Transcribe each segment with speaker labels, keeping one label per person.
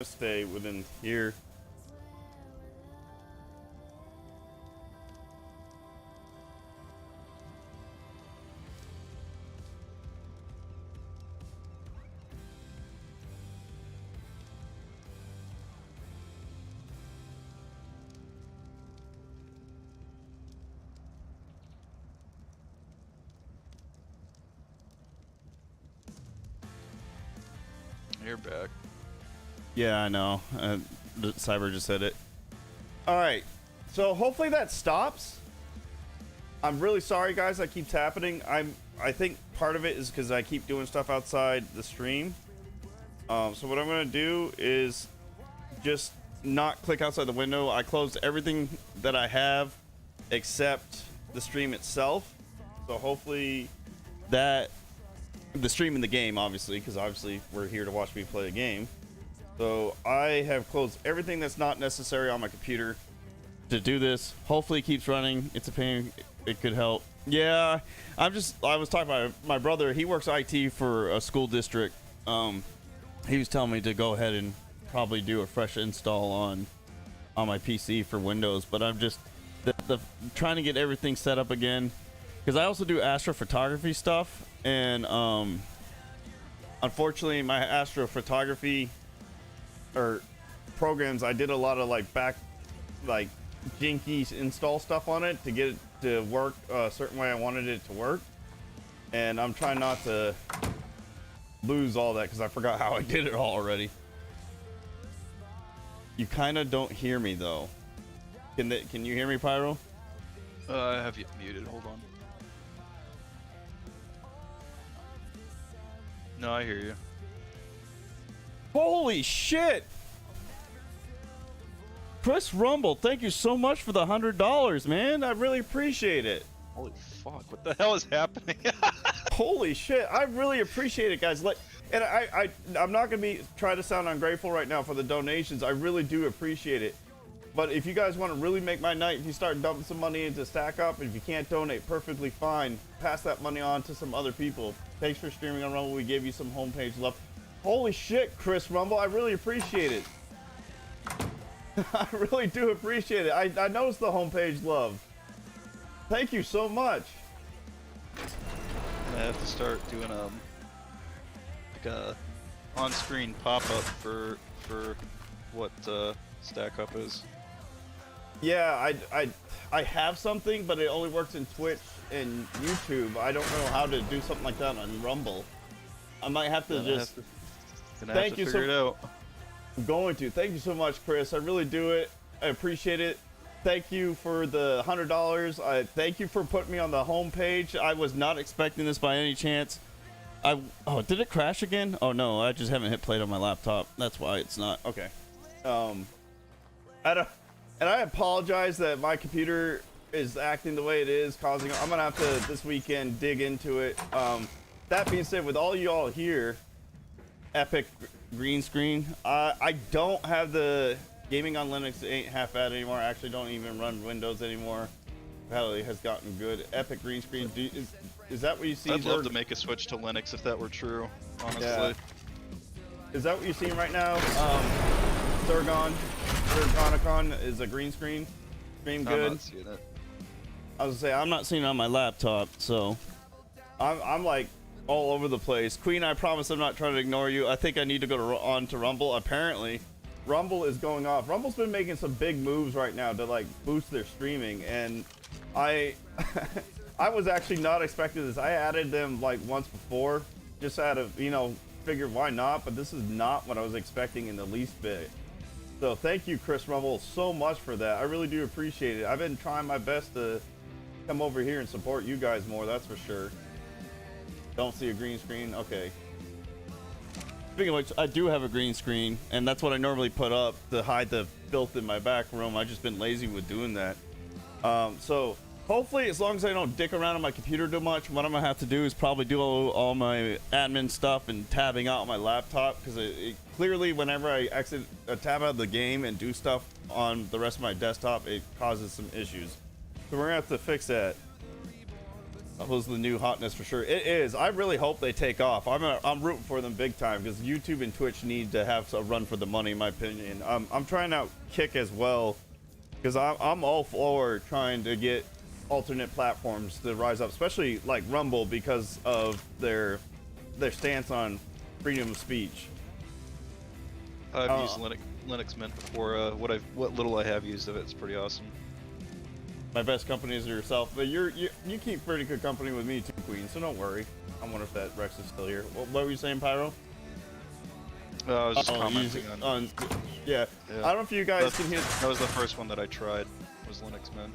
Speaker 1: Stay within here.
Speaker 2: You're back.
Speaker 1: Yeah, I know. The Cyber just said it. All right, so hopefully that stops. I'm really sorry, guys. I keep happening. I think part of it is because I keep doing stuff outside the stream. So what I'm gonna do is just not click outside the window. I closed everything that I have except the stream itself. So hopefully that the stream in the game, obviously, because obviously we're here to watch me play a game. So I have closed everything that's not necessary on my computer to do this. Hopefully it keeps running. It's a pain. It could help. Yeah, I was talking about my brother. He works IT for a school district. He was telling me to go ahead and probably do a fresh install on my PC for Windows. But I'm just the trying to get everything set up again, because I also do astrophotography stuff, and unfortunately my astrophotography or programs, I did a lot of like jinky install stuff on it to get it to work a certain way I wanted it to work, and I'm trying not to lose all that because I forgot how I did it all already. You kind of don't hear me though. Can you hear me, Pyro?
Speaker 2: I have you muted. Hold on. No, I hear you.
Speaker 1: Holy shit! Chris Rumble, thank you so much for the $100, man. I really appreciate it.
Speaker 2: Holy fuck! What the hell is happening?
Speaker 1: Holy shit! I really appreciate it, guys. And I'm not gonna try to sound ungrateful right now for the donations. I really do appreciate it. But if you guys want to really make my night, if you start dumping some money into stackup, and if you can't donate, perfectly fine. Pass that money on to some other people. Thanks for streaming on Rumble. We gave you some homepage love. Holy shit, Chris Rumble, I really appreciate it. I really do appreciate it. I noticed the homepage love. Thank you so much.
Speaker 2: I have to start doing like a on-screen pop-up for what stackup is.
Speaker 1: Yeah, I have something, but it only works in Twitch and YouTube. I don't know how to do something like that on Rumble. I might have to Thank you.
Speaker 2: Figure it out.
Speaker 1: I'm going to. Thank you so much, Chris. I really do it. I appreciate it. Thank you for the $100. Thank you for putting me on the homepage. I was not expecting this by any chance. Oh, did it crash again? Oh no, I just haven't hit play on my laptop. That's why it's not. Okay. And I apologize that my computer is acting the way it is, causing. I'm gonna have to this weekend dig into it. That being said, with all y'all here, epic green screen. I don't have the gaming on Linux. Ain't half bad anymore. I actually don't even run Windows anymore. Apparently has gotten good. Epic green screen. Is that what you see?
Speaker 2: I'd love to make a switch to Linux if that were true. Honestly. Yeah.
Speaker 1: Is that what you're seeing right now? Zergonicon is a green screen. Stream good.
Speaker 2: I'm not seeing it.
Speaker 1: I was gonna say I'm not seeing it on my laptop, so I'm like all over the place. Queen, I promise I'm not trying to ignore you. I think I need to go on to Rumble. Apparently, Rumble is going off. Rumble's been making some big moves right now to like boost their streaming, and I was actually not expecting this. I added them like once before, just out of figured why not, but this is not what I was expecting in the least bit. So thank you, Chris Rumble, so much for that. I really do appreciate it. I've been trying my best to come over here and support you guys more, that's for sure. Don't see a green screen? Okay. Speaking of which, I do have a green screen, and that's what I normally put up to hide the filth in my back room. I've just been lazy with doing that. So hopefully, as long as I don't dick around on my computer too much, what I'm gonna have to do is probably do all my admin stuff and tabbing out on my laptop, because it clearly, whenever I exit a tab out of the game and do stuff on the rest of my desktop, it causes some issues. So we're gonna have to fix that. was the new hotness for sure. It is. I really hope they take off. I'm rooting for them big time because YouTube and Twitch need to have a run for the money, in my opinion. I'm trying out Kick as well because I'm all for trying to get alternate platforms to rise up, especially like Rumble because of their stance on freedom of speech.
Speaker 2: I've used Linux Mint before. What little I have used of it, it's pretty awesome.
Speaker 1: My best company is yourself, but you keep pretty good company with me too, Queen. So don't worry. I wonder if that Rex is still here. What were you saying, Pyro?
Speaker 2: I was just commenting on.
Speaker 1: Yeah. I don't know if you guys can hear.
Speaker 2: That was the first one that I tried. Was Linux Mint.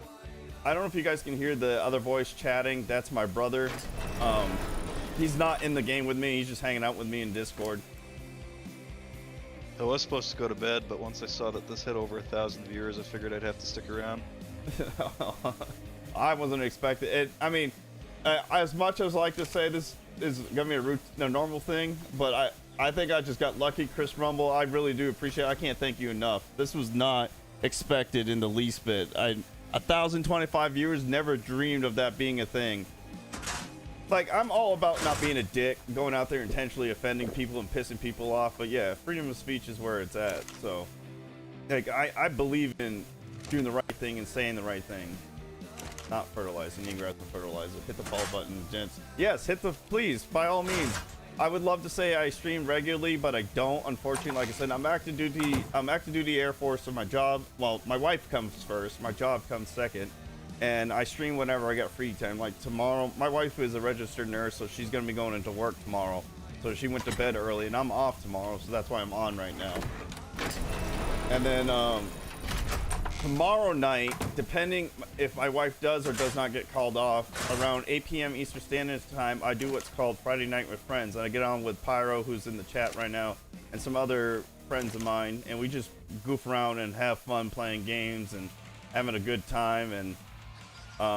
Speaker 1: I don't know if you guys can hear the other voice chatting. That's my brother. He's not in the game with me. He's just hanging out with me in Discord.
Speaker 2: I was supposed to go to bed, but once I saw that this hit over 1,000 viewers, I figured I'd have to stick around.
Speaker 1: I wasn't expecting it. I mean, as much as I like to say this is gonna be a normal thing, but I think I just got lucky. Chris Rumble, I really do appreciate it. I can't thank you enough. This was not expected in the least bit. 1,025 viewers, never dreamed of that being a thing. Like, I'm all about not being a dick, going out there intentionally offending people and pissing people off, but yeah, freedom of speech is where it's at. So like, I believe in doing the right thing and saying the right thing, not fertilizing. You grab the fertilizer. Hit the follow button, gents. Yes, please, by all means. I would love to say I stream regularly, but I don't, unfortunately. Like I said, I'm active duty Air Force, so my job, well, my wife comes first, my job comes second, and I stream whenever I got free time. Like tomorrow, my wife is a registered nurse, so she's gonna be going into work tomorrow, so she went to bed early, and I'm off tomorrow, so that's why I'm on right now. And then tomorrow night, depending if my wife does or does not get called off, around 8 p.m. Eastern Standard Time, I do what's called Friday Night with Friends. And I get on with Pyro, who's in the chat right now, and some other friends of mine. And we just goof around and have fun playing games and having a good time. And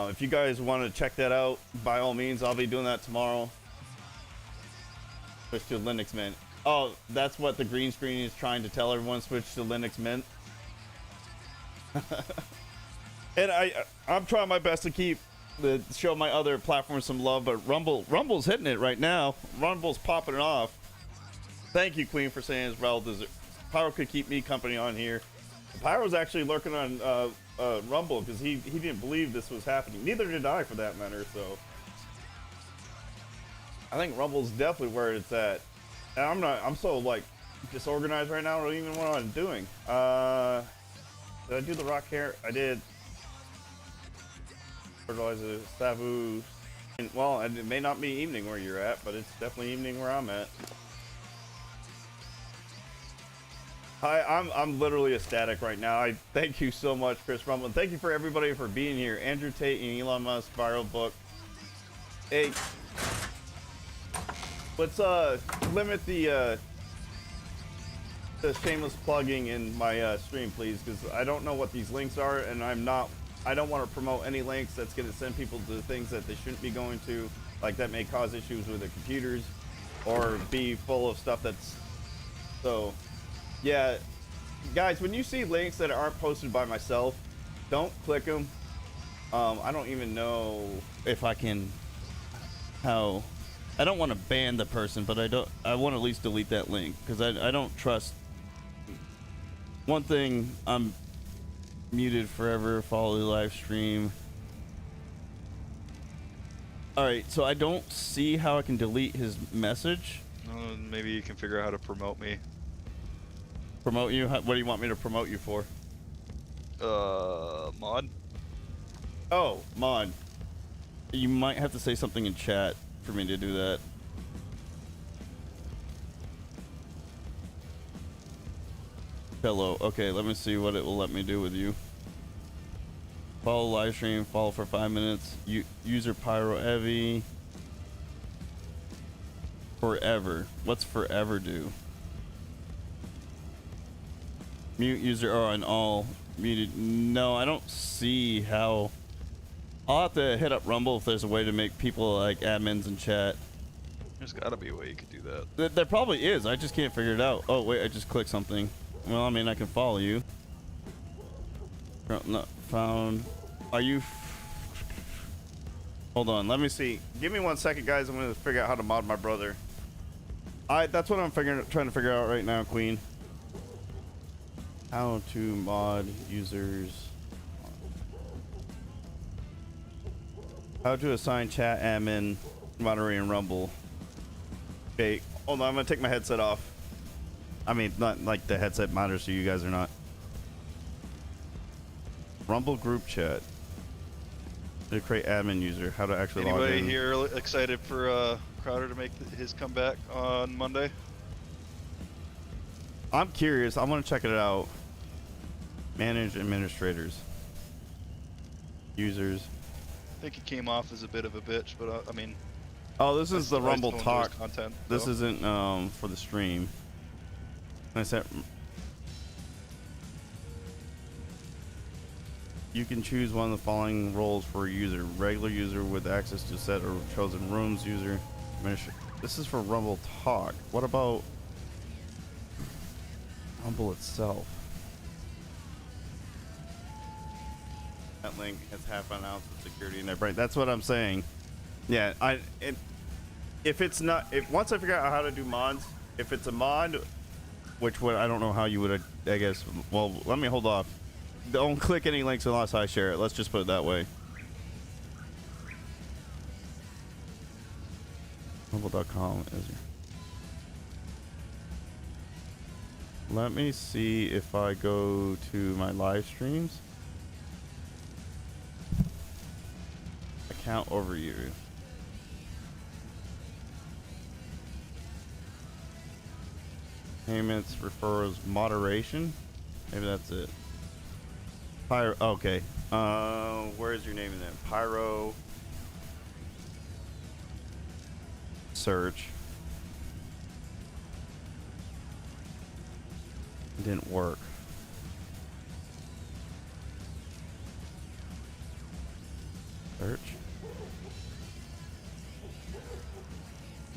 Speaker 1: if you guys want to check that out, by all means, I'll be doing that tomorrow. Switch to Linux Mint. Oh, that's what the green screen is trying to tell everyone, switch to Linux Mint. And I'm trying my best to show my other platforms some love, but Rumble's hitting it right now. Rumble's popping it off. Thank you, Queen, for saying as well. Pyro could keep me company on here. Pyro's actually lurking on Rumble because he didn't believe this was happening. Neither did I, for that matter. So I think Rumble's definitely where it's at. And I'm so like disorganized right now. I don't even know what I'm doing. Did I do the rock hair? I did. Fertilizer, Savu. Well, it may not be evening where you're at, but it's definitely evening where I'm at. Hi, I'm literally ecstatic right now. I thank you so much, Chris Rumble. And thank you for everybody for being here. Andrew Tate and Elon Musk, Viral Book. Hey, let's limit the shameless plugging in my stream, please, because I don't know what these links are, and I don't want to promote any links that's going to send people to things that they shouldn't be going to, like that may cause issues with their computers or be full of stuff that's so. Yeah, guys, when you see links that aren't posted by myself, don't click them. I don't even know if I can I don't want to ban the person, but I want to at least delete that link because I don't trust. One thing, I'm muted forever, follow the live stream. Alright, so I don't see how I can delete his message.
Speaker 2: Maybe you can figure out how to promote me.
Speaker 1: Promote you? What do you want me to promote you for?
Speaker 2: Mod?
Speaker 1: Oh, mod. You might have to say something in chat for me to do that. Hello. Okay, let me see what it will let me do with you. Follow live stream, follow for 5 minutes. User Pyro Evie. Forever. What's forever do? Mute user and all muted. No, I don't see how. I'll have to hit up Rumble if there's a way to make people like admins in chat.
Speaker 2: There's gotta be a way you could do that.
Speaker 1: There probably is. I just can't figure it out. Oh wait, I just clicked something. Well, I mean, I can follow you. Not found. Are you? Hold on, let me see. Give me 1 second, guys. I'm gonna figure out how to mod my brother. That's what I'm trying to figure out right now, Queen. How to mod users. How to assign chat admin, moderating Rumble. Okay, hold on. I'm gonna take my headset off. I mean, not like the headset matters to you guys or not. Rumble group chat. To create admin user. How to actually log in.
Speaker 2: Anybody here excited for Crowder to make his comeback on Monday?
Speaker 1: I'm curious. I want to check it out. Manage administrators. Users.
Speaker 2: I think he came off as a bit of a bitch, but I mean.
Speaker 1: Oh, this is the Rumble talk.
Speaker 2: Content,
Speaker 1: this isn't for the stream. I said you can choose one of the following roles for a user: regular user with access to set or chosen rooms, user administrator. This is for Rumble talk. What about Rumble itself? That link has half an ounce of security in there, right? That's what I'm saying. Yeah, if it's not, once I figure out how to do mods, if it's a mod, which would, I don't know how you would, I guess. Well, let me hold off. Don't click any links unless I share it. Let's just put it that way. Rumble.com is your. Let me see if I go to my live streams. Account overview. Payments, referrals, moderation. Maybe that's it. Pyro. Okay. Where is your name in there? Pyro. Search. Didn't work. Search.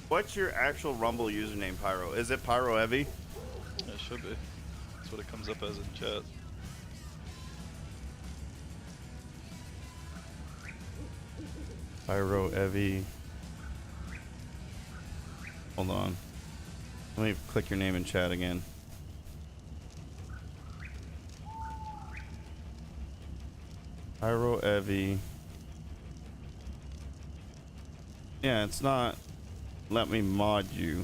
Speaker 1: What's your actual Rumble username, Pyro? Is it Pyro Heavy?
Speaker 2: Yeah, it should be. That's what it comes up as in chat.
Speaker 1: Pyro Heavy. Hold on. Let me click your name in chat again. Pyro Heavy. Yeah, it's not. Let me mod you.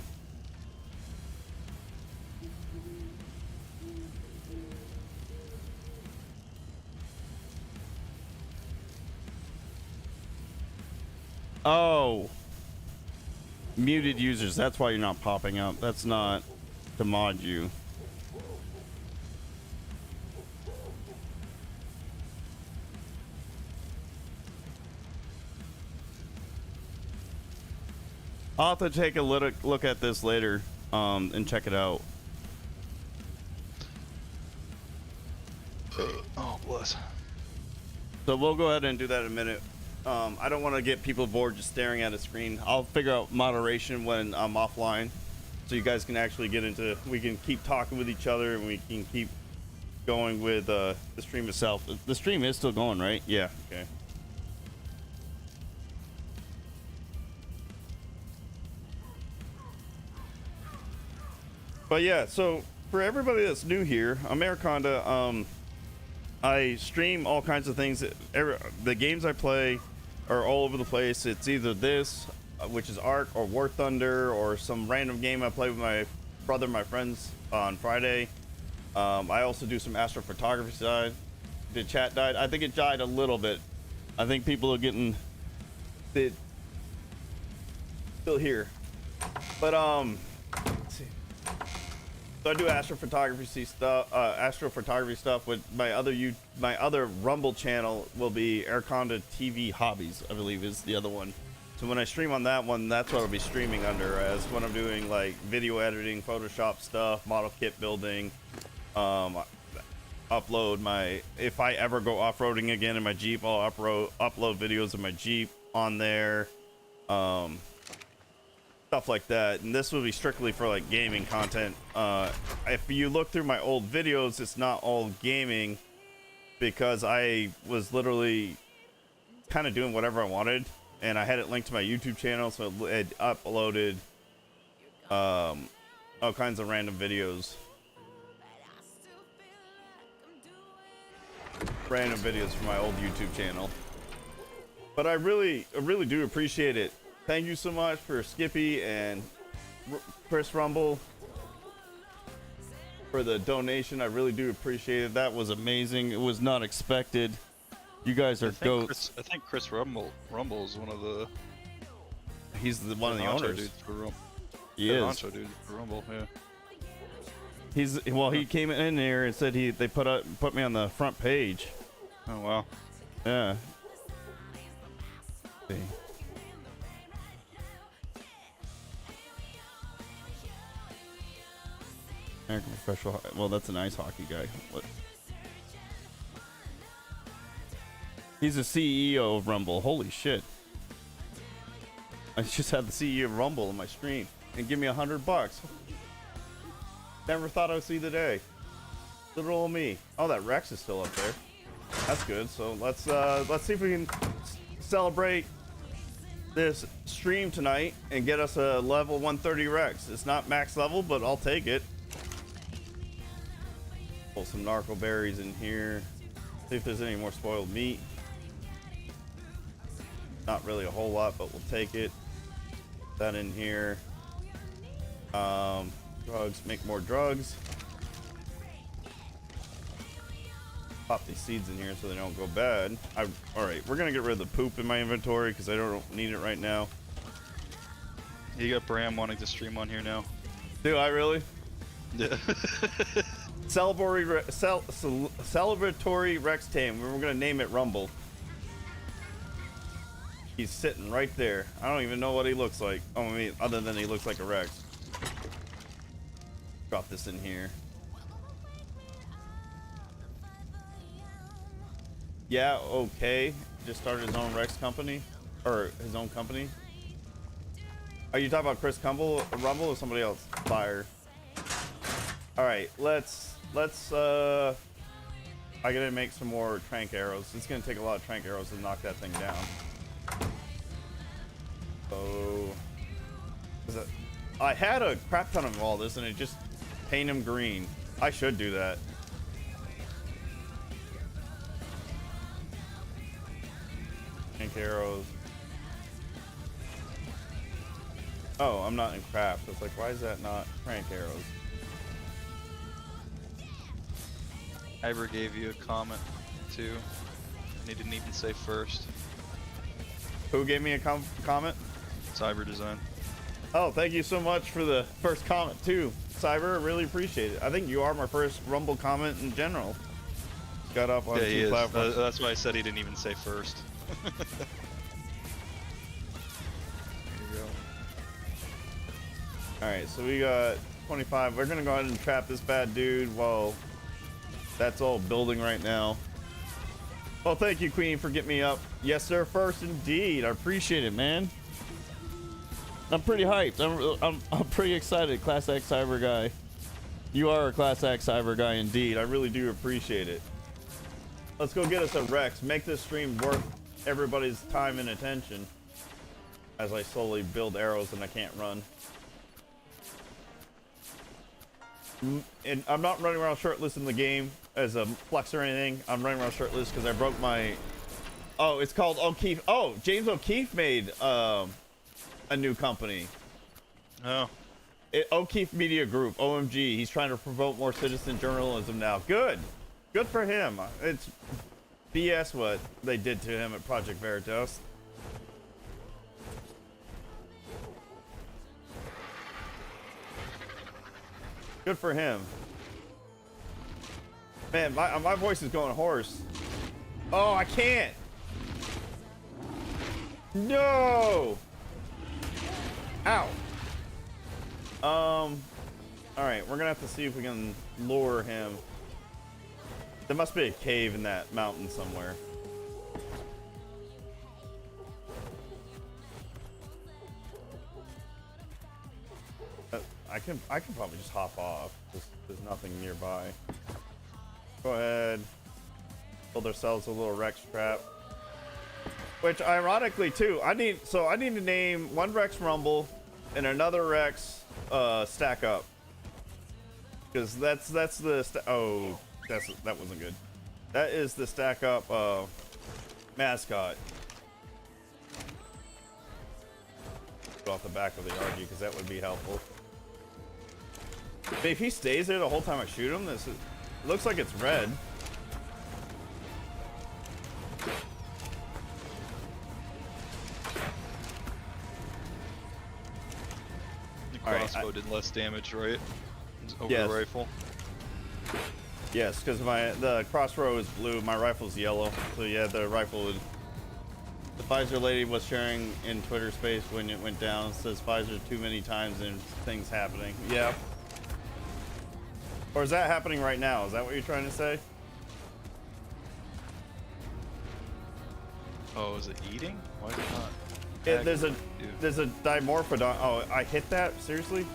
Speaker 1: Oh. Muted users. That's why you're not popping up. That's not to mod you. I'll have to take a look at this later and check it out.
Speaker 2: Oh, bless.
Speaker 1: So we'll go ahead and do that in a minute. I don't want to get people bored just staring at a screen. I'll figure out moderation when I'm offline, so you guys can actually get into. We can keep talking with each other, and we can keep going with the stream itself. The stream is still going, right? Yeah. Okay. But yeah, so for everybody that's new here, I'm Americonda. I stream all kinds of things. The games I play are all over the place. It's either this, which is Ark, or War Thunder, or some random game I play with my brother, my friends on Friday. I also do some astrophotography side. The chat died. I think it died a little bit. I think people are getting it still here. But let's see. So I do astrophotography stuff with my other Rumble channel will be Airconda TV Hobbies, I believe is the other one. So when I stream on that one, that's what I'll be streaming under, as when I'm doing like video editing, Photoshop stuff, model kit building, upload my, if I ever go off-roading again in my Jeep, I'll upload videos of my Jeep on there. Stuff like that, and this will be strictly for like gaming content. If you look through my old videos, it's not all gaming, because I was literally kind of doing whatever I wanted, and I had it linked to my YouTube channel, so it uploaded all kinds of random videos. Random videos from my old YouTube channel. But I really do appreciate it. Thank you so much for Skippy and Chris Rumble for the donation. I really do appreciate it. That was amazing. It was not expected. You guys are goats.
Speaker 2: I think Chris Rumble is one of the.
Speaker 1: He's one of the owners.
Speaker 2: Dudes for Rumble.
Speaker 1: He is.
Speaker 2: Honcho dude for Rumble. Yeah.
Speaker 1: He came in there and said they put me on the front page.
Speaker 2: Oh wow.
Speaker 1: Yeah. See. American professional. Well, that's an ice hockey guy. What? He's the CEO of Rumble. Holy shit! I just had the CEO of Rumble in my stream and give me $100. Never thought I would see the day. Little old me. Oh, that Rex is still up there. That's good. So let's see if we can celebrate this stream tonight and get us a level 130 Rex. It's not max level, but I'll take it. Pull some narco berries in here. See if there's any more spoiled meat. Not really a whole lot, but we'll take it. That in here. Drugs, make more drugs. Pop these seeds in here so they don't go bad. Alright, we're gonna get rid of the poop in my inventory because I don't need it right now.
Speaker 2: You got Bram wanting to stream on here now.
Speaker 1: Do I really?
Speaker 2: Yeah.
Speaker 1: Celebratory Rex Tame. We're gonna name it Rumble. He's sitting right there. I don't even know what he looks like. Oh, I mean, other than he looks like a Rex. Drop this in here. Yeah, okay. Just started his own Rex company. Or his own company. Are you talking about Chris Rumble or somebody else? Fire. Alright, let's I gotta make some more trank arrows. It's gonna take a lot of trank arrows to knock that thing down. So I had a crap ton of all this and it just paint them green. I should do that. Trank arrows. Oh, I'm not in craft. It's like, why is that not trank arrows?
Speaker 2: Ivor gave you a comment too, and he didn't even say first.
Speaker 1: Who gave me a comment?
Speaker 2: Cyber Design.
Speaker 1: Oh, thank you so much for the first comment too, Cyber. I really appreciate it. I think you are my first Rumble comment in general. Got up on two platforms.
Speaker 2: That's why I said he didn't even say first. There you go.
Speaker 1: All right, so we got 25. We're gonna go ahead and trap this bad dude while that's all building right now. Well, thank you, Queen, for getting me up. Yes, sir. First, indeed. I appreciate it, man. I'm pretty hyped. I'm pretty excited, Class X Cyber guy. You are a Class X Cyber guy, indeed. I really do appreciate it. Let's go get us a Rex. Make this stream worth everybody's time and attention. As I slowly build arrows and I can't run. And I'm not running around shirtless in the game as a flex or anything. I'm running around shirtless because I broke my... Oh, it's called O'Keefe. Oh, James O'Keefe made a new company.
Speaker 2: Oh.
Speaker 1: O'Keefe Media Group, OMG. He's trying to promote more citizen journalism now. Good. Good for him. It's BS what they did to him at Project Veritas. Good for him. Man, my voice is going hoarse. Oh, I can't. No. Ow. All right, we're gonna have to see if we can lure him. There must be a cave in that mountain somewhere. I can probably just hop off. There's nothing nearby. Go ahead. Build ourselves a little Rex trap. Which ironically too, I need to name one Rex Rumble and another Rex stack up. Because that wasn't good. That is the stack up mascot. Go off the back of the RG because that would be helpful. But if he stays there the whole time I shoot him, it looks like it's red.
Speaker 2: The crossbow did less damage, right? Over
Speaker 1: yes.
Speaker 2: the rifle.
Speaker 1: Yes, because the crossbow is blue, my rifle's yellow. So yeah, the rifle would. The Pfizer lady was sharing in Twitter space when it went down. It says Pfizer too many times and things happening. Yeah. Or is that happening right now? Is that what you're trying to say?
Speaker 2: Oh, is it eating? Why is it not?
Speaker 1: There's a Dimorphodon. Oh, I hit that? Seriously?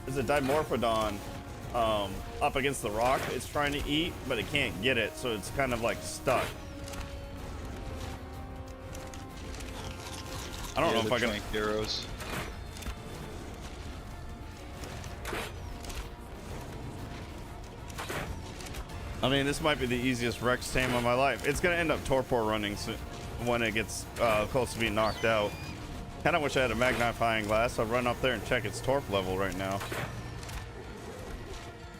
Speaker 1: There's a Dimorphodon up against the rock. It's trying to eat, but it can't get it, so it's kind of like stuck. I don't know if I can.
Speaker 2: Arrows.
Speaker 1: I mean, this might be the easiest Rex tame of my life. It's gonna end up torpor running when it gets close to being knocked out. Kind of wish I had a magnifying glass. I'll run up there and check its torp level right now.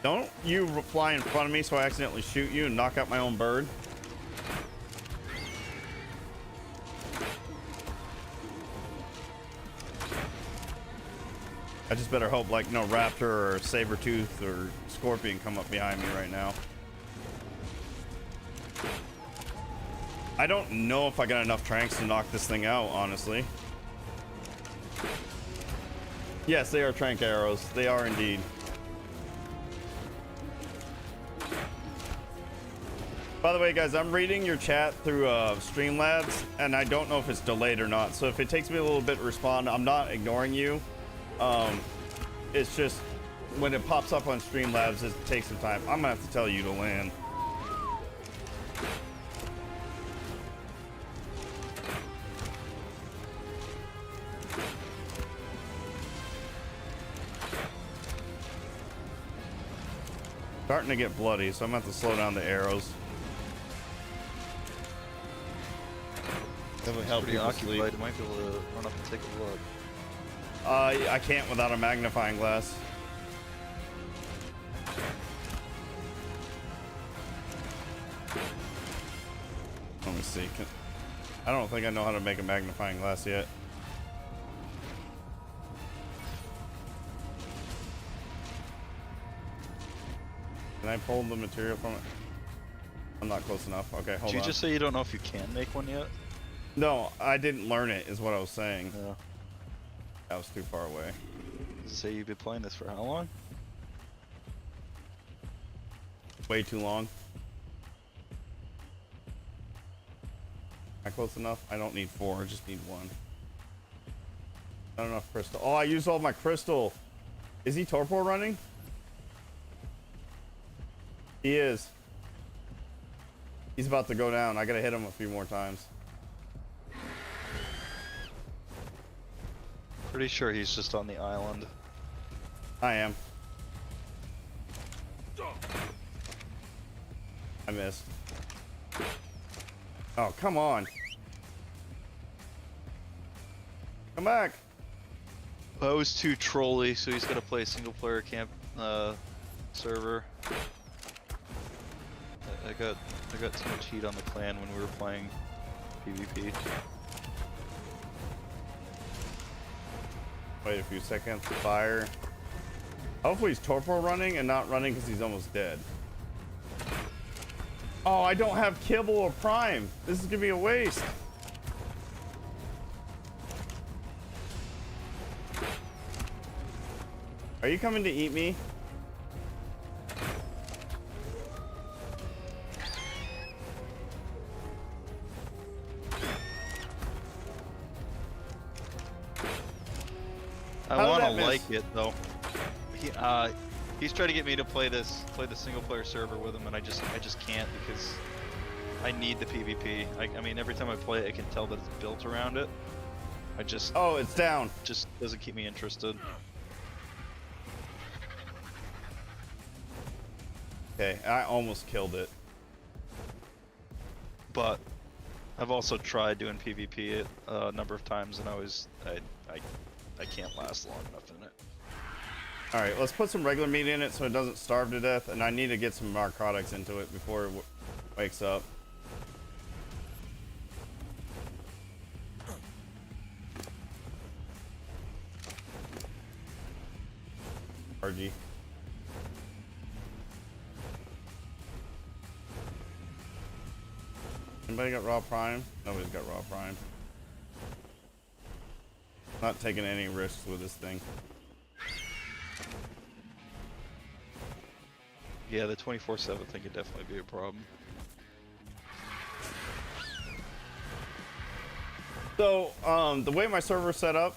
Speaker 1: Don't you fly in front of me so I accidentally shoot you and knock out my own bird. I just better hope like no raptor or saber-tooth or scorpion come up behind me right now. I don't know if I got enough tranks to knock this thing out, honestly. Yes, they are trank arrows. They are indeed. By the way, guys, I'm reading your chat through Streamlabs, and I don't know if it's delayed or not. So if it takes me a little bit to respond, I'm not ignoring you. It's just when it pops up on Streamlabs, it takes some time. I'm gonna have to tell you to land. Starting to get bloody, so I'm gonna have to slow down the arrows. That would help people sleep.
Speaker 2: You might be able to run up and take a look.
Speaker 1: I can't without a magnifying glass. Let me see. I don't think I know how to make a magnifying glass yet. Can I pull the material from it? I'm not close enough. Okay, hold on.
Speaker 2: Did you just say you don't know if you can make one yet?
Speaker 1: No, I didn't learn it, is what I was saying.
Speaker 2: Yeah.
Speaker 1: That was too far away.
Speaker 2: Say you've been playing this for how long?
Speaker 1: Way too long. Am I close enough? I don't need 4, I just need 1. Not enough crystal. Oh, I used all my crystal. Is he torpor running? He is. He's about to go down. I gotta hit him a few more times.
Speaker 2: Pretty sure he's just on the island.
Speaker 1: I am. I missed. Oh, come on. Come back.
Speaker 2: I was too trolly, so he's gonna play single player camp server. I got too much heat on the clan when we were playing PvP.
Speaker 1: Wait a few seconds. Fire. Hopefully he's torpor running and not running because he's almost dead. Oh, I don't have kibble or prime. This is gonna be a waste. Are you coming to eat me?
Speaker 2: I want to like it though. He's trying to get me to play the single player server with him, and I just can't because I need the PvP. I mean, every time I play it, I can tell that it's built around it. I just
Speaker 1: Oh, it's down.
Speaker 2: just doesn't keep me interested.
Speaker 1: Okay, I almost killed it.
Speaker 2: But I've also tried doing PvP a number of times, and I can't last long enough in it.
Speaker 1: All right, let's put some regular meat in it so it doesn't starve to death, and I need to get some narcotics into it before it wakes up. RG. Anybody got raw prime? Nobody's got raw prime. Not taking any risks with this thing.
Speaker 2: Yeah, the 24/7 thing could definitely be a problem.
Speaker 1: So, the way my server is set up,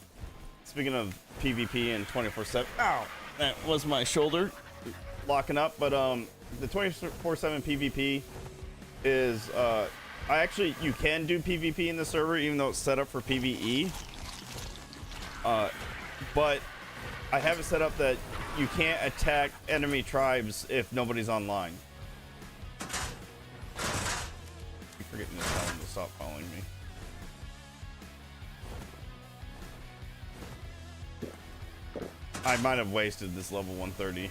Speaker 1: speaking of PvP and 24/7, ow, that was my shoulder locking up. But the 24/7 PvP is, you can do PvP in the server even though it's set up for PvE. But I have it set up that you can't attack enemy tribes if nobody's online. I'm forgetting to tell them to stop following me. I might have wasted this level 130.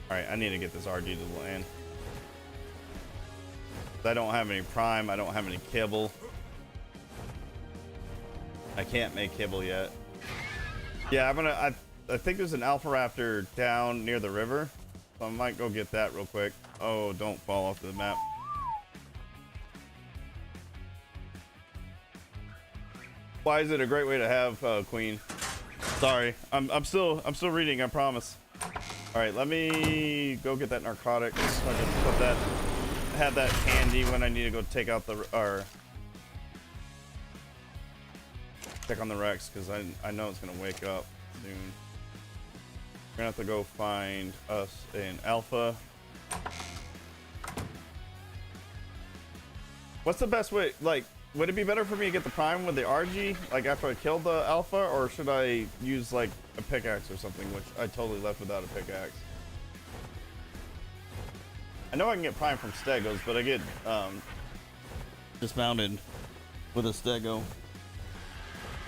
Speaker 1: Alright, I need to get this RG to land. I don't have any prime, I don't have any kibble. I can't make kibble yet. Yeah, I think there's an alpha raptor down near the river. So I might go get that real quick. Oh, don't fall off the map. Why is it a great way to have Queen? Sorry, I'm still reading, I promise. All right, let me go get that narcotics. So I can put that, have that handy when I need to go take out or check on the Rex, because I know it's gonna wake up soon. We're gonna have to go find us an alpha. What's the best way? Like, would it be better for me to get the prime with the RG, like after I killed the alpha, or should I use like a pickaxe or something, which I totally left without a pickaxe? I know I can get prime from stegos, but I get dismounted with a stego.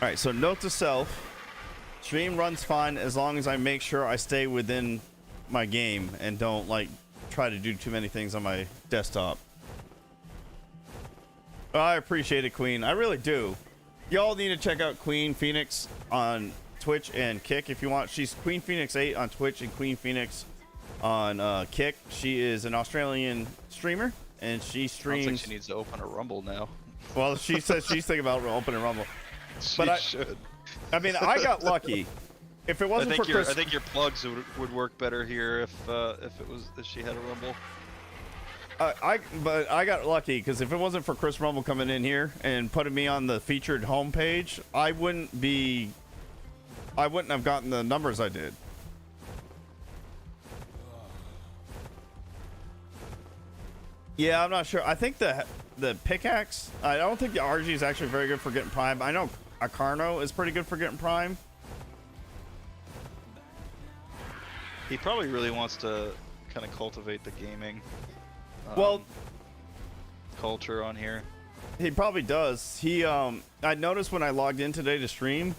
Speaker 1: All right, so note to self: stream runs fine as long as I make sure I stay within my game and don't like try to do too many things on my desktop. I appreciate it, Queen. I really do. Y'all need to check out Queen Phoenix on Twitch and Kick if you want. She's Queen Phoenix 8 on Twitch and Queen Phoenix on Kick. She is an Australian streamer, and she streams.
Speaker 2: Sounds like she needs to open a Rumble now.
Speaker 1: Well, she says she's thinking about opening Rumble.
Speaker 2: She
Speaker 1: but
Speaker 2: should.
Speaker 1: I mean, I got lucky. If it wasn't for Chris,
Speaker 2: I think your plugs would work better here if she had a Rumble.
Speaker 1: But I got lucky because if it wasn't for Chris Rumble coming in here and putting me on the featured homepage, I wouldn't have gotten the numbers I did. Yeah, I'm not sure. I think the pickaxe. I don't think the RG is actually very good for getting prime. I know Acarno is pretty good for getting prime.
Speaker 2: He probably really wants to kind of cultivate the gaming. Culture on here.
Speaker 1: He probably does. I noticed when I logged in today to stream,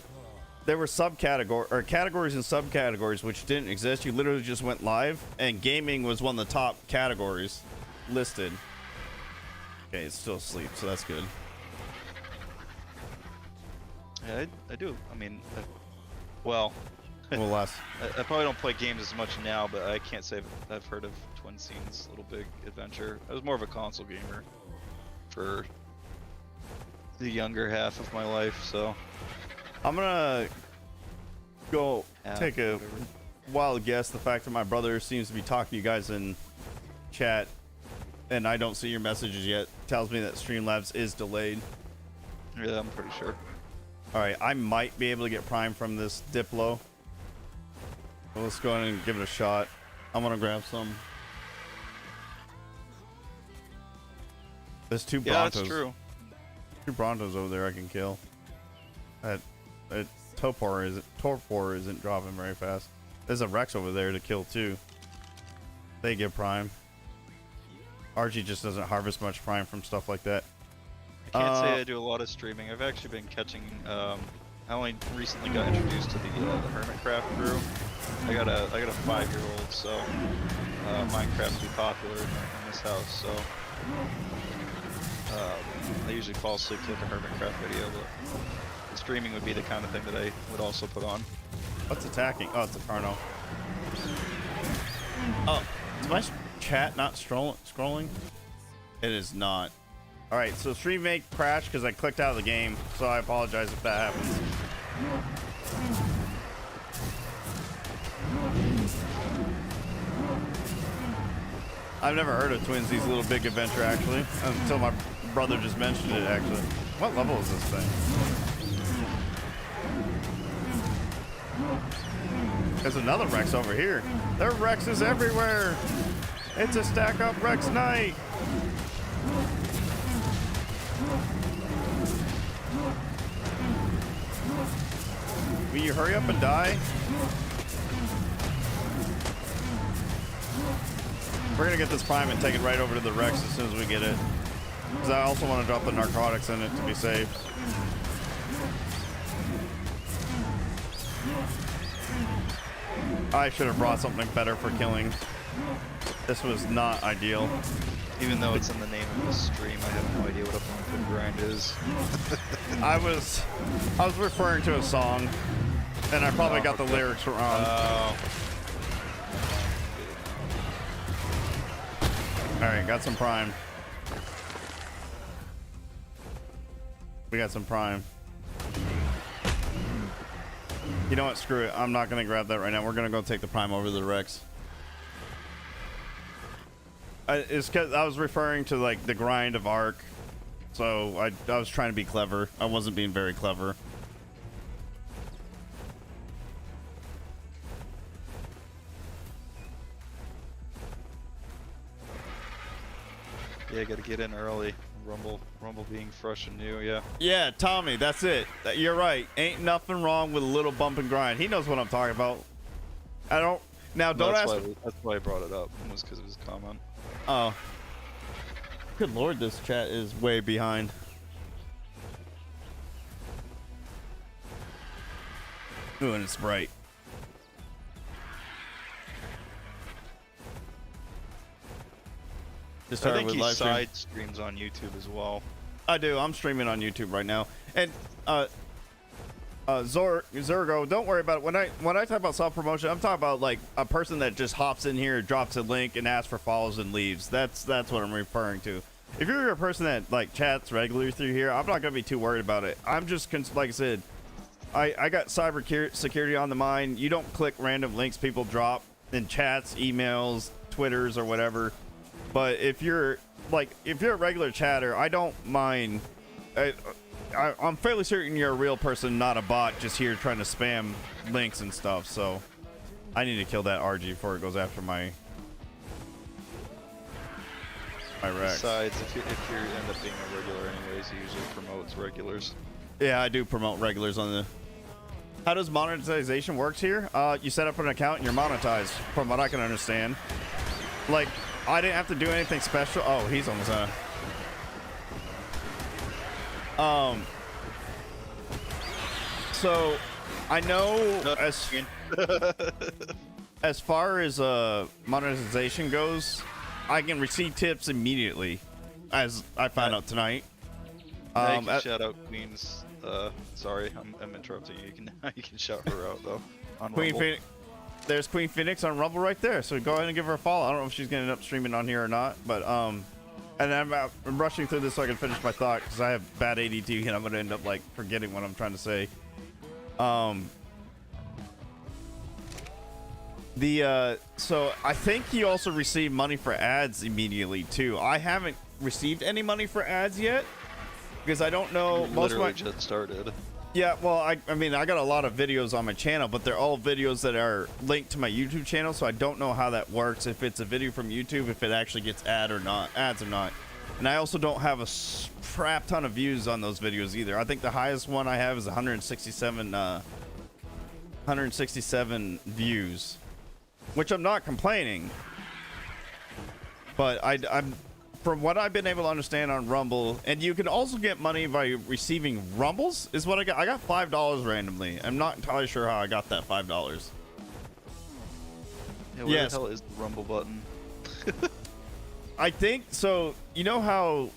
Speaker 1: there were categories and subcategories which didn't exist. You literally just went live, and gaming was one of the top categories listed. Okay, it's still asleep, so that's good.
Speaker 2: Yeah, I do. I mean, well,
Speaker 1: last.
Speaker 2: I probably don't play games as much now, but I can't say I've heard of Twin Scenes Little Big Adventure. I was more of a console gamer for the younger half of my life, so
Speaker 1: I'm gonna go take a
Speaker 2: whatever.
Speaker 1: wild guess. The fact that my brother seems to be talking to you guys in chat and I don't see your messages yet tells me that Streamlabs is delayed.
Speaker 2: Yeah, I'm pretty sure.
Speaker 1: All right, I might be able to get prime from this Diplo. Well, let's go ahead and give it a shot. I'm gonna grab some. There's two
Speaker 2: Yeah,
Speaker 1: Brontos.
Speaker 2: that's true.
Speaker 1: Two Brontos over there I can kill. That Torpor isn't dropping very fast. There's a Rex over there to kill too. They get prime. RG just doesn't harvest much prime from stuff like that.
Speaker 2: I can't say I do a lot of streaming. I've actually been catching. I only recently got introduced to the Hermitcraft crew. I got a 5-year-old, so Minecraft be popular in this house. So I usually fall asleep to like a Hermitcraft video, but the streaming would be the kind of thing that I would also put on.
Speaker 1: What's attacking? Oh, it's a Carno. Oh, is my chat not scrolling? It is not. All right, so stream may crash because I clicked out of the game, so I apologize if that happens. I've never heard of Twinsies Little Big Adventure actually, until my brother just mentioned it actually. What level is this thing? There's another Rex over here. There are Rexes everywhere. It's a stack up Rex night. Will you hurry up and die? We're gonna get this prime and take it right over to the Rex as soon as we get it. Because I also want to drop the narcotics in it to be safe. I should have brought something better for killing. This was not ideal.
Speaker 2: Even though it's in the name of the stream, I have no idea what a bump and grind is.
Speaker 1: I was referring to a song, and I probably got the lyrics wrong. Alright, got some prime. We got some prime. You know what? Screw it. I'm not going to grab that right now. We're going to go take the prime over to the Rex. It's because I was referring to like the grind of Ark. So I was trying to be clever. I wasn't being very clever.
Speaker 2: Yeah, gotta get in early. Rumble being fresh and new, yeah.
Speaker 1: Yeah, Tommy, that's it. You're right. Ain't nothing wrong with a little bump and grind. He knows what I'm talking about. I don't. Now, don't ask.
Speaker 2: That's why I brought it up. Was because of his comment.
Speaker 1: Oh. Good lord, this chat is way behind. Ooh, and it's bright. Just
Speaker 2: I
Speaker 1: started
Speaker 2: think
Speaker 1: with
Speaker 2: he
Speaker 1: live stream.
Speaker 2: side streams on YouTube as well.
Speaker 1: I do. I'm streaming on YouTube right now. And Zergo, don't worry about it. When I talk about self-promotion, I'm talking about like a person that just hops in here, drops a link, and asks for follows and leaves. That's what I'm referring to. If you're a person that like chats regularly through here, I'm not gonna be too worried about it. I'm just like I said, I got cyber security on the mind. You don't click random links people drop in chats, emails, Twitters, or whatever. But if you're a regular chatter, I don't mind. I'm fairly certain you're a real person, not a bot, just here trying to spam links and stuff. So I need to kill that RG before it goes after my Rex.
Speaker 2: Besides, if you end up being a regular anyways, he usually promotes regulars.
Speaker 1: Yeah, I do promote regulars on the. How does monetization works here? You set up an account and you're monetized, from what I can understand. Like, I didn't have to do anything special. Oh, he's almost so I know as far as monetization goes, I can receive tips immediately, as I found out tonight.
Speaker 2: Shout out Queens. Sorry, I'm interrupting you. You can shout her out though. On
Speaker 1: Queen
Speaker 2: Rumble.
Speaker 1: Phoenix. There's Queen Phoenix on Rumble right there. So go ahead and give her a follow. I don't know if she's gonna end up streaming on here or not, but and I'm rushing through this so I can finish my thought because I have bad ADD and I'm gonna end up like forgetting what I'm trying to say. So I think you also receive money for ads immediately too. I haven't received any money for ads yet because I don't know.
Speaker 2: Most literally just started.
Speaker 1: Yeah, well, I mean, I got a lot of videos on my channel, but they're all videos that are linked to my YouTube channel, so I don't know how that works. If it's a video from YouTube, if it actually gets ads or not. And I also don't have a crap ton of views on those videos either. I think the highest one I have is 167 views, which I'm not complaining. But I'm from what I've been able to understand on Rumble, and you can also get money by receiving Rumbles, is what I got. I got $5 randomly. I'm not entirely sure how I got that $5.
Speaker 2: Yeah, where the hell is the Rumble button?
Speaker 1: I think so. You know how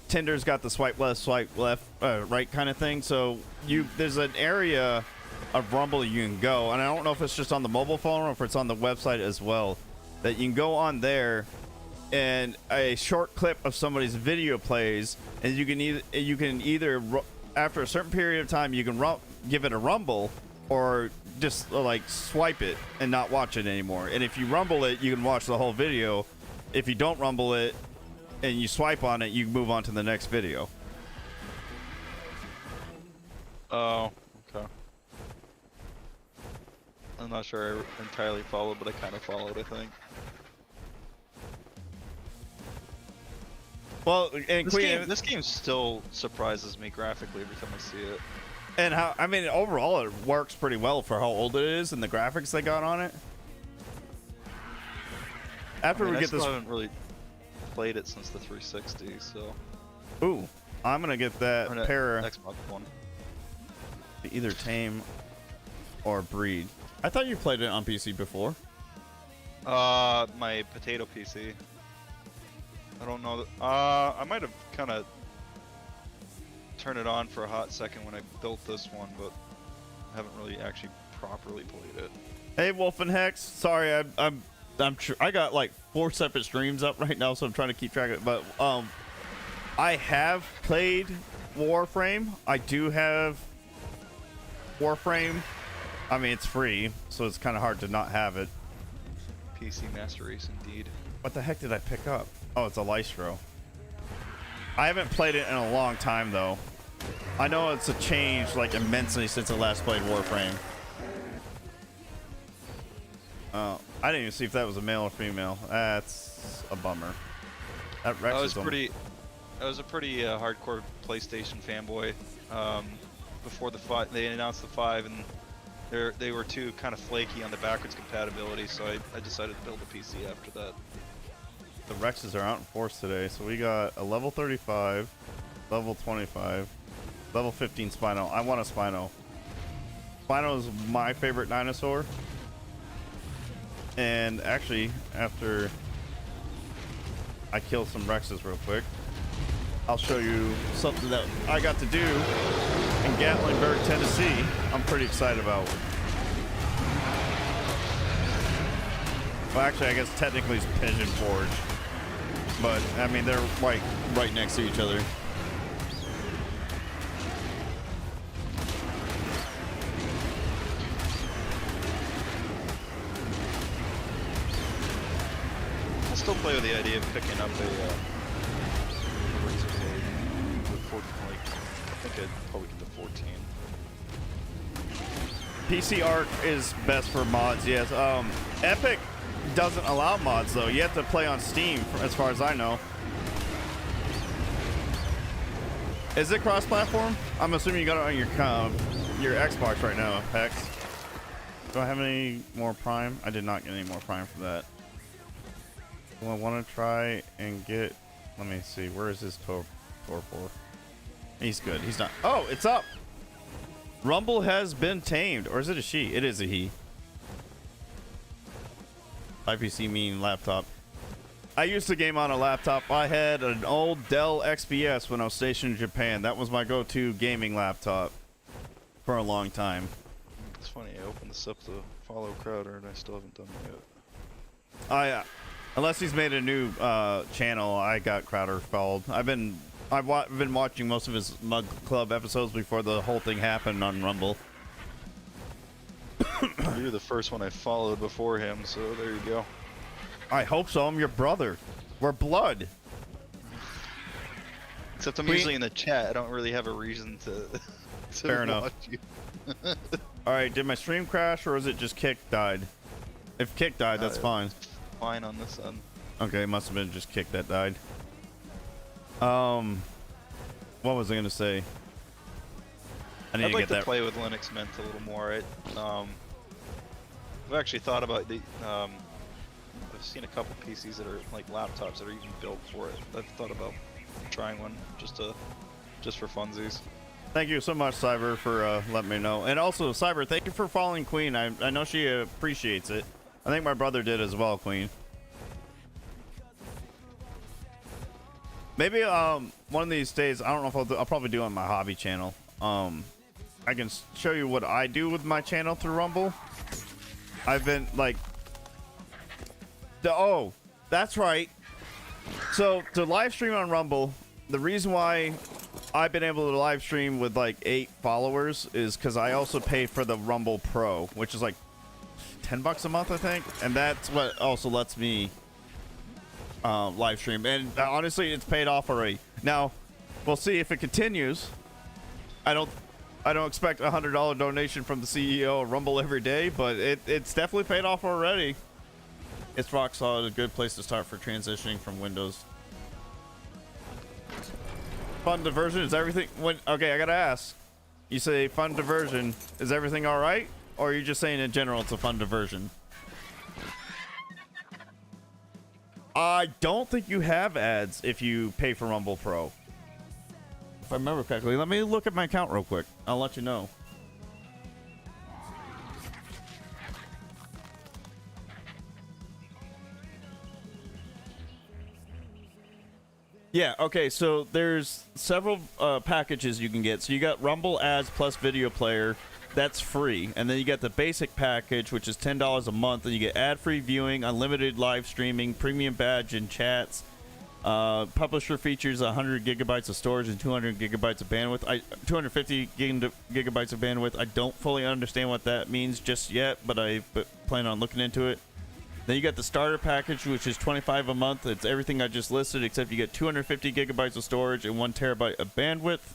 Speaker 1: Tinder's got the swipe left, right kind of thing. So there's an area of Rumble you can go, and I don't know if it's just on the mobile phone or if it's on the website as well. That you can go on there, and a short clip of somebody's video plays, and you can either after a certain period of time you can give it a rumble, or just like swipe it and not watch it anymore. And if you rumble it, you can watch the whole video. If you don't rumble it and you swipe on it, you can move on to the next video.
Speaker 2: Oh, okay. I'm not sure I entirely followed, but I kind of followed, I think.
Speaker 1: Well, and
Speaker 2: this game still surprises me graphically every time I see it.
Speaker 1: And I mean, overall, it works pretty well for how old it is and the graphics they got on it. After we get this,
Speaker 2: I haven't really played it since the 360, so.
Speaker 1: Ooh, I'm gonna get that pair.
Speaker 2: Xbox One.
Speaker 1: Either Tame or Breed. I thought you played it on PC before.
Speaker 2: My potato PC. I don't know. I might have kind of turned it on for a hot second when I built this one, but I haven't really actually properly played it.
Speaker 1: Hey, Wolf and Hex. Sorry, I'm I got like 4 separate streams up right now, so I'm trying to keep track of it. But I have played Warframe. I do have Warframe. I mean, it's free, so it's kind of hard to not have it.
Speaker 2: PC Master Race, indeed.
Speaker 1: What the heck did I pick up? Oh, it's a Lystro. I haven't played it in a long time, though. I know it's a change, like, immensely since I last played Warframe. I didn't even see if that was a male or female. That's a bummer. That Rex
Speaker 2: I was a pretty hardcore PlayStation fanboy. Before they announced the 5, and they were too kind of flaky on the backwards compatibility, so I decided to build a PC after that.
Speaker 1: The Rexes are out in force today, so we got a level 35, level 25, level 15 Spino. I want a Spino. Spino is my favorite dinosaur. And actually, after I kill some Rexes real quick, I'll show you something that I got to do in Gatlinburg, Tennessee. I'm pretty excited about. Well, actually, I guess technically it's Pigeon Forge, but I mean they're like right next to each other.
Speaker 2: I still play with the idea of picking up a I think I'd probably get the 14.
Speaker 1: PC Arc is best for mods, yes. Epic doesn't allow mods though. You have to play on Steam, as far as I know. Is it cross-platform? I'm assuming you got it on your Xbox right now, Hex. Do I have any more Prime? I did not get any more Prime for that. Do I want to try and get? Let me see. Where is his Torpor? He's good. He's not. Oh, it's up. Rumble has been tamed, or is it a she? It is a he. IPC mean laptop. I used to game on a laptop. I had an old Dell XPS when I was stationed in Japan. That was my go-to gaming laptop for a long time.
Speaker 2: It's funny. I opened this up to follow Crowder, and I still haven't done it yet.
Speaker 1: Unless he's made a new channel, I got Crowder followed. I've been watching most of his Mug Club episodes before the whole thing happened on Rumble.
Speaker 2: You were the first one I followed before him, so there you go.
Speaker 1: I hope so. I'm your brother. We're blood.
Speaker 2: Except I'm usually in the chat. I don't really have a reason to
Speaker 1: Fair enough.
Speaker 2: watch you.
Speaker 1: Alright, did my stream crash or is it just Kick died? If Kick died, that's fine.
Speaker 2: Fine on this end.
Speaker 1: Okay, it must have been just kick that died. What was I gonna say? I
Speaker 2: I'd like to play with Linux Mint a little more. I've actually thought about the. I've seen a couple PCs that are like laptops that are even built for it. I've thought about trying one just for funsies.
Speaker 1: Thank you so much, Cyber, for letting me know. And also, Cyber, thank you for following Queen. I know she appreciates it. I think my brother did as well, Queen. Maybe one of these days, I don't know if I'll probably do it on my hobby channel. I can show you what I do with my channel through Rumble. I've been like, oh, that's right. So to live stream on Rumble, the reason why I've been able to live stream with like 8 followers is because I also pay for the Rumble Pro, which is like $10 a month, I think, and that's what also lets me live stream. And honestly, it's paid off already. Now, we'll see if it continues. I don't expect a $100 donation from the CEO of Rumble every day, but it's definitely paid off already. It's rock solid, a good place to start for transitioning from Windows. Fun diversion, is everything okay, I gotta ask. You say fun diversion, is everything alright? Or are you just saying in general it's a fun diversion? I don't think you have ads if you pay for Rumble Pro. If I remember correctly, let me look at my account real quick. I'll let you know. Yeah, okay, so there's several packages you can get. So you got Rumble Ads plus Video Player. That's free. And then you get the basic package, which is $10 a month. And you get ad-free viewing, unlimited live streaming, premium badge and chats. Publisher features 100 gigabytes of storage and 200 gigabytes of bandwidth. 250 gigabytes of bandwidth. I don't fully understand what that means just yet, but I plan on looking into it. Then you got the starter package, which is $25 a month. It's everything I just listed, except you get 250 gigabytes of storage and 1 terabyte of bandwidth.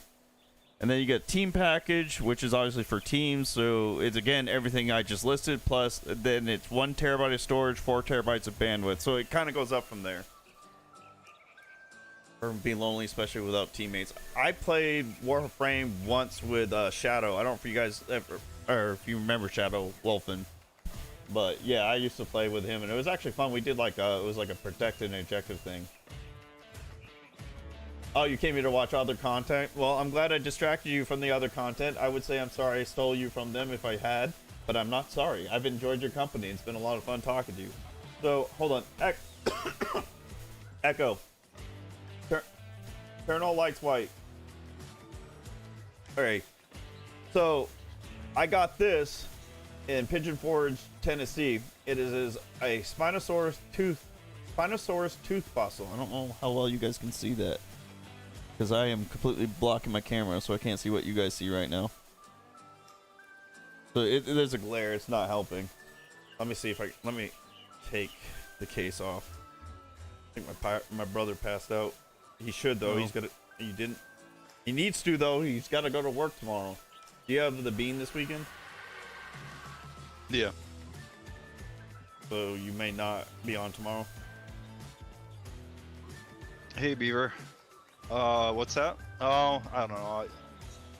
Speaker 1: And then you get team package, which is obviously for teams. So it's, again, everything I just listed, plus then it's 1 terabyte of storage, 4 terabytes of bandwidth. So it kind of goes up from there. Or be lonely, especially without teammates. I played Warframe once with Shadow. I don't know if you guys ever, or if you remember Shadow Wolfen. But yeah, I used to play with him, and it was actually fun. We did like it was like a protected and objective thing. Oh, you came here to watch other content? Well, I'm glad I distracted you from the other content. I would say I'm sorry I stole you from them if I had, but I'm not sorry. I've enjoyed your company. It's been a lot of fun talking to you. So, hold on. Echo. Turn all lights white. Alright. So, I got this in Pigeon Forge, Tennessee. It is a Spinosaurus tooth fossil. I don't know how well you guys can see that, because I am completely blocking my camera, so I can't see what you guys see right now. So there's a glare. It's not helping. Let me see if let me take the case off. I think my brother passed out. He should though. He's gonna. He didn't. He needs to though. He's got to go to work tomorrow. Do you have the bean this weekend?
Speaker 2: Yeah.
Speaker 1: So you may not be on tomorrow.
Speaker 2: Hey Beaver. What's that? Oh, I don't know.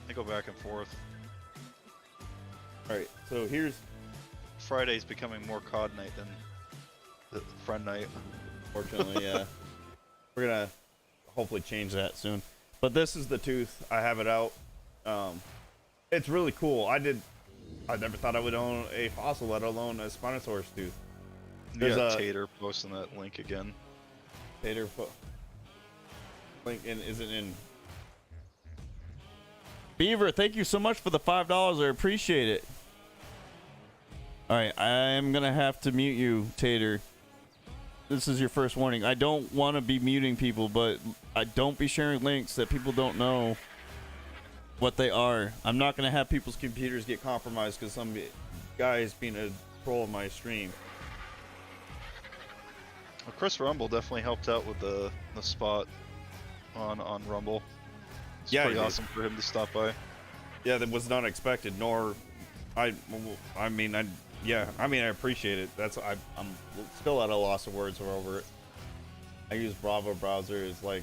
Speaker 2: I go back and forth.
Speaker 1: Alright, so here's...
Speaker 2: Friday's becoming more COD night than the friend night.
Speaker 1: Fortunately, yeah. We're gonna hopefully change that soon. But this is the tooth. I have it out. It's really cool. I never thought I would own a fossil, let alone a Spinosaurus tooth.
Speaker 2: There's Tater posting that link again.
Speaker 1: Tater link isn't in. Beaver, thank you so much for the $5. I appreciate it. Alright, I'm gonna have to mute you, Tater. This is your first warning. I don't want to be muting people, but I don't be sharing links that people don't know what they are. I'm not gonna have people's computers get compromised because some guy is being a troll on my stream.
Speaker 2: Well, Chris Rumble definitely helped out with the spot on Rumble. It's pretty awesome for him to stop by.
Speaker 1: Yeah, that was not expected. Nor, I appreciate it. I'm still at a loss of words over it. I use Bravo browser. Is like,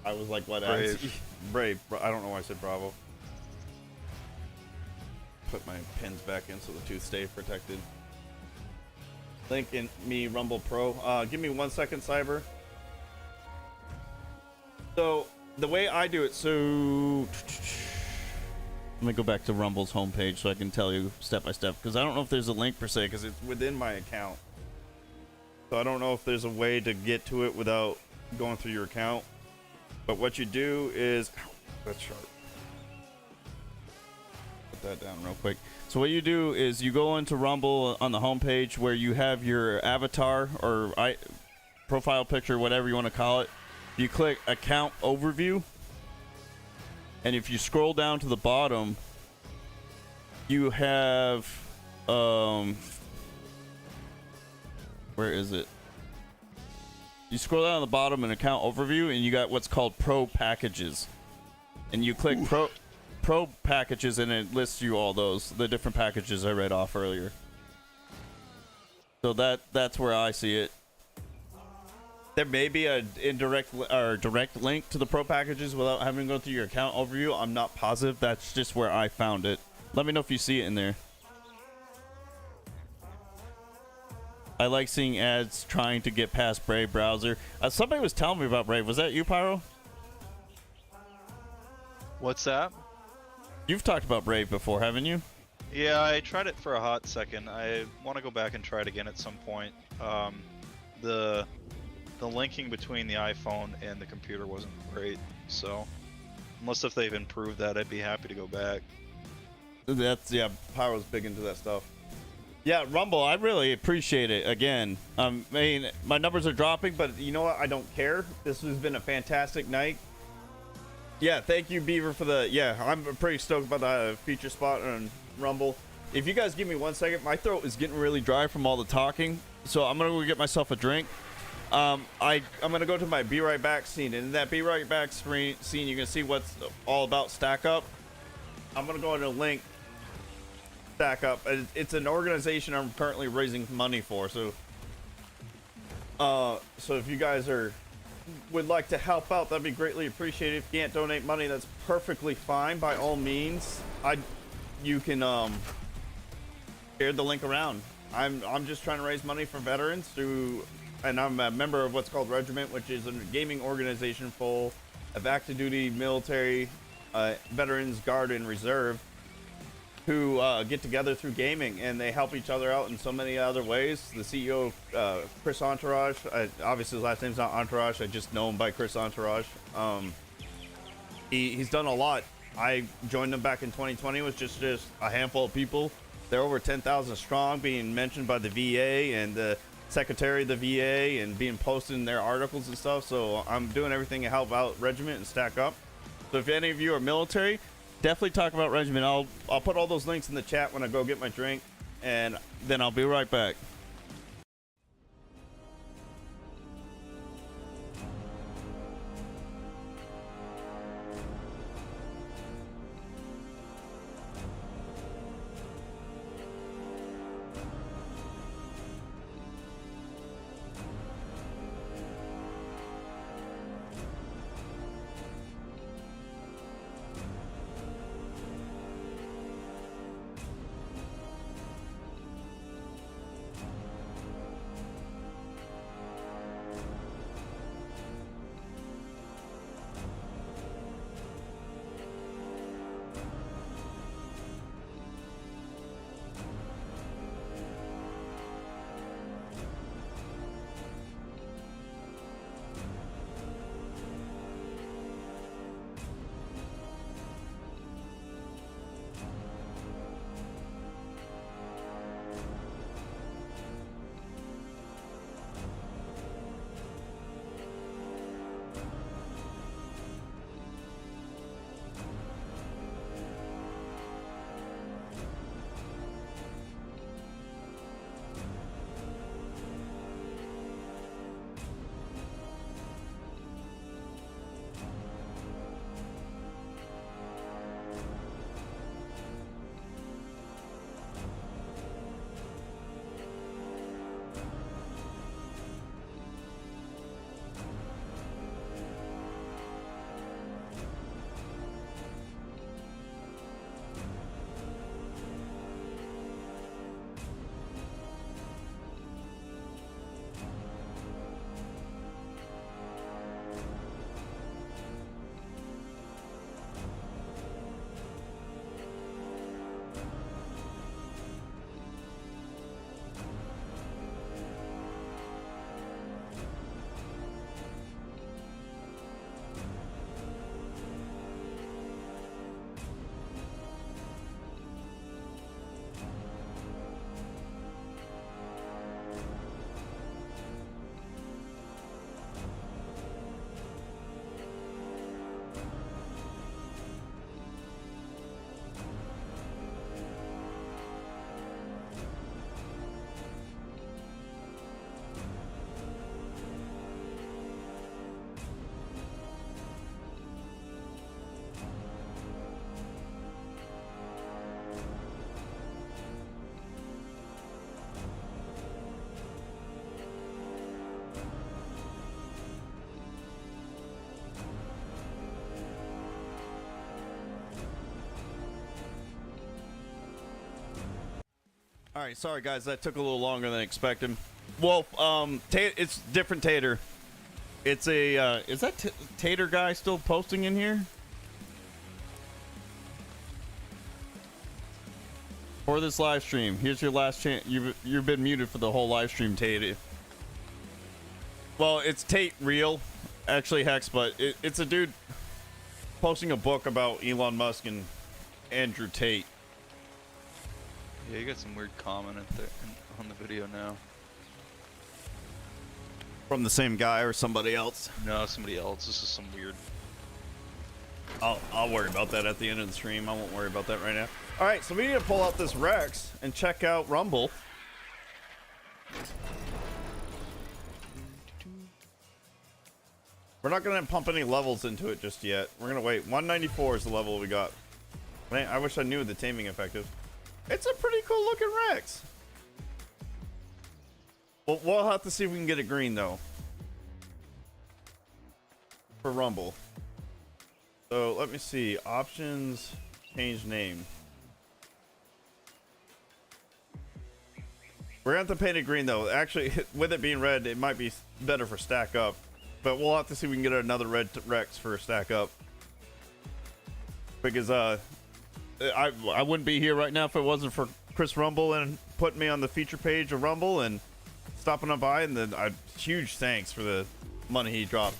Speaker 1: I was like, what?
Speaker 2: Brave.
Speaker 1: Brave. I don't know why I said Bravo. Put my pins back in so the tooth stay protected. Link in me Rumble Pro. Give me 1 second, Cyber. So the way I do it, so let me go back to Rumble's homepage so I can tell you step by step, because I don't know if there's a link per se, because it's within my account. So I don't know if there's a way to get to it without going through your account. But what you do is, ow, that's sharp. Put that down real quick. So what you do is you go into Rumble on the homepage where you have your avatar or profile picture, whatever you want to call it. You click account overview, and if you scroll down to the bottom, you have where is it? You scroll down to the bottom in account overview, and you got what's called pro packages, and you click pro packages, and it lists you all the different packages I read off earlier. So that's where I see it. There may be a indirect or direct link to the pro packages without having to go through your account overview. I'm not positive. That's just where I found it. Let me know if you see it in there. I like seeing ads trying to get past Brave browser. Somebody was telling me about Brave. Was that you, Pyro?
Speaker 2: What's that?
Speaker 1: You've talked about Brave before, haven't you?
Speaker 2: Yeah, I tried it for a hot second. I want to go back and try it again at some point. The linking between the iPhone and the computer wasn't great, so unless if they've improved that, I'd be happy to go back.
Speaker 1: Yeah, Pyro's big into that stuff. Yeah, Rumble, I really appreciate it. Again, I mean, my numbers are dropping, but you know what? I don't care. This has been a fantastic night. Yeah, thank you, Beaver, for the... Yeah, I'm pretty stoked about the feature spot on Rumble. If you guys give me 1 second, my throat is getting really dry from all the talking, so I'm going to go get myself a drink. I'm going to go to my Be Right Back scene, and in that Be Right Back scene, you can see what's all about StackUp. I'm going to go into a link, StackUp. It's an organization I'm currently raising money for, so if you guys would like to help out, that'd be greatly appreciated. If you can't donate money, that's perfectly fine. By all means, you can share the link around. I'm just trying to raise money for veterans and I'm a member of what's called Regiment, which is a gaming organization full of active duty military, veterans, guard, and reserve who get together through gaming, and they help each other out in so many other ways. The CEO, Chris Entourage, obviously his last name's not Entourage, I just know him by Chris Entourage. He's done a lot. I joined them back in 2020. It was just a handful of people. They're over 10,000 strong, being mentioned by the VA and the Secretary of the VA, and being posted in their articles and stuff. So I'm doing everything to help out Regiment and stack up. So if any of you are military, definitely talk about Regiment. I'll put all those links in the chat when I go get my drink, and then I'll be right back. All right, sorry guys, that took a little longer than expected. Wolf, it's different Tater. It's a, is that Tater guy still posting in here? For this live stream, here's your last chance. You've been muted for the whole live stream, Tater. Well, it's Tate Real, actually Hex, but it's a dude posting a book about Elon Musk and Andrew Tate.
Speaker 2: Yeah, you got some weird comment on the video now.
Speaker 1: From the same guy or somebody else?
Speaker 2: No, somebody else. This is some weird.
Speaker 1: I'll worry about that at the end of the stream. I won't worry about that right now. All right, so we need to pull out this Rex and check out Rumble. We're not going to pump any levels into it just yet. We're going to wait. 194 is the level we got. Man, I wish I knew the taming effective. It's a pretty cool looking Rex. Well, we'll have to see if we can get it green, though. For Rumble. So, let me see. Options. Change name. We're going to have to paint it green, though. Actually, with it being red, it might be better for stack up. But we'll have to see if we can get another red Rex for stack up. Because, I wouldn't be here right now if it wasn't for Chris Rumble and putting me on the feature page of Rumble and stopping up by, and then huge thanks for the money he dropped.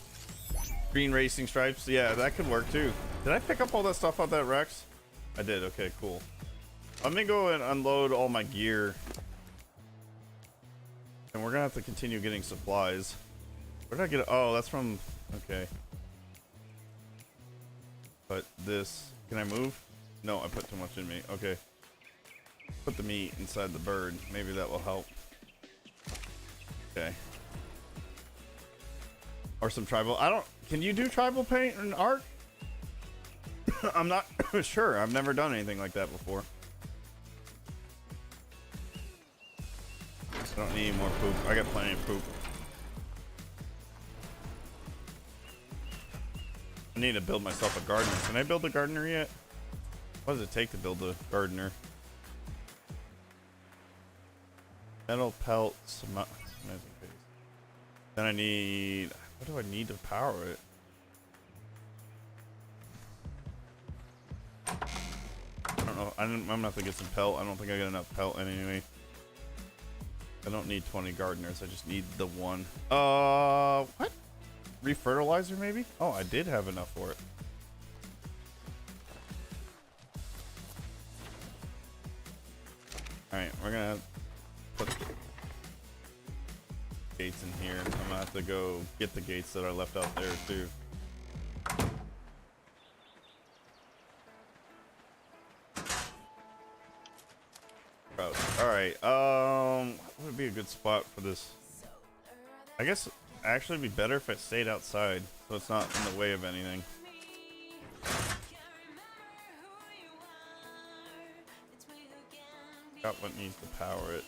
Speaker 1: Green racing stripes, yeah, that could work too. Did I pick up all that stuff on that Rex? I did. Okay, cool. Let me go and unload all my gear, and we're gonna have to continue getting supplies. Where did I get it? Oh, that's from. Okay. But this, can I move? No, I put too much in me. Okay. Put the meat inside the bird. Maybe that will help. Okay. Or some tribal. Can you do tribal paint and art? I'm not sure. I've never done anything like that before. I don't need any more poop. I got plenty of poop. I need to build myself a gardener. Can I build a gardener yet? What does it take to build a gardener? Metal pelts. Then I need. What do I need to power it? I don't know. I'm gonna have to get some pelt. I don't think I got enough pelt anyway. I don't need 20 gardeners. I just need the one. What? Refertilizer maybe? Oh, I did have enough for it. Alright, we're gonna put gates in here. I'm gonna have to go get the gates that I left out there too. Alright, what would be a good spot for this? I guess actually it'd be better if it stayed outside so it's not in the way of anything. Got what needs to power it.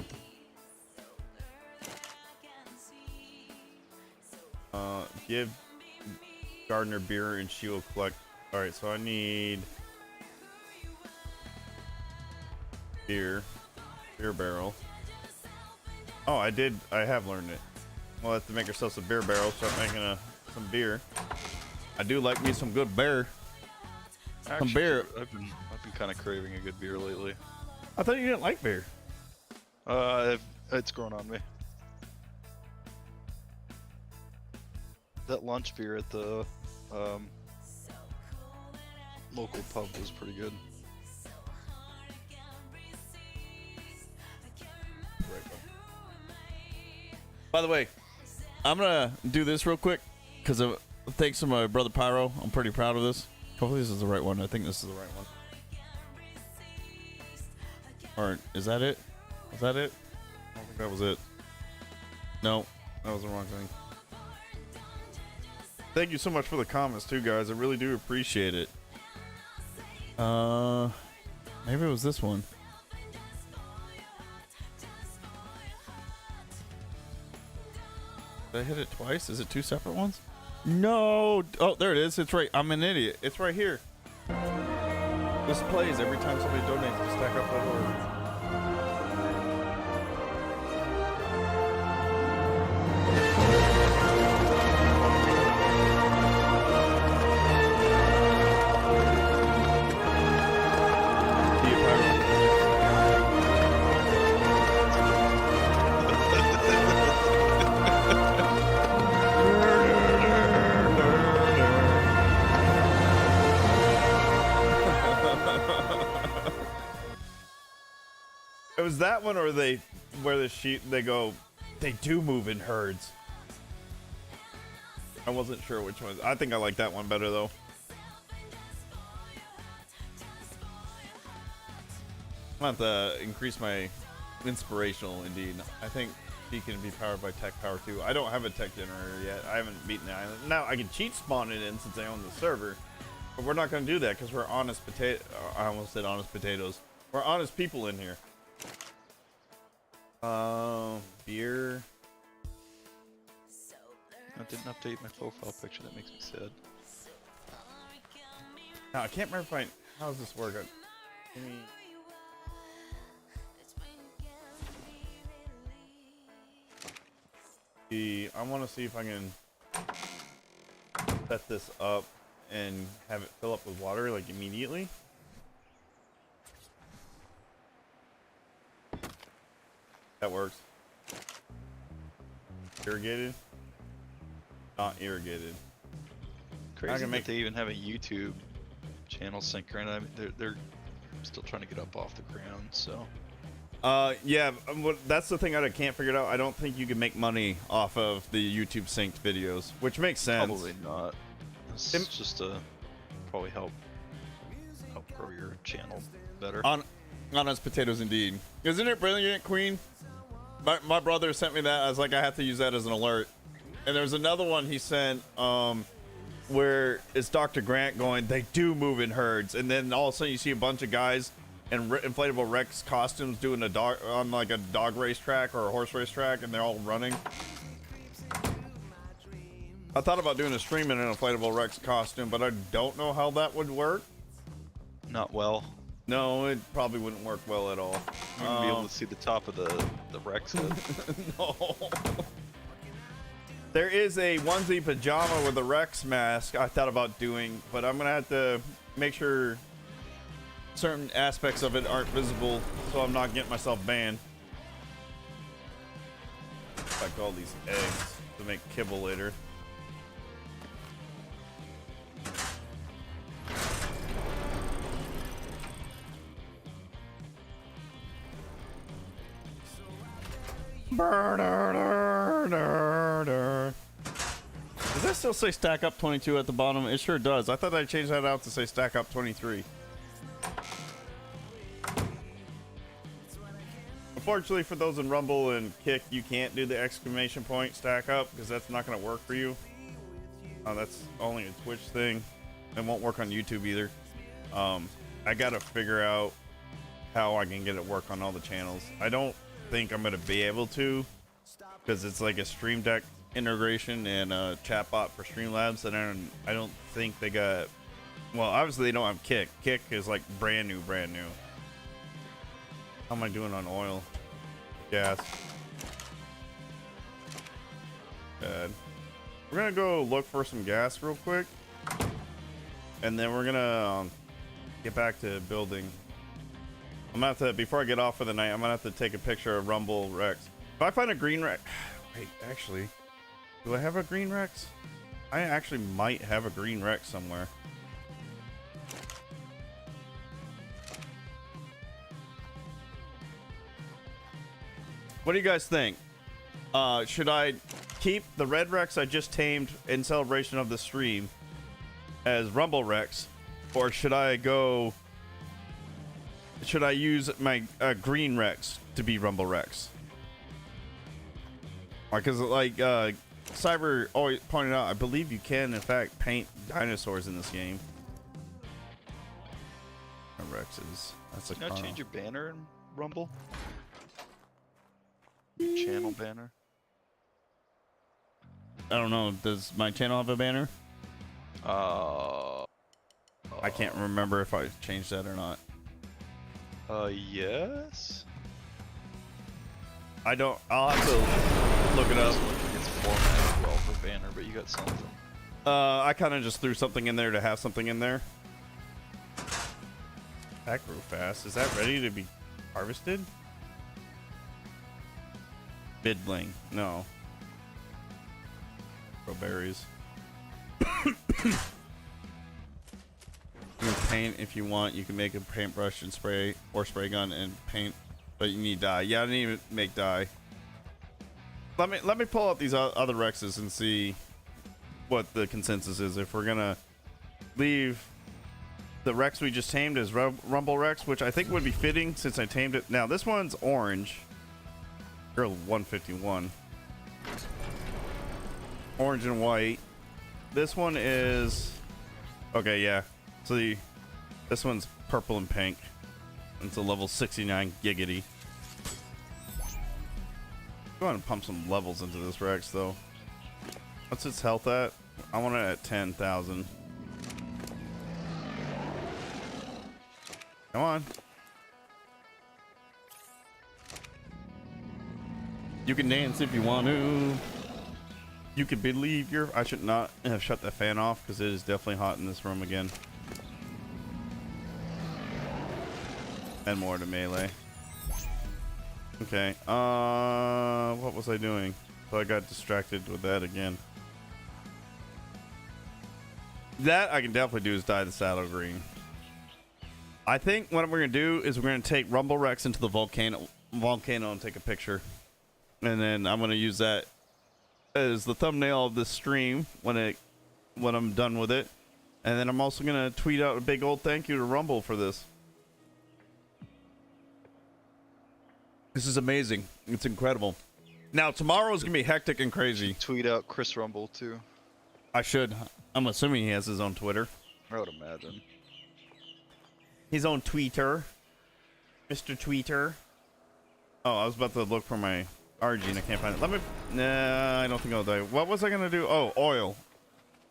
Speaker 1: Give gardener beer and she will collect. Alright, so I need beer barrel. Oh, I have learned it. We'll have to make ourselves a beer barrel, start making some beer. I do like me some good beer.
Speaker 2: Actually,
Speaker 1: some beer.
Speaker 2: I've been kind of craving a good beer lately.
Speaker 1: I thought you didn't like beer.
Speaker 2: It's grown on me. That lunch beer at the local pub was pretty good.
Speaker 1: By the way, I'm gonna do this real quick because thanks to my brother Pyro. I'm pretty proud of this. Hopefully this is the right one. I think this is the right one. Or is that it? Was that it? I don't think that was it. No, that was the wrong thing. Thank you so much for the comments too, guys. I really do appreciate it. Maybe it was this one. Did I hit it twice? Is it two separate ones? No. Oh, there it is. It's right. I'm an idiot. It's right here. This plays every time somebody donates to stackup.org. was that one, or where the sheep they go, they do move in herds. I wasn't sure which one. I think I like that one better though. I'm gonna have to increase my inspirational indeed. I think he can be powered by tech power too. I don't have a tech generator yet. I haven't beaten the island. Now I can cheat spawn it in since I own the server, but we're not gonna do that because we're honest potato. I almost said honest potatoes. We're honest people in here. Beer.
Speaker 2: I didn't update my profile picture. That makes me sad.
Speaker 1: Now I can't remember if how does this work? Give me. I want to see if I can set this up and have it fill up with water like immediately. That works. Irrigated? Not irrigated.
Speaker 2: Crazy that they even have a YouTube channel synchronized. I mean, they're still trying to get up off the ground, so.
Speaker 1: Yeah, that's the thing I can't figure it out. I don't think you can make money off of the YouTube synced videos, which makes sense.
Speaker 2: Probably not. It's just to probably help grow your channel better.
Speaker 1: Honest potatoes indeed. Isn't it brilliant, Queen? My brother sent me that. I was like, I have to use that as an alert. And there's another one he sent, where it's Dr. Grant going, they do move in herds, and then all of a sudden you see a bunch of guys in inflatable Rex costumes doing a dog on like a dog racetrack or a horse racetrack, and they're all running. I thought about doing a stream in an inflatable Rex costume, but I don't know how that would work.
Speaker 2: Not well.
Speaker 1: No, it probably wouldn't work well at all.
Speaker 2: You wouldn't be able to see the top of the Rex head.
Speaker 1: No. There is a onesie pajama with a Rex mask I thought about doing, but I'm gonna have to make sure certain aspects of it aren't visible so I'm not getting myself banned. Like all these eggs to make kibble later. Does that still say stack up 22 at the bottom? It sure does. I thought I changed that out to say stack up 23. Unfortunately for those in Rumble and Kick, you can't do the exclamation point stack up because that's not going to work for you. That's only a Twitch thing. It won't work on YouTube either. I got to figure out how I can get it work on all the channels. I don't think I'm going to be able to because it's like a Stream Deck integration and a chatbot for Streamlabs, and I don't think they got. Well, obviously they don't have Kick. Kick is like brand new. How am I doing on oil? Gas. Good. We're gonna go look for some gas real quick, and then we're gonna get back to building. I'm gonna have to, before I get off for the night, I'm gonna have to take a picture of Rumble Rex. If I find a green Rex, wait, actually, do I have a green Rex? I actually might have a green Rex somewhere. What do you guys think? Should I keep the red Rex I just tamed in celebration of the stream as Rumble Rex, or should I use my green Rex to be Rumble Rex? Because like Cyber always pointed out, I believe you can in fact paint dinosaurs in this game. Rexes. That's a.
Speaker 2: Can I change your banner in Rumble? Your channel banner.
Speaker 1: I don't know. Does my channel have a banner?
Speaker 2: I
Speaker 1: can't remember if I changed that or not.
Speaker 2: Yes.
Speaker 1: I don't. I'll have to look it up.
Speaker 2: It's formatted well for banner, but you got something.
Speaker 1: I kind of just threw something in there to have something in there. That grew fast. Is that ready to be harvested? Bidling. No. Grow berries. You can paint if you want. You can make a paintbrush and spray, or spray gun and paint. But you need dye. Yeah, I didn't even make dye. Let me pull up these other Rexes and see what the consensus is. If we're gonna leave the Rex we just tamed as Rumble Rex, which I think would be fitting since I tamed it. Now this one's orange. Girl 151. Orange and white. This one is okay, yeah. So this one's purple and pink. It's a level 69 giggity. Go ahead and pump some levels into this Rex though. What's its health at? I want it at 10,000. Come on. You can dance if you want to. You can believe your... I should not have shut that fan off because it is definitely hot in this room again. And more to melee. Okay. What was I doing? So I got distracted with that again. That I can definitely do is dye the saddle green. I think what we're gonna do is we're gonna take Rumble Rex into the volcano and take a picture, and then I'm gonna use that as the thumbnail of this stream when I'm done with it, and then I'm also gonna tweet out a big old thank you to Rumble for this. This is amazing. It's incredible. Now tomorrow's gonna be hectic and crazy.
Speaker 2: Tweet out Chris Rumble too.
Speaker 1: I should. I'm assuming he has his own Twitter.
Speaker 2: I would imagine.
Speaker 1: His own Twitter. Mr. Tweeter. Oh, I was about to look for my RG and I can't find it. Let me... Nah, I don't think I'll die. What was I going to do? Oh, oil.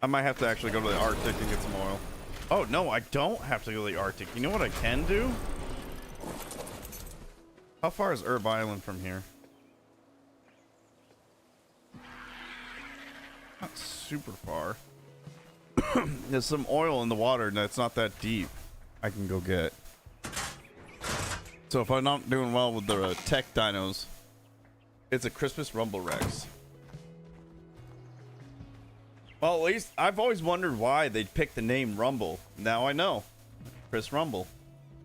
Speaker 1: I might have to actually go to the Arctic and get some oil. Oh, no, I don't have to go to the Arctic. You know what I can do? How far is Herb Island from here? Not super far. There's some oil in the water and it's not that deep. I can go get. So if I'm not doing well with the tech dinos, it's a Christmas Rumble Rex. Well, at least I've always wondered why they'd pick the name Rumble. Now I know. Chris Rumble.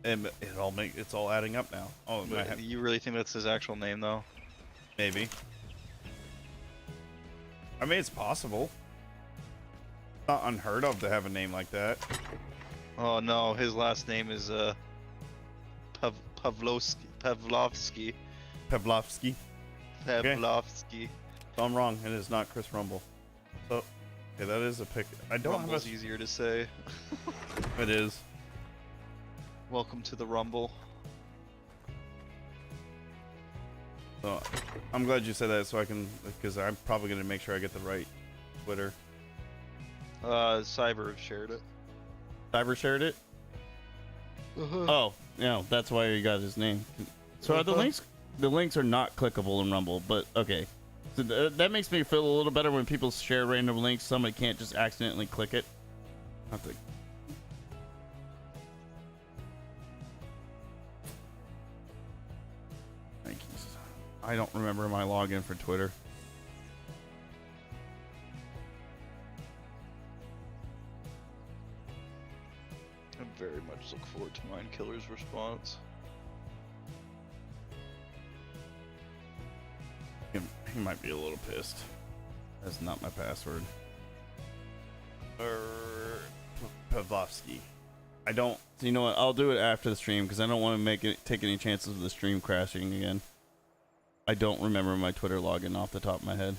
Speaker 1: And it's all adding up now. Oh,
Speaker 2: you really think that's his actual name though?
Speaker 1: Maybe. I mean, it's possible. Not unheard of to have a name like that.
Speaker 2: Oh no, his last name is Pavlovsky.
Speaker 1: Pavlovsky.
Speaker 2: Pavlovsky.
Speaker 1: Okay. So I'm wrong. It is not Chris Rumble. So, okay, that is a pick. I don't
Speaker 2: Rumble's
Speaker 1: have
Speaker 2: easier to say.
Speaker 1: It is.
Speaker 2: Welcome to the Rumble.
Speaker 1: So I'm glad you said that, so I can, because I'm probably gonna make sure I get the right Twitter.
Speaker 2: Cyber shared it.
Speaker 1: Cyber shared it. Oh, yeah, that's why you got his name. So are the links? The links are not clickable in Rumble, but okay. So that makes me feel a little better when people share random links. Somebody can't just accidentally click it. I think. Thank you. I don't remember my login for Twitter.
Speaker 2: I very much look forward to Mind Killer's response.
Speaker 1: He might be a little pissed. That's not my password. Pavlovsky. I don't. You know what? I'll do it after the stream because I don't want to take any chances of the stream crashing again. I don't remember my Twitter login off the top of my head.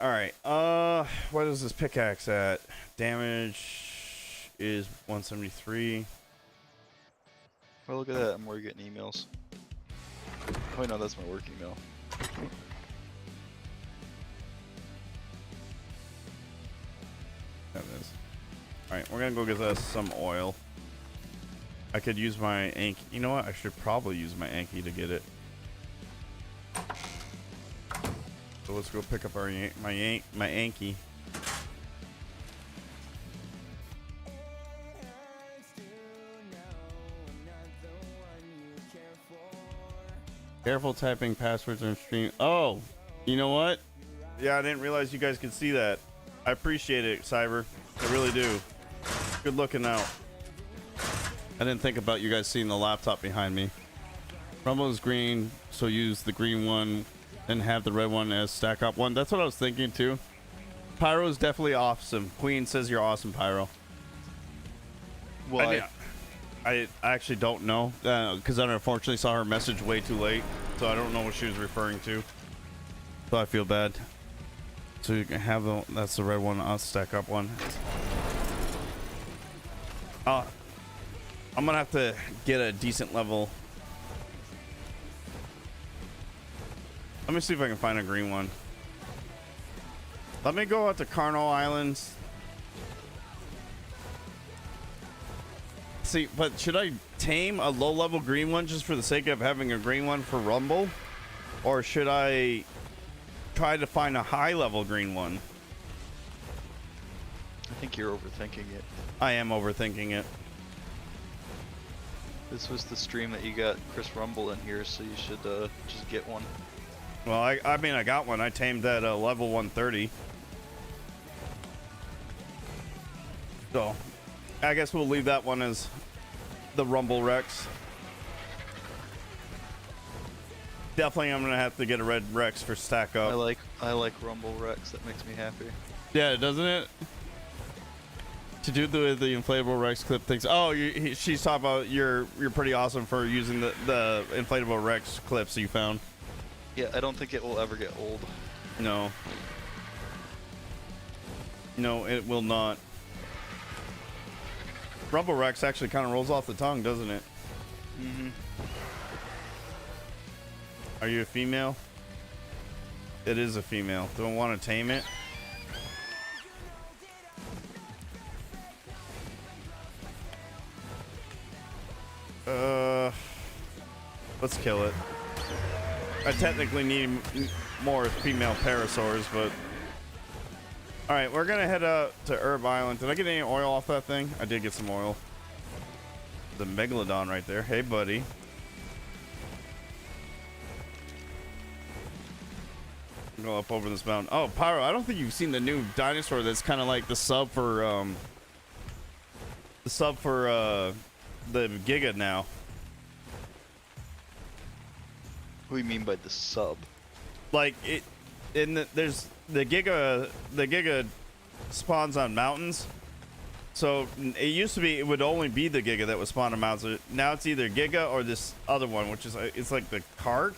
Speaker 1: All right. What is this pickaxe at? Damage is 173.
Speaker 2: Well, look at that. I'm already getting emails. Oh, no, that's my work email.
Speaker 1: That is. Alright, we're gonna go get us some oil. I could use my Anki. You know what? I should probably use my Anki to get it. So let's go pick up our my Anki. Careful typing passwords on stream. Oh, you know what? Yeah, I didn't realize you guys could see that. I appreciate it, Cyber. I really do. Good looking out. I didn't think about you guys seeing the laptop behind me. Rumble is green, so use the green one and have the red one as stack up one. That's what I was thinking too. Pyro is definitely awesome. Queen says you're awesome, Pyro.
Speaker 2: Why?
Speaker 1: I actually don't know because I unfortunately saw her message way too late, so I don't know what she was referring to. So I feel bad. So you can have that's the red one. I'll stack up one. I'm gonna have to get a decent level. Let me see if I can find a green one. Let me go out to Carno Islands. See, but should I tame a low-level green one just for the sake of having a green one for Rumble? Or should I try to find a high-level green one?
Speaker 2: I think you're overthinking it.
Speaker 1: I am overthinking it.
Speaker 2: This was the stream that you got Chris Rumble in here, so you should just get one.
Speaker 1: Well, I mean, I got one. I tamed that level 130. So, I guess we'll leave that one as the Rumble Rex. Definitely, I'm gonna have to get a red Rex for stack up.
Speaker 2: I like Rumble Rex. That makes me happy.
Speaker 1: Yeah, doesn't it? To do the inflatable Rex clip things. Oh, she's talking about you're pretty awesome for using the inflatable Rex clips you found.
Speaker 2: Yeah, I don't think it will ever get old.
Speaker 1: No. No, it will not. Rumble Rex actually kind of rolls off the tongue, doesn't it?
Speaker 2: Mm-hmm.
Speaker 1: Are you a female? It is a female. Do I want to tame it? Let's kill it. I technically need more female parasaurs, but... Alright, we're gonna head up to Herb Island. Did I get any oil off that thing? I did get some oil. The Megalodon right there. Hey, buddy. Go up over this mountain. Oh, Pyro, I don't think you've seen the new dinosaur that's kind of like the sub for, the Giga now.
Speaker 2: What do you mean by the sub?
Speaker 1: Like it, there's the Giga spawns on mountains. So it used to be it would only be the Giga that would spawn on mountains. Now it's either Giga or this other one, which is it's like the cart.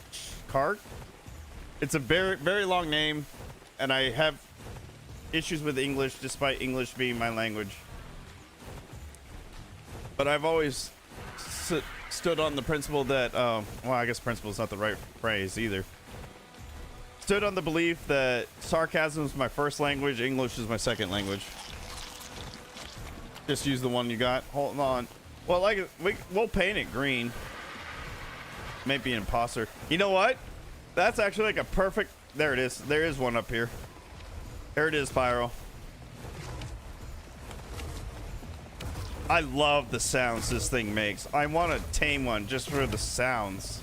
Speaker 1: It's a very very long name, and I have issues with English despite English being my language. But I've always stood on the principle that, well, I guess principle is not the right phrase either. Stood on the belief that sarcasm is my first language, English is my second language. Just use the one you got. Hold on. Well, like we'll paint it green. Maybe an imposter. You know what? That's actually like a perfect. There it is. There is one up here. There it is, Pyro. I love the sounds this thing makes. I want to tame one just for the sounds.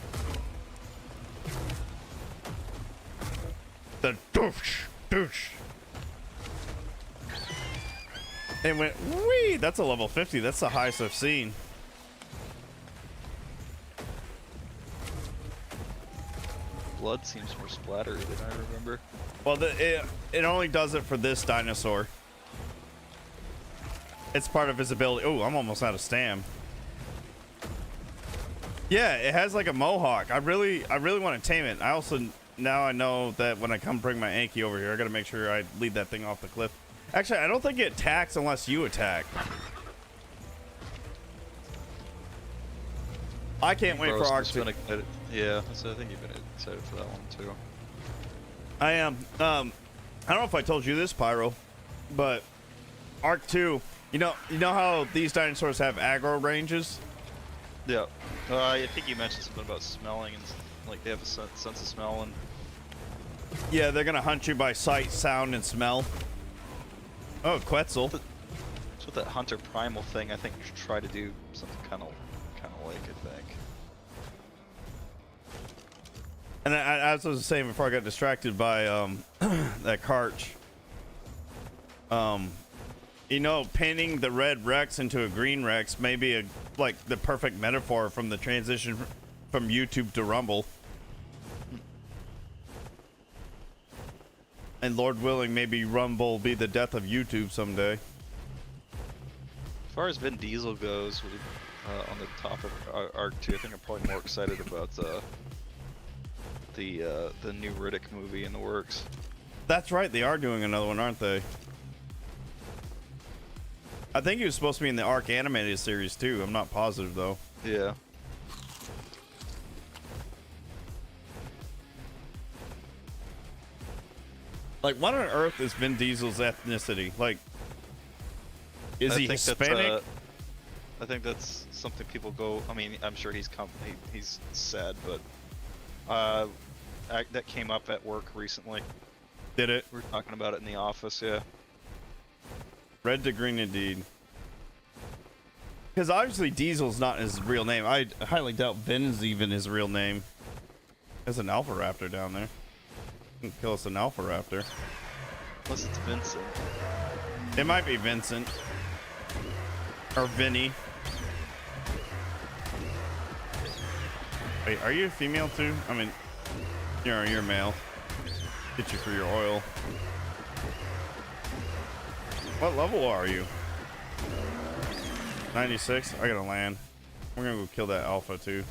Speaker 1: The doosh, doosh. It went, wee! That's a level 50. That's the highest I've seen.
Speaker 2: Blood seems more splattery than I remember.
Speaker 1: Well, it only does it for this dinosaur. It's part of his ability. Oh, I'm almost out of stam. Yeah, it has like a mohawk. I really want to tame it. I also now I know that when I come bring my Anki over here, I got to make sure I lead that thing off the cliff. Actually, I don't think it attacks unless you attack. I can't wait for Arc to.
Speaker 2: Yeah, so I think you've been excited for that one too.
Speaker 1: I am. I don't know if I told you this, Pyro, but Arc 2. You know how these dinosaurs have aggro ranges?
Speaker 2: Yeah. I think you mentioned something about smelling and like they have a sense of smell and.
Speaker 1: Yeah, they're gonna hunt you by sight, sound, and smell. Oh, Quetzal.
Speaker 2: So with that hunter primal thing, I think you should try to do something kind of like I think.
Speaker 1: And as I was saying before I got distracted by that Karch. You know, painting the red Rex into a green Rex may be like the perfect metaphor from the transition from YouTube to Rumble. And Lord willing, maybe Rumble be the death of YouTube someday.
Speaker 2: As far as Vin Diesel goes, on the top of Arc 2, I think I'm probably more excited about the new Riddick movie in the works.
Speaker 1: That's right, they are doing another one, aren't they? I think he was supposed to be in the Arc animated series too. I'm not positive though.
Speaker 2: Yeah.
Speaker 1: Like, what on earth is Vin Diesel's ethnicity? Like, is he Hispanic?
Speaker 2: I think that's something people go. I mean, I'm sure he's sad, but that came up at work recently.
Speaker 1: Did it?
Speaker 2: We were talking about it in the office. Yeah.
Speaker 1: Red to green indeed. Because obviously Diesel's not his real name. I highly doubt Vin's even his real name. There's an Alpha Raptor down there. You can kill us an Alpha Raptor.
Speaker 2: Unless it's Vincent.
Speaker 1: It might be Vincent. Or Vinny. Wait, are you a female too? I mean, you're male. Get you for your oil. What level are you? 96? I gotta land. We're gonna go kill that alpha too.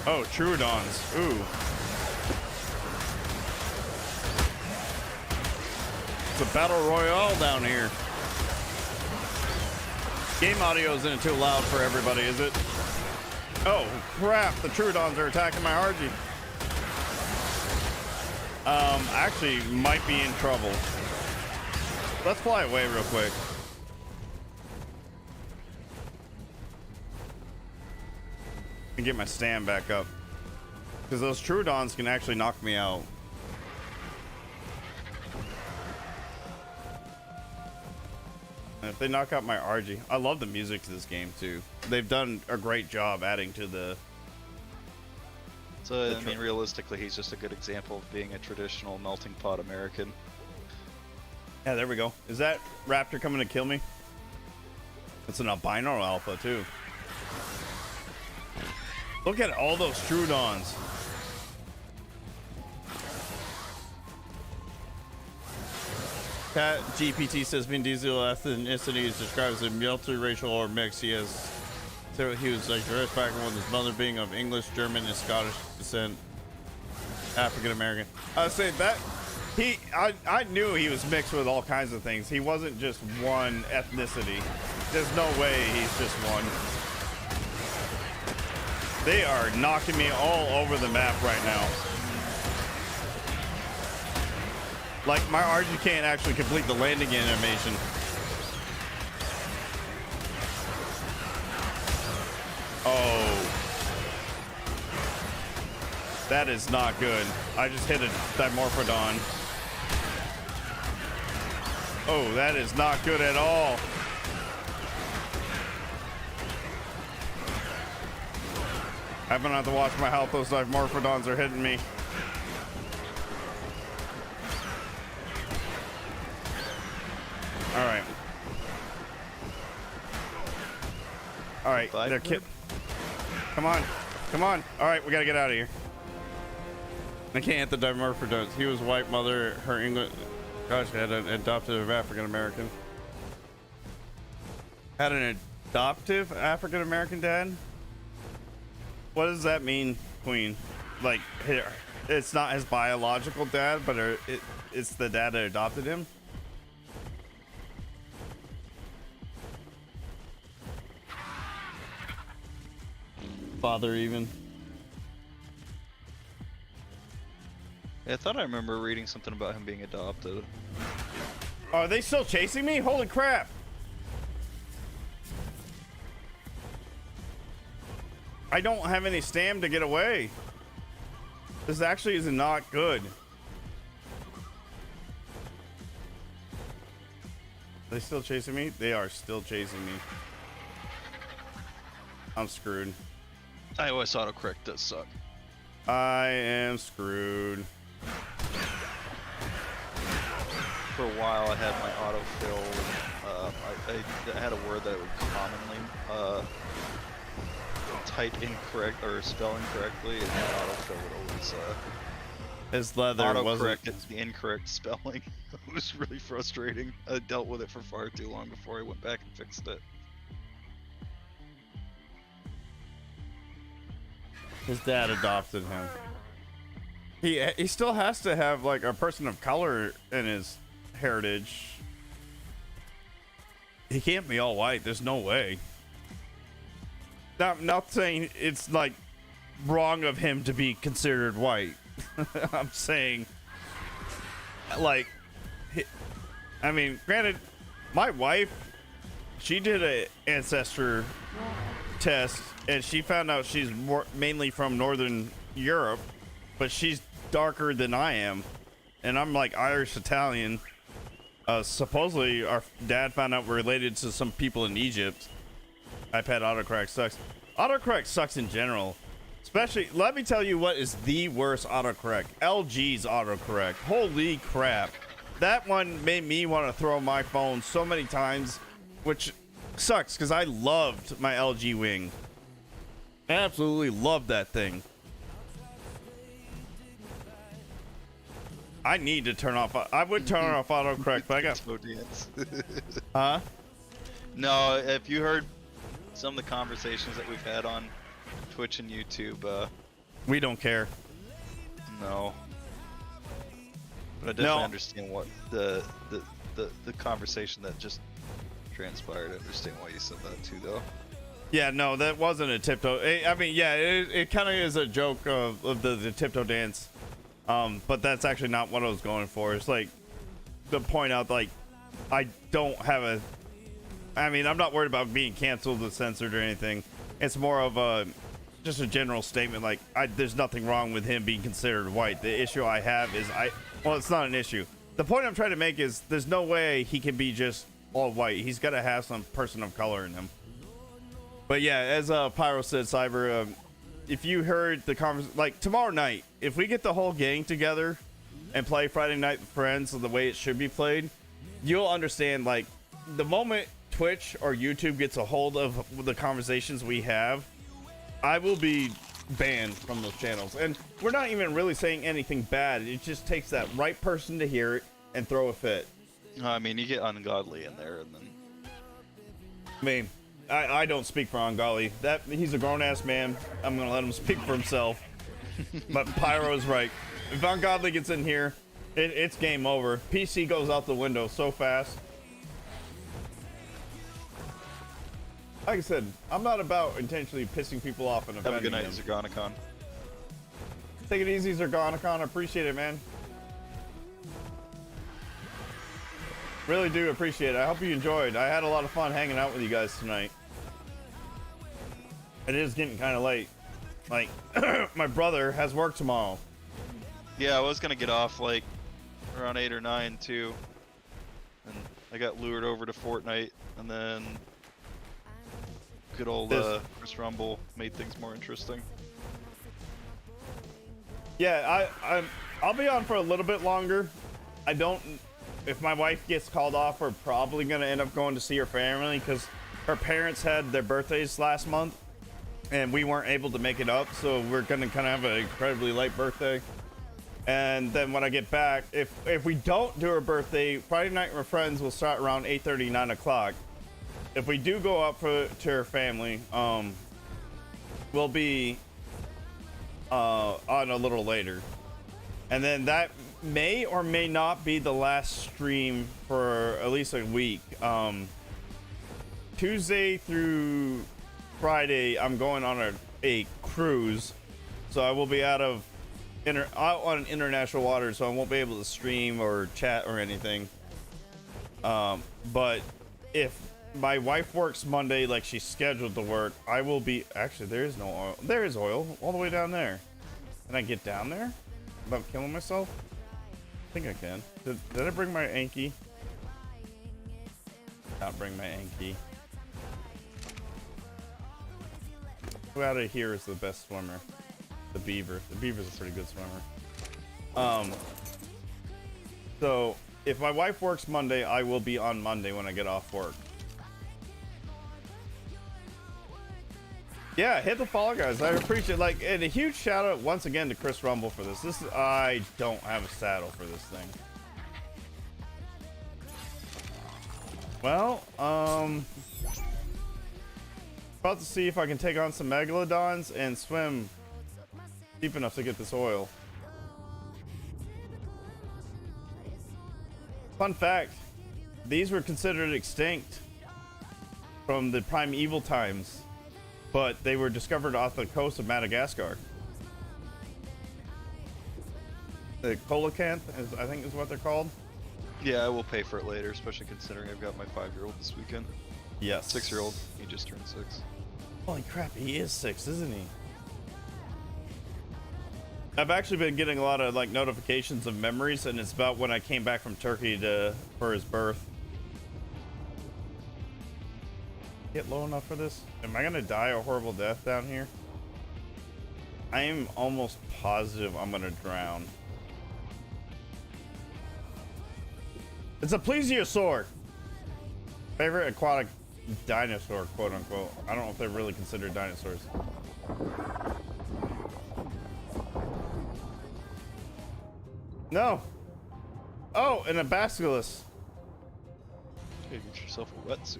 Speaker 1: Oh, Trudons. Ooh. It's a battle royale down here. Game audio isn't too loud for everybody, is it? Oh, crap. The Trudons are attacking my RG. Actually, might be in trouble. Let's fly away real quick. And get my stand back up. Because those Trudons can actually knock me out. And if they knock out my RG, I love the music to this game too. They've done a great job adding to the.
Speaker 2: So I mean, realistically, he's just a good example of being a traditional melting pot American.
Speaker 1: Yeah, there we go. Is that Raptor coming to kill me? It's an albino alpha too. Look at all those Trudons. Cat GPT says Vin Diesel ethnicity is described as a multiracial or mixed. He was like direct background with his mother being of English, German, and Scottish descent, African American. I would say that I knew he was mixed with all kinds of things. He wasn't just one ethnicity. There's no way he's just one. They are knocking me all over the map right now. Like, my RG can't actually complete the landing animation. Oh. That is not good. I just hit a Dimorphodon. Oh, that is not good at all. I'm gonna have to watch my health. Those Dimorphodons are hitting me. All right. All right. They're Come on. Come on. All right. We got to get out of here. I can't hit the Dimorphodons. He was white mother. Her English. Gosh, had an adoptive African American. Had an adoptive African American dad? What does that mean, Queen? Like, it's not his biological dad, but it's the dad that adopted him? Father, even.
Speaker 2: Yeah, I thought I remember reading something about him being adopted.
Speaker 1: Are they still chasing me? Holy crap! I don't have any stam to get away. This actually is not good. Are they still chasing me? They are still chasing me. I'm screwed.
Speaker 2: iOS autocorrect does suck.
Speaker 1: I am screwed.
Speaker 2: for a while I had my autofill. I had a word that I would commonly type incorrect or spell incorrectly, and that autofill would always
Speaker 1: His leather wasn't.
Speaker 2: autocorrect the incorrect spelling. It was really frustrating. I dealt with it for far too long before I went back and fixed it.
Speaker 1: His dad adopted him. He still has to have like a person of color in his heritage. He can't be all white. There's no way. Not saying it's like wrong of him to be considered white. I'm saying, like, I mean, granted, my wife, she did a ancestor test and she found out she's mainly from Northern Europe, but she's darker than I am, and I'm like Irish Italian. Supposedly our dad found out we're related to some people in Egypt. iPad autocorrect sucks. Autocorrect sucks in general. Especially, let me tell you what is the worst autocorrect. LG's autocorrect. Holy crap. That one made me want to throw my phone so many times, which sucks because I loved my LG Wing. I absolutely loved that thing. I need to turn off. I would turn off autocorrect, but I got. Huh?
Speaker 2: No, if you heard some of the conversations that we've had on Twitch and YouTube,
Speaker 1: we don't care.
Speaker 2: No. But I definitely understand what the conversation that just transpired. I understand why you said that too, though.
Speaker 1: Yeah, no, that wasn't a tiptoe. I mean, yeah, it kind of is a joke of the tiptoe dance. But that's actually not what I was going for. It's like to point out, like, I don't have a. I mean, I'm not worried about being canceled or censored or anything. It's more of just a general statement. Like, there's nothing wrong with him being considered white. The issue I have is well, it's not an issue. The point I'm trying to make is there's no way he can be just all white. He's got to have some person of color in him. But yeah, as Pyro said, Cyber, if you heard the conversation, like tomorrow night, if we get the whole gang together and play Friday Night with Friends the way it should be played, you'll understand, like, the moment Twitch or YouTube gets a hold of the conversations we have, I will be banned from those channels. And we're not even really saying anything bad. It just takes that right person to hear it and throw a fit.
Speaker 2: I mean, you get ungodly in there, and then.
Speaker 1: I mean, I don't speak for Ungodly. That he's a grown-ass man. I'm gonna let him speak for himself. But Pyro's right. If Ungodly gets in here, it's game over. PC goes out the window so fast. Like I said, I'm not about intentionally pissing people off and offending them.
Speaker 2: Have a good night, Zergonicon.
Speaker 1: Take it easy, Zergonicon. I appreciate it, man. Really do appreciate it. I hope you enjoyed. I had a lot of fun hanging out with you guys tonight. It is getting kind of late. Like, my brother has work tomorrow.
Speaker 2: Yeah, I was gonna get off like around 8 or 9 too, and I got lured over to Fortnite, and then good old Chris Rumble made things more interesting.
Speaker 1: Yeah, I'll be on for a little bit longer. I don't. If my wife gets called off, we're probably gonna end up going to see her family because her parents had their birthdays last month, and we weren't able to make it up. So we're gonna kind of have an incredibly late birthday. And then when I get back, if we don't do her birthday, Friday Night with Friends will start around 8:30, 9 o'clock. If we do go up to her family, we'll be on a little later. And then that may or may not be the last stream for at least a week. Tuesday through Friday, I'm going on a cruise, so I will be out on international waters, so I won't be able to stream or chat or anything. But if my wife works Monday like she's scheduled to work, I will be. Actually, there is no oil. There is oil all the way down there. Can I get down there without killing myself? I think I can. Did I bring my Anki? Not bring my Anki. Who out of here is the best swimmer? The beaver. The beaver's a pretty good swimmer. So if my wife works Monday, I will be on Monday when I get off work. Yeah, hit the follow, guys. I appreciate, like, and a huge shout out once again to Chris Rumble for this. I don't have a saddle for this thing. Well, about to see if I can take on some Megaladons and swim deep enough to get this oil. Fun fact, these were considered extinct from the primeval times, but they were discovered off the coast of Madagascar. The coelacanth, I think is what they're called.
Speaker 2: Yeah, I will pay for it later, especially considering I've got my 5-year-old this weekend.
Speaker 1: Yes.
Speaker 2: 6-year-old. He just turned 6.
Speaker 1: Holy crap, he is 6, isn't he? I've actually been getting a lot of like notifications of memories, and it's about when I came back from Turkey for his birth. Get low enough for this? Am I gonna die a horrible death down here? I am almost positive I'm gonna drown. It's a plesiosaur. Favorite aquatic dinosaur, quote unquote. I don't know if they're really considered dinosaurs. No. Oh, and a basilisk.
Speaker 2: Hey, get yourself a wetsuit.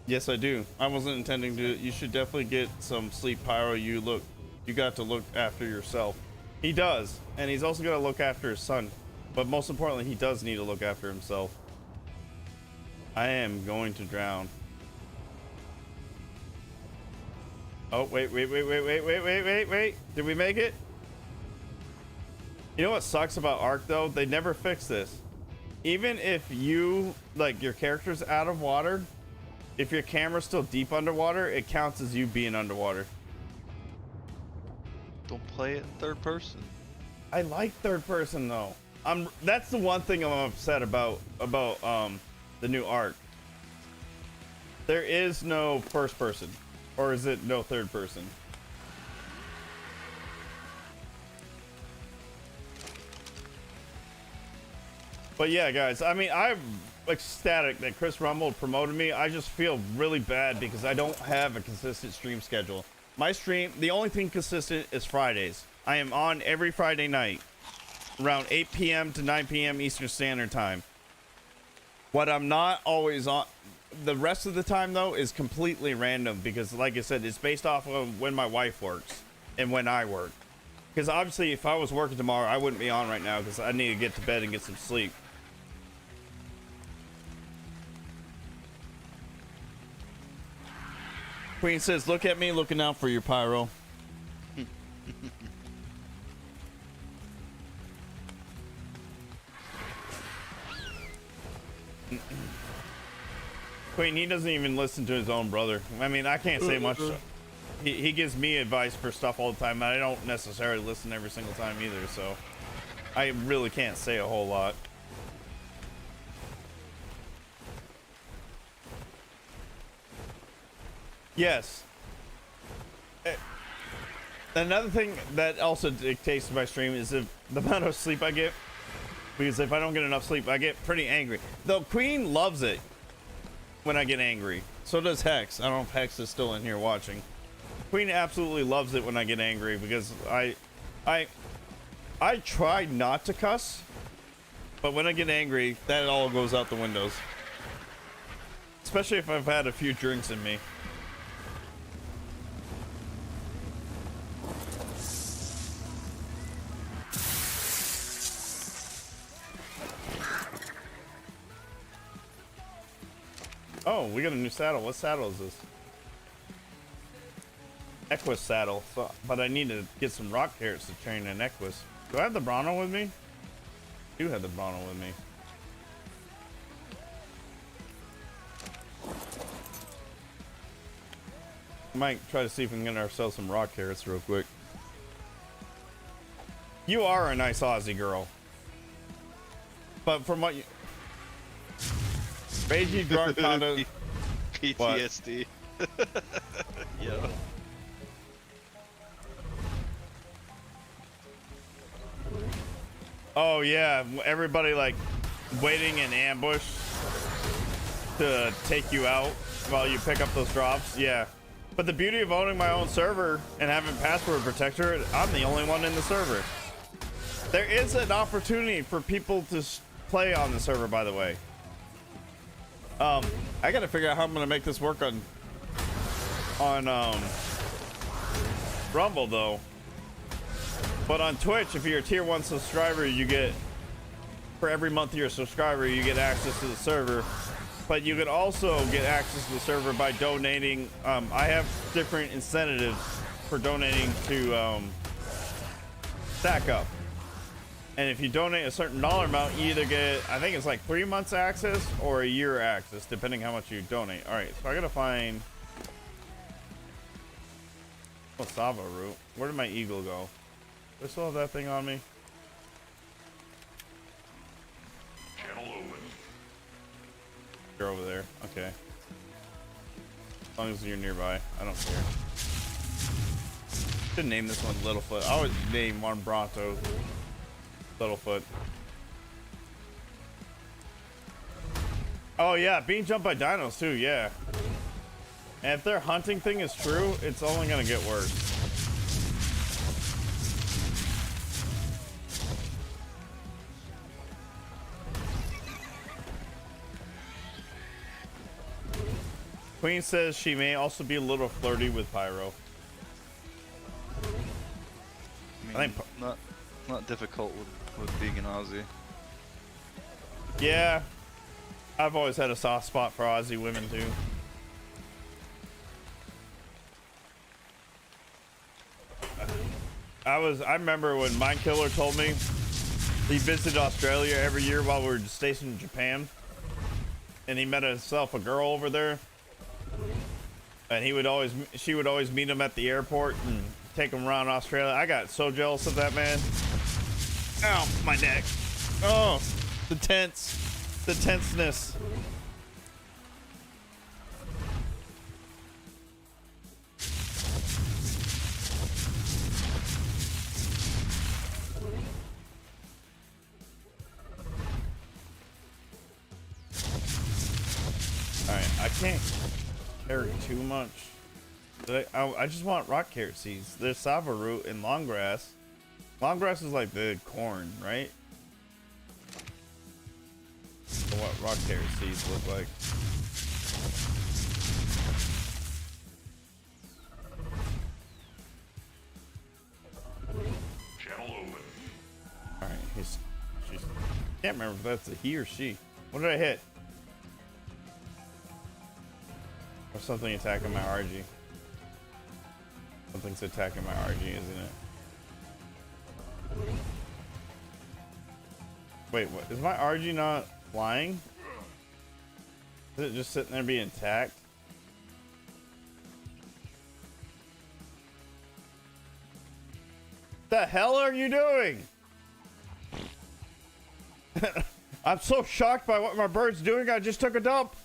Speaker 1: Yes, I do. I wasn't intending to. You should definitely get some sleep, Pyro. You got to look after yourself. He does, and he's also got to look after his son. But most importantly, he does need to look after himself. I am going to drown. Oh, wait. Did we make it? You know what sucks about Ark though? They never fix this. Even if you, like, your character's out of water, if your camera's still deep underwater, it counts as you being underwater.
Speaker 2: Don't play it in third person.
Speaker 1: I like third person though. That's the one thing I'm upset about the new Ark. There is no first person, or is it no third person? But yeah, guys, I mean, I'm ecstatic that Chris Rumble promoted me. I just feel really bad because I don't have a consistent stream schedule. My stream, the only thing consistent is Fridays. I am on every Friday night around 8 p.m. to 9 p.m. Eastern Standard Time. What I'm not always on, the rest of the time though, is completely random because, like I said, it's based off of when my wife works and when I work. Because obviously, if I was working tomorrow, I wouldn't be on right now because I need to get to bed and get some sleep. Queen says, look at me looking out for your Pyro. Queen, he doesn't even listen to his own brother. I mean, I can't say much. He gives me advice for stuff all the time, and I don't necessarily listen every single time either, so I really can't say a whole lot. Yes. Another thing that also dictates my stream is the amount of sleep I get, because if I don't get enough sleep, I get pretty angry. Though Queen loves it when I get angry. So does Hex. I don't know if Hex is still in here watching. Queen absolutely loves it when I get angry because I try not to cuss, but when I get angry, that all goes out the windows. Especially if I've had a few drinks in me. Oh, we got a new saddle. What saddle is this? Equus saddle. So, but I need to get some rock carrots to train an Equus. Do I have the Bronto with me? I do have the Bronto with me. I might try to see if we can get ourselves some rock carrots real quick. You are a nice Aussie girl. But from what you... Beiji drunk condo.
Speaker 2: PTSD. Yeah.
Speaker 1: Oh yeah, everybody like waiting in ambush to take you out while you pick up those drops. Yeah. But the beauty of owning my own server and having password protector, I'm the only one in the server. There is an opportunity for people to play on the server, by the way. I gotta figure out how I'm gonna make this work on Rumble though. But on Twitch, if you're a tier 1 subscriber, you get, for every month you're a subscriber, you get access to the server. But you can also get access to the server by donating. I have different incentives for donating to stackup. And if you donate a certain dollar amount, you either get, I think it's like 3 months access or a year access, depending how much you donate. All right, so I gotta find Sava route. Where did my eagle go? Do I still have that thing on me?
Speaker 3: Channel open.
Speaker 1: You're over there. Okay. As long as you're nearby, I don't care. Should name this one Littlefoot. I always name one Bronto Littlefoot. Oh yeah, being jumped by dinos too. Yeah. And if their hunting thing is true, it's only gonna get worse. Queen says she may also be a little flirty with Pyro.
Speaker 2: I mean, not difficult with being an Aussie.
Speaker 1: Yeah, I've always had a soft spot for Aussie women too. I remember when Mindkiller told me he visited Australia every year while we were stationed in Japan, and he met himself a girl over there, and she would always meet him at the airport and take him around Australia. I got so jealous of that man. Ow, my neck. Oh, the tenseness. Alright, I can't carry too much. I just want rock carrot seeds. There's Sava root and long grass. Long grass is like the corn, right? So what rock carrot seeds look like.
Speaker 3: Channel open.
Speaker 1: Alright, she's can't remember if that's a he or she. What did I hit? Or something attacking my RG. Something's attacking my RG, isn't it? Wait, what? Is my RG not flying? Is it just sitting there being attacked? The hell are you doing? I'm so shocked by what my bird's doing. I just took a dump.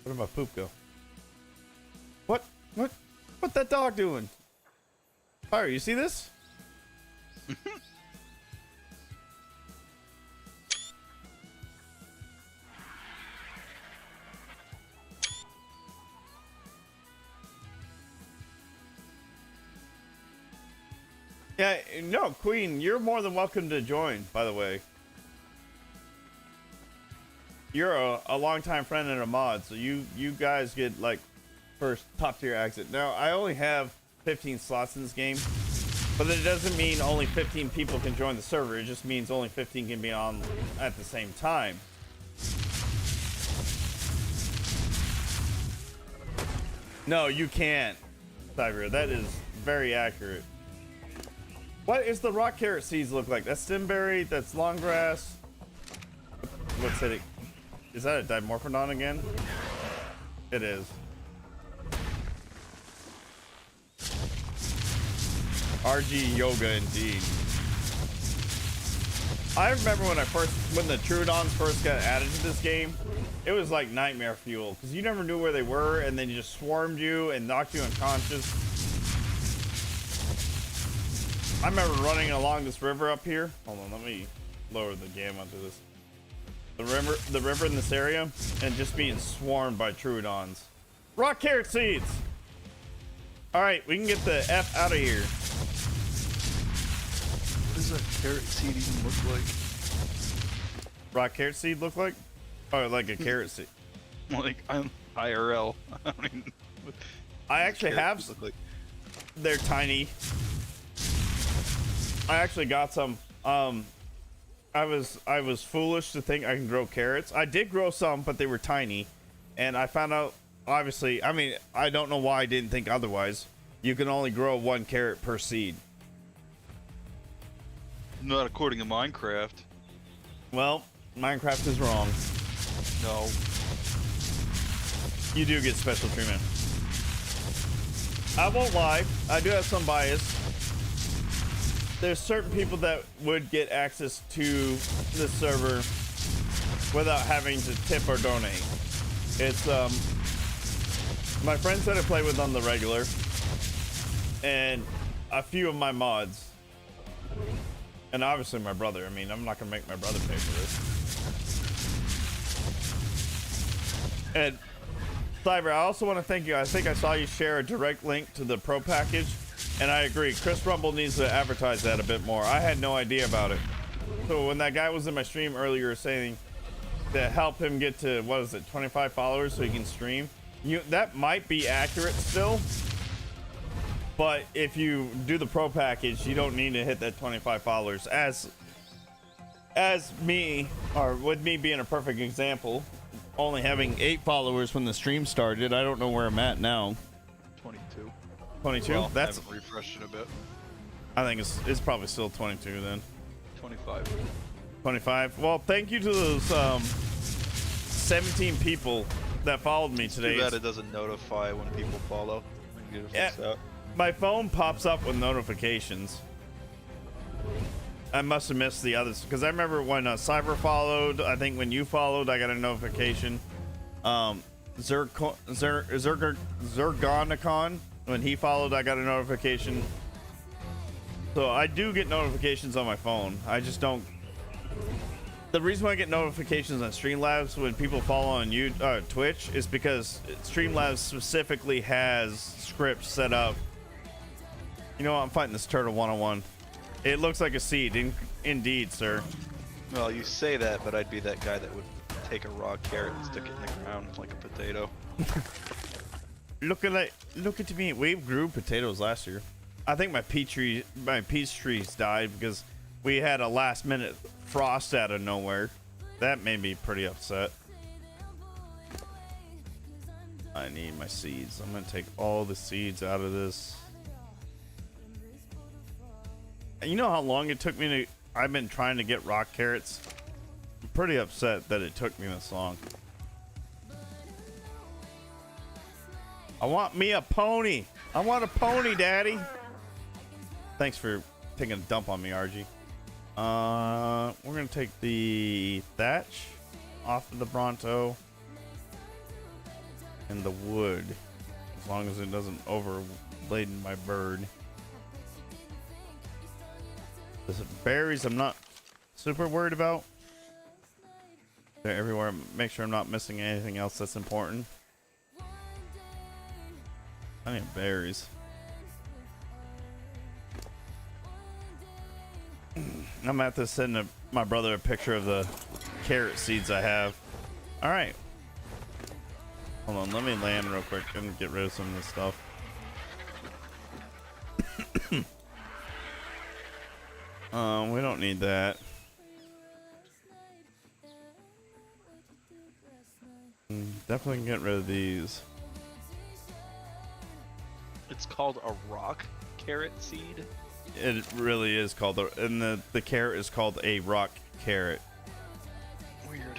Speaker 1: Where did my poop go? What's that dog doing? Fire, you see this? Yeah, no, Queen, you're more than welcome to join, by the way. You're a longtime friend and a mod, so you guys get like first top tier exit. Now I only have 15 slots in this game, but it doesn't mean only 15 people can join the server. It just means only 15 can be on at the same time. No, you can't, Cyber. That is very accurate. What is the rock carrot seeds look like? That's stimberry. That's long grass. What's it? Is that a dimorphodon again? It is. RG yoga indeed. I remember when the Troodons first got added to this game, it was like nightmare fuel because you never knew where they were, and then you just swarmed you and knocked you unconscious. I remember running along this river up here. Hold on, let me lower the gamma to this. The river in this area, and just being swarmed by Troodons. Rock carrot seeds. All right, we can get the F out of here.
Speaker 2: What does that carrot seed even look like?
Speaker 1: Rock carrot seed look like? Oh, like a carrot seed.
Speaker 2: Like, I'm IRL. I mean,
Speaker 1: I actually have.
Speaker 2: look like?
Speaker 1: They're tiny. I actually got some. I was foolish to think I can grow carrots. I did grow some, but they were tiny, and I found out. Obviously, I mean, I don't know why I didn't think otherwise. You can only grow 1 carrot per seed.
Speaker 2: Not according to Minecraft.
Speaker 1: Well, Minecraft is wrong.
Speaker 2: No.
Speaker 1: You do get special treatment. I won't lie, I do have some bias. There's certain people that would get access to the server without having to tip or donate. It's my friends that I play with on the regular, and a few of my mods, and obviously my brother. I mean, I'm not gonna make my brother pay for this. And Cyber, I also want to thank you. I think I saw you share a direct link to the pro package, and I agree. Chris Rumble needs to advertise that a bit more. I had no idea about it. So when that guy was in my stream earlier saying to help him get to, what is it, 25 followers so he can stream, that might be accurate still. But if you do the pro package, you don't need to hit that 25 followers. As me, or with me being a perfect example, only having 8 followers when the stream started. I don't know where I'm at now.
Speaker 2: 22.
Speaker 1: 22?
Speaker 2: Well,
Speaker 1: That's.
Speaker 2: I haven't refreshed it a bit.
Speaker 1: I think it's probably still 22 then.
Speaker 2: 25.
Speaker 1: 25. Well, thank you to those 17 people that followed me today.
Speaker 2: Too bad it doesn't notify when people follow. We can get it fixed out.
Speaker 1: My phone pops up with notifications. I must have missed the others because I remember when Cyber followed. I think when you followed, I got a notification. Zergonicon, when he followed, I got a notification. So I do get notifications on my phone. I just don't. The reason why I get notifications on Streamlabs when people follow on Twitch is because Streamlabs specifically has scripts set up. You know what? I'm fighting this turtle one-on-one. It looks like a seed. Indeed, sir.
Speaker 2: Well, you say that, but I'd be that guy that would take a raw carrot and stick it in the ground like a potato.
Speaker 1: Look at me. We grew potatoes last year. I think my peach trees died because we had a last-minute frost out of nowhere. That made me pretty upset. I need my seeds. I'm gonna take all the seeds out of this. You know how long it took me to... I've been trying to get rock carrots. I'm pretty upset that it took me this long. I want me a pony. I want a pony, Daddy. Thanks for taking a dump on me, RG. We're going to take the thatch off of the Bronto. And the wood. As long as it doesn't overladen my bird. The berries I'm not super worried about. They're everywhere. Make sure I'm not missing anything else that's important. I need berries. I'm gonna have to send my brother a picture of the carrot seeds I have. All right. Hold on, let me land real quick and get rid of some of this stuff. We don't need that. Definitely can get rid of these.
Speaker 2: It's called a rock carrot seed?
Speaker 1: It really is called, and the carrot is called a rock carrot.
Speaker 2: Weird.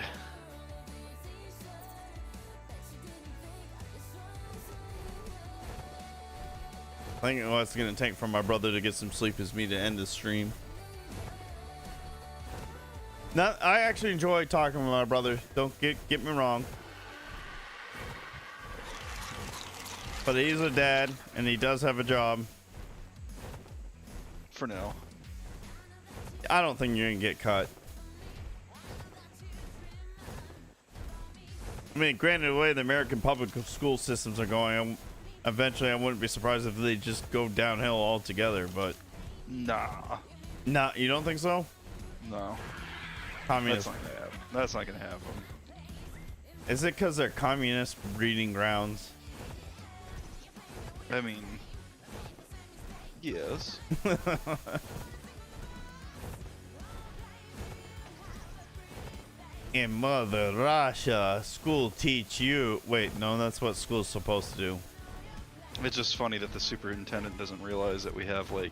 Speaker 1: I think what it's going to take for my brother to get some sleep is me to end the stream. Now, I actually enjoy talking with my brother. Don't get me wrong. But he's a dad, and he does have a job.
Speaker 2: For now.
Speaker 1: I don't think you're going to get cut. I mean, granted, the way the American public school systems are going, eventually I wouldn't be surprised if they just go downhill altogether, but...
Speaker 2: Nah.
Speaker 1: Nah, you don't think so?
Speaker 2: No.
Speaker 1: Communist.
Speaker 2: That's not gonna happen.
Speaker 1: Is it because they're communist breeding grounds?
Speaker 2: I mean, yes.
Speaker 1: In Mother Russia, school teach you. Wait, no, that's what school's supposed to do.
Speaker 2: It's just funny that the superintendent doesn't realize that we have like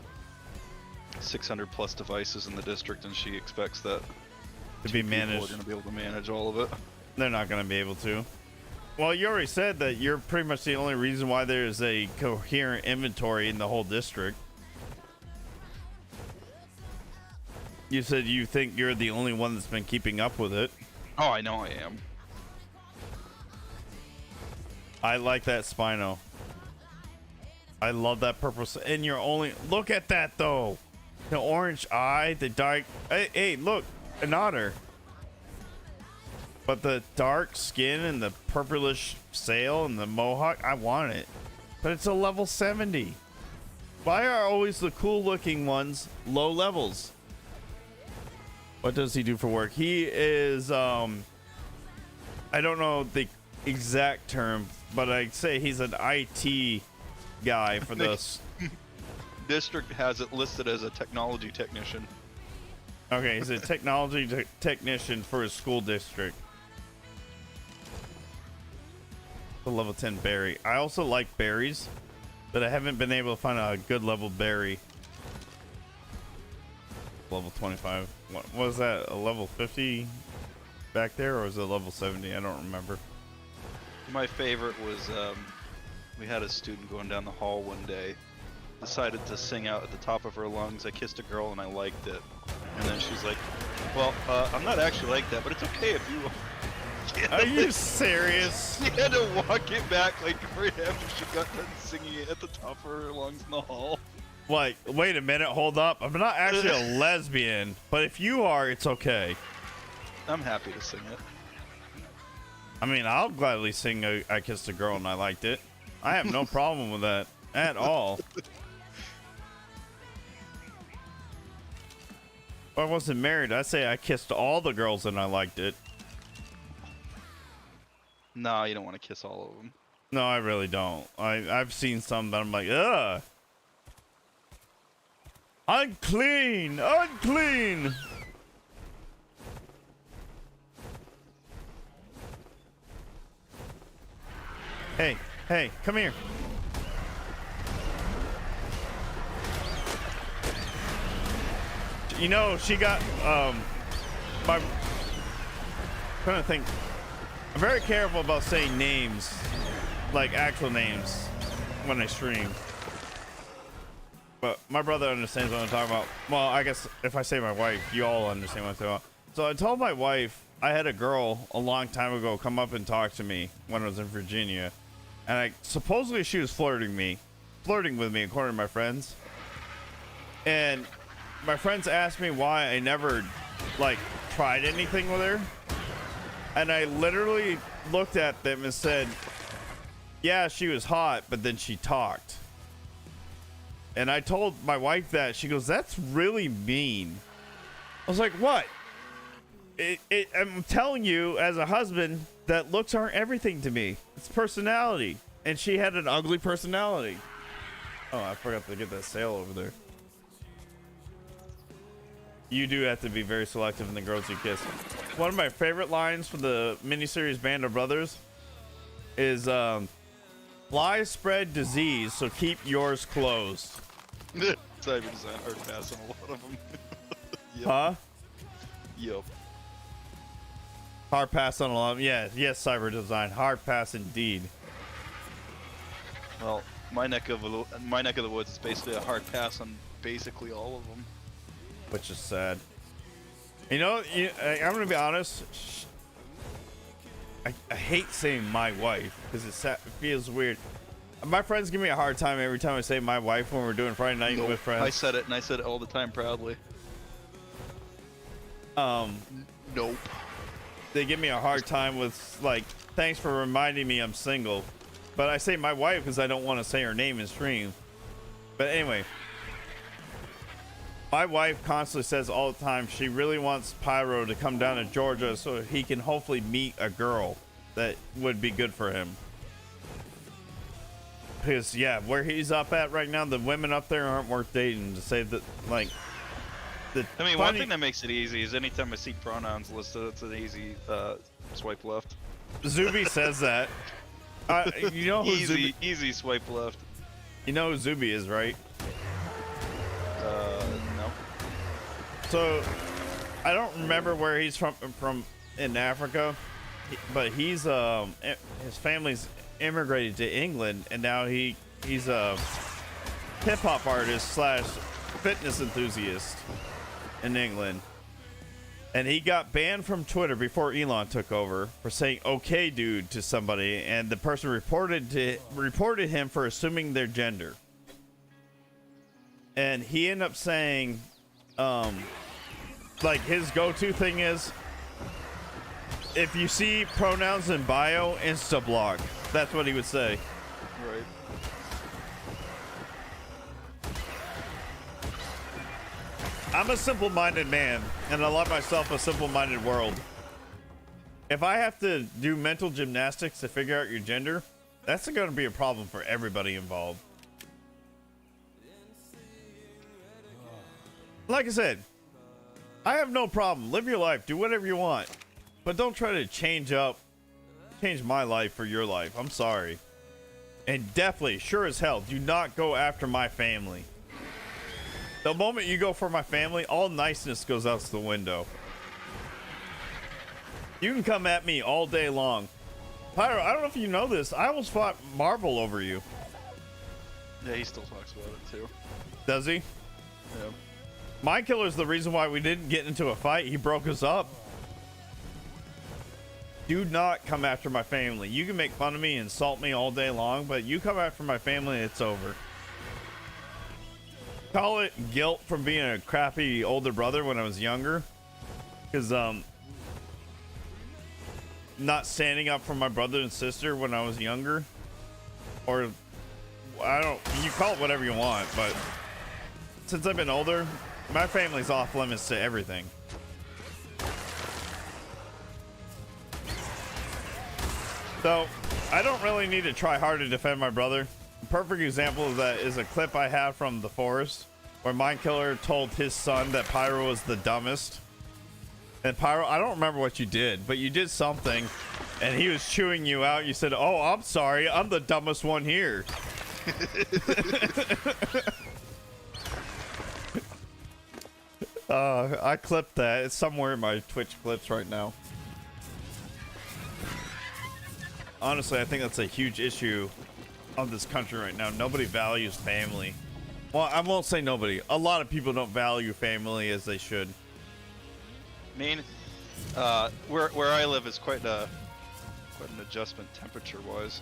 Speaker 2: 600 plus devices in the district, and she expects that
Speaker 1: To be
Speaker 2: people
Speaker 1: managed.
Speaker 2: are going to be able to manage all of it.
Speaker 1: They're not going to be able to. Well, you already said that you're pretty much the only reason why there's a coherent inventory in the whole district. You said you think you're the only one that's been keeping up with it.
Speaker 2: Oh, I know I am.
Speaker 1: I like that Spino. I love that purple. And you're only... Look at that, though. The orange eye, the dark... Hey, look. An otter. But the dark skin and the purplish sail and the mohawk, I want it. But it's a level 70. Why are always the cool looking ones low levels? What does he do for work? He is, I don't know the exact term, but I'd say he's an IT guy for this.
Speaker 2: District has it listed as a technology technician.
Speaker 1: Okay, he's a technology technician for his school district. The level 10 berry. I also like berries, but I haven't been able to find a good level berry. Level 25. What was that? A level 50 back there, or was it level 70? I don't remember.
Speaker 2: My favorite was we had a student going down the hall one day, decided to sing out at the top of her lungs, "I kissed a girl and I liked it." And then she's like, "Well, I'm not actually like that, but it's okay if you..."
Speaker 1: Are you serious?
Speaker 2: She had to walk it back like right after she got done singing it at the top of her lungs in the hall.
Speaker 1: Like, wait a minute, hold up. I'm not actually a lesbian, but if you are, it's okay.
Speaker 2: I'm happy to sing it.
Speaker 1: I mean, I'll gladly sing I Kissed a Girl and I Liked It. I have no problem with that at all. If I wasn't married, I'd say I kissed all the girls and I liked it.
Speaker 2: No, you don't want to kiss all of them.
Speaker 1: No, I really don't. I've seen some that I'm like, ugh. Unclean! Unclean! Hey, hey, come here. You know, she got, I'm trying to think. I'm very careful about saying names, like actual names, when I stream. But my brother understands what I'm talking about. Well, I guess if I say my wife, you all understand what I'm talking about. So I told my wife I had a girl a long time ago come up and talk to me when I was in Virginia. And supposedly she was flirting with me, according to my friends. And my friends asked me why I never, like, tried anything with her. And I literally looked at them and said, yeah, she was hot, but then she talked. And I told my wife that. She goes, that's really mean. I was like, what? I'm telling you, as a husband, that looks aren't everything to me. It's personality. And she had an ugly personality. Oh, I forgot to get that sail over there. You do have to be very selective in the girls you kiss. One of my favorite lines from the miniseries Band of Brothers is, flies spread disease, so keep yours closed.
Speaker 2: Cyber design hard pass on a lot of them. Yep.
Speaker 1: Huh?
Speaker 2: Yep.
Speaker 1: Hard pass on a lot. Yeah, yes, cyber design. Hard pass indeed.
Speaker 2: Well, my neck of the woods is basically a hard pass on basically all of them.
Speaker 1: Which is sad. You know, I'm gonna be honest. I hate saying my wife because it feels weird. My friends give me a hard time every time I say my wife when we're doing Friday night with friends.
Speaker 2: I said it, and I said it all the time proudly.
Speaker 1: Nope.
Speaker 2: Nope.
Speaker 1: They give me a hard time with, like, Thanks for reminding me I'm single. But I say my wife because I don't want to say her name in stream. But anyway, my wife constantly says all the time she really wants Pyro to come down to Georgia so he can hopefully meet a girl that would be good for him. Because yeah, where he's up at right now, the women up there aren't worth dating. To say that, like,
Speaker 2: I mean, one thing that makes it easy is anytime I see pronouns listed, it's an easy swipe left.
Speaker 1: Zuby says that. You know who
Speaker 2: easy swipe left.
Speaker 1: You know who Zuby is, right?
Speaker 2: No.
Speaker 1: So I don't remember where he's from in Africa, but he's his family's immigrated to England, and now he's a hip hop artist slash fitness enthusiast in England. And he got banned from Twitter before Elon took over for saying "okay, dude" to somebody, and the person reported him for assuming their gender. And he ended up saying, like, his go-to thing is, if you see pronouns in bio, insta block. That's what he would say.
Speaker 2: Right.
Speaker 1: I'm a simple-minded man, and I love myself a simple-minded world. If I have to do mental gymnastics to figure out your gender, that's going to be a problem for everybody involved. Like I said, I have no problem. Live your life. Do whatever you want. But don't try to change my life for your life. I'm sorry. And definitely, sure as hell, do not go after my family. The moment you go for my family, all niceness goes out the window. You can come at me all day long. Pyro, I don't know if you know this. I almost fought Marvel over you.
Speaker 2: Yeah, he still talks about it too.
Speaker 1: Does he?
Speaker 2: Yeah.
Speaker 1: Mind Killer's the reason why we didn't get into a fight. He broke us up. Do not come after my family. You can make fun of me, insult me all day long, but you come after my family, it's over. Call it guilt from being a crappy older brother when I was younger, because not standing up for my brother and sister when I was younger, or you call it whatever you want, but since I've been older, my family's off limits to everything. So I don't really need to try hard to defend my brother. A perfect example of that is a clip I have from The Forest where Mind Killer told his son that Pyro was the dumbest. And Pyro, I don't remember what you did, but you did something and he was chewing you out. You said, "Oh, I'm sorry, I'm the dumbest one here." I clipped that. It's somewhere in my Twitch clips right now. Honestly, I think that's a huge issue of this country right now. Nobody values family. Well, I won't say nobody. A lot of people don't value family as they should.
Speaker 2: I mean, where I live is quite an adjustment temperature-wise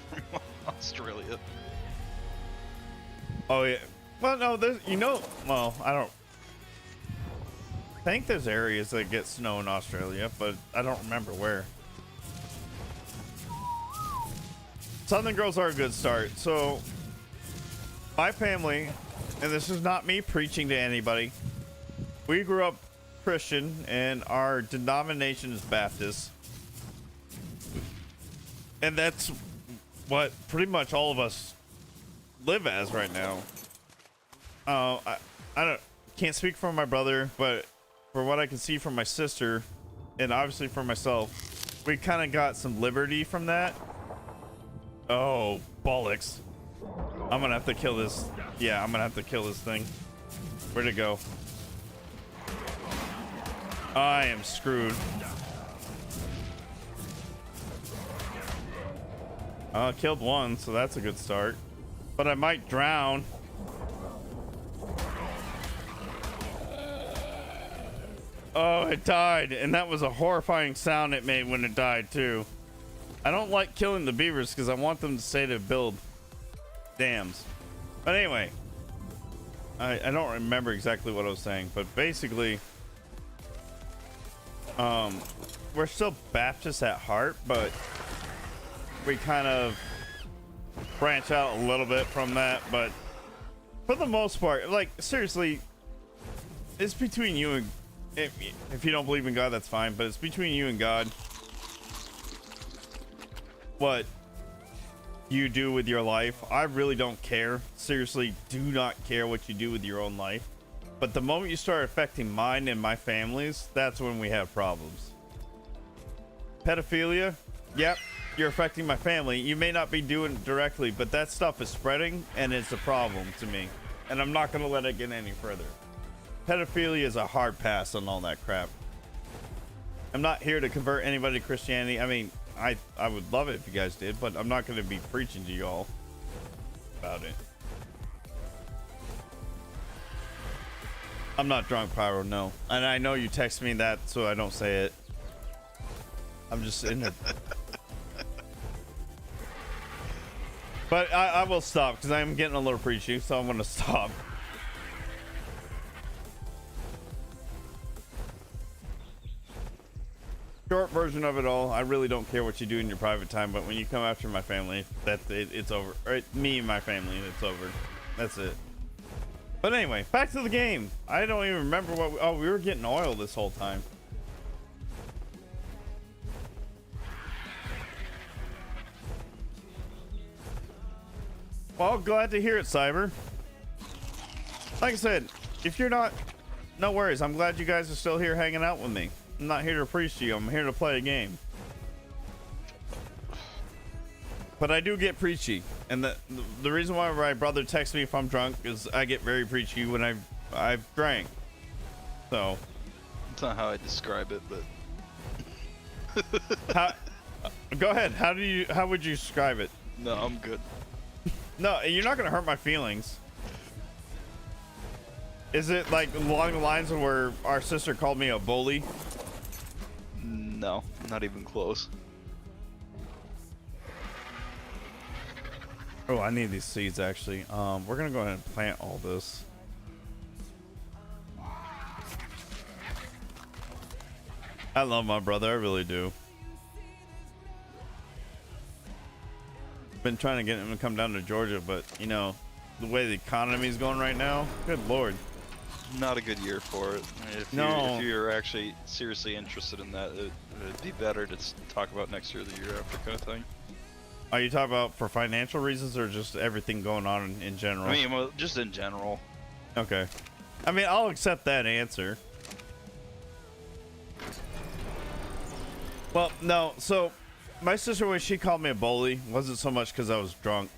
Speaker 2: from Australia.
Speaker 1: Oh yeah. Well, no, there's well, I don't think there's areas that get snow in Australia, but I don't remember where. Southern girls are a good start. So my family, and this is not me preaching to anybody, we grew up Christian and our denomination is Baptist, and that's what pretty much all of us live as right now. I can't speak for my brother, but for what I can see from my sister and obviously for myself, we kind of got some liberty from that. Oh, bollocks. I'm gonna have to kill this. Yeah, I'm gonna have to kill this thing. Where'd it go? I am screwed. I killed one, so that's a good start. But I might drown. Oh, it died. And that was a horrifying sound it made when it died, too. I don't like killing the beavers because I want them to stay to build dams. But anyway, I don't remember exactly what I was saying, but basically, we're still Baptist at heart, but we kind of branch out a little bit from that, but for the most part, like, seriously, it's between you and, if you don't believe in God, that's fine, but it's between you and God what you do with your life. I really don't care. Seriously, do not care what you do with your own life. But the moment you start affecting mine and my family's, that's when we have problems. Pedophilia, yep, you're affecting my family. You may not be doing it directly, but that stuff is spreading and it's a problem to me. And I'm not going to let it get any further. Pedophilia is a hard pass on all that crap. I'm not here to convert anybody to Christianity. I mean, I would love it if you guys did, but I'm not going to be preaching to y'all about it. I'm not drunk, Pyro, no. And I know you text me that, so I don't say it. I'm just in there. But I will stop, because I'm getting a little preachy, so I'm going to stop. Short version of it all, I really don't care what you do in your private time, but when you come after my family, it's over. Or me and my family, it's over. That's it. But anyway, back to the game. I don't even remember what we were getting oil this whole time. Well, glad to hear it, Cyber. Like I said, if you're not, no worries. I'm glad you guys are still here hanging out with me. I'm not here to preach to you. I'm here to play a game. But I do get preachy, and the reason why my brother texts me if I'm drunk is I get very preachy when I've drank. So
Speaker 2: That's not how I describe it, but
Speaker 1: go ahead. How would you describe it?
Speaker 2: no, I'm good.
Speaker 1: No, you're not gonna hurt my feelings. Is it like along the lines of where our sister called me a bully?
Speaker 2: No, not even close.
Speaker 1: Oh, I need these seeds actually. We're gonna go ahead and plant all this. I love my brother, I really do. Been trying to get him to come down to Georgia, but you know, the way the economy is going right now, good lord.
Speaker 2: Not a good year for it. I mean, if you're actually seriously interested in that, it'd be better to talk about next year or the year after kind of thing.
Speaker 1: Are you talking about for financial reasons or just everything going on in general?
Speaker 2: I mean, well, just in general.
Speaker 1: Okay. I mean, I'll accept that answer. Well, no, so my sister, when she called me a bully, wasn't so much because I was drunk.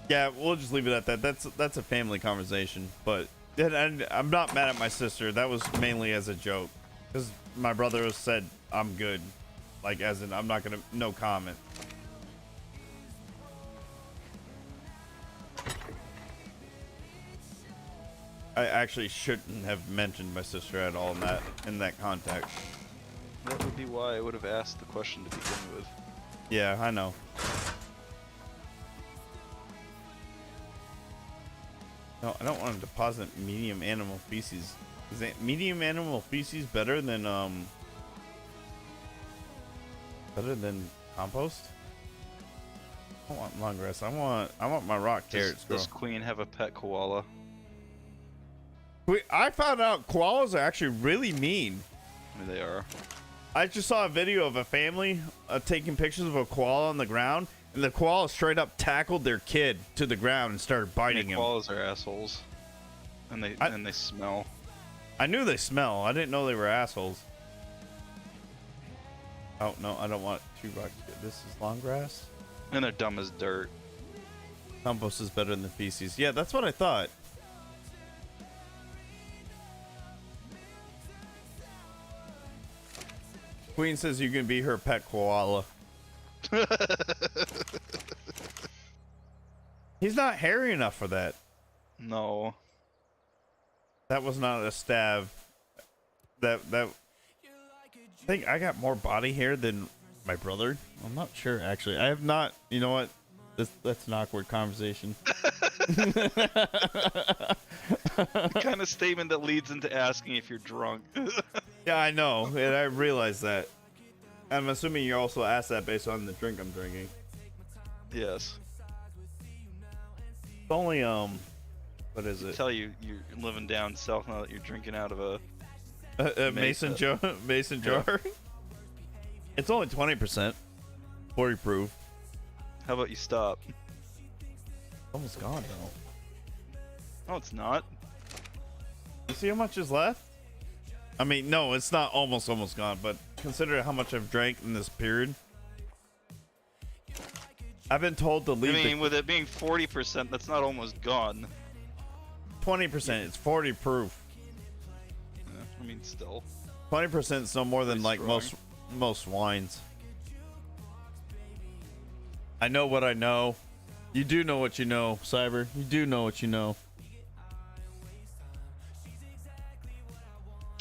Speaker 1: Yeah, we'll just leave it at that. That's a family conversation. But I'm not mad at my sister. That was mainly as a joke, because my brother said I'm good, like as in I'm not gonna no comment. I actually shouldn't have mentioned my sister at all in that context.
Speaker 2: That would be why I would have asked the question to begin with.
Speaker 1: Yeah, I know. No, I don't want to deposit medium animal feces. Is medium animal feces better than compost? I don't want long grass. I want my rock carrots.
Speaker 2: Does Queen have a pet koala?
Speaker 1: I found out koalas are actually really mean.
Speaker 2: I mean, they are.
Speaker 1: I just saw a video of a family taking pictures of a koala on the ground, and the koala straight up tackled their kid to the ground and started biting him.
Speaker 2: Koalas are assholes, and they smell.
Speaker 1: I knew they smell. I didn't know they were assholes. Oh no, I don't want two rock. This is long grass.
Speaker 2: And they're dumb as dirt.
Speaker 1: Compost is better than feces. Yeah, that's what I thought. Queen says you can be her pet koala. He's not hairy enough for that.
Speaker 2: No.
Speaker 1: That was not a stab. I think I got more body hair than my brother. I'm not sure actually. I have not. You know what? That's an awkward conversation.
Speaker 2: The kind of statement that leads into asking if you're drunk.
Speaker 1: Yeah, I know, and I realize that. I'm assuming you also asked that based on the drink I'm drinking.
Speaker 2: Yes.
Speaker 1: It's only what is it?
Speaker 2: Tell you you're living down south now that you're drinking out of a
Speaker 1: Mason jar. Mason jar. It's only 20%. 40 proof.
Speaker 2: How about you stop?
Speaker 1: Almost gone though.
Speaker 2: No, it's not.
Speaker 1: You see how much is left? I mean, no, it's not almost gone, but consider how much I've drank in this period. I've been told to leave.
Speaker 2: I mean, with it being 40%, that's not almost gone.
Speaker 1: 20%. It's 40 proof.
Speaker 2: Yeah, I mean, still.
Speaker 1: 20% is no more than
Speaker 2: Pretty
Speaker 1: like
Speaker 2: strong.
Speaker 1: most wines. I know what I know. You do know what you know, Cyber. You do know what you know.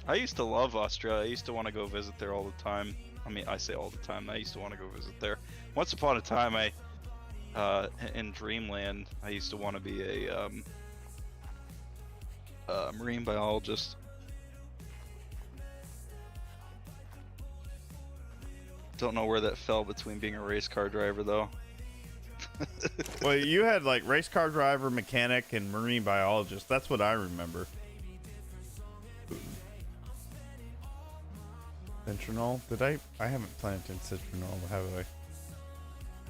Speaker 2: I used to love Australia. I used to want to go visit there all the time. I mean, I say all the time. I used to want to go visit there. Once upon a time, in Dreamland, I used to want to be a marine biologist. Don't know where that fell between being a race car driver, though.
Speaker 1: Well, you had like race car driver, mechanic, and marine biologist. That's what I remember. Citronal? Did I? I haven't planted citronal, have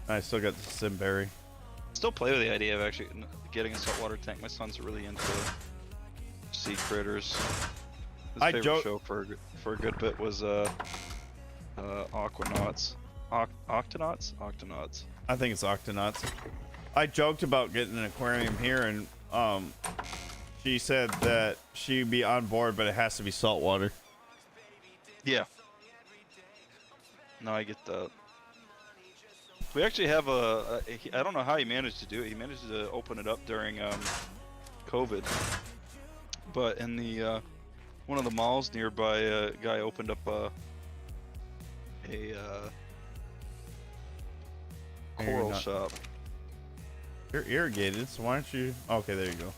Speaker 1: I? I still got the simberry.
Speaker 2: Still play with the idea of actually getting a saltwater tank. My son's really into sea critters. His
Speaker 1: I
Speaker 2: favorite
Speaker 1: joke-
Speaker 2: show for a good bit was Aquanauts. Octonauts? Octonauts.
Speaker 1: I think it's Octonauts. I joked about getting an aquarium here, and she said that she'd be on board, but it has to be saltwater.
Speaker 2: Yeah. No, I get that. We actually have I don't know how he managed to do it. He managed to open it up during COVID. But in the one of the malls nearby, a guy opened up a coral shop.
Speaker 1: You're irrigated, so why don't you? Okay, there you go.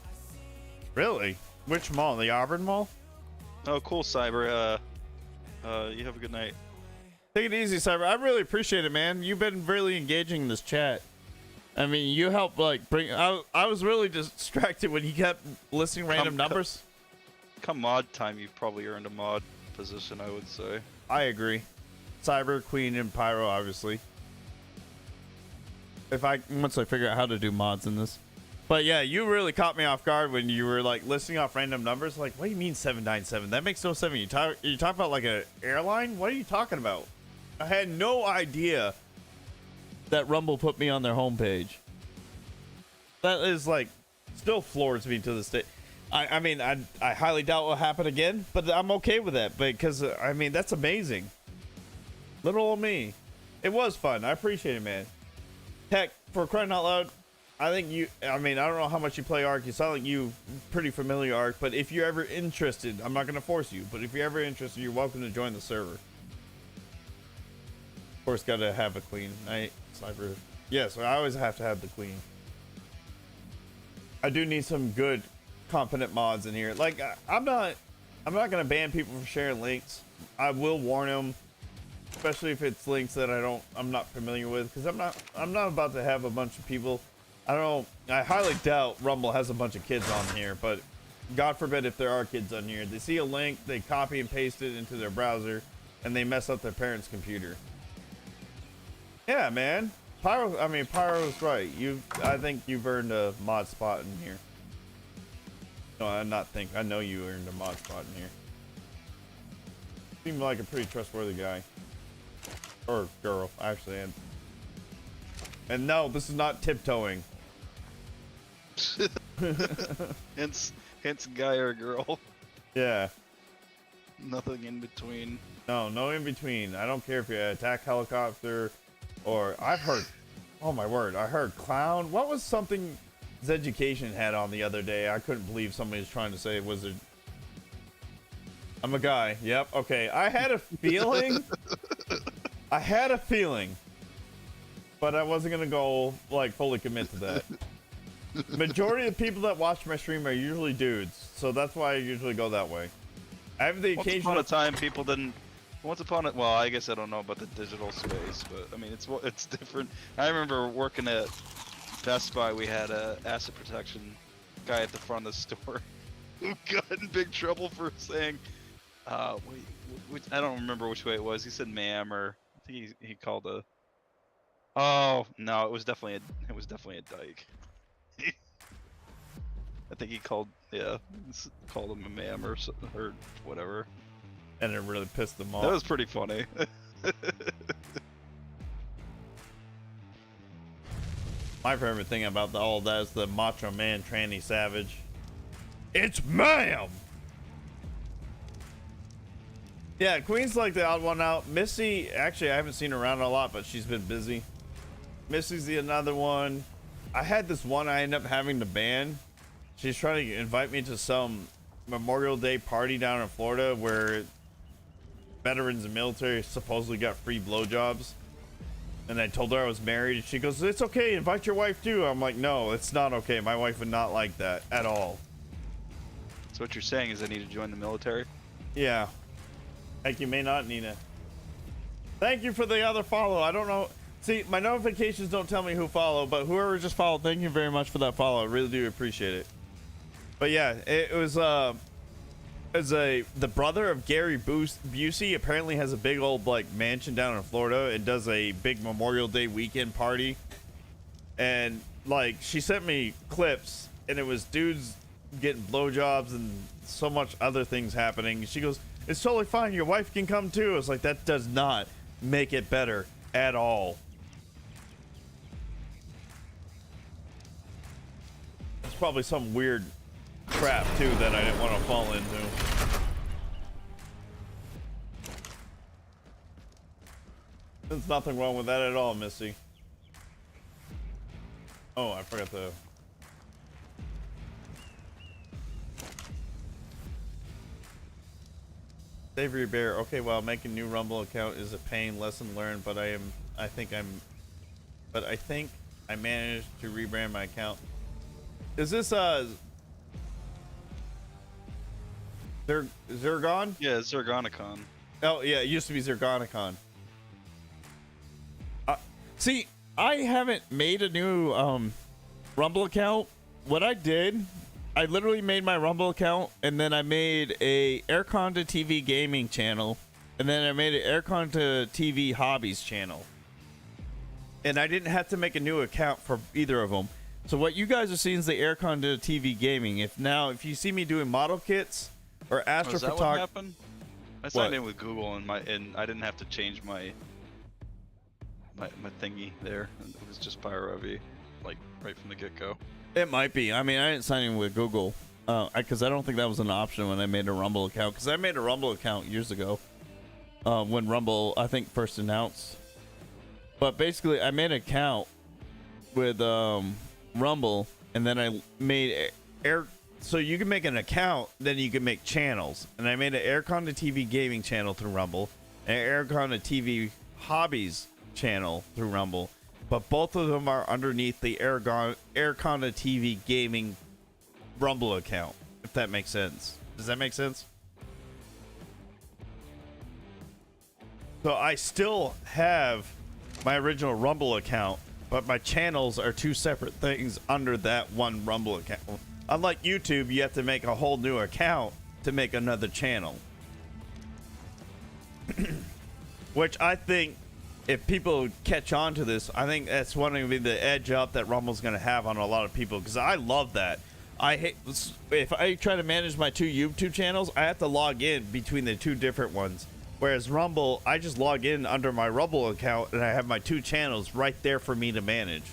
Speaker 1: Really? Which mall? The Auburn Mall?
Speaker 2: Oh, cool, Cyber. You have a good night.
Speaker 1: Take it easy, Cyber. I really appreciate it, man. You've been really engaging in this chat. I mean, you helped like bring. I was really distracted when you kept listing random numbers.
Speaker 2: Come mod time, you've probably earned a mod position, I would say.
Speaker 1: I agree. Cyber, Queen, and Pyro, obviously. Once I figure out how to do mods in this. But yeah, you really caught me off guard when you were like listing off random numbers. Like, what do you mean 797? That makes no sense. You talk about like an airline? What are you talking about? I had no idea that Rumble put me on their homepage. That is like still floors me to this day. I mean, I highly doubt will happen again, but I'm okay with that because I mean that's amazing. Little old me, it was fun. I appreciate it, man. Heck, for crying out loud, I think you. I mean, I don't know how much you play Ark. You sound like you pretty familiar Ark, but if you're ever interested, I'm not gonna force you. But if you're ever interested, you're welcome to join the server. Of course, gotta have a queen. Cyber. Yes, I always have to have the queen. I do need some good, competent mods in here. Like, I'm not gonna ban people from sharing links. I will warn them, especially if it's links that I'm not familiar with, because I'm not about to have a bunch of people. I highly doubt Rumble has a bunch of kids on here, but God forbid if there are kids on here. They see a link, they copy and paste it into their browser, and they mess up their parents' computer. Yeah, man. Pyro's right. I think you've earned a mod spot in here. No, I know you earned a mod spot in here. Seemed like a pretty trustworthy guy. Or girl, actually. And no, this is not tiptoeing.
Speaker 2: hence guy or girl.
Speaker 1: Yeah.
Speaker 2: Nothing in between.
Speaker 1: No in between. I don't care if you're an attack helicopter or I've heard, oh my word, I heard clown. What was something Education had on the other day? I couldn't believe somebody was trying to say wizard. I'm a guy. Yep. Okay. I had a feeling. But I wasn't going to go like fully commit to that. Majority of the people that watch my stream are usually dudes. So that's why I usually go that way. I have the occasional
Speaker 2: Once upon a time, people didn't Once upon a, well, I guess I don't know about the digital space, but I mean it's different. I remember working at Best Buy. We had a asset protection guy at the front of the store who got in big trouble for saying, I don't remember which way it was. He said "ma'am" or I think he called a. Oh no, it was definitely a dyke. I think he called him a ma'am or whatever.
Speaker 1: And it really pissed them off.
Speaker 2: That was pretty funny.
Speaker 1: My favorite thing about all that is the Macho Man Tranny Savage. It's ma'am! Yeah, Queen's like the odd one out. Missy, actually, I haven't seen her around a lot, but she's been busy. Missy's the another one. I had this one I ended up having to ban. She's trying to invite me to some Memorial Day party down in Florida where veterans and military supposedly got free blowjobs. And I told her I was married, and she goes, "It's okay, invite your wife too." I'm like, no, it's not okay. My wife would not like that at all.
Speaker 2: So what you're saying is I need to join the military?
Speaker 1: Yeah. Thank you, may not, Nina. Thank you for the other follow. I don't know. See, my notifications don't tell me who followed, but whoever just followed, thank you very much for that follow. I really do appreciate it. But yeah, it was the brother of Gary Busey apparently has a big old like mansion down in Florida and does a big Memorial Day weekend party. And like she sent me clips and it was dudes getting blowjobs and so much other things happening. She goes, "It's totally fine. Your wife can come too." I was like, that does not make it better at all. It's probably some weird crap too that I didn't want to fall into. There's nothing wrong with that at all, Missy. Oh, I forgot to. Savory Bear. Okay, well, making a new Rumble account is a pain. Lesson learned, but I think I managed to rebrand my account. Is this Zergon?
Speaker 2: Yeah, Zergonicon.
Speaker 1: Oh yeah, it used to be Zergonicon. See, I haven't made a new Rumble account. What I did, I literally made my Rumble account, and then I made a Aircon to TV gaming channel, and then I made an Aircon to TV hobbies channel. And I didn't have to make a new account for either of them. So what you guys are seeing is the Aircon to TV gaming. If you see me doing model kits or
Speaker 2: Is that what
Speaker 1: astrophotography,
Speaker 2: happened? I signed in with Google and I didn't have to change my thingy there. It was just PyroEV, like right from the get-go.
Speaker 1: it might be. I mean, I didn't sign in with Google because I don't think that was an option when I made a Rumble account. Because I made a Rumble account years ago when Rumble, I think, first announced. But basically, I made an account with Rumble, and then I made so you can make an account, then you can make channels. And I made an Aircon to TV gaming channel through Rumble, and an Aircon to TV hobbies channel through Rumble. But both of them are underneath the Aircon to TV gaming Rumble account, if that makes sense. Does that make sense? So I still have my original Rumble account, but my channels are two separate things under that one Rumble account. Unlike YouTube, you have to make a whole new account to make another channel. Which I think, if people catch on to this, I think that's one of the edge up that Rumble's going to have on a lot of people, because I love that. I hate if I try to manage my two YouTube channels, I have to log in between the two different ones. Whereas Rumble, I just log in under my Rumble account and I have my two channels right there for me to manage.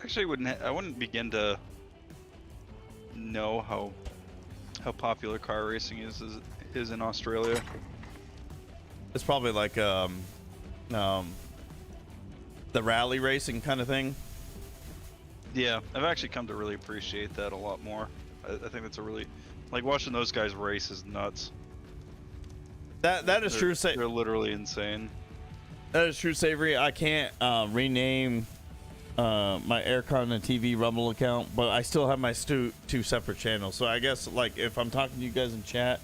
Speaker 2: Actually, I wouldn't begin to know how popular car racing is in Australia.
Speaker 1: It's probably like the rally racing kind of thing.
Speaker 2: Yeah, I've actually come to really appreciate that a lot more. I think that's a really, like, watching those guys race is nuts.
Speaker 1: That is true.
Speaker 2: They're literally insane.
Speaker 1: That is true, Savory. I can't rename my Aircon and TV Rumble account, but I still have my two separate channels. So I guess, like, if I'm talking to you guys in chat,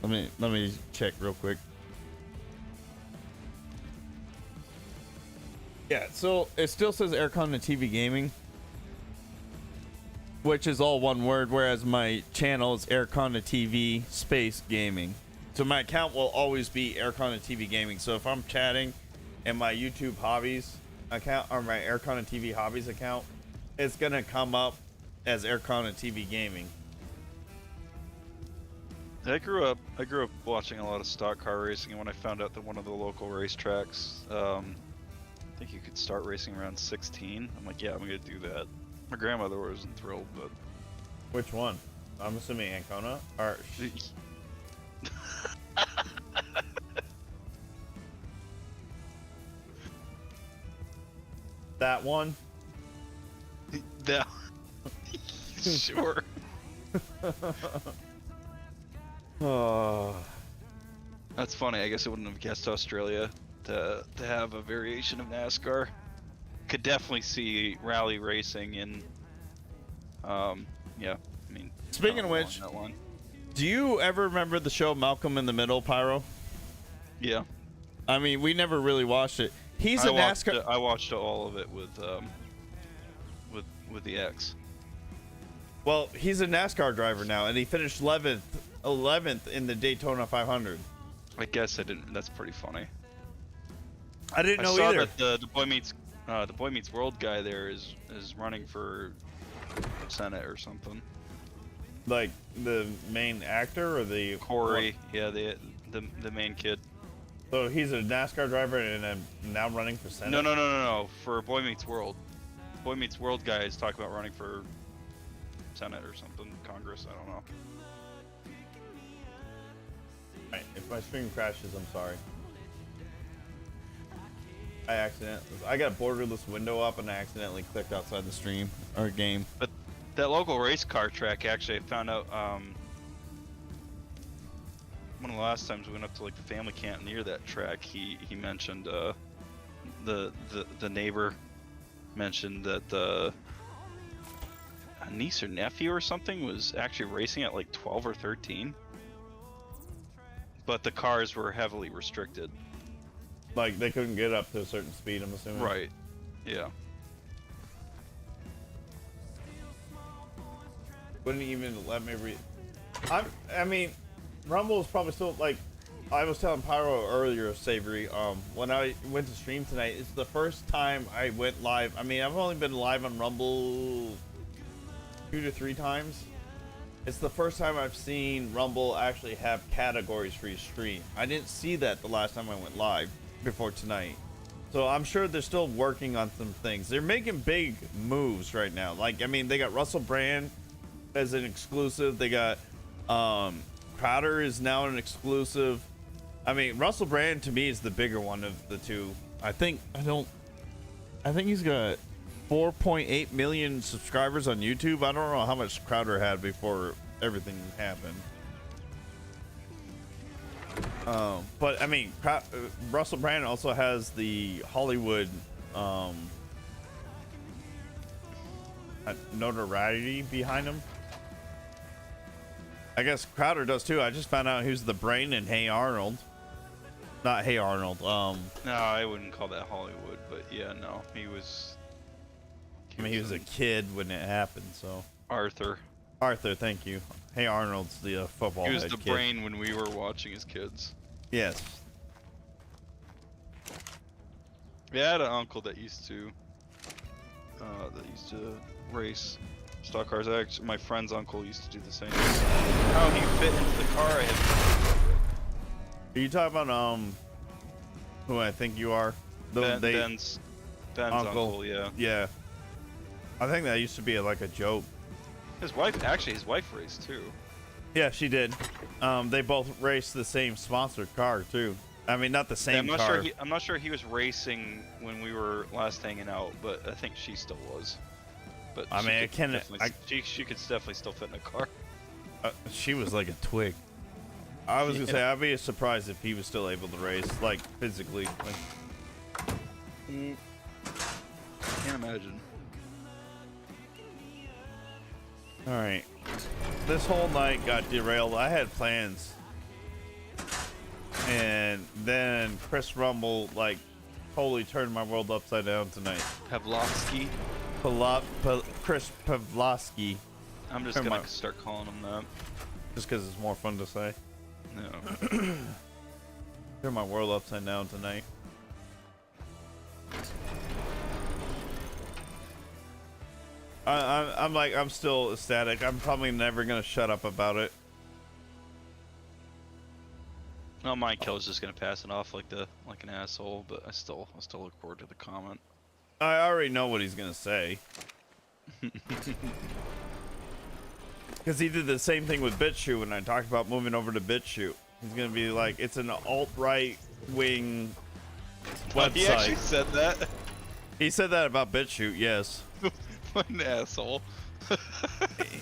Speaker 1: Let me check real quick. Yeah, so it still says Aircon and TV Gaming, which is all one word, whereas my channel is Aircon and TV space gaming. So my account will always be Aircon and TV Gaming. So if I'm chatting in my YouTube hobbies account or my Aircon and TV hobbies account, it's gonna come up as Aircon and TV Gaming.
Speaker 2: I grew up watching a lot of stock car racing, and when I found out that one of the local racetracks, I think you could start racing around 16. I'm like, yeah, I'm gonna do that. My grandmother wasn't thrilled, but
Speaker 1: Which one? I'm assuming Ancona or that one.
Speaker 2: that sure.
Speaker 1: Oh,
Speaker 2: That's funny. I guess I wouldn't have guessed Australia to have a variation of NASCAR. Could definitely see rally racing in. Yeah. I mean.
Speaker 1: Speaking of
Speaker 2: along
Speaker 1: which,
Speaker 2: that line.
Speaker 1: do you ever remember the show Malcolm in the Middle, Pyro?
Speaker 2: Yeah.
Speaker 1: I mean, we never really watched it. He's a
Speaker 2: watched
Speaker 1: NASCAR.
Speaker 2: it- I watched all of it with the X.
Speaker 1: Well, he's a NASCAR driver now, and he finished 11th in the Daytona 500.
Speaker 2: I guess I didn't. That's pretty funny.
Speaker 1: I didn't know
Speaker 2: I saw
Speaker 1: either.
Speaker 2: that the Boy Meets World guy there is running for Senate or something.
Speaker 1: Like the main actor or the
Speaker 2: Corey, yeah, the main kid.
Speaker 1: So he's a NASCAR driver and now running for Senate.
Speaker 2: No. For Boy Meets World. Boy Meets World guy is talking about running for Senate or something, Congress. I don't know.
Speaker 1: Right, if my stream crashes, I'm sorry. I got a borderless window up and I accidentally clicked outside the stream or game.
Speaker 2: But that local race car track, actually, I found out one of the last times we went up to like the family camp near that track, he mentioned the neighbor mentioned that a niece or nephew or something was actually racing at like 12 or 13, but the cars were heavily restricted.
Speaker 1: Like they couldn't get up to a certain speed, I'm assuming.
Speaker 2: Right. Yeah.
Speaker 1: Wouldn't even let me read. I mean, Rumble is probably still like. I was telling Pyro earlier, Savory. When I went to stream tonight, it's the first time I went live. I mean, I've only been live on Rumble 2 to 3 times. It's the first time I've seen Rumble actually have categories for your stream. I didn't see that the last time I went live before tonight. So I'm sure they're still working on some things. They're making big moves right now. Like, I mean, they got Russell Brand as an exclusive. They got Crowder is now an exclusive. I mean, Russell Brand to me is the bigger one of the two. I think he's got 4.8 million subscribers on YouTube. I don't know how much Crowder had before everything happened. But I mean, Russell Brand also has the Hollywood notoriety behind him. I guess Crowder does too. I just found out who's the brain in Hey Arnold. Not Hey Arnold.
Speaker 2: No, I wouldn't call that Hollywood, but yeah, no, he was.
Speaker 1: I mean, he was a kid when it happened, so.
Speaker 2: Arthur.
Speaker 1: Arthur, thank you. Hey Arnold's the football
Speaker 2: He was
Speaker 1: head
Speaker 2: the
Speaker 1: kid.
Speaker 2: brain when we were watching as kids.
Speaker 1: Yes.
Speaker 2: Yeah, I had an uncle that used to race stock cars. Actually, my friend's uncle used to do the same. How he fit into the car, I have.
Speaker 1: Are you talking about who I think you are?
Speaker 2: Ben's uncle, yeah.
Speaker 1: Yeah. I think that used to be like a joke.
Speaker 2: His wife raced too.
Speaker 1: Yeah, she did. They both raced the same sponsored car too. I mean, not the same car.
Speaker 2: I'm not sure he was racing when we were last hanging out, but I think she still was. But
Speaker 1: I mean,
Speaker 2: she could definitely still fit in a car.
Speaker 1: She was like a twig. I was gonna say I'd be surprised if he was still able to race, like physically. Like,
Speaker 2: Can't imagine.
Speaker 1: all right, this whole night got derailed. I had plans and then Chris Rumble like totally turned my world upside down tonight.
Speaker 2: Pavlovsky.
Speaker 1: Chris Pavlovsky.
Speaker 2: I'm just gonna start calling him that.
Speaker 1: Just because it's more fun to say.
Speaker 2: No.
Speaker 1: Turned my world upside down tonight. I'm still ecstatic. I'm probably never gonna shut up about it.
Speaker 2: No, my kill is just gonna pass it off like an asshole, but I still look forward to the comment.
Speaker 1: I already know what he's gonna say. Because he did the same thing with BitChute when I talked about moving over to BitChute. He's gonna be like, it's an alt-right wing website.
Speaker 2: He actually said that?
Speaker 1: He said that about BitChute, yes.
Speaker 2: What an asshole.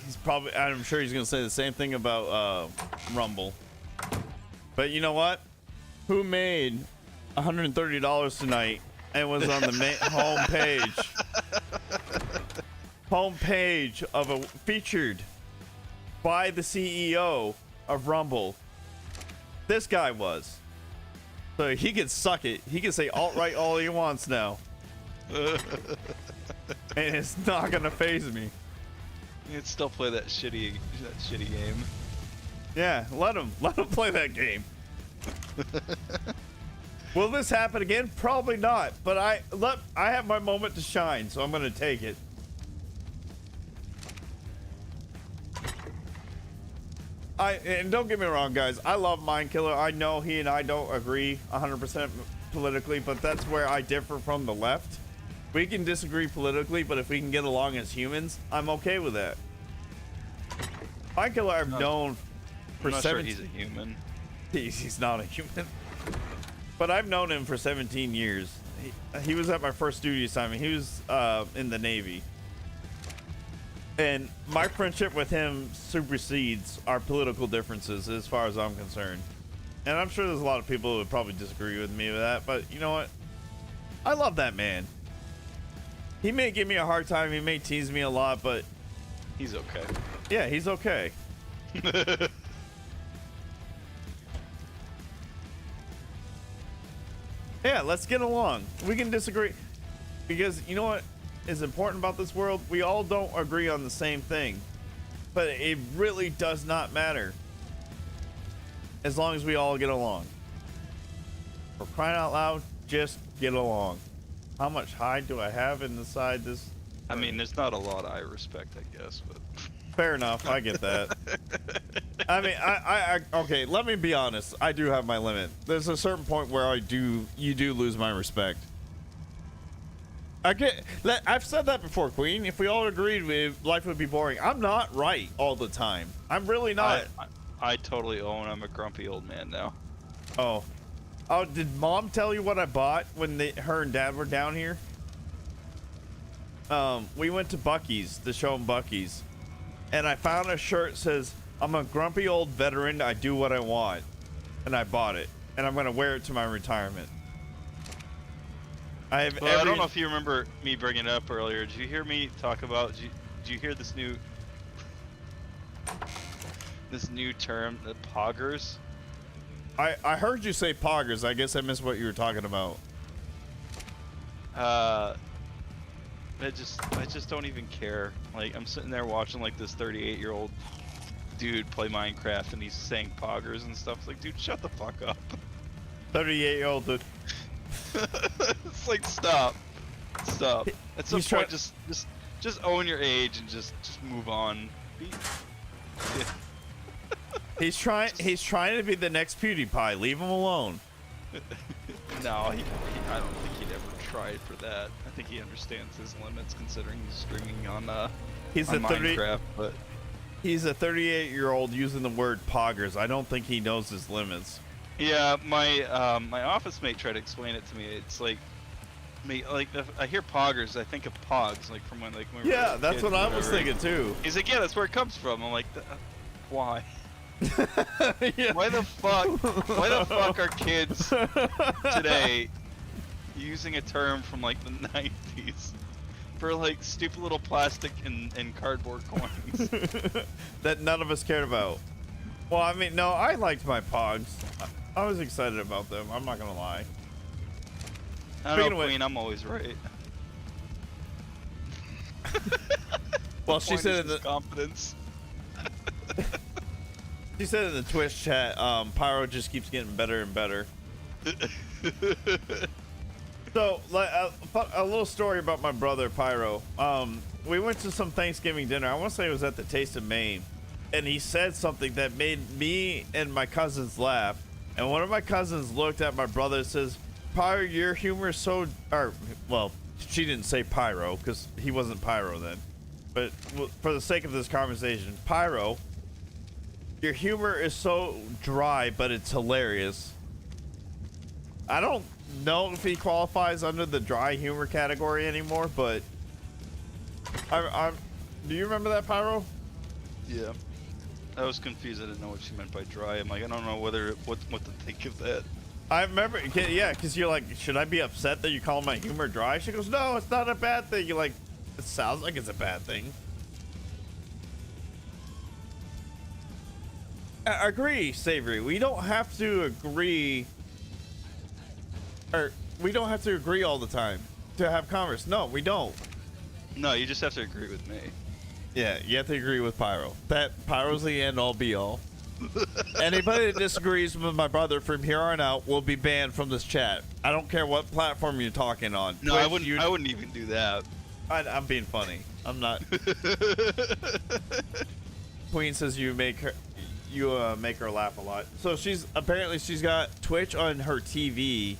Speaker 1: He's probably, I'm sure he's gonna say the same thing about Rumble. But you know what? Who made $130 tonight and was on the homepage of a featured by the CEO of Rumble? This guy was. So he can suck it. He can say alt-right all he wants now. And it's not gonna phase me.
Speaker 2: You can still play that shitty game.
Speaker 1: Yeah, let him play that game. Will this happen again? Probably not. But I have my moment to shine, so I'm gonna take it. And don't get me wrong, guys. I love Mindkiller. I know he and I don't agree 100% politically, but that's where I differ from the left. We can disagree politically, but if we can get along as humans, I'm okay with that. Mindkiller, I've known for
Speaker 2: I'm not
Speaker 1: 17.
Speaker 2: sure he's a human.
Speaker 1: He's not a human. But I've known him for 17 years. He was at my first duty assignment. He was in the Navy. And my friendship with him supersedes our political differences as far as I'm concerned. And I'm sure there's a lot of people who would probably disagree with me with that, but you know what? I love that man. He may give me a hard time, he may tease me a lot, but
Speaker 2: he's okay.
Speaker 1: Yeah, he's okay. Yeah, let's get along. We can disagree. Because you know what is important about this world? We all don't agree on the same thing. But it really does not matter. As long as we all get along. For crying out loud, just get along. How much hide do I have inside this?
Speaker 2: I mean, there's not a lot I respect, I guess, but...
Speaker 1: Fair enough, I get that. I mean, okay, let me be honest. I do have my limit. There's a certain point where you do lose my respect. I've said that before, Queen. If we all agreed, life would be boring. I'm not right all the time. I'm really not.
Speaker 2: I totally own. I'm a grumpy old man now.
Speaker 1: Oh, did Mom tell you what I bought when her and Dad were down here? We went to Buc-ee's to show them Buc-ee's, and I found a shirt that says, "I'm a grumpy old veteran. I do what I want," and I bought it, and I'm gonna wear it to my retirement. I don't
Speaker 2: know if you remember me bringing it up earlier. Did you hear me talk about? Did you hear this new term, the poggers?
Speaker 1: I heard you say poggers. I guess I missed what you were talking about.
Speaker 2: I just don't even care. Like, I'm sitting there watching like this 38-year-old dude play Minecraft, and he's saying poggers and stuff. It's like, dude, shut the fuck up.
Speaker 1: 38-year-old dude.
Speaker 2: It's like, stop. At some point, just own your age and just move on. Yeah.
Speaker 1: He's trying to be the next PewDiePie. Leave him alone.
Speaker 2: No, I don't think he'd ever try for that. I think he understands his limits, considering he's streaming on Minecraft. But
Speaker 1: he's a 38-year-old using the word poggers. I don't think he knows his limits.
Speaker 2: Yeah, my office mate tried to explain it to me. It's like, if I hear poggers, I think of pogs, like from when we were
Speaker 1: yeah, that's what I was thinking too.
Speaker 2: He's like, yeah, that's where it comes from. I'm like, why?
Speaker 1: Yeah.
Speaker 2: Why the fuck are kids today using a term from like the 90s for like stupid little plastic and cardboard coins
Speaker 1: that none of us cared about? Well, I mean, no, I liked my pogs. I was excited about them. I'm not gonna lie.
Speaker 2: I
Speaker 1: Speaking
Speaker 2: know,
Speaker 1: of
Speaker 2: Queen. I'm always right.
Speaker 1: Well, she
Speaker 2: Point
Speaker 1: said
Speaker 2: is
Speaker 1: in the
Speaker 2: just confidence.
Speaker 1: she said in the Twitch chat, Pyro just keeps getting better and better. So, like a little story about my brother Pyro. We went to some Thanksgiving dinner. I want to say it was at the Taste of Maine, and he said something that made me and my cousins laugh. And one of my cousins looked at my brother and says, "Pyro, your humor is so..." Or, well, she didn't say Pyro because he wasn't Pyro then. But for the sake of this conversation, Pyro, your humor is so dry, but it's hilarious. I don't know if he qualifies under the dry humor category anymore, but do you remember that, Pyro?
Speaker 2: Yeah. I was confused. I didn't know what she meant by dry. I'm like, I don't know what to think of that.
Speaker 1: I remember, yeah, because you're like, should I be upset that you call my humor dry? She goes, no, it's not a bad thing. You're like, it sounds like it's a bad thing. I agree, Savory. We don't have to agree, or we don't have to agree all the time to have converse. No, we don't.
Speaker 2: No, you just have to agree with me.
Speaker 1: Yeah, you have to agree with Pyro. That Pyro's the end all be all. Anybody that disagrees with my brother from here on out will be banned from this chat. I don't care what platform you're talking on.
Speaker 2: No,
Speaker 1: Twitch,
Speaker 2: I wouldn't even do that.
Speaker 1: I'm being funny. I'm not. Queen says you make her laugh a lot. So she's got Twitch on her TV,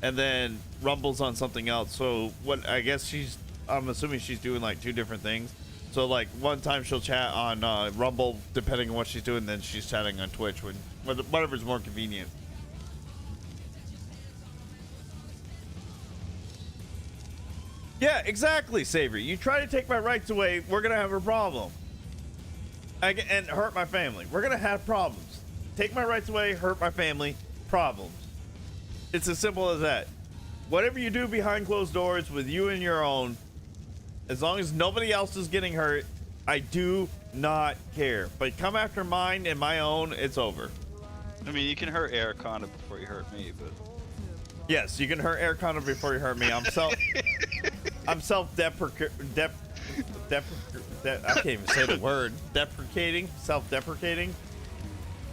Speaker 1: and then Rumble's on something else. So what? I guess I'm assuming she's doing like two different things. So like one time she'll chat on Rumble, depending on what she's doing, then she's chatting on Twitch whatever's more convenient. Yeah, exactly, Savory. You try to take my rights away, we're gonna have a problem. And hurt my family. We're gonna have problems. Take my rights away, hurt my family, problems. It's as simple as that. Whatever you do behind closed doors with you and your own, as long as nobody else is getting hurt, I do not care. But come after mine and my own, it's over.
Speaker 2: I mean, you can hurt Air Conda before you hurt me, but...
Speaker 1: Yes, you can hurt Air Conda before you hurt me. I'm self-deprecating. I can't even say the word. Deprecating? Self-deprecating?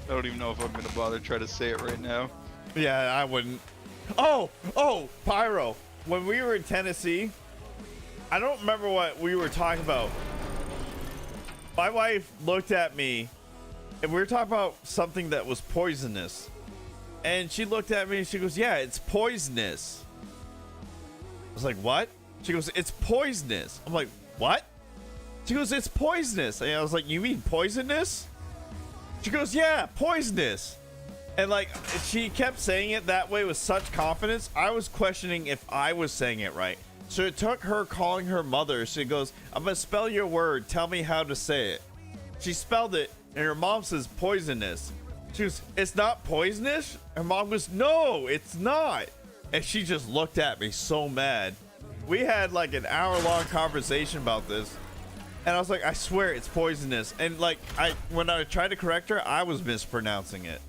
Speaker 2: I don't even know if I'm gonna bother try to say it right now.
Speaker 1: Yeah, I wouldn't. Oh, Pyro. When we were in Tennessee, I don't remember what we were talking about. My wife looked at me, and we were talking about something that was poisonous. And she looked at me and she goes, yeah, it's poisonous. I was like, what? She goes, it's poisonous. I'm like, what? She goes, it's poisonous. And I was like, you mean poisonous? She goes, yeah, poisonous. And like, she kept saying it that way with such confidence. I was questioning if I was saying it right. So it took her calling her mother. She goes, I'm going to spell your word. Tell me how to say it. She spelled it, and her mom says poisonous. She goes, it's not poisonous? Her mom goes, no, it's not. And she just looked at me so mad. We had like an hour-long conversation about this. And I was like, I swear it's poisonous. And like, when I tried to correct her, I was mispronouncing it.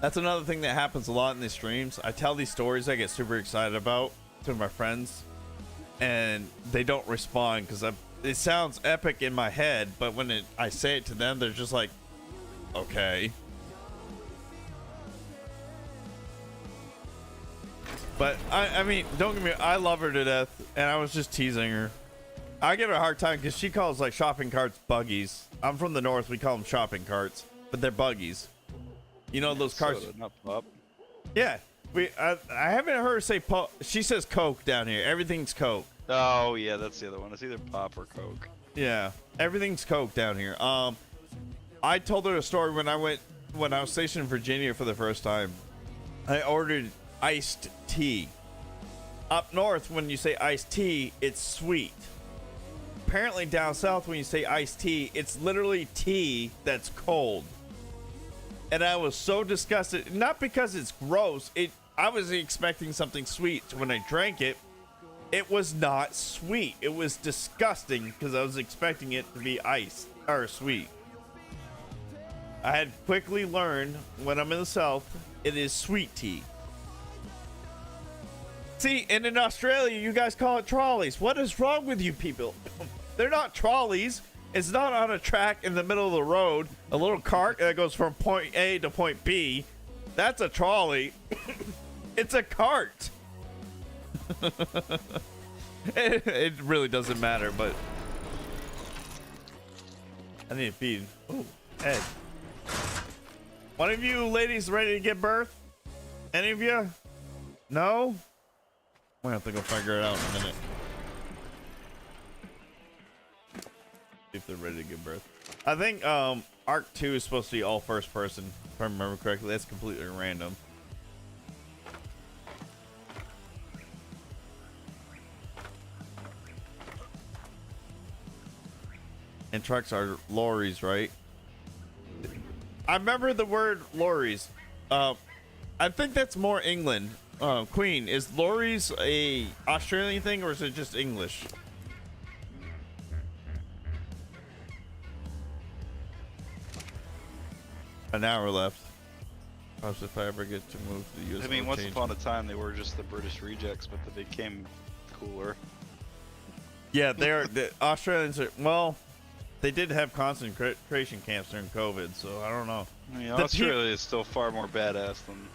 Speaker 1: That's another thing that happens a lot in these streams. I tell these stories I get super excited about to my friends, and they don't respond because it sounds epic in my head, but when I say it to them, they're just like, okay. But I mean, don't get me, I love her to death, and I was just teasing her. I give her a hard time because she calls like shopping carts buggies. I'm from the north, we call them shopping carts, but they're buggies. You know those carts?
Speaker 2: Soda, not pop.
Speaker 1: Yeah, I haven't heard her say pop. She says Coke down here. Everything's Coke.
Speaker 2: Oh yeah, that's the other one. It's either pop or Coke.
Speaker 1: Yeah, everything's Coke down here. I told her a story when I was stationed in Virginia for the first time. I ordered iced tea. Up north, when you say iced tea, it's sweet. Apparently down south, when you say iced tea, it's literally tea that's cold. And I was so disgusted, not because it's gross. I was expecting something sweet. So when I drank it, It was not sweet. It was disgusting because I was expecting it to be ice or sweet. I had quickly learned when I'm in the South, it is sweet tea. See, and in Australia, you guys call it trolleys. What is wrong with you people? They're not trolleys. It's not on a track in the middle of the road. A little cart that goes from point A to point B. That's a trolley. It's a cart. It really doesn't matter, but I need to feed. Oh, Ed. One of you ladies ready to give birth? Any of you? No? I'm gonna have to go figure it out in a minute. See if they're ready to give birth. I think Arc 2 is supposed to be all first person, if I remember correctly. That's completely random. And trucks are lorries, right? I remember the word lorries. I think that's more England. Queen, is lorries a Australian thing or is it just English? An hour left. Perhaps if I ever get to move to the US.
Speaker 2: I mean, once upon a time they were just the British rejects, but they became cooler.
Speaker 1: Yeah, they are. The Australians are, well, they did have concentration camps during COVID, so I don't know.
Speaker 2: I mean, Australia is still far more badass than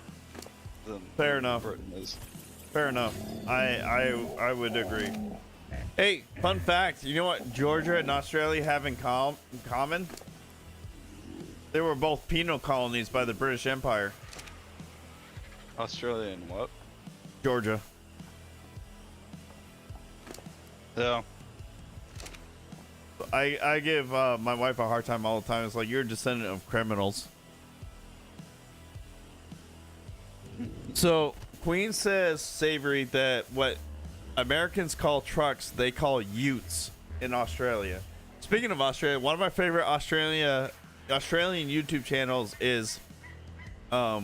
Speaker 1: Fair enough.
Speaker 2: Britain is.
Speaker 1: Fair enough. I would agree. Hey, fun fact. You know what Georgia and Australia have in common? They were both penal colonies by the British Empire.
Speaker 2: Australia and what?
Speaker 1: Georgia.
Speaker 2: Yeah.
Speaker 1: I give my wife a hard time all the time. It's like, you're a descendant of criminals. So, Queen says, Savory, that what Americans call trucks, they call utes in Australia. Speaking of Australia, one of my favorite Australian YouTube channels is
Speaker 2: I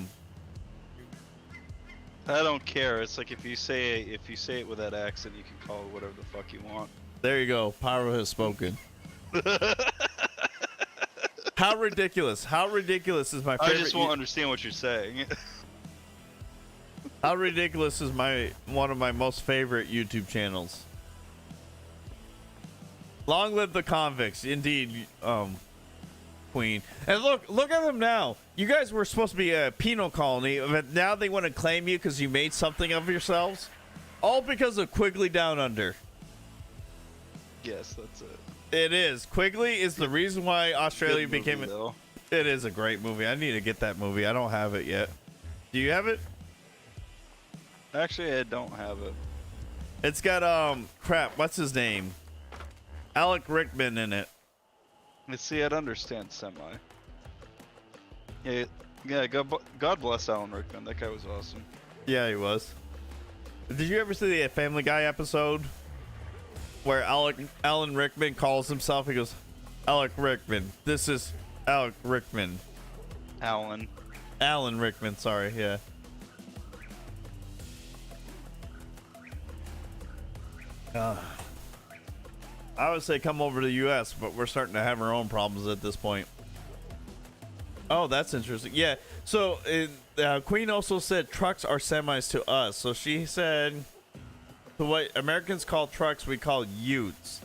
Speaker 2: don't care. It's like if you say it with that accent, you can call it whatever the fuck you want.
Speaker 1: there you go. Pyro has spoken. How ridiculous. How ridiculous is my favorite?
Speaker 2: I just won't understand what you're saying.
Speaker 1: How ridiculous is one of my most favorite YouTube channels. Long live the convicts, indeed, Queen. And look at them now. You guys were supposed to be a penal colony, but now they want to claim you because you made something of yourselves. All because of Quigley Down Under.
Speaker 2: Yes, that's it.
Speaker 1: It is. Quigley is the reason why Australia
Speaker 2: Good movie,
Speaker 1: became.
Speaker 2: though.
Speaker 1: It is a great movie. I need to get that movie. I don't have it yet. Do you have it?
Speaker 2: Actually, I don't have it.
Speaker 1: It's got crap. What's his name? Alec Rickman in it.
Speaker 2: Let's see. I'd understand semi. Yeah. God bless Alan Rickman. That guy was awesome.
Speaker 1: Yeah, he was. Did you ever see the Family Guy episode where Alan Rickman calls himself? He goes, Alec Rickman. This is Alec Rickman.
Speaker 2: Alan
Speaker 1: Rickman. Sorry. Yeah. I would say come over to the U.S., but we're starting to have our own problems at this point. Oh, that's interesting. Yeah. So Queen also said trucks are semis to us. So she said, so what Americans call trucks, we call utes.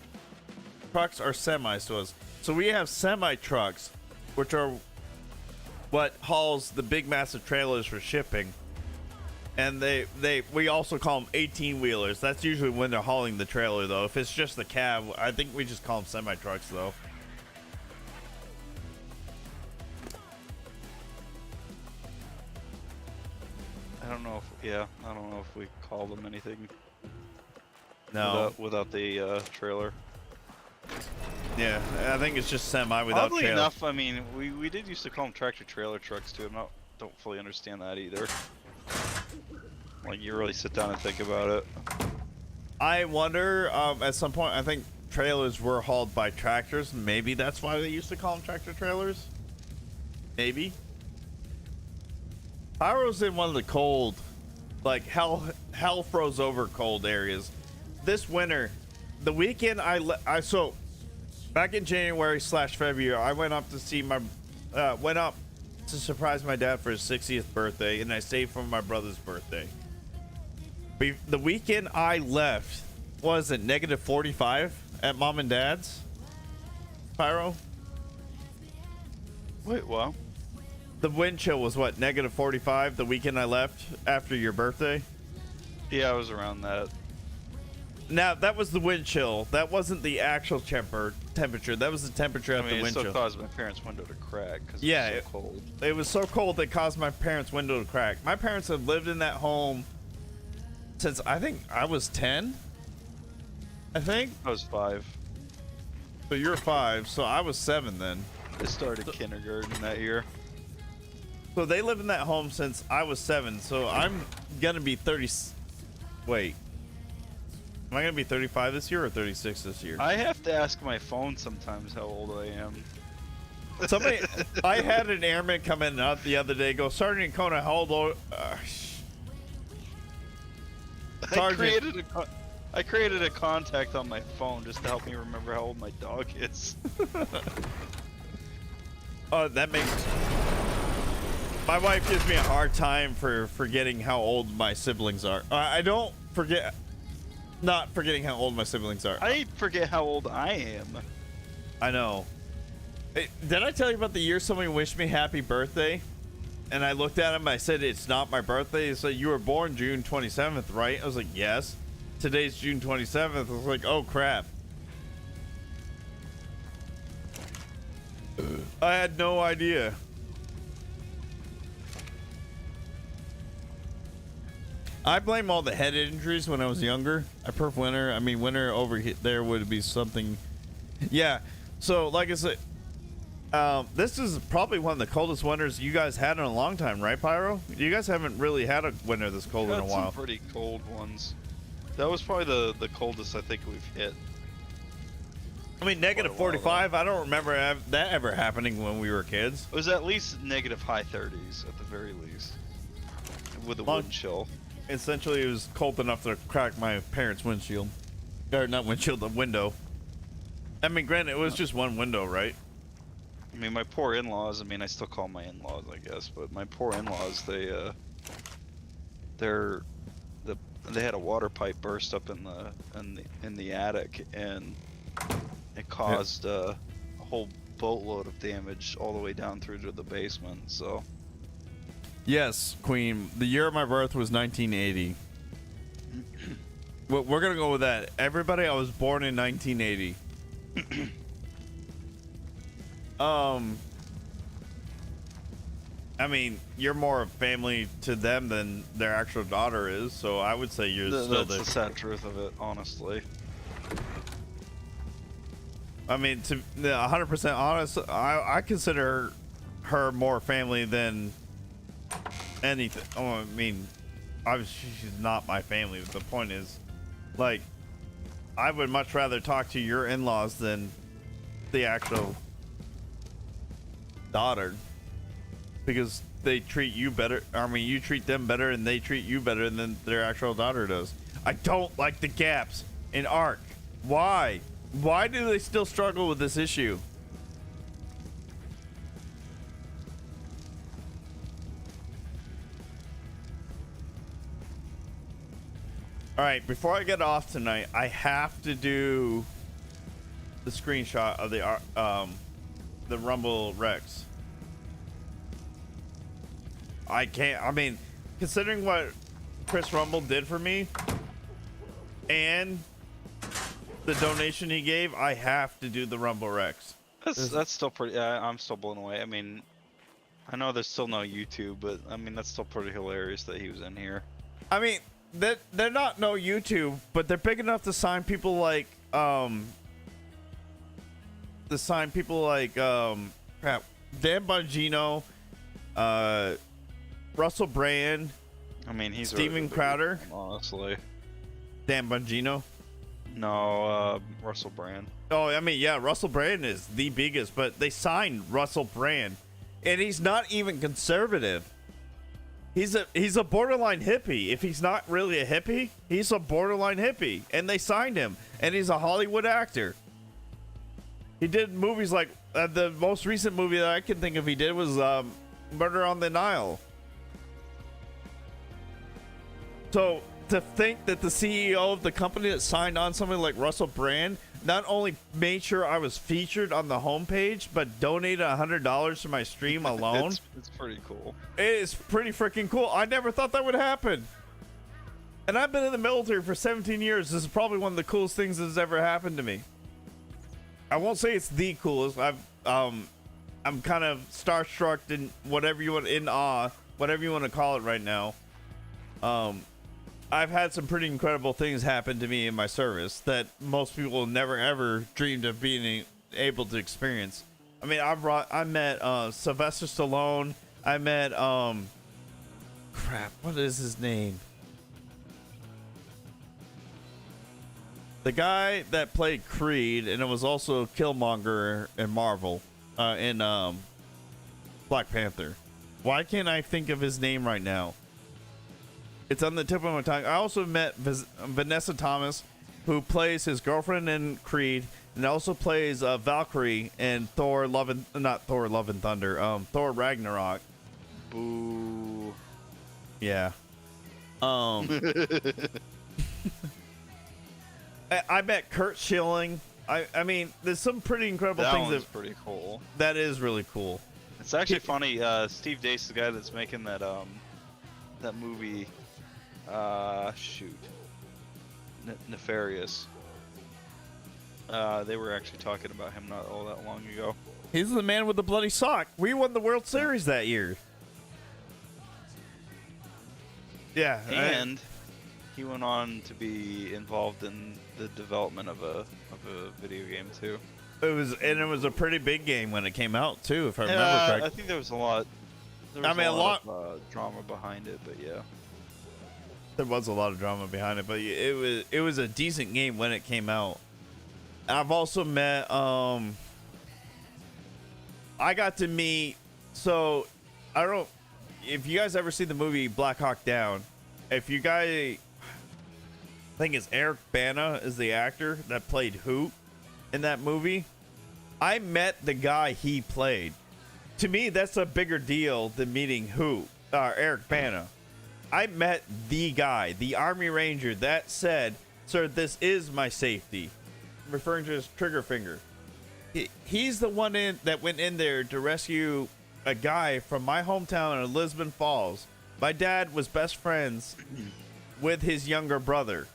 Speaker 1: Trucks are semis to us. So we have semi trucks, which are what hauls the big massive trailers for shipping. And we also call them 18-wheelers. That's usually when they're hauling the trailer, though. If it's just the cab, I think we just call them semi-trucks, though.
Speaker 2: I don't know if we call them anything.
Speaker 1: No.
Speaker 2: Without the trailer.
Speaker 1: Yeah, I think it's just semi without
Speaker 2: Oddly
Speaker 1: trailer.
Speaker 2: enough, I mean, we did used to call them tractor-trailer trucks, too. Don't fully understand that either. Like, you really sit down and think about it.
Speaker 1: I wonder, at some point, I think trailers were hauled by tractors. Maybe that's why they used to call them tractor trailers. Maybe. Pyro's in one of the cold, like hell froze over cold areas. this winter, the weekend so back in January/February, I went up to see went up to surprise my dad for his 60th birthday, and I stayed for my brother's birthday. The weekend I left, was it -45 at mom and dad's? Pyro?
Speaker 2: Wait, what?
Speaker 1: The wind chill was what, -45 the weekend I left after your birthday?
Speaker 2: Yeah, I was around that.
Speaker 1: Now, that was the wind chill. That wasn't the actual temperature. That was the temperature at the
Speaker 2: It
Speaker 1: wind
Speaker 2: still
Speaker 1: chill.
Speaker 2: caused my parents' window to crack because
Speaker 1: Yeah,
Speaker 2: it was so cold.
Speaker 1: It was so cold that caused my parents' window to crack. My parents have lived in that home since I think I was 10. I think.
Speaker 2: I was 5.
Speaker 1: So you're 5, so I was 7 then.
Speaker 2: I started kindergarten that year.
Speaker 1: So they lived in that home since I was 7. So I'm gonna be 30. Wait. Am I gonna be 35 this year or 36 this year?
Speaker 2: I have to ask my phone sometimes how old I am.
Speaker 1: Somebody, I had an airman come in the other day. Go, Sergeant Kona, how old? Sergeant.
Speaker 2: I created a contact on my phone just to help me remember how old my dog is.
Speaker 1: Oh, that makes. My wife gives me a hard time for forgetting how old my siblings are. I don't forget. Not forgetting how old my siblings are.
Speaker 2: I forget how old I am.
Speaker 1: I know. Hey, did I tell you about the year somebody wished me happy birthday? And I looked at him, I said, it's not my birthday. He said, you were born June 27th, right? I was like, yes. Today's June 27th. I was like, oh, crap. I had no idea. I blame all the head injuries when I was younger. I perf winter. I mean, winter over there would be something. Yeah. So, like I said, this is probably one of the coldest winters you guys had in a long time, right, Pyro? You guys haven't really had a winter this cold in a while.
Speaker 2: Some pretty cold ones. That was probably the coldest I think we've hit.
Speaker 1: I mean, -45. I don't remember that ever happening when we were kids.
Speaker 2: It was at least negative high 30s at the very least, with a wind chill.
Speaker 1: Essentially, it was cold enough to crack my parents' windshield. Or not windshield, the window. I mean, granted, it was just one window, right?
Speaker 2: I mean, my poor in-laws, I mean, I still call them my in-laws, I guess, but my poor in-laws, they had a water pipe burst up in the attic, and it caused a whole boatload of damage all the way down through to the basement, so...
Speaker 1: Yes, Queen. The year of my birth was 1980. We're gonna go with that. Everybody, I was born in 1980. I mean, you're more of family to them than their actual daughter is, so I would say you're still
Speaker 2: That's the sad truth of it, honestly.
Speaker 1: I mean, to 100% honest, I consider her more family than anything. Oh, I mean, obviously she's not my family, but the point is, like, I would much rather talk to your in-laws than the actual daughter, because they treat you better. I mean, you treat them better and they treat you better than their actual daughter does. I don't like the gaps in Ark. Why do they still struggle with this issue? All right, before I get off tonight, I have to do the screenshot of the Rumble Rex. I can't. I mean, considering what Chris Rumble did for me and the donation he gave, I have to do the Rumble Rex.
Speaker 2: That's still pretty. I'm still blown away. I mean, I know there's still no YouTube, but I mean that's still pretty hilarious that he was in here.
Speaker 1: I mean, they're not no YouTube, but they're big enough to sign people like crap, Dan Bongino, Russell Brand.
Speaker 2: I mean, he's
Speaker 1: Steven
Speaker 2: really
Speaker 1: Crowder,
Speaker 2: honestly.
Speaker 1: Dan Bongino.
Speaker 2: No, Russell Brand.
Speaker 1: Oh, I mean, yeah, Russell Brand is the biggest, but they signed Russell Brand, and he's not even conservative. He's a borderline hippie. If he's not really a hippie, he's a borderline hippie. And they signed him. And he's a Hollywood actor. He did movies like the most recent movie that I can think of he did was Murder on the Nile. So to think that the CEO of the company that signed on somebody like Russell Brand not only made sure I was featured on the homepage, but donated $100 to my stream alone.
Speaker 2: It's pretty cool.
Speaker 1: It is pretty freaking cool. I never thought that would happen. And I've been in the military for 17 years. This is probably one of the coolest things that's ever happened to me. I won't say it's the coolest. I'm kind of starstruck in whatever you want, in awe, whatever you want to call it right now. I've had some pretty incredible things happen to me in my service that most people never ever dreamed of being able to experience. I mean, I met Sylvester Stallone. I met crap, what is his name? The guy that played Creed, and it was also Killmonger in Marvel, in Black Panther. Why can't I think of his name right now? It's on the tip of my tongue. I also met Vanessa Thomas, who plays his girlfriend in Creed, and also plays Valkyrie in Thor Love and Thunder, Thor Ragnarok.
Speaker 2: Boo.
Speaker 1: Yeah. I met Kurt Schilling. I mean, there's some pretty incredible things.
Speaker 2: That's pretty cool.
Speaker 1: That is really cool.
Speaker 2: It's actually funny. Steve Dace, the guy that's making that that movie. Nefarious. They were actually talking about him not all that long ago.
Speaker 1: He's the man with the bloody sock. We won the World Series that year. Yeah.
Speaker 2: And he went on to be involved in the development of a video game too.
Speaker 1: It was a pretty big game when it came out too, if I remember correctly.
Speaker 2: I think there was a lot. There was a lot of drama behind it, but yeah.
Speaker 1: There was a lot of drama behind it, but it was a decent game when it came out. I've also met I got to meet, so I don't know if you guys ever see the movie Black Hawk Down. If you guys, I think it's Eric Bana is the actor that played Hoot in that movie. I met the guy he played. To me, that's a bigger deal than meeting Hoot, Eric Bana. I met the guy, the Army Ranger that said, "Sir, this is my safety," referring to his trigger finger. He's the one that went in there to rescue a guy from my hometown in Lisbon Falls. My dad was best friends with his younger brother.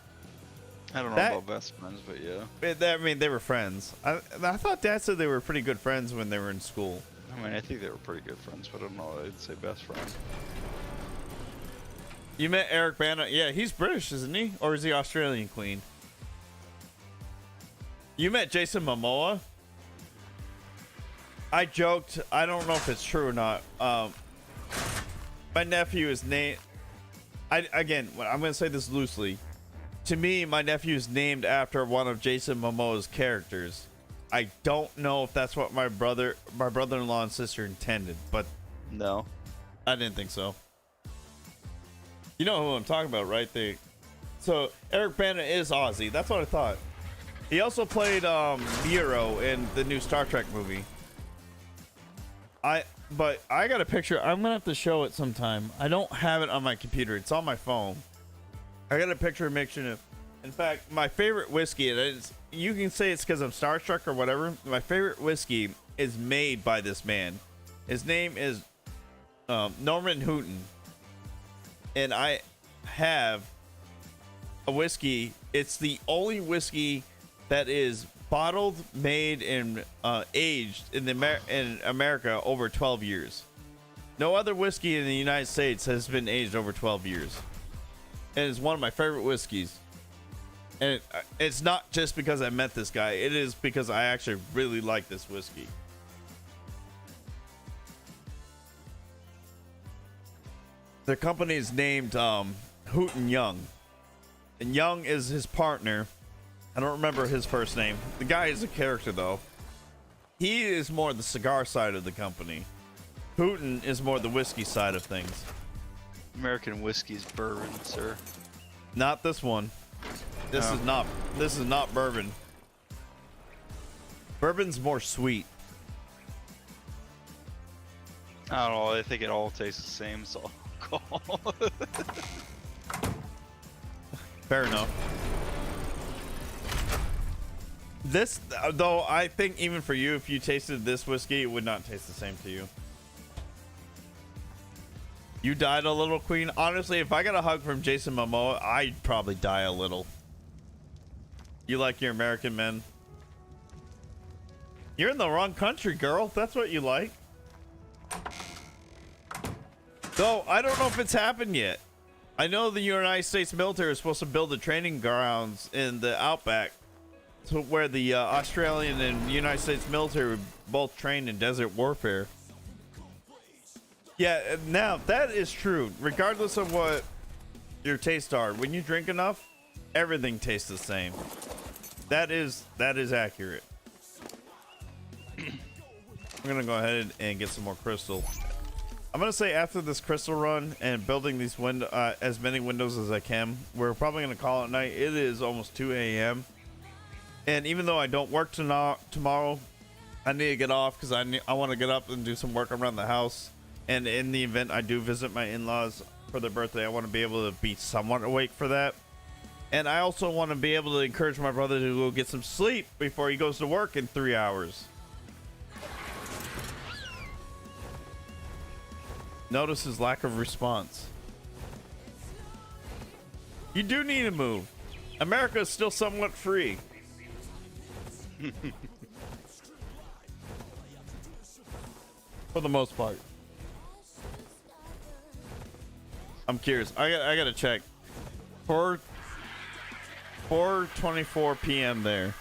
Speaker 2: I don't know about best friends, but yeah.
Speaker 1: I mean, they were friends. I thought Dad said they were pretty good friends when they were in school.
Speaker 2: I mean, I think they were pretty good friends, but I don't know. I'd say best friends.
Speaker 1: You met Eric Bana? Yeah, he's British, isn't he? Or is he Australian Queen? You met Jason Momoa? I joked. I don't know if it's true or not. My nephew is named... Again, I'm going to say this loosely. To me, my nephew is named after one of Jason Momoa's characters. I don't know if that's what my brother-in-law and sister intended, but...
Speaker 2: No.
Speaker 1: I didn't think so. You know who I'm talking about, right? So Eric Bana is Aussie. That's what I thought. He also played Nero in the new Star Trek movie. But I got a picture. I'm gonna have to show it sometime. I don't have it on my computer. It's on my phone. I got a picture of mixing it. In fact, my favorite whiskey, you can say it's because I'm starstruck or whatever. My favorite whiskey is made by this man. His name is Norman Houghton. And I have a whiskey. It's the only whiskey that is bottled, made, and aged in America over 12 years. No other whiskey in the United States has been aged over 12 years. And it's one of my favorite whiskeys. And it's not just because I met this guy. It is because I actually really like this whiskey. The company is named Houghton Young. And Young is his partner. I don't remember his first name. The guy is a character, though. He is more the cigar side of the company. Houghton is more the whiskey side of things.
Speaker 2: American whiskey's bourbon, sir.
Speaker 1: Not this one. This
Speaker 2: No.
Speaker 1: is not. This is not bourbon. Bourbon's more sweet.
Speaker 2: I don't know. I think it all tastes the same. So alcohol.
Speaker 1: Fair enough. This, though, I think even for you, if you tasted this whiskey, it would not taste the same to you. You died a little, Queen. Honestly, if I got a hug from Jason Momoa, I'd probably die a little. You like your American men? You're in the wrong country, girl. That's what you like. Though, I don't know if it's happened yet. I know the United States military is supposed to build the training grounds in the outback to where the Australian and United States military would both train in desert warfare. Yeah, now that is true. Regardless of what your tastes are, when you drink enough, everything tastes the same. That is accurate. I'm gonna go ahead and get some more crystal. I'm gonna say after this crystal run and building these as many windows as I can, we're probably gonna call it night. It is almost 2 a.m. And even though I don't work tomorrow, I need to get off because I want to get up and do some work around the house. And in the event I do visit my in-laws for their birthday, I want to be able to be somewhat awake for that. And I also want to be able to encourage my brother to go get some sleep before he goes to work in 3 hours. Notice his lack of response. You do need to move. America is still somewhat free. For the most part. I'm curious. I gotta check. 4:24 p.m. there.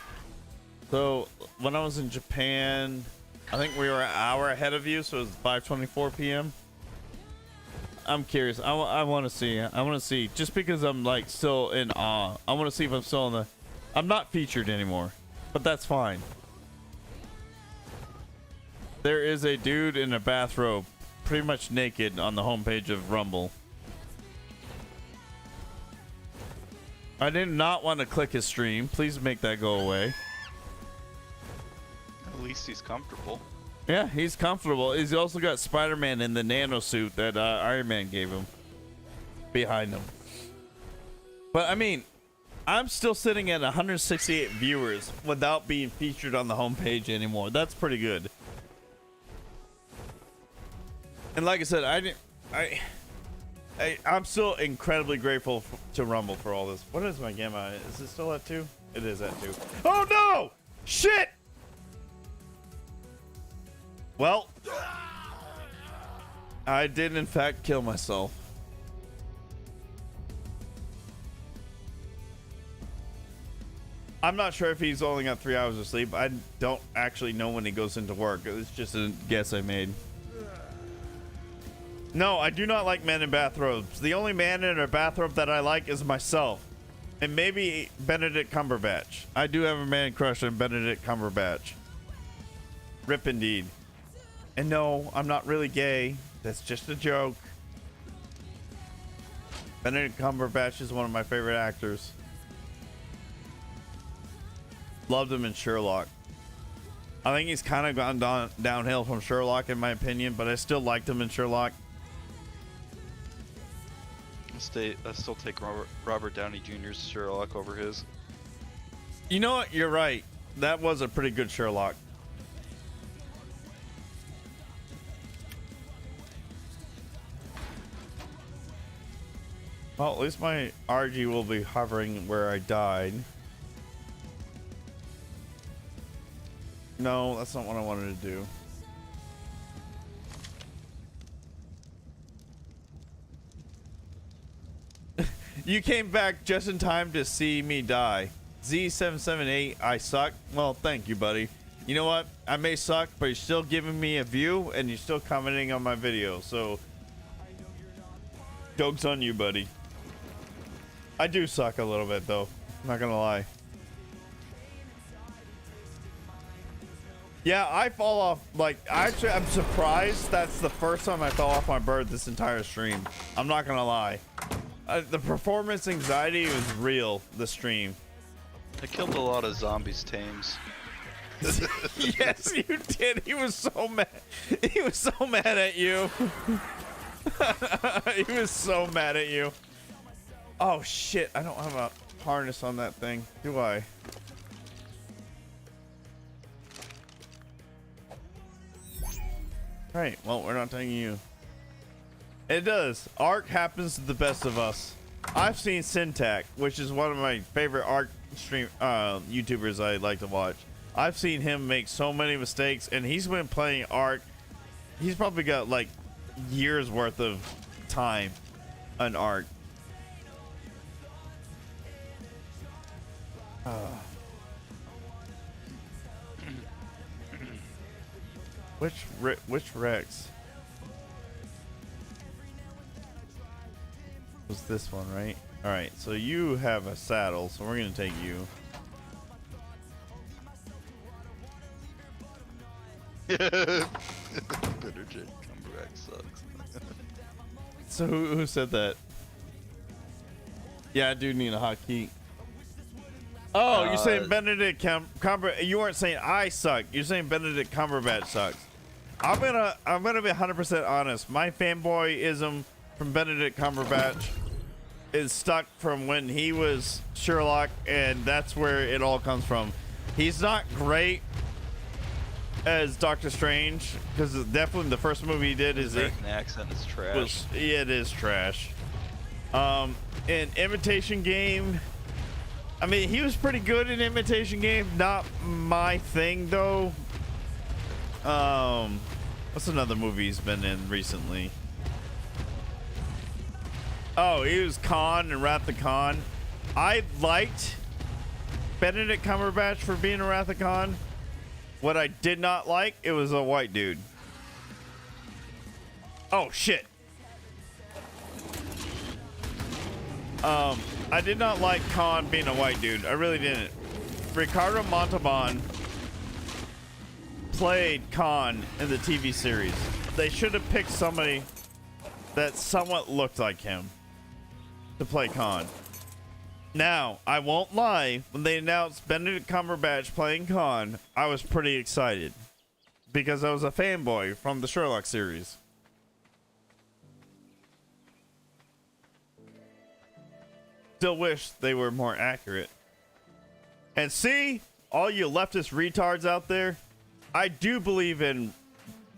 Speaker 1: So when I was in Japan, I think we were an hour ahead of you, so it was 5:24 p.m. I'm curious. I want to see. I want to see. Just because I'm like still in awe. I want to see if I'm still in the. I'm not featured anymore, but that's fine. There is a dude in a bathrobe, pretty much naked, on the homepage of Rumble. I did not want to click his stream. Please make that go away.
Speaker 2: At least he's comfortable.
Speaker 1: Yeah, he's comfortable. He's also got Spider-Man in the nano suit that Iron Man gave him behind him. But I mean, I'm still sitting at 168 viewers without being featured on the homepage anymore. That's pretty good. And like I said, I'm still incredibly grateful to Rumble for all this. What is my gamma? Is it still at 2? It is at 2. Oh no! Shit! Well, I did in fact kill myself. I'm not sure if he's only got 3 hours of sleep. I don't actually know when he goes into work. It's just a guess I made. No, I do not like men in bathrobes. The only man in a bathrobe that I like is myself. And maybe Benedict Cumberbatch. I do have a man crush on Benedict Cumberbatch. Rip indeed. And no, I'm not really gay. That's just a joke. Benedict Cumberbatch is one of my favorite actors. Loved him in Sherlock. I think he's kind of gone downhill from Sherlock in my opinion, but I still liked him in Sherlock.
Speaker 2: I still take Robert Downey Jr.'s Sherlock over his.
Speaker 1: You know what? You're right. That was a pretty good Sherlock. Well, at least my RG will be hovering where I died. No, that's not what I wanted to do. You came back just in time to see me die. Z778, I suck. Well, thank you, buddy. You know what? I may suck, but you're still giving me a view and you're still commenting on my video. So, joke's on you, buddy. I do suck a little bit, though. I'm not gonna lie. Yeah, I fall off. Like, actually, I'm surprised that's the first time I fell off my bird this entire stream. I'm not gonna lie. The performance anxiety was real this stream.
Speaker 2: I killed a lot of zombies tames.
Speaker 1: Yes, you did. He was so mad. He was so mad at you. He was so mad at you. Oh shit! I don't have a harness on that thing, do I? Right. Well, we're not taking you. It does. Arc happens to the best of us. I've seen Syntac, which is one of my favorite Arc stream YouTubers I like to watch. I've seen him make so many mistakes, and he's been playing Arc. He's probably got like years worth of time on Arc. Which Rex was this one, right? All right, so you have a saddle, so we're gonna take you.
Speaker 2: Bitter Jet Cumberbatch sucks.
Speaker 1: So who said that? Yeah, I do need a hotkey. Oh, you're saying Benedict Cumberbatch. You weren't saying I suck. You're saying Benedict Cumberbatch sucks. I'm gonna be 100% honest. My fanboyism from Benedict Cumberbatch is stuck from when he was Sherlock, and that's where it all comes from. He's not great as Doctor Strange, because definitely the first movie he did is
Speaker 2: American accent is trash.
Speaker 1: It is trash. In Imitation Game, I mean, he was pretty good in Imitation Game. Not my thing though. What's another movie he's been in recently? Oh, he was Khan in Wrath of Khan. I liked Benedict Cumberbatch for being a Wrath of Khan. What I did not like, it was a white dude. Oh shit. I did not like Khan being a white dude. I really didn't. Ricardo Montalban played Khan in the TV series. They should have picked somebody that somewhat looked like him to play Khan. Now, I won't lie, when they announced Benedict Cumberbatch playing Khan, I was pretty excited because I was a fanboy from the Sherlock series. Still wish they were more accurate. And see, all you leftist retards out there, I do believe in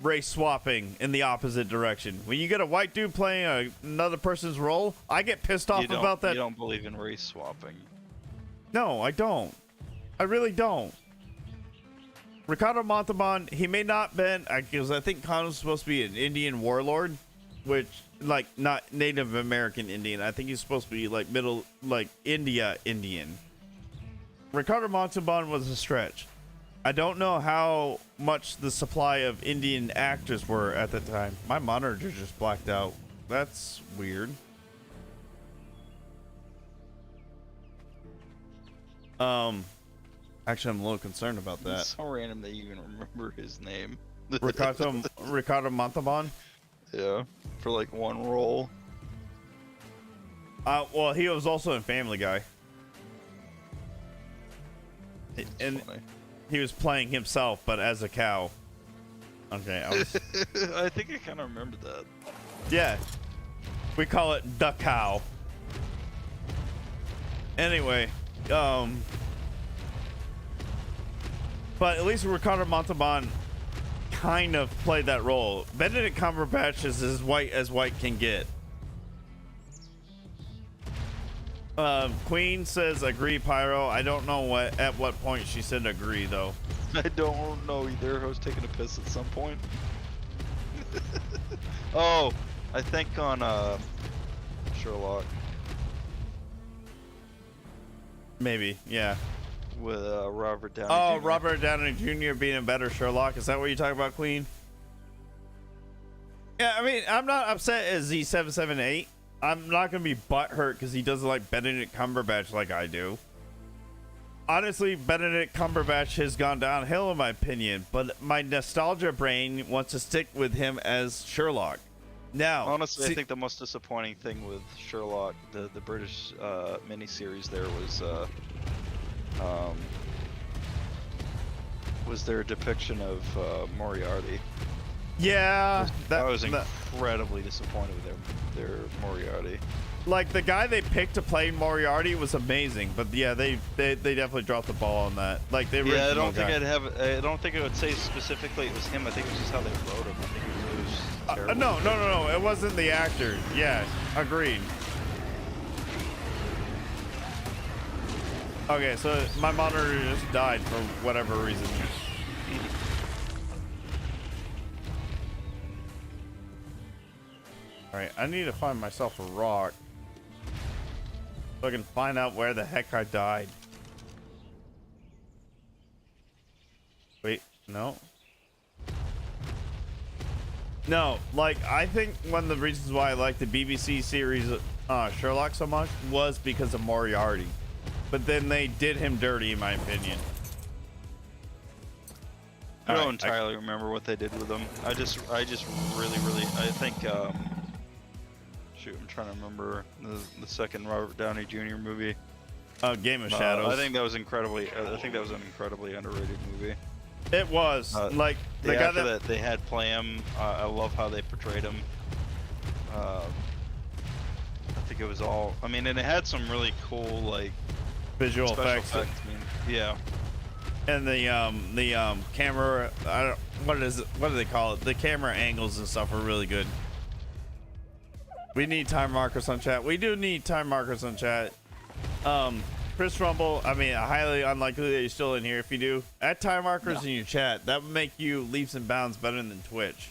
Speaker 1: race swapping in the opposite direction. When you get a white dude playing another person's role, I get pissed off about that.
Speaker 2: You don't believe in race swapping?
Speaker 1: No, I don't. I really don't. Ricardo Montalban, he may not been, because I think Khan was supposed to be an Indian warlord, which, like, not Native American Indian. I think he's supposed to be like middle, like India Indian. Ricardo Montalban was a stretch. I don't know how much the supply of Indian actors were at the time. My monitor just blacked out. That's weird. Actually, I'm a little concerned about that.
Speaker 2: It's so random that you even remember his name.
Speaker 1: Ricardo Montalban?
Speaker 2: Yeah, for like one role.
Speaker 1: Well, he was also in Family Guy. And
Speaker 2: funny.
Speaker 1: he was playing himself, but as a cow. Okay,
Speaker 2: I think I kind of remember that.
Speaker 1: Yeah. We call it the cow. Anyway, but at least Ricardo Montalban kind of played that role. Benedict Cumberbatch is as white can get. Queen says agree, Pyro. I don't know at what point she said agree though.
Speaker 2: I don't know either. I was taking a piss at some point. Oh, I think on Sherlock.
Speaker 1: Maybe, yeah.
Speaker 2: With Robert Downey
Speaker 1: Oh,
Speaker 2: Jr.
Speaker 1: Robert Downey Jr. being a better Sherlock. Is that what you're talking about, Queen? Yeah, I mean, I'm not upset at Z778. I'm not going to be butthurt because he doesn't like Benedict Cumberbatch like I do. honestly, Benedict Cumberbatch has gone downhill in my opinion, but my nostalgia brain wants to stick with him as Sherlock. Now,
Speaker 2: Honestly, I think the most disappointing thing with Sherlock, the British miniseries, there was their depiction of Moriarty.
Speaker 1: yeah,
Speaker 2: I was incredibly disappointed with their Moriarty.
Speaker 1: like the guy they picked to play Moriarty was amazing, but yeah, they definitely dropped the ball on that. Like they
Speaker 2: Yeah, I
Speaker 1: original
Speaker 2: don't think
Speaker 1: guy.
Speaker 2: I don't think it would say specifically it was him. I think it was just how they wrote him. I think it was terrible.
Speaker 1: No, it wasn't the actor. Yeah, agreed. Okay, so my monitor just died for whatever reason. Alright, I need to find myself a rock so I can find out where the heck I died. Wait, no. No, like, I think one of the reasons why I like the BBC series Sherlock so much was because of Moriarty. But then they did him dirty, in my opinion.
Speaker 2: I don't entirely remember what they did with him. I just really, I think, shoot, I'm trying to remember the second Robert Downey Jr. movie.
Speaker 1: Game of Shadows.
Speaker 2: I think that was incredibly, I think that was an incredibly underrated movie.
Speaker 1: It was, like, the guy
Speaker 2: that they had play him, I love how they portrayed him. I think it was all, I mean, and it had some really cool, like,
Speaker 1: visual effects.
Speaker 2: I mean, yeah.
Speaker 1: And the camera, what do they call it? The camera angles and stuff are really good. We need time markers on chat. We do need time markers on chat. Chris Rumble, I mean, highly unlikely that you're still in here. If you do, add time markers in your chat. That would make you leaps and bounds better than Twitch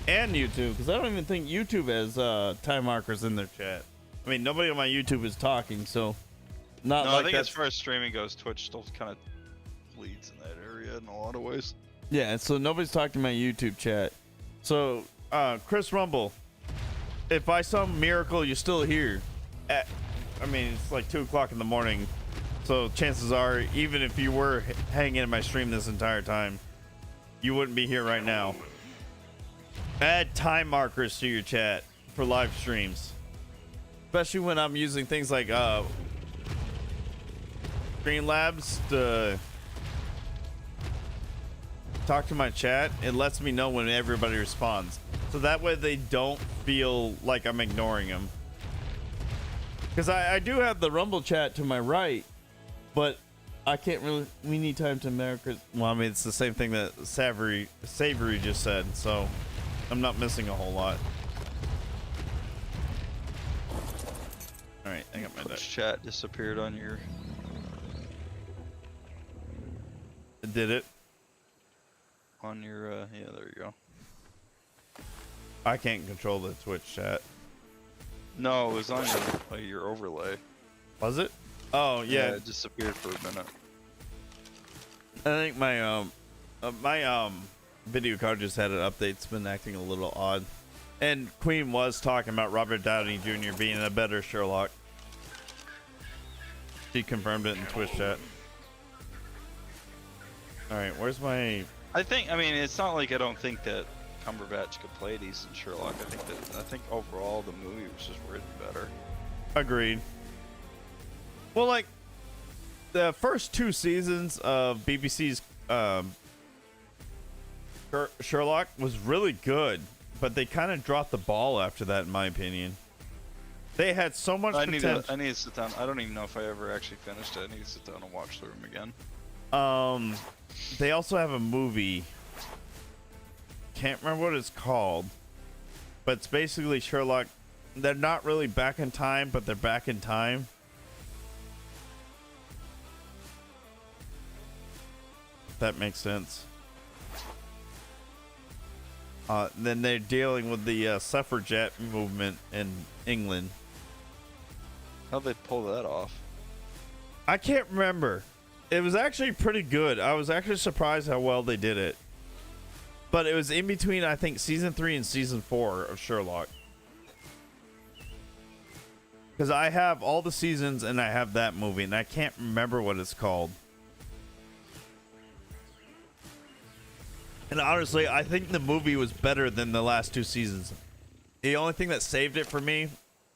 Speaker 1: and YouTube, because I don't even think YouTube has time markers in their chat. I mean, nobody on my YouTube is talking, so not
Speaker 2: no,
Speaker 1: like
Speaker 2: I think
Speaker 1: that's...
Speaker 2: as far as streaming goes, Twitch still kind of leads in that area in a lot of ways.
Speaker 1: Yeah, so nobody's talking to my YouTube chat. So, Chris Rumble, if by some miracle you're still here, I mean, it's like 2 o'clock in the morning, so chances are, even if you were hanging in my stream this entire time, you wouldn't be here right now. Add time markers to your chat for live streams, especially when I'm using things like Streamlabs to talk to my chat. It lets me know when everybody responds, so that way they don't feel like I'm ignoring them. Because I do have the Rumble chat to my right, but I can't really. We need time to America. Well, I mean, it's the same thing that Savory just said, so I'm not missing a whole lot. All right, I got my
Speaker 2: Twitch chat disappeared on your.
Speaker 1: Did it?
Speaker 2: On your, yeah, there you go.
Speaker 1: I can't control the Twitch chat.
Speaker 2: No, it was on your overlay.
Speaker 1: Was it? Oh yeah.
Speaker 2: It disappeared for a minute.
Speaker 1: I think my video card just had an update. It's been acting a little odd. And Queen was talking about Robert Downey Jr. being a better Sherlock. She confirmed it in Twitch chat. All right, where's my?
Speaker 2: I mean, it's not like I don't think that Cumberbatch could play a decent Sherlock. I think overall the movie was just written better.
Speaker 1: Agreed. Well, like the first 2 seasons of BBC's Sherlock was really good, but they kind of dropped the ball after that, in my opinion. They had so much potential.
Speaker 2: I need to sit down. I don't even know if I ever actually finished it. I need to sit down and watch through them again.
Speaker 1: They also have a movie. Can't remember what it's called, but it's basically Sherlock. They're not really back in time, but they're back in time. If that makes sense. Then they're dealing with the suffragette movement in England.
Speaker 2: How'd they pull that off?
Speaker 1: I can't remember. It was actually pretty good. I was actually surprised how well they did it. But it was in between, I think, season 3 and season 4 of Sherlock. Because I have all the seasons and I have that movie, and I can't remember what it's called. And honestly, I think the movie was better than the last 2 seasons. The only thing that saved it for me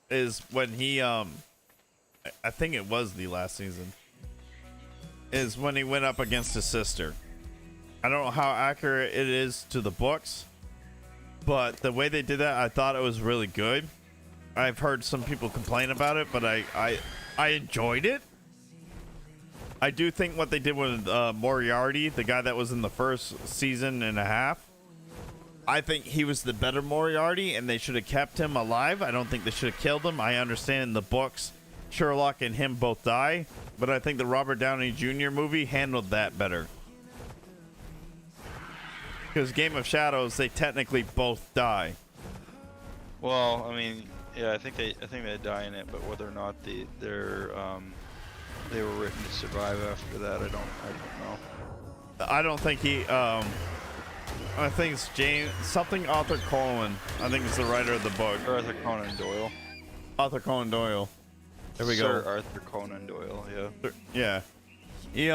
Speaker 1: is when he, I think it was the last season, is when he went up against his sister. I don't know how accurate it is to the books, but the way they did that, I thought it was really good. I've heard some people complain about it, but I enjoyed it. I do think what they did with Moriarty, the guy that was in the first season and a half, I think he was the better Moriarty, and they should have kept him alive. I don't think they should have killed him. I understand in the books, Sherlock and him both die, but I think the Robert Downey Jr. movie handled that better. Because Game of Shadows, they technically both die.
Speaker 2: Well, I mean, yeah, I think they die in it, but whether or not they were written to survive after that, I don't know.
Speaker 1: I don't think he. I think it's James something Arthur Conan. I think it's the writer of the book.
Speaker 2: Arthur Conan Doyle.
Speaker 1: Arthur Conan Doyle. There we
Speaker 2: Sir
Speaker 1: go.
Speaker 2: Arthur Conan Doyle. Yeah.
Speaker 1: Yeah. He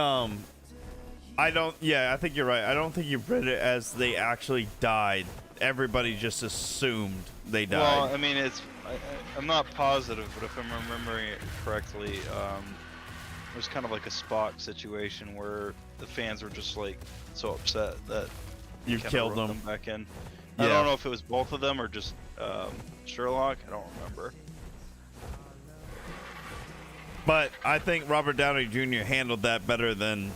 Speaker 1: I don't. Yeah, I think you're right. I don't think you read it as they actually died. Everybody just assumed they died.
Speaker 2: Well, I mean, I'm not positive, but if I'm remembering it correctly, it was kind of like a Spock situation where the fans were just like so upset that
Speaker 1: You
Speaker 2: kinda
Speaker 1: killed
Speaker 2: wrote
Speaker 1: them.
Speaker 2: back in.
Speaker 1: Yeah.
Speaker 2: I don't know if it was both of them or just Sherlock. I don't remember.
Speaker 1: But I think Robert Downey Jr. handled that better than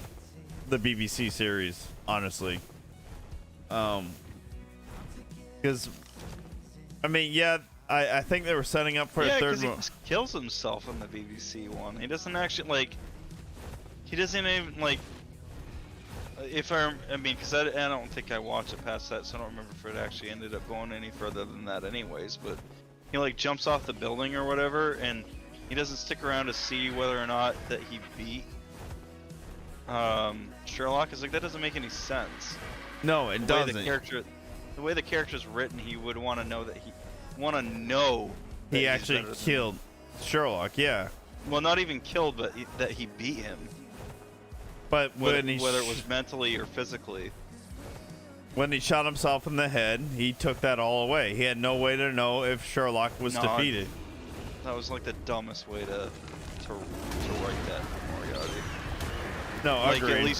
Speaker 1: the BBC series, honestly. Because, I mean, yeah, I think they were setting up for a third
Speaker 2: he
Speaker 1: one.
Speaker 2: just kills himself in the BBC one. He doesn't actually like. He doesn't even like. If I mean, because I don't think I watched it past that, so I don't remember if it actually ended up going any further than that, anyways. But he like jumps off the building or whatever, and he doesn't stick around to see whether or not that he beat Sherlock. Is like that doesn't make any sense.
Speaker 1: No, it doesn't.
Speaker 2: The way the character's written, he would want to know that he
Speaker 1: He actually killed Sherlock, yeah.
Speaker 2: Well, not even killed, but that he beat him.
Speaker 1: But
Speaker 2: whether it was mentally or physically.
Speaker 1: When he shot himself in the head, he took that all away. He had no way to know if Sherlock was defeated.
Speaker 2: That was like the dumbest way to write that for Moriarty.
Speaker 1: No,
Speaker 2: like
Speaker 1: agreed.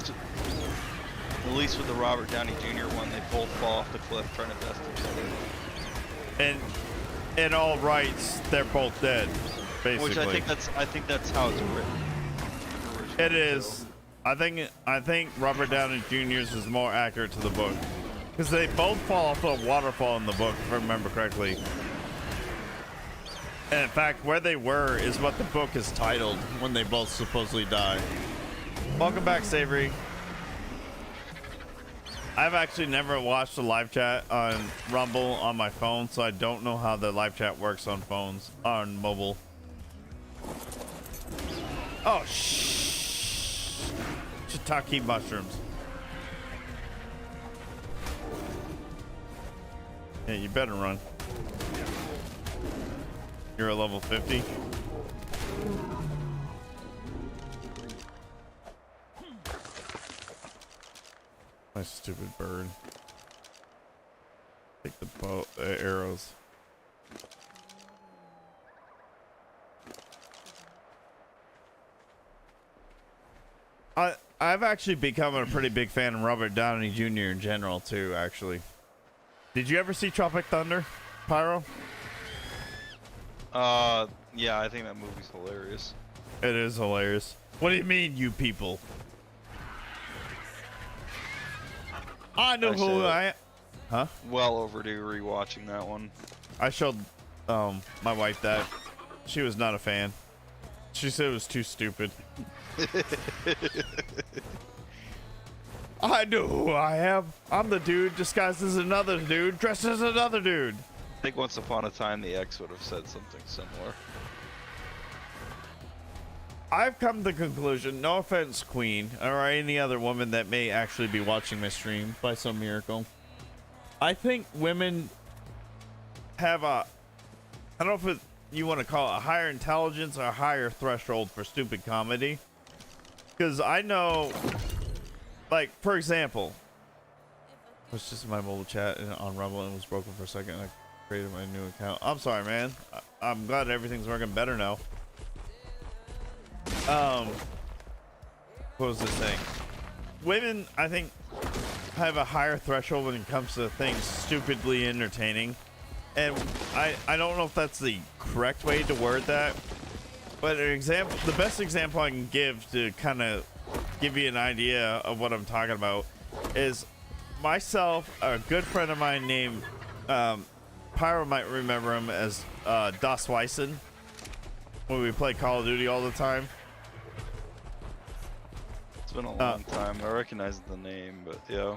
Speaker 2: At least with the Robert Downey Jr. one, they both fall off the cliff trying to best each other.
Speaker 1: And in all rights, they're both dead, basically.
Speaker 2: Which I think that's how it's written.
Speaker 1: It is. I think Robert Downey Jr.'s is more accurate to the book, because they both fall off a waterfall in the book, if I remember correctly. And in fact, where they were is what the book is titled when they both supposedly die. Welcome back, Savory. I've actually never watched a live chat on Rumble on my phone, so I don't know how the live chat works on phones, on mobile. Oh, shiitake mushrooms. Yeah, you better run. You're a level 50. My stupid bird. Take the bow, arrows. I've actually become a pretty big fan of Robert Downey Jr. in general too, actually. Did you ever see Tropic Thunder, Pyro?
Speaker 2: Yeah, I think that movie's hilarious.
Speaker 1: It is hilarious. What do you mean, you people? I know who I am. Huh?
Speaker 2: Well overdue rewatching that one.
Speaker 1: I showed my wife that. She was not a fan. She said it was too stupid. I know who I am. I'm the dude disguised as another dude, dressed as another dude.
Speaker 2: I think once upon a time the X would have said something similar.
Speaker 1: I've come to the conclusion, no offense, Queen, or any other woman that may actually be watching my stream by some miracle. I think women have a, I don't know if you want to call it a higher intelligence or a higher threshold for stupid comedy. Because I know, like, for example, it was just my mobile chat on Rumble and it was broken for a second. I created my new account. I'm sorry, man. I'm glad everything's working better now. What was this saying? Women, I think, have a higher threshold when it comes to things stupidly entertaining. And I don't know if that's the correct way to word that, but an example, the best example I can give to kind of give you an idea of what I'm talking about is myself, a good friend of mine named Pyro might remember him as Das Weissen when we play Call of Duty all the time.
Speaker 2: It's been a long time. I recognize the name, but yeah.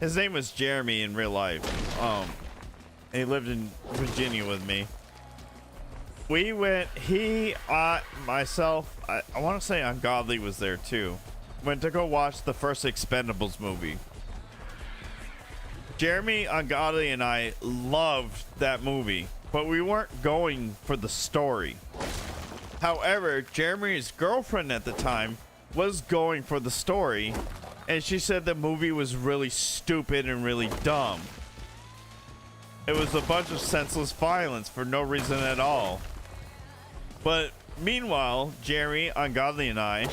Speaker 1: His name was Jeremy in real life. And he lived in Virginia with me. We went, myself, I want to say Ungodly was there too. Went to go watch the first Expendables movie. Jeremy, Ungodly, and I loved that movie, but we weren't going for the story. However, Jeremy's girlfriend at the time was going for the story, and she said the movie was really stupid and really dumb. It was a bunch of senseless violence for no reason at all. But meanwhile, Jeremy, Ungodly, and I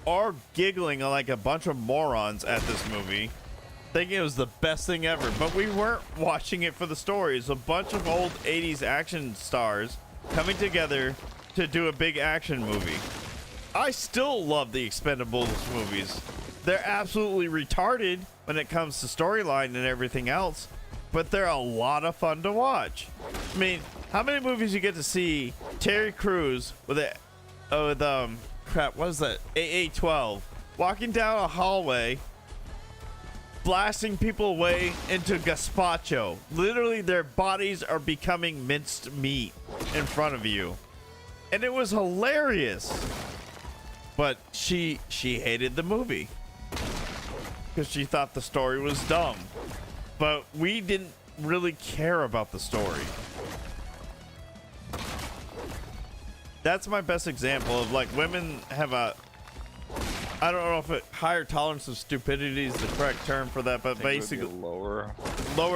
Speaker 1: are giggling like a bunch of morons at this movie, thinking it was the best thing ever. But we weren't watching it for the story. It's a bunch of old 80s action stars coming together to do a big action movie. I still love the Expendables movies. They're absolutely retarded when it comes to storyline and everything else, but they're a lot of fun to watch. I mean, how many movies you get to see Terry Crews with what is that? AA-12 walking down a hallway, blasting people away into gazpacho. Literally, their bodies are becoming minced meat in front of you, and it was hilarious. But she hated the movie because she thought the story was dumb. But we didn't really care about the story. That's my best example of, like, women have a, I don't know if higher tolerance of stupidity is the correct term for that, but basically
Speaker 2: lower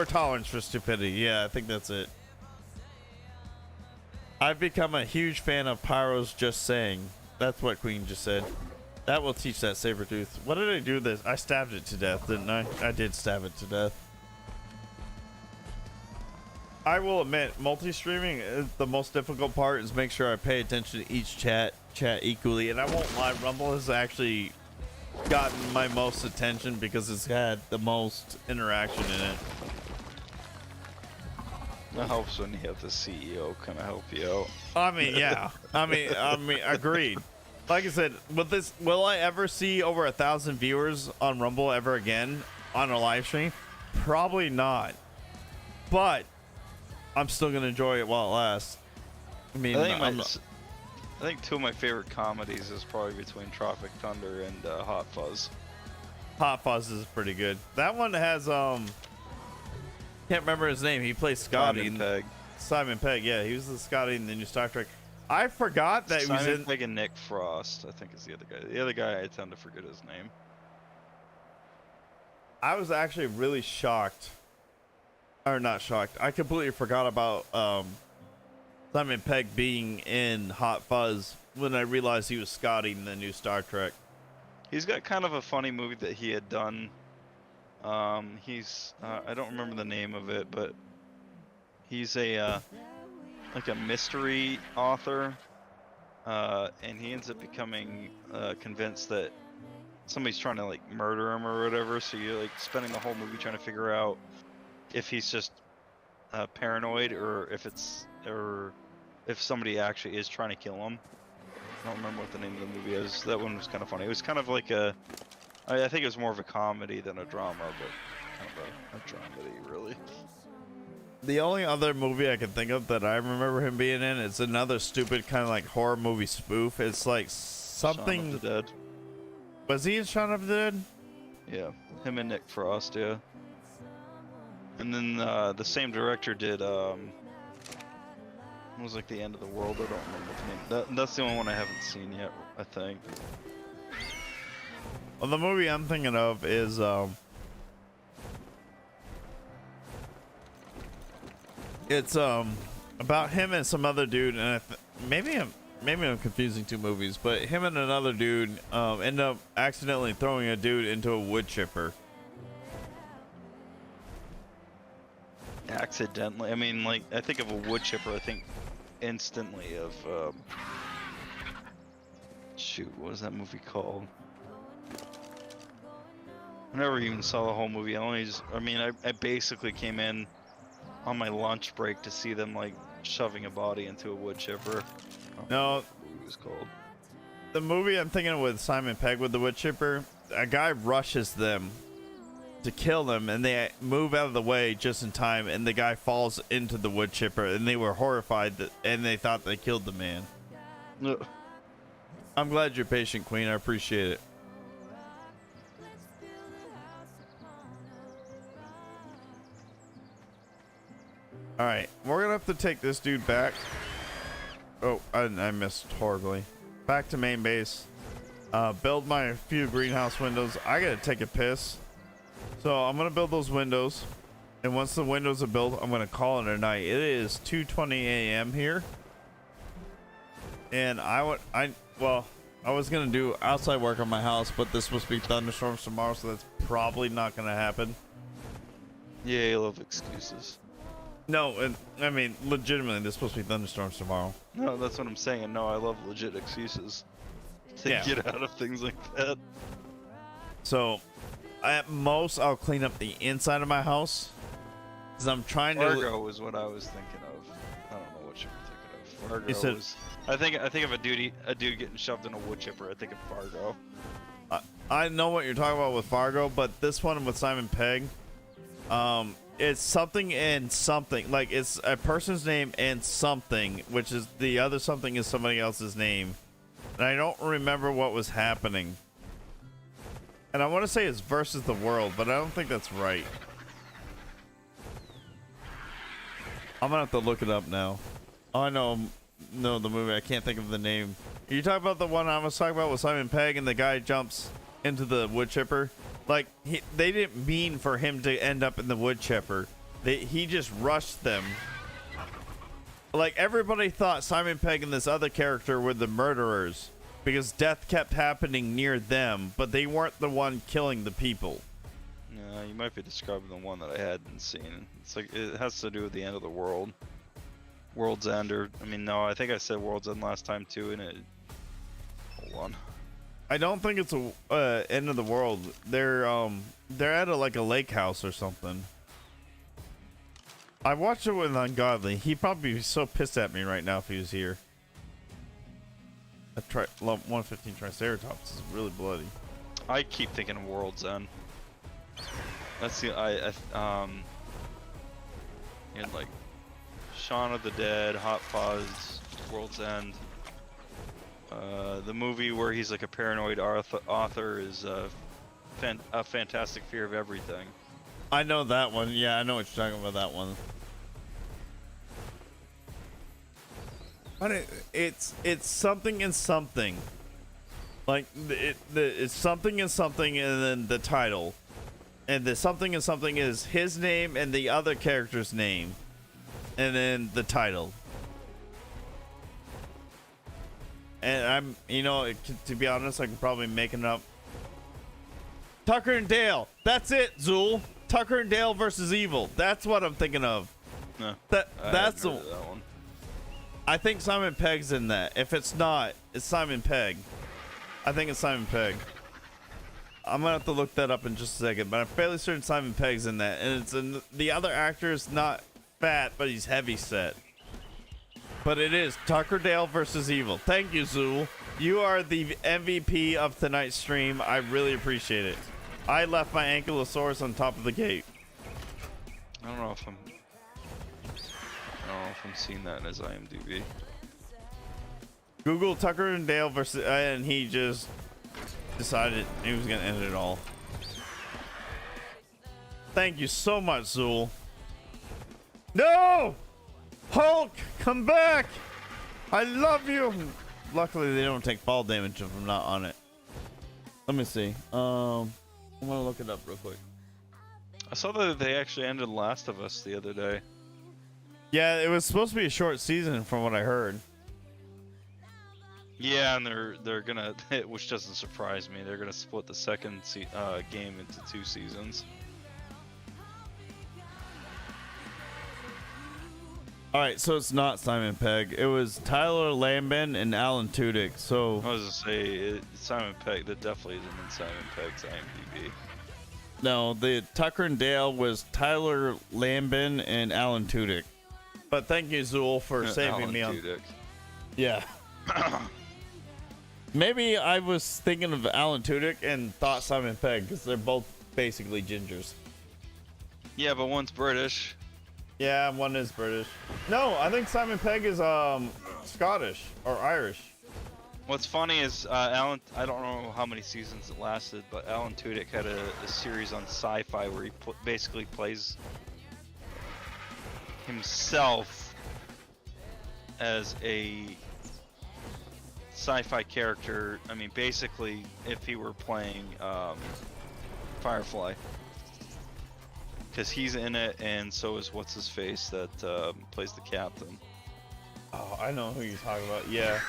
Speaker 1: tolerance for stupidity. Yeah, I think that's it. I've become a huge fan of Pyro's Just Saying. That's what Queen just said. That will teach that saber tooth. What did I do this? I stabbed it to death, didn't I? I did stab it to death. I will admit, multi-streaming is the most difficult part. Is make sure I pay attention to each chat equally. And I won't lie, Rumble has actually gotten my most attention because it's had the most interaction in it.
Speaker 2: It helps when you have the CEO kind of help you out.
Speaker 1: I mean, yeah. I mean, agreed. Like I said, with this, will I ever see over 1,000 viewers on Rumble ever again on a live stream? Probably not. But I'm still gonna enjoy it while it lasts. I mean,
Speaker 2: I think two of my favorite comedies is probably between Tropic Thunder and Hot Fuzz.
Speaker 1: Hot Fuzz is pretty good. That one has can't remember his name. He plays Scotty.
Speaker 2: Simon Pegg.
Speaker 1: Simon Pegg, yeah, he was the Scotty in the new Star Trek. I forgot that he was in.
Speaker 2: Simon Pegg and Nick Frost, I think, is the other guy. The other guy, I tend to forget his name.
Speaker 1: I was actually really shocked. Or not shocked. I completely forgot about Simon Pegg being in Hot Fuzz when I realized he was Scotty in the new Star Trek.
Speaker 2: He's got kind of a funny movie that he had done. He's I don't remember the name of it, but he's a like a mystery author, and he ends up becoming convinced that somebody's trying to like murder him or whatever. So you're like spending the whole movie trying to figure out if he's just paranoid or if somebody actually is trying to kill him. I don't remember what the name of the movie is. That one was kind of funny. It was kind of like I think it was more of a comedy than a drama, but kind of a dramedy, really.
Speaker 1: The only other movie I can think of that I remember him being in is another stupid kind of like horror movie spoof. It's like something.
Speaker 2: Shaun of the Dead.
Speaker 1: Was he in Shaun of the Dead?
Speaker 2: Yeah, him and Nick Frost, yeah. And then the same director did It was like the end of the world. I don't remember the name. That's the only one I haven't seen yet, I think.
Speaker 1: Well, the movie I'm thinking of is it's about him and some other dude, and maybe I'm confusing two movies, but him and another dude end up accidentally throwing a dude into a wood chipper.
Speaker 2: Accidentally? I mean, like, I think of a wood chipper, I think instantly of, shoot, what was that movie called? I never even saw the whole movie. I basically came in on my lunch break to see them, like, shoving a body into a wood chipper.
Speaker 1: No,
Speaker 2: What the movie was called.
Speaker 1: the movie I'm thinking of with Simon Pegg with the wood chipper, a guy rushes them to kill them, and they move out of the way just in time, and the guy falls into the wood chipper, and they were horrified and they thought they killed the man.
Speaker 2: Ugh.
Speaker 1: I'm glad you're patient, Queen. I appreciate it. All right, we're gonna have to take this dude back. Oh, I missed horribly. Back to main base. Build my few greenhouse windows. I gotta take a piss, so I'm gonna build those windows. And once the windows are built, I'm gonna call it a night. It is 2:20 a.m. here, and I was gonna do outside work on my house, but there's supposed to be thunderstorms tomorrow, so that's probably not gonna happen.
Speaker 2: Yeah, you love excuses.
Speaker 1: No, and I mean, legitimately, there's supposed to be thunderstorms tomorrow.
Speaker 2: No, that's what I'm saying. No, I love legit excuses to
Speaker 1: Yeah.
Speaker 2: get out of things like that.
Speaker 1: So, at most, I'll clean up the inside of my house, because I'm trying to.
Speaker 2: Fargo was what I was thinking of. I don't know what you were thinking of. Fargo
Speaker 1: You said-
Speaker 2: was. I think of a dude getting shoved in a wood chipper. I think of Fargo.
Speaker 1: I know what you're talking about with Fargo, but this one with Simon Pegg, it's something and something. Like, it's a person's name and something, which is the other something is somebody else's name. And I don't remember what was happening. And I want to say it's versus the world, but I don't think that's right. I'm gonna have to look it up now. Oh, I know the movie. I can't think of the name. Are you talking about the one I was talking about with Simon Pegg and the guy jumps into the wood chipper? Like, they didn't mean for him to end up in the wood chipper. He just rushed them. Like, everybody thought Simon Pegg and this other character were the murderers because death kept happening near them, but they weren't the one killing the people.
Speaker 2: Yeah, you might be describing the one that I hadn't seen. It's like it has to do with the end of the world. World's End, or I mean, no, I think I said World's End last time too, and it. Hold on.
Speaker 1: I don't think it's a end of the world. They're at a lake house or something. I watched it with Ungodly. He'd probably be so pissed at me right now if he was here. A 115 Triceratops is really bloody.
Speaker 2: I keep thinking of World's End. That's the you had like Shaun of the Dead, Hot Fuzz, World's End. The movie where he's like a paranoid author is a Fantastic Fear of Everything.
Speaker 1: I know that one. Yeah, I know what you're talking about. That one. But it's something and something. Like it's something and something, and then the title, and the something and something is his name and the other character's name, and then the title. And to be honest, I could probably make it up. Tucker and Dale. That's it, Zool. Tucker and Dale versus Evil. That's what I'm thinking of.
Speaker 2: No,
Speaker 1: That's the.
Speaker 2: that one.
Speaker 1: I think Simon Pegg's in that. If it's not, it's Simon Pegg. I think it's Simon Pegg. I'm gonna have to look that up in just a second, but I'm fairly certain Simon Pegg's in that. And the other actor is not fat, but he's heavy set. But it is Tucker Dale versus Evil. Thank you, Zool. You are the MVP of tonight's stream. I really appreciate it. I left my Ankylosaurus on top of the gate.
Speaker 2: I don't know if I'm seeing that in his IMDb.
Speaker 1: Google Tucker and Dale versus, and he just decided he was gonna end it all. Thank you so much, Zool. No! Hulk, come back! I love you! Luckily, they don't take fall damage if I'm not on it. Let me see. I'm gonna look it up real quick.
Speaker 2: I saw that they actually ended Last of Us the other day.
Speaker 1: Yeah, it was supposed to be a short season from what I heard.
Speaker 2: Yeah, and they're gonna, which doesn't surprise me. They're gonna split the second game into 2 seasons.
Speaker 1: All right, so it's not Simon Pegg. It was Tyler Lambin and Alan Tudyk. So
Speaker 2: I was gonna say Simon Pegg. That definitely isn't in Simon Pegg's IMDb.
Speaker 1: no, the Tucker and Dale was Tyler Lambin and Alan Tudyk. But thank you, Zool, for saving
Speaker 2: Alan
Speaker 1: me on.
Speaker 2: Tudyk.
Speaker 1: Yeah. Maybe I was thinking of Alan Tudyk and thought Simon Pegg because they're both basically gingers.
Speaker 2: Yeah, but one's British.
Speaker 1: Yeah, one is British. No, I think Simon Pegg is Scottish or Irish.
Speaker 2: What's funny is Alan. I don't know how many seasons it lasted, but Alan Tudyk had a series on Sci-Fi where he basically plays himself as a sci-fi character. I mean, basically, if he were playing Firefly, because he's in it, and so is what's his face that plays the captain.
Speaker 1: Oh, I know who you're talking about. Yeah,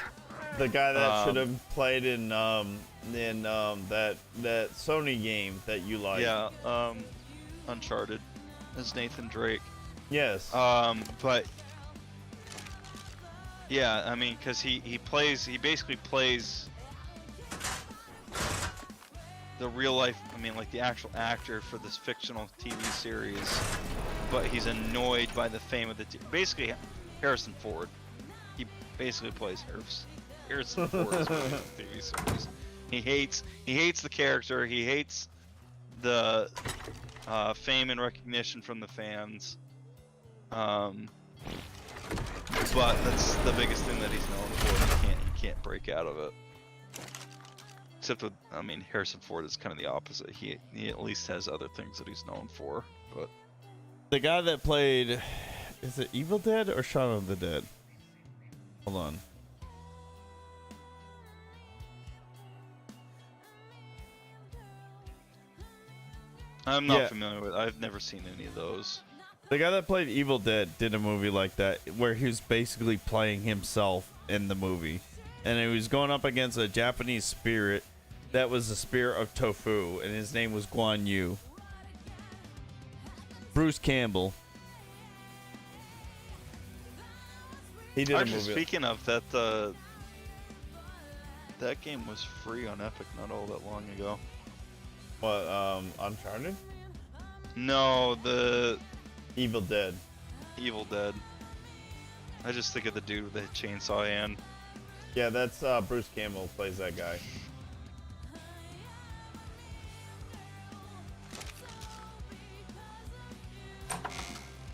Speaker 1: the guy that should have played in that Sony game that you like.
Speaker 2: Yeah, Uncharted, as Nathan Drake.
Speaker 1: Yes.
Speaker 2: But yeah, I mean, because he basically plays the real life, I mean, like the actual actor for this fictional TV series, but he's annoyed by the fame of the basically Harrison Ford. He basically plays Harrison Ford's TV series. He hates the character. He hates the fame and recognition from the fans. But that's the biggest thing that he's known for. He can't break out of it. Except with, I mean, Harrison Ford is kind of the opposite. He at least has other things that he's known for. But
Speaker 1: the guy that played, is it Evil Dead or Shaun of the Dead? Hold on.
Speaker 2: I'm not familiar with. I've never seen any of those.
Speaker 1: The guy that played Evil Dead did a movie like that where he was basically playing himself in the movie. And he was going up against a Japanese spirit that was the spirit of tofu, and his name was Guan Yu. Bruce Campbell. He did a
Speaker 2: Actually,
Speaker 1: movie.
Speaker 2: speaking of that, that game was free on Epic not all that long ago.
Speaker 1: What, Uncharted?
Speaker 2: No, the
Speaker 1: Evil Dead.
Speaker 2: Evil Dead. I just think of the dude with the chainsaw hand.
Speaker 1: Yeah, that's Bruce Campbell plays that guy.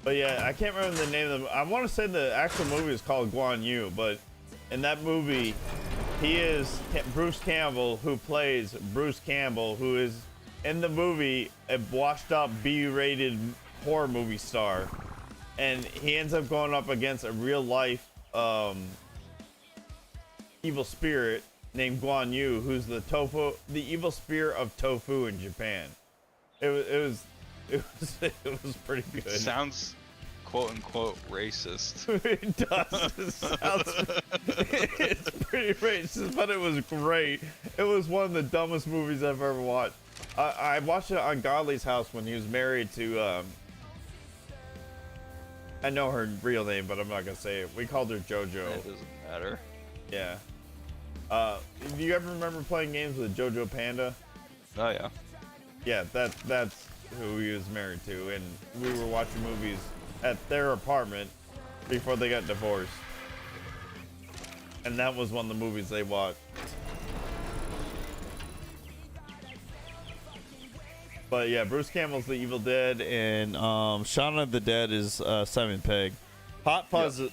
Speaker 1: But yeah, I can't remember the name of the. I want to say the actual movie is called Guan Yu, but in that movie, he is Bruce Campbell, who plays Bruce Campbell, who is in the movie a washed-up B-rated horror movie star, and he ends up going up against a real-life evil spirit named Guan Yu, who's the evil spirit of tofu in Japan. It was pretty good.
Speaker 2: It sounds quote unquote racist.
Speaker 1: It does. It's pretty racist, but it was great. It was one of the dumbest movies I've ever watched. I watched it on Godly's house when he was married to I know her real name, but I'm not gonna say it. We called her JoJo.
Speaker 2: It doesn't matter.
Speaker 1: Yeah. Do you ever remember playing games with JoJo Panda?
Speaker 2: Oh yeah.
Speaker 1: Yeah, that's who he was married to, and we were watching movies at their apartment before they got divorced. And that was one of the movies they watched. But yeah, Bruce Campbell's the Evil Dead, and Shaun of the Dead is Simon Pegg. Hot Fuzz. Yep.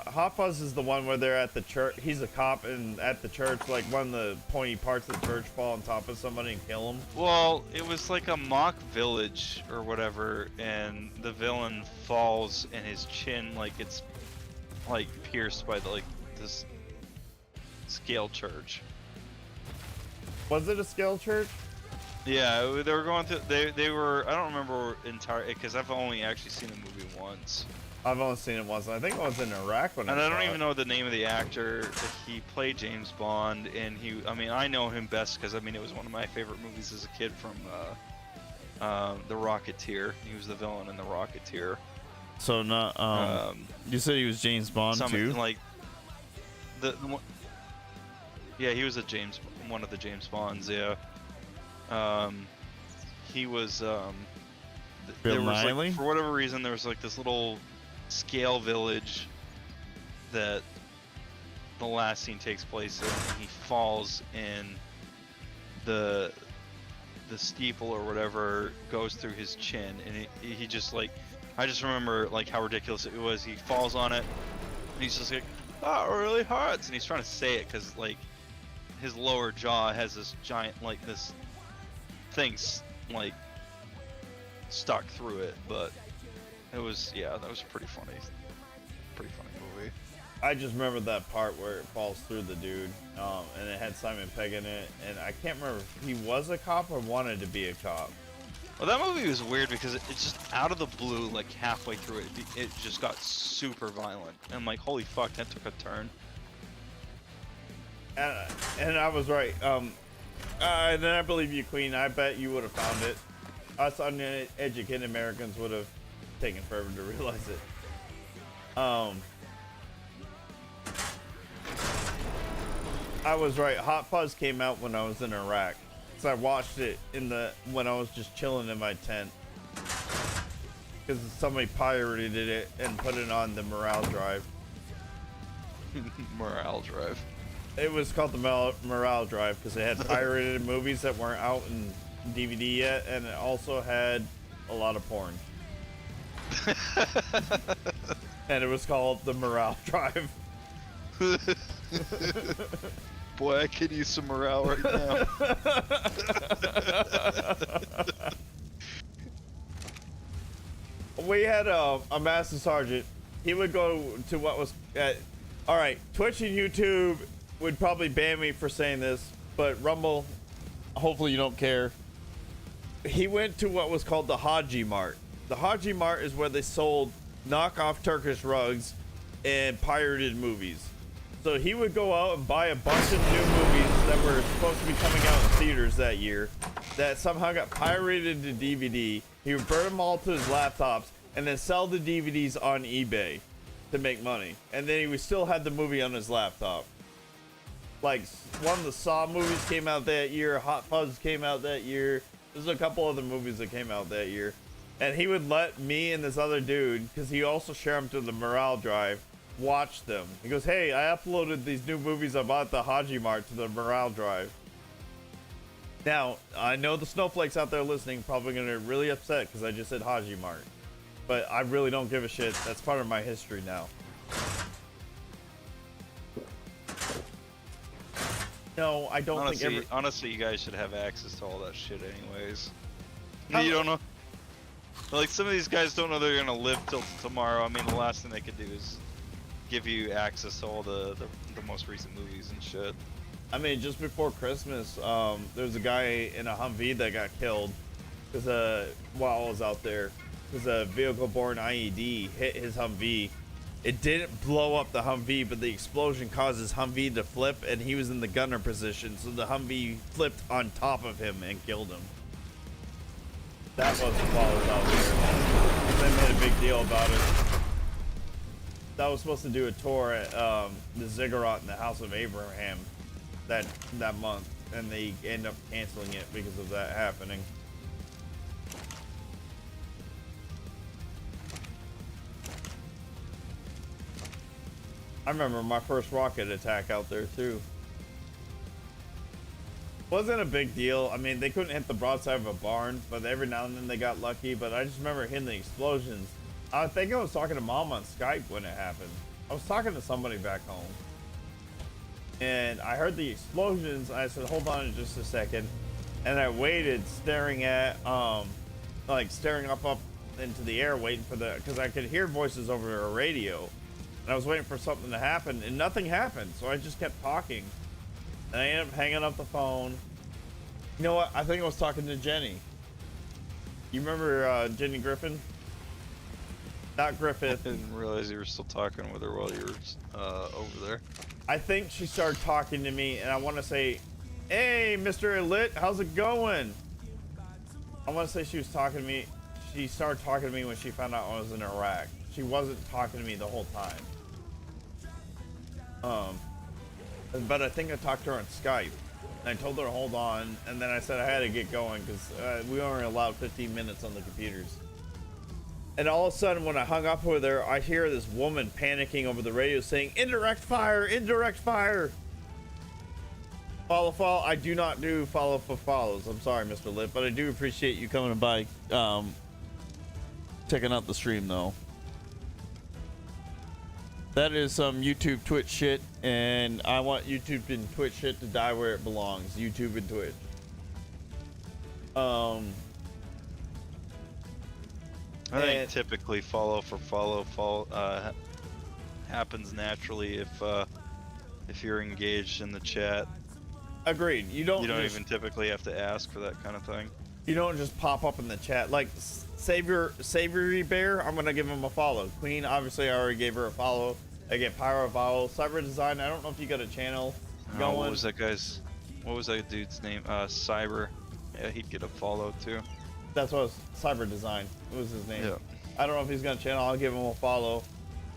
Speaker 1: Hot Fuzz is the one where they're at the church. He's a cop, and at the church, like one of the pointy parts of the church fall on top of somebody and kill him.
Speaker 2: Well, it was like a mock village or whatever, and the villain falls, and his chin, like it's like pierced by this scale church.
Speaker 1: Was it a scale church?
Speaker 2: Yeah, they were going through. They were. I don't remember entire because I've only actually seen the movie once.
Speaker 1: I've only seen it once. I think I was in Iraq when
Speaker 2: And I
Speaker 1: saw
Speaker 2: don't
Speaker 1: it.
Speaker 2: even know the name of the actor. He played James Bond, and I mean, I know him best because I mean, it was one of my favorite movies as a kid from The Rocketeer. He was the villain in The Rocketeer.
Speaker 1: So not. You said he was James Bond too.
Speaker 2: Like yeah, he was one of the James Bonds. Yeah. He was. There was like, for whatever reason, there was like this little scale village that the last scene takes place in, and he falls in the steeple or whatever goes through his chin, and he just like, I just remember like how ridiculous it was. He falls on it, and he's just like, "Oh, it really hurts," and he's trying to say it because like his lower jaw has this giant like this thing like stuck through it, but it was, yeah, that was pretty funny movie.
Speaker 1: I just remember that part where it falls through the dude, and it had Simon Pegg in it, and I can't remember if he was a cop or wanted to be a cop.
Speaker 2: Well, that movie was weird because it just out of the blue, like halfway through it, it just got super violent. And I'm like, holy fuck, that took a turn.
Speaker 1: And I was right. And then I believe you, Queen. I bet you would have found it. Us uneducated Americans would have taken forever to realize it. I was right. Hot Fuzz came out when I was in Iraq. So I watched it when I was just chilling in my tent. Because somebody pirated it and put it on the Morale Drive.
Speaker 2: Morale Drive.
Speaker 1: It was called the Morale Drive because it had pirated movies that weren't out in DVD yet, and it also had a lot of porn. And it was called the Morale Drive.
Speaker 2: Boy, I could use some morale right now.
Speaker 1: We had a master sergeant. He would go to what was all right, Twitch and YouTube would probably ban me for saying this, but Rumble, hopefully you don't care. He went to what was called the Haji Mart. The Haji Mart is where they sold knockoff Turkish rugs and pirated movies. So he would go out and buy a bunch of new movies that were supposed to be coming out in theaters that year that somehow got pirated to DVD. He would burn them all to his laptops and then sell the DVDs on eBay to make money. And then he would still have the movie on his laptop. Like, one of the Saw movies came out that year. Hot Fuzz came out that year. There's a couple other movies that came out that year. And he would let me and this other dude, because he also shared them to the Morale Drive, watch them. He goes, hey, I uploaded these new movies I bought at the Haji Mart to the Morale Drive. Now, I know the snowflakes out there listening probably going to get really upset because I just said Haji Mart. But I really don't give a shit. That's part of my history now. No, I don't think
Speaker 2: honestly, you guys should have access to all that shit anyways. You don't know. Like, some of these guys don't know they're gonna live till tomorrow. I mean, the last thing they could do is give you access to all the most recent movies and shit.
Speaker 1: I mean, just before Christmas, there's a guy in a Humvee that got killed because while I was out there, because a vehicle-borne IED hit his Humvee. It didn't blow up the Humvee, but the explosion caused his Humvee to flip, and he was in the gunner position, so the Humvee flipped on top of him and killed him. That was while I was out there. They made a big deal about it. That was supposed to do a tour at the Ziggurat in the House of Abraham that month, and they ended up canceling it because of that happening. I remember my first rocket attack out there too. Wasn't a big deal. I mean, they couldn't hit the broadside of a barn, but every now and then they got lucky. But I just remember hearing the explosions. I think I was talking to Mom on Skype when it happened. I was talking to somebody back home, and I heard the explosions. I said, "Hold on just a second," and I waited, staring at, staring up into the air, waiting for because I could hear voices over a radio. And I was waiting for something to happen, and nothing happened. So I just kept talking. And I ended up hanging up the phone. You know what? I think I was talking to Jenny. You remember Jenny Griffin? Not Griffith.
Speaker 2: I didn't realize you were still talking with her while you were over there.
Speaker 1: I think she started talking to me, and I want to say, "Hey, Mr. Elite, how's it going?" I want to say she was talking to me. She started talking to me when she found out I was in Iraq. She wasn't talking to me the whole time. But I think I talked to her on Skype. And I told her to hold on, and then I said I had to get going because we only allowed 15 minutes on the computers. And all of a sudden, when I hung up with her, I hear this woman panicking over the radio saying, "Indirect fire! Indirect fire!" Follow. I do not do follow for follows. I'm sorry, Mr. Lit, but I do appreciate you coming by, checking out the stream, though. That is some YouTube Twitch shit, and I want YouTube and Twitch shit to die where it belongs. YouTube and Twitch.
Speaker 2: I think typically follow for follow happens naturally if you're engaged in the chat.
Speaker 1: Agreed. You don't
Speaker 2: even typically have to ask for that kind of thing.
Speaker 1: You don't just pop up in the chat like Savory Bear. I'm gonna give him a follow. Queen, obviously, I already gave her a follow. I get Pyro a follow. Cyber Design. I don't know if you got a channel going.
Speaker 2: What was that dude's name? Cyber. Yeah, he'd get a follow too.
Speaker 1: That's what it was. Cyber Design. What was his name?
Speaker 2: Yeah.
Speaker 1: I don't know if he's got a channel. I'll give him a follow.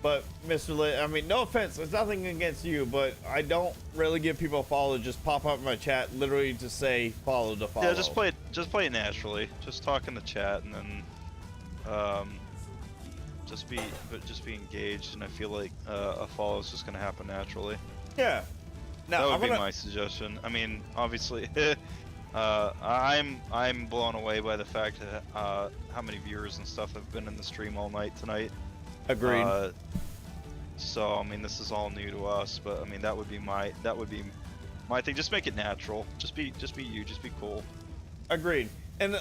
Speaker 1: But Mr. Lit, I mean, no offense. There's nothing against you, but I don't really give people a follow. Just pop up in my chat, literally to say follow to follow.
Speaker 2: Yeah, just play it naturally. Just talk in the chat, and then just be engaged. And I feel like a follow is just gonna happen naturally.
Speaker 1: Yeah. Now,
Speaker 2: that would be my suggestion. I mean, obviously, I'm blown away by the fact that how many viewers and stuff have been in the stream all night tonight.
Speaker 1: Agreed.
Speaker 2: So I mean, this is all new to us, but I mean, that would be my thing. Just make it natural. Just be you. Just be cool.
Speaker 1: Agreed. And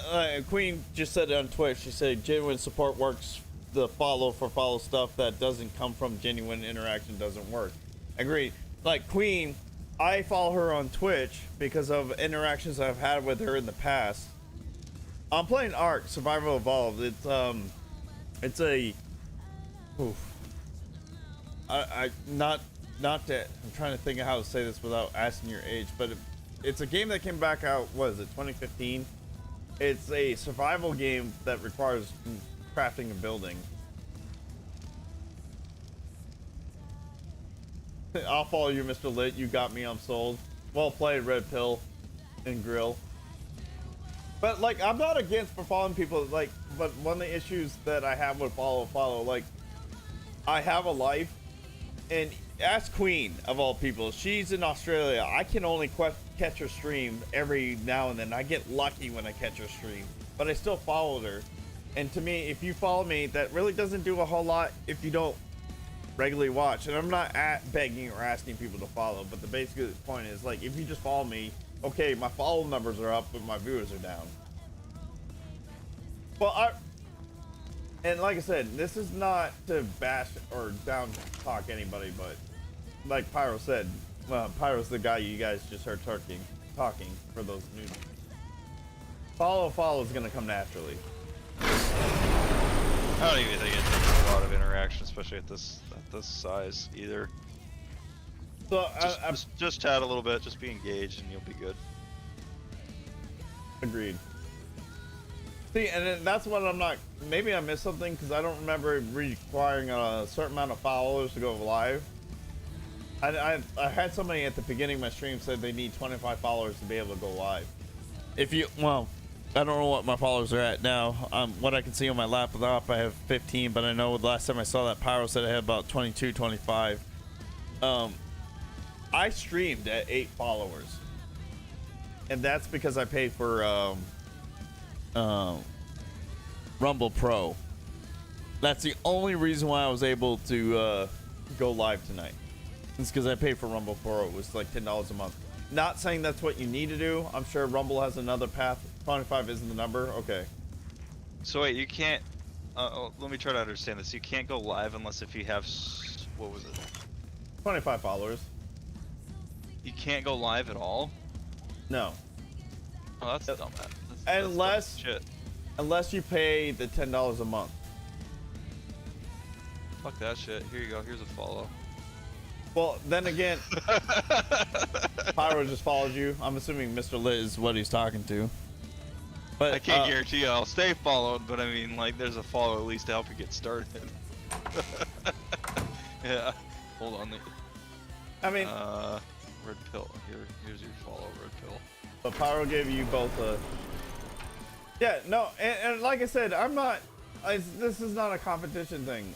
Speaker 1: Queen just said it on Twitch. She said genuine support works. The follow for follow stuff that doesn't come from genuine interaction doesn't work. Agreed. Like Queen, I follow her on Twitch because of interactions I've had with her in the past. I'm playing Ark Survival Evolved. It's a oof. Not that I'm trying to think of how to say this without asking your age, but it's a game that came back out, what is it, 2015? It's a survival game that requires crafting and building. I'll follow you, Mr. Lit. You got me. I'm sold. Well played, Red Pill and Grill. But like, I'm not against for following people. Like, but one of the issues that I have with follow, like, I have a life, and ask Queen of all people. She's in Australia. I can only catch her stream every now and then. I get lucky when I catch her stream, but I still followed her. And to me, if you follow me, that really doesn't do a whole lot if you don't regularly watch. And I'm not begging or asking people to follow, but the basic point is, like, if you just follow me, okay, my follow numbers are up, but my viewers are down. Well, and like I said, this is not to bash or down talk anybody, but like Pyro said, well, Pyro's the guy you guys just heard talking for those new. Follow is gonna come naturally.
Speaker 2: I don't even think it takes a lot of interaction, especially at this size either.
Speaker 1: So
Speaker 2: just chat a little bit, just be engaged, and you'll be good.
Speaker 1: Agreed. See, and then that's what I'm not. Maybe I missed something because I don't remember requiring a certain amount of followers to go live. I had somebody at the beginning of my stream said they need 25 followers to be able to go live. Well, I don't know what my followers are at now. What I can see on my laptop, I have 15, but I know the last time I saw that Pyro said I had about 22, 25. I streamed at 8 followers, and that's because I paid for Rumble Pro. That's the only reason why I was able to go live tonight. It's because I paid for Rumble Pro. It was like $10 a month. Not saying that's what you need to do. I'm sure Rumble has another path. 25 isn't the number. Okay.
Speaker 2: So wait, you can't. Let me try to understand this. You can't go live unless if you have what was it?
Speaker 1: 25 followers.
Speaker 2: You can't go live at all?
Speaker 1: No.
Speaker 2: Oh, that's dumb.
Speaker 1: Unless
Speaker 2: shit.
Speaker 1: Unless you pay the $10 a month.
Speaker 2: Fuck that shit. Here you go. Here's a follow.
Speaker 1: Well, then again, Pyro just followed you. I'm assuming Mr. Lit is what he's talking to. But
Speaker 2: I can't guarantee you I'll stay followed, but I mean, like, there's a follow at least to help you get started. Yeah. Hold on.
Speaker 1: I mean,
Speaker 2: Red pill. Here's your follow, red pill.
Speaker 1: but Pyro gave you both a. Yeah, no, and like I said, I'm not. This is not a competition thing.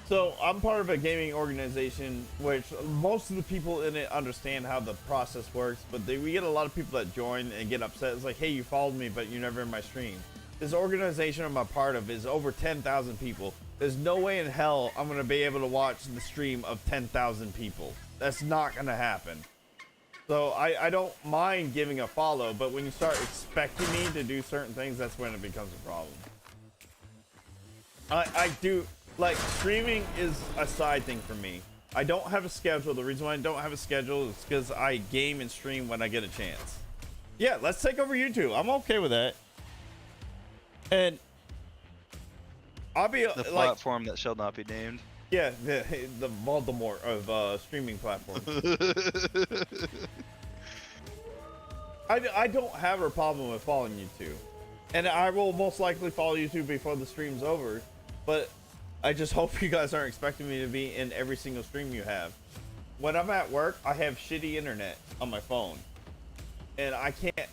Speaker 1: So I'm part of a gaming organization, which most of the people in it understand how the process works, but we get a lot of people that join and get upset. It's like, hey, you followed me, but you're never in my stream. This organization I'm a part of is over 10,000 people. There's no way in hell I'm going to be able to watch the stream of 10,000 people. That's not going to happen. So I don't mind giving a follow, but when you start expecting me to do certain things, that's when it becomes a problem. I do, like, streaming is a side thing for me. I don't have a schedule. The reason why I don't have a schedule is because I game and stream when I get a chance. Yeah, let's take over YouTube. I'm okay with that. And I'll be
Speaker 2: The platform that shall not be named.
Speaker 1: Yeah, the Voldemort of streaming platforms. I don't have a problem with following you two, and I will most likely follow you two before the stream's over. But I just hope you guys aren't expecting me to be in every single stream you have. When I'm at work, I have shitty internet on my phone, and I can't.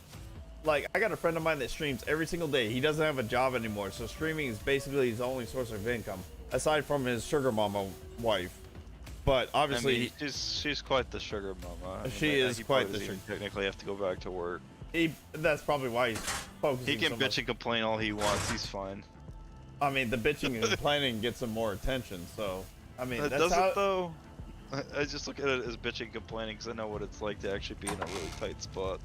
Speaker 1: Like, I got a friend of mine that streams every single day. He doesn't have a job anymore, so streaming is basically his only source of income, aside from his sugar mama wife. But obviously,
Speaker 2: I mean, she's quite the sugar mama. I mean,
Speaker 1: she is quite the sugar.
Speaker 2: Technically, have to go back to work.
Speaker 1: That's probably why he's focusing.
Speaker 2: He can
Speaker 1: so
Speaker 2: bitch and complain all he wants. He's fine.
Speaker 1: I mean, the bitching and complaining gets him more attention. So, I mean,
Speaker 2: That
Speaker 1: that's
Speaker 2: doesn't
Speaker 1: how.
Speaker 2: though. I just look at it as bitching and complaining because I know what it's like to actually be in a really tight spot.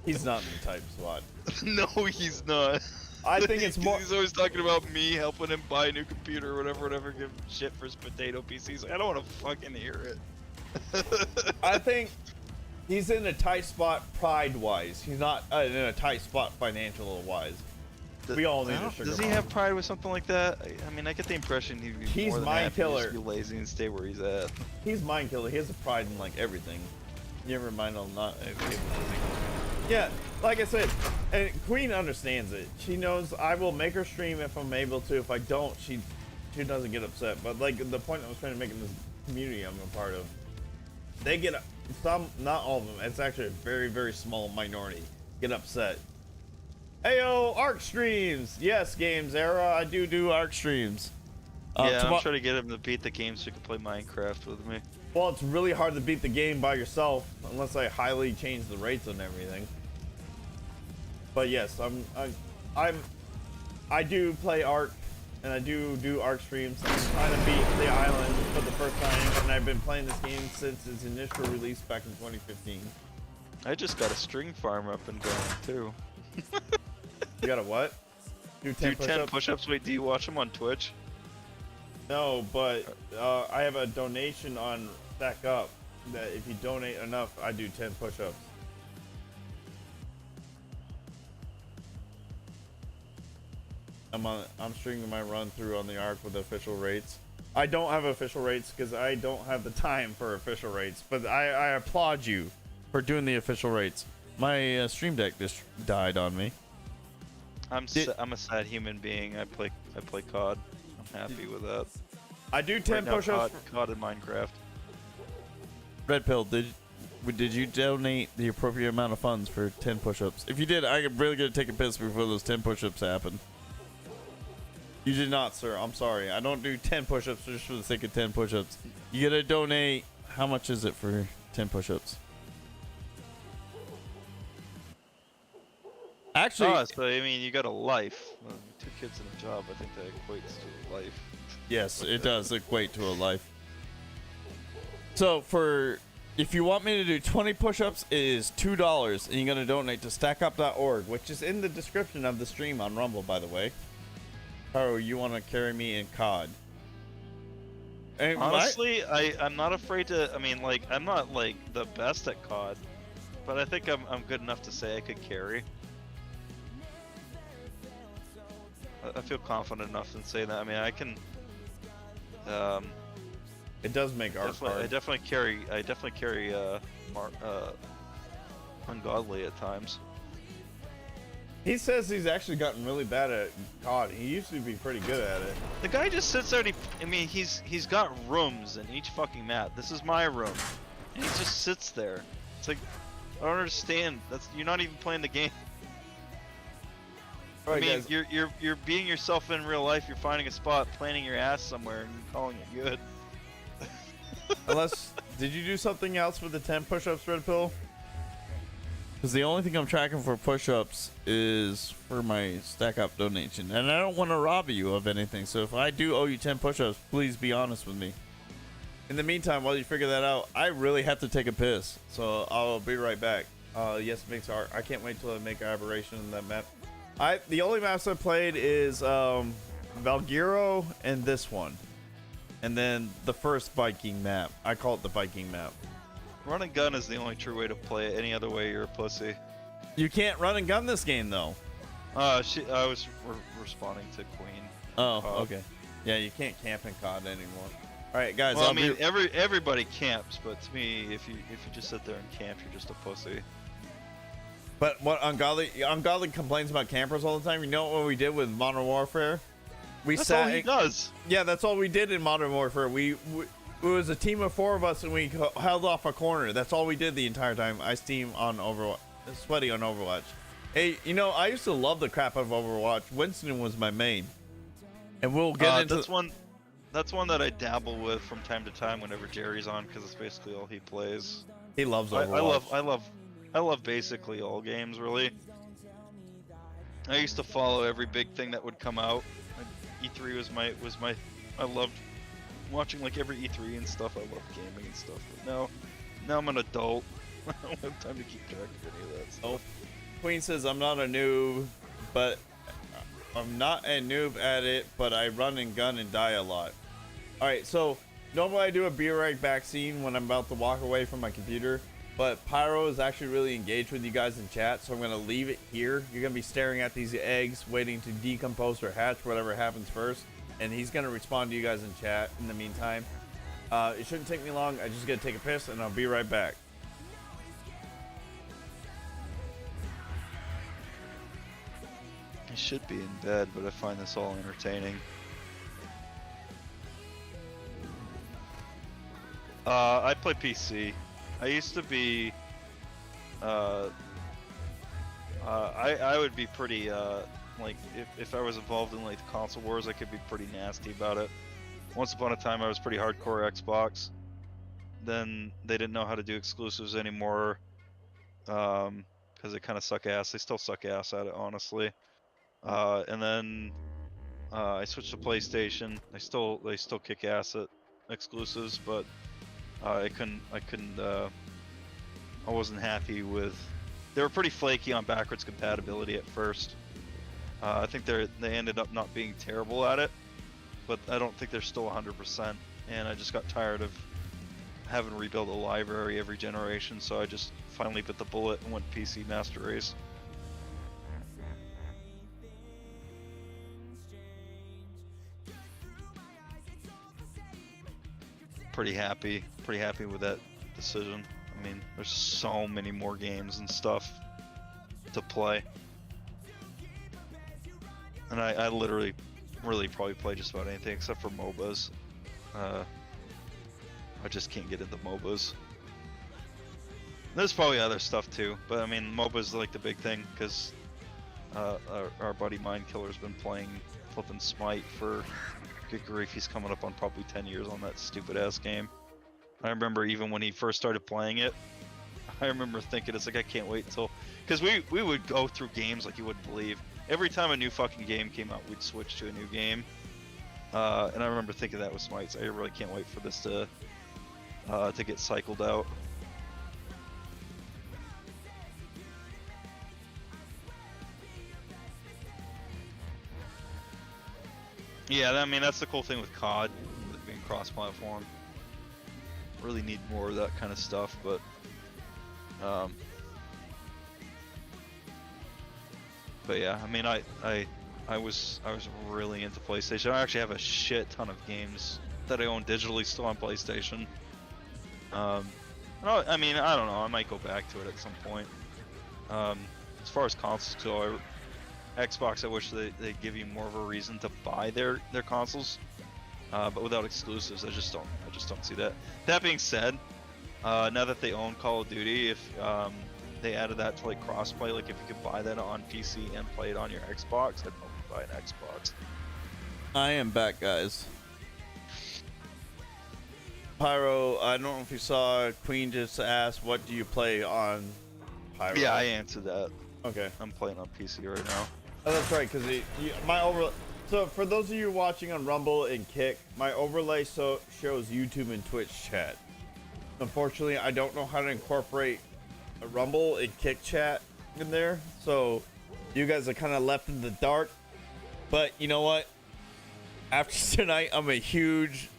Speaker 1: He's not in the type spot.
Speaker 2: No, he's not.
Speaker 1: I think it's more.
Speaker 2: He's always talking about me helping him buy a new computer or whatever, give him shit for his potato PCs. Like, I don't want to fucking hear it.
Speaker 1: I think he's in a tight spot pride-wise. He's not in a tight spot financial-wise. We all need a sugar
Speaker 2: Does he
Speaker 1: mama.
Speaker 2: have pride with something like that? I mean, I get the impression he's more than
Speaker 1: mind
Speaker 2: happy
Speaker 1: killer.
Speaker 2: to just be lazy and stay where he's at.
Speaker 1: He's mind killer. He has a pride in like everything. You ever mind on not able to. Yeah, like I said, and Queen understands it. She knows I will make her stream if I'm able to. If I don't, she doesn't get upset. But like the point I was trying to make in this community I'm a part of, they get some, not all of them. It's actually a very, very small minority get upset. Heyo, ARC streams. Yes, Games Era. I do ARC streams.
Speaker 2: Yeah, I'm trying to get him to beat the game so he can play Minecraft with me.
Speaker 1: Well, it's really hard to beat the game by yourself unless I highly change the rates and everything. But yes, I do play ARC, and I do ARC streams. I'm trying to beat the island for the first time, and I've been playing this game since its initial release back in 2015.
Speaker 2: I just got a string farm up and going too.
Speaker 1: You got a what? Do 10 push-ups?
Speaker 2: Push-ups. Wait, do you watch them on Twitch?
Speaker 1: No, but I have a donation on stackup that if you donate enough, I do 10 push-ups. I'm stringing my run through on the ARC with official rates. I don't have official rates because I don't have the time for official rates, but I applaud you for doing the official rates. My stream deck just died on me.
Speaker 2: I'm a sad human being. I play COD. I'm happy with that.
Speaker 1: I do 10 push-ups.
Speaker 2: COD in Minecraft.
Speaker 1: Red Pill, did you donate the appropriate amount of funds for 10 push-ups? If you did, I could really gonna take a piss before those 10 push-ups happen. You did not, sir. I'm sorry. I don't do 10 push-ups just for the sake of 10 push-ups. You gotta donate. How much is it for 10 push-ups? Actually,
Speaker 2: so I mean, you got a life. 2 kids and a job. I think that equates to a life.
Speaker 1: yes, it does equate to a life. So if you want me to do 20 push-ups, it is $2, and you're gonna donate to stackup.org, which is in the description of the stream on Rumble, by the way. Oh, you want to carry me in COD? And
Speaker 2: Honestly, I'm not afraid to. I mean, like, I'm not like the best at COD, but I think I'm good enough to say I could carry. I feel confident enough to say that. I mean, I can.
Speaker 1: It does make art hard.
Speaker 2: I definitely carry ungodly at times.
Speaker 1: He says he's actually gotten really bad at COD. He used to be pretty good at it.
Speaker 2: The guy just sits there. I mean, he's got rooms in each fucking map. This is my room, and he just sits there. It's like, I don't understand. You're not even playing the game.
Speaker 1: All right,
Speaker 2: I mean,
Speaker 1: guys.
Speaker 2: you're being yourself in real life. You're finding a spot, planting your ass somewhere, and calling it good.
Speaker 1: Unless, did you do something else with the 10 push-ups, Red Pill? Because the only thing I'm tracking for push-ups is for my stackup donation, and I don't want to rob you of anything. So if I do owe you 10 push-ups, please be honest with me. In the meantime, while you figure that out, I really have to take a piss, so I'll be right back. Yes, it makes art. I can't wait till I make an aberration in that map. The only maps I played is Valguero and this one. And then the first Viking map. I call it the Viking map.
Speaker 2: Run and gun is the only true way to play it. Any other way, you're a pussy.
Speaker 1: You can't run and gun this game, though.
Speaker 2: I was responding to Queen.
Speaker 1: Oh, okay. Yeah, you can't camp in COD anymore. All right, guys.
Speaker 2: Well, I mean, everybody camps, but to me, if you just sit there and camp, you're just a pussy.
Speaker 1: But what Ungodly complains about campers all the time. You know what we did with Modern Warfare?
Speaker 2: That's all he does.
Speaker 1: Yeah, that's all we did in Modern Warfare. It was a team of 4 of us, and we held off a corner. That's all we did the entire time. I steam on Overwatch, sweaty on Overwatch. Hey, you know, I used to love the crap out of Overwatch. Winston was my main, and we'll get into
Speaker 2: That's one that I dabble with from time to time whenever Jerry's on, because it's basically all he plays.
Speaker 1: He loves Overwatch.
Speaker 2: I love basically all games, really. I used to follow every big thing that would come out. E3 was my I loved watching like every E3 and stuff. I loved gaming and stuff. But now I'm an adult. I don't have time to keep track of any of that stuff.
Speaker 1: Oh, Queen says I'm not a noob at it, but I run and gun and die a lot. All right, so normally I do a beer right back scene when I'm about to walk away from my computer, but Pyro is actually really engaged with you guys in chat, so I'm going to leave it here. You're going to be staring at these eggs, waiting to decompose or hatch, whatever happens first, and he's going to respond to you guys in chat in the meantime. It shouldn't take me long. I just got to take a piss, and I'll be right back.
Speaker 2: I should be in bed, but I find this all entertaining. I play PC. I used to be. I would be pretty like if I was involved in like the console wars, I could be pretty nasty about it. Once upon a time, I was pretty hardcore Xbox. Then they didn't know how to do exclusives anymore, because they kind of suck ass. They still suck ass at it, honestly. And then I switched to PlayStation. They still kick ass at exclusives, but I wasn't happy with. They were pretty flaky on backwards compatibility at first. I think they ended up not being terrible at it, but I don't think they're still 100%. And I just got tired of having to rebuild a library every generation, so I just finally bit the bullet and went PC Master Race. Pretty happy with that decision. I mean, there's so many more games and stuff to play, and I literally really probably play just about anything except for MOBAs. I just can't get into MOBAs. There's probably other stuff too, but I mean, MOBA's like the big thing because our buddy Mindkiller's been playing flipping Smite for. Good grief, he's coming up on probably 10 years on that stupid ass game. I remember even when he first started playing it, I remember thinking, it's like, I can't wait until, because we would go through games like you wouldn't believe. Every time a new fucking game came out, we'd switch to a new game. And I remember thinking that was Smite, so I really can't wait for this to get cycled out. Yeah, I mean, that's the cool thing with COD, with it being cross-platform. Really need more of that kind of stuff, but yeah, I mean, I was really into PlayStation. I actually have a shit ton of games that I own digitally still on PlayStation. I mean, I don't know. I might go back to it at some point. As far as consoles go, Xbox, I wish they'd give you more of a reason to buy their consoles, but without exclusives, I just don't see that. That being said, now that they own Call of Duty, if they added that to like crossplay, like if you could buy that on PC and play it on your Xbox, I'd probably buy an Xbox.
Speaker 1: I am back, guys. Pyro, I don't know if you saw, Queen just asked, what do you play on Pyro?
Speaker 2: Yeah, I answered that.
Speaker 1: Okay.
Speaker 2: I'm playing on PC right now.
Speaker 1: Oh, that's right, because so for those of you watching on Rumble and Kick, my overlay shows YouTube and Twitch chat. Unfortunately, I don't know how to incorporate a Rumble and Kick chat in there, so you guys are kind of left in the dark. But you know what? After tonight, I'm a huge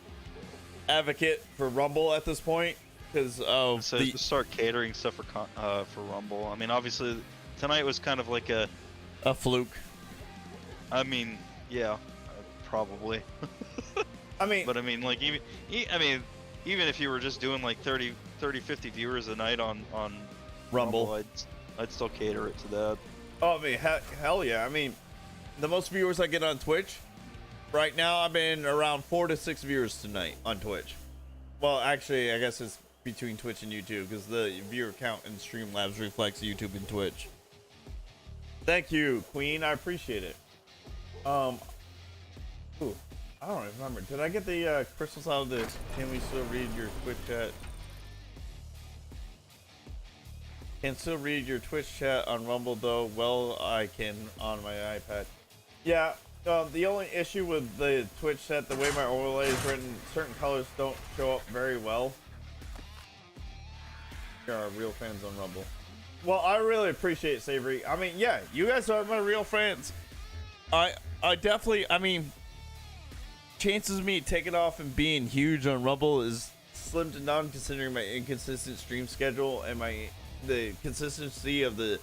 Speaker 1: advocate for Rumble at this point because of
Speaker 2: so start catering stuff for Rumble. I mean, obviously tonight was kind of like a
Speaker 1: fluke.
Speaker 2: I mean, yeah, probably.
Speaker 1: I mean,
Speaker 2: but I mean, like even if you were just doing like 30, 50 viewers a night on
Speaker 1: Rumble,
Speaker 2: I'd still cater it to that.
Speaker 1: Oh, I mean, hell yeah. I mean, the most viewers I get on Twitch right now, I've been around 4 to 6 viewers tonight on Twitch. Well, actually, I guess it's between Twitch and YouTube because the viewer count in Streamlabs reflects YouTube and Twitch. Thank you, Queen. I appreciate it. Ooh, I don't remember. Did I get the crystals out of this? Can we still read your Twitch chat? Can still read your Twitch chat on Rumble though. Well, I can on my iPad. Yeah. The only issue with the Twitch chat, the way my overlay is written, certain colors don't show up very well. There are real fans on Rumble. Well, I really appreciate it, Savory. I mean, yeah, you guys are my real fans. I definitely, I mean, chances of me taking off and being huge on Rumble is slim to none considering my inconsistent stream schedule and the consistency of the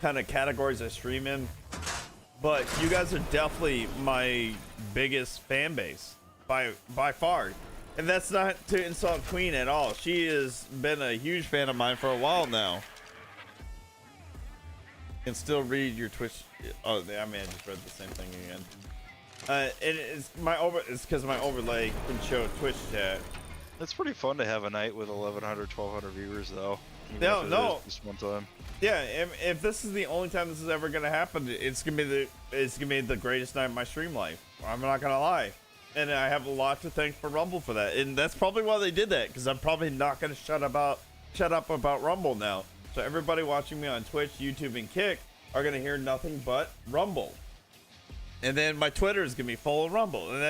Speaker 1: kind of categories I stream in. But you guys are definitely my biggest fan base by far. And that's not to insult Queen at all. She has been a huge fan of mine for a while now. Can still read your Twitch. Oh, I mean, I just read the same thing again. It's because my overlay can show Twitch chat.
Speaker 2: It's pretty fun to have a night with 1,100, 1,200 viewers, though.
Speaker 1: No.
Speaker 2: Just one time.
Speaker 1: Yeah, if this is the only time this is ever gonna happen, it's gonna be the greatest night of my stream life. I'm not gonna lie, and I have a lot to thank for Rumble for that, and that's probably why they did that. Because I'm probably not gonna shut up about Rumble now. So everybody watching me on Twitch, YouTube, and Kick are gonna hear nothing but Rumble, and then my Twitter is gonna be full of Rumble, and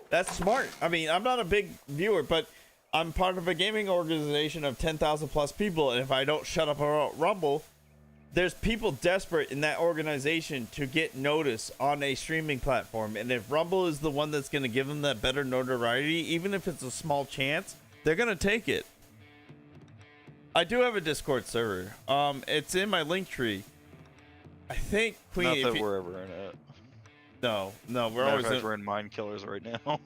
Speaker 1: that's smart. I mean, I'm not a big viewer, but I'm part of a gaming organization of 10,000 plus people, and if I don't shut up about Rumble, there's people desperate in that organization to get notice on a streaming platform, and if Rumble is the one that's going to give them that better notoriety, even if it's a small chance, they're going to take it. I do have a Discord server. It's in my link tree. I think Queen.
Speaker 2: Not that we're ever in it.
Speaker 1: No, we're always
Speaker 2: we're in Mind Killers right now.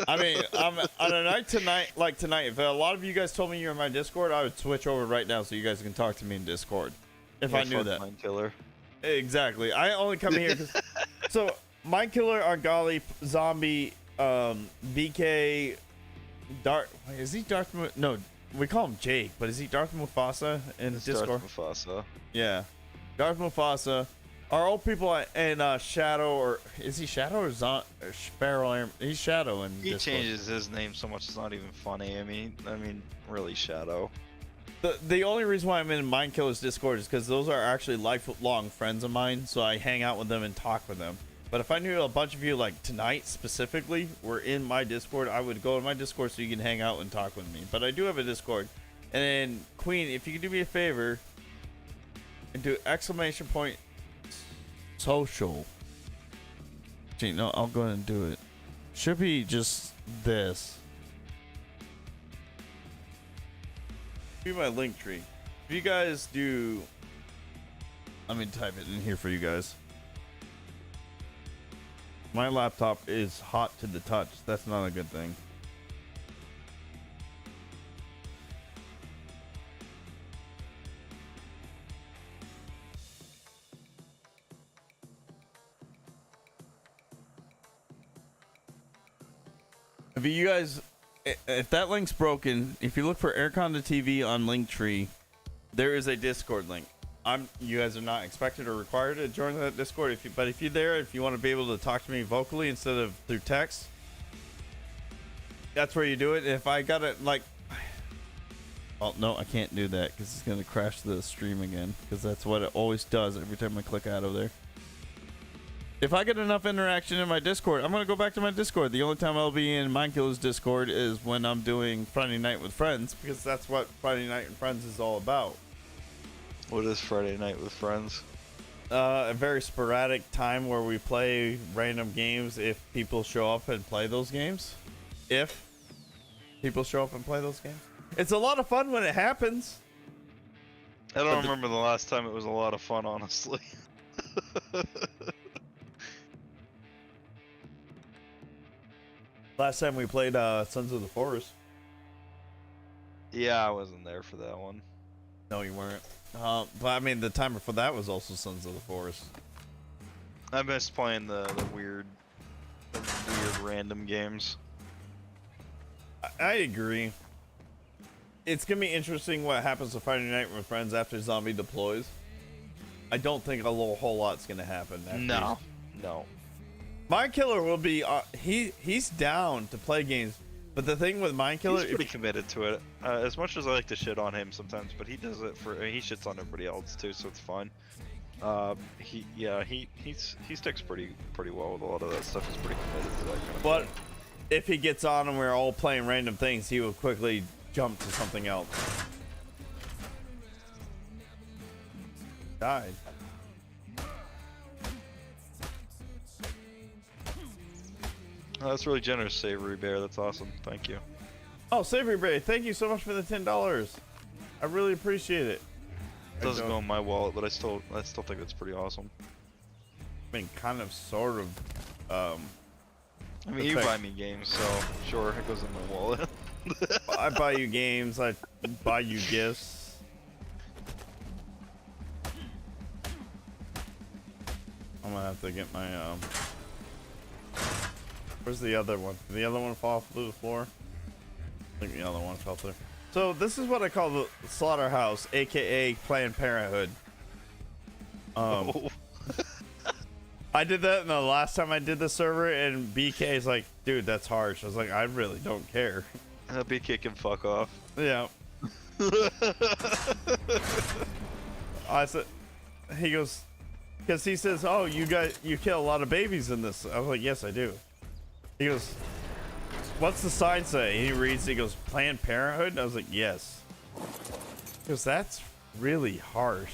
Speaker 1: I mean, on a night tonight, like tonight, if a lot of you guys told me you're in my Discord, I would switch over right now so you guys can talk to me in Discord. If I knew that.
Speaker 2: Mind Killer.
Speaker 1: Exactly. I only come here because. So, Mind Killer, Argali, Zombie, BK, Darth. Is he Darth? No, we call him Jake, but is he Darth Mufasa in Discord?
Speaker 2: Darth Mufasa.
Speaker 1: Yeah, Darth Mufasa. Our old people and Shadow, or is he Shadow or Sparrow? He's Shadow in Discord.
Speaker 2: He changes his name so much it's not even funny. I mean, really Shadow.
Speaker 1: The only reason why I'm in Mind Killer's Discord is because those are actually lifelong friends of mine, so I hang out with them and talk with them. But if I knew a bunch of you, like tonight specifically, were in my Discord, I would go in my Discord so you can hang out and talk with me. But I do have a Discord. And then, Queen, if you could do me a favor and do ! Social. Gee, no, I'll go ahead and do it. Should be just this. Be my link tree. If you guys do, let me type it in here for you guys. My laptop is hot to the touch. That's not a good thing. If you guys, if that link's broken, if you look for Aircon to TV on Linktree, there is a Discord link. You guys are not expected or required to join that Discord. But if you're there, if you want to be able to talk to me vocally instead of through text, that's where you do it. If I got it like, oh no, I can't do that because it's gonna crash the stream again. Because that's what it always does every time I click out of there. If I get enough interaction in my Discord, I'm gonna go back to my Discord. The only time I'll be in Mindkiller's Discord is when I'm doing Friday Night with Friends, because that's what Friday Night with Friends is all about.
Speaker 2: What is Friday Night with Friends?
Speaker 1: A very sporadic time where we play random games if people show up and play those games. If people show up and play those games. It's a lot of fun when it happens.
Speaker 2: I don't remember the last time it was a lot of fun, honestly.
Speaker 1: Last time we played Sons of the Forest.
Speaker 2: Yeah, I wasn't there for that one.
Speaker 1: No, you weren't. But I mean, the time before that was also Sons of the Forest.
Speaker 2: I miss playing the weird random games.
Speaker 1: I agree. It's gonna be interesting what happens to Friday Night with Friends after Zombie deploys. I don't think a whole lot's gonna happen.
Speaker 2: No.
Speaker 1: Mindkiller will be. He's down to play games, but the thing with Mindkiller,
Speaker 2: he's pretty committed to it. As much as I like to shit on him sometimes, but he does it for. He shits on everybody else too, so it's fine. He sticks pretty well with a lot of that stuff. He's pretty committed to that kind of
Speaker 1: but
Speaker 2: thing.
Speaker 1: if he gets on and we're all playing random things, he will quickly jump to something else. Died.
Speaker 2: Oh, that's really generous, Savory Bear. That's awesome. Thank you.
Speaker 1: Oh, Savory Bear, thank you so much for the $10. I really appreciate it.
Speaker 2: It doesn't go in my wallet, but I still think it's pretty awesome.
Speaker 1: I mean, kind of, sort of.
Speaker 2: I mean, you buy me games, so sure, it goes in my wallet.
Speaker 1: I buy you games. I buy you gifts. I'm gonna have to get my Where's the other one? Did the other one fall through the floor? I think the other one fell through. So this is what I call the slaughterhouse, aka Planned Parenthood.
Speaker 2: Oh.
Speaker 1: I did that the last time I did the server, and BK is like, dude, that's harsh. I was like, I really don't care.
Speaker 2: BK can fuck off.
Speaker 1: Yeah. I said, he goes, because he says, oh, you kill a lot of babies in this. I was like, yes, I do. He goes, what's the sign say? He reads, he goes, Planned Parenthood? And I was like, yes. He goes, that's really harsh.